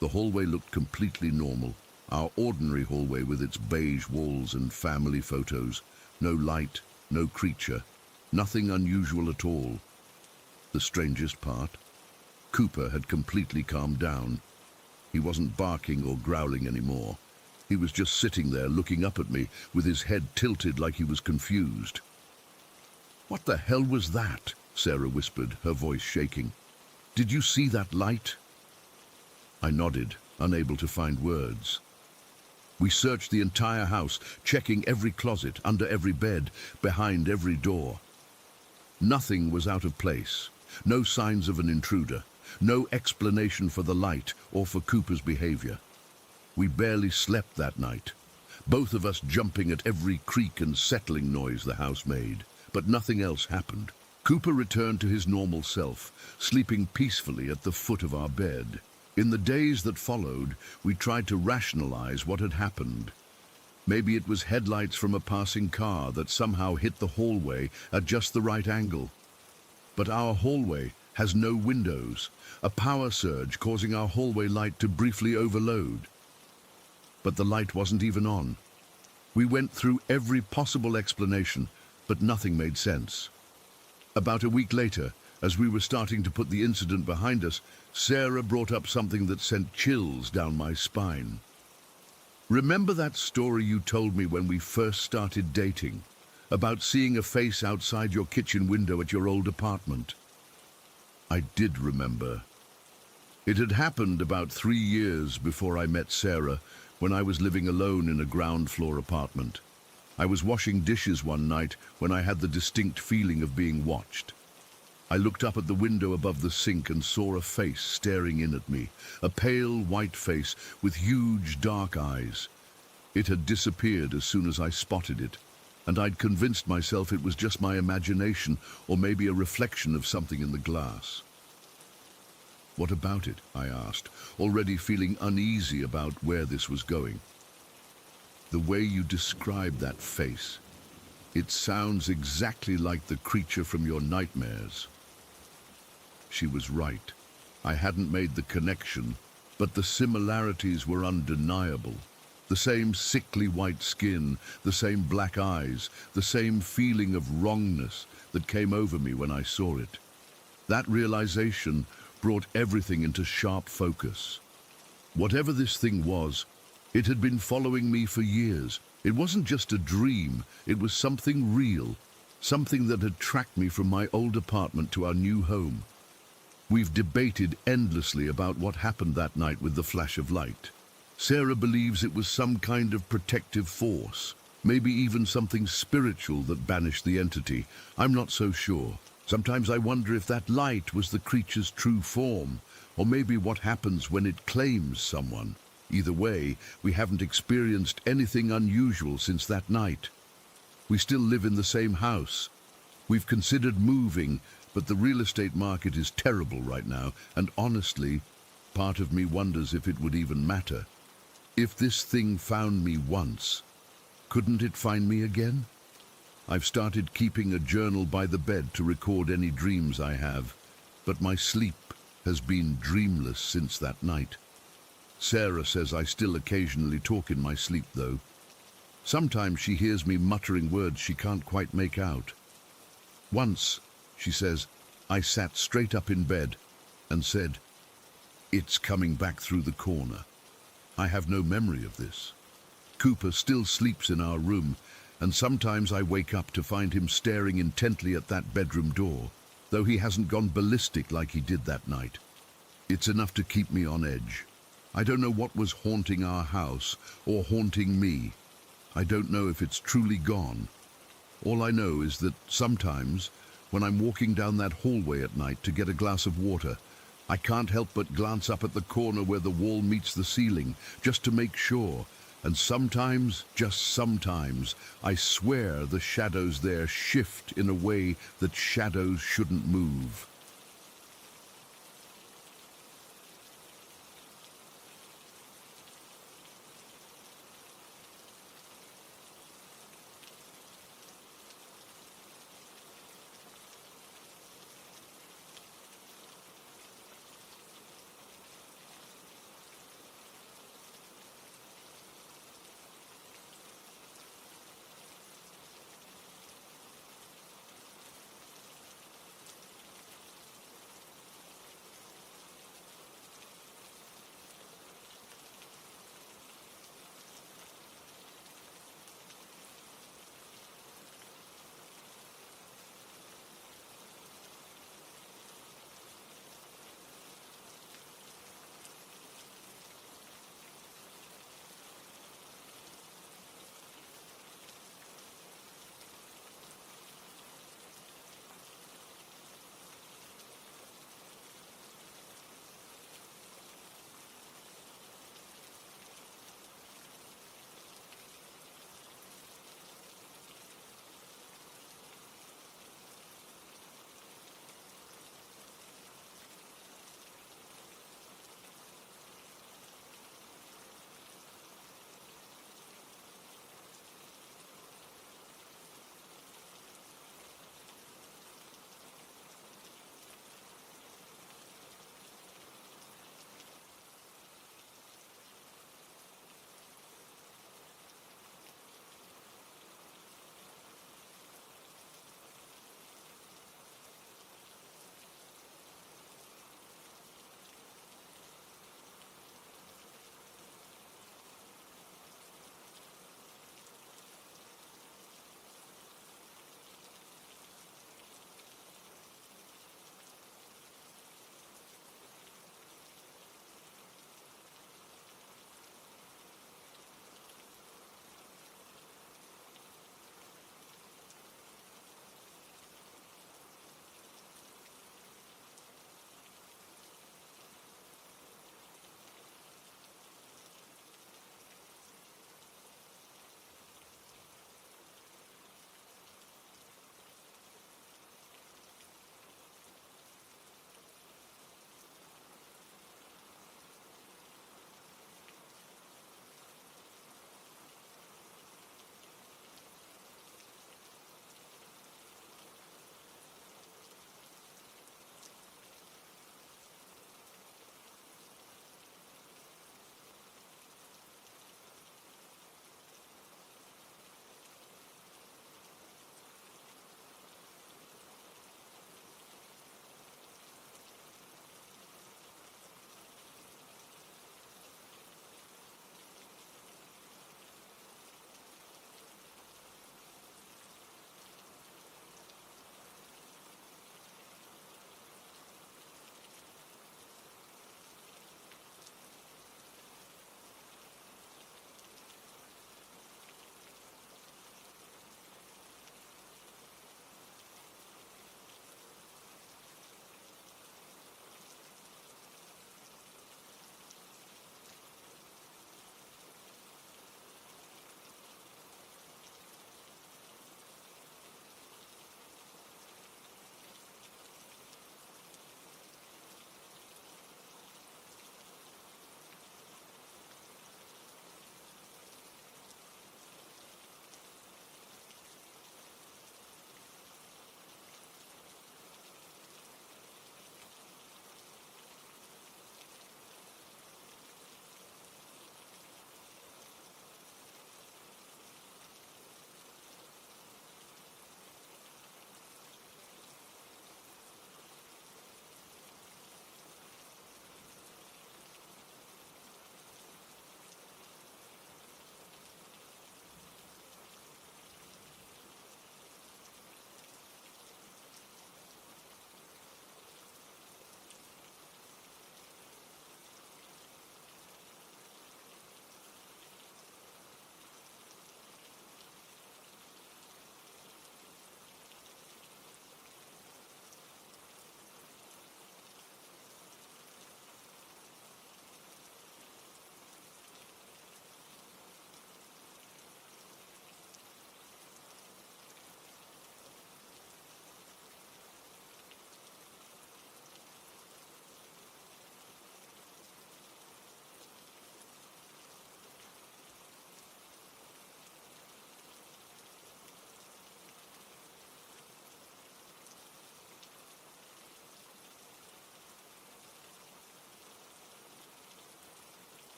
The hallway looked completely normal, our ordinary hallway with its beige walls and family photos. No light, no creature, nothing unusual at all. The strangest part? Cooper had completely calmed down. He wasn't barking or growling anymore. He was just sitting there looking up at me with his head tilted like he was confused. "What the hell was that?" Sarah whispered, her voice shaking. "Did you see that light?" I nodded, unable to find words. We searched the entire house, checking every closet, under every bed, behind every door. Nothing was out of place. No signs of an intruder. No explanation for the light or for Cooper's behavior. We barely slept that night, both of us jumping at every creak and settling noise the house made. But nothing else happened. Cooper returned to his normal self, sleeping peacefully at the foot of our bed. In the days that followed, we tried to rationalize what had happened. Maybe it was headlights from a passing car that somehow hit the hallway at just the right angle. But our hallway has no windows, a power surge causing our hallway light to briefly overload. But the light wasn't even on. We went through every possible explanation, but nothing made sense. About a week later, as we were starting to put the incident behind us, Sarah brought up something that sent chills down my spine. Remember that story you told me when we first started dating, about seeing a face outside your kitchen window at your old apartment? I did remember. It had happened about 3 years before I met Sarah, when I was living alone in a ground floor apartment. I was washing dishes one night when I had the distinct feeling of being watched. I looked up at the window above the sink and saw a face staring in at me, a pale white face with huge dark eyes. It had disappeared as soon as I spotted it, and I'd convinced myself it was just my imagination or maybe a reflection of something in the glass. "What about it?" I asked, already feeling uneasy about where this was going. "The way you describe that face, it sounds exactly like the creature from your nightmares." She was right. I hadn't made the connection, but the similarities were undeniable. The same sickly white skin, the same black eyes, the same feeling of wrongness that came over me when I saw it. That realization brought everything into sharp focus. Whatever this thing was, it had been following me for years. It wasn't just a dream, it was something real, something that had tracked me from my old apartment to our new home. We've debated endlessly about what happened that night with the flash of light. Sarah believes it was some kind of protective force, maybe even something spiritual that banished the entity. I'm not so sure. Sometimes I wonder if that light was the creature's true form, or maybe what happens when it claims someone. Either way, we haven't experienced anything unusual since that night. We still live in the same house. We've considered moving, but the real estate market is terrible right now, and honestly, part of me wonders if it would even matter. If this thing found me once, couldn't it find me again? I've started keeping a journal by the bed to record any dreams I have, but my sleep has been dreamless since that night. Sarah says I still occasionally talk in my sleep, though. Sometimes she hears me muttering words she can't quite make out. Once, she says, I sat straight up in bed and said, "It's coming back through the corner." I have no memory of this. Cooper still sleeps in our room, and sometimes I wake up to find him staring intently at that bedroom door, though he hasn't gone ballistic like he did that night. It's enough to keep me on edge. I don't know what was haunting our house or haunting me. I don't know if it's truly gone. All I know is that sometimes, when I'm walking down that hallway at night to get a glass of water, I can't help but glance up at the corner where the wall meets the ceiling, just to make sure. And sometimes, just sometimes, I swear the shadows there shift in a way that shadows shouldn't move.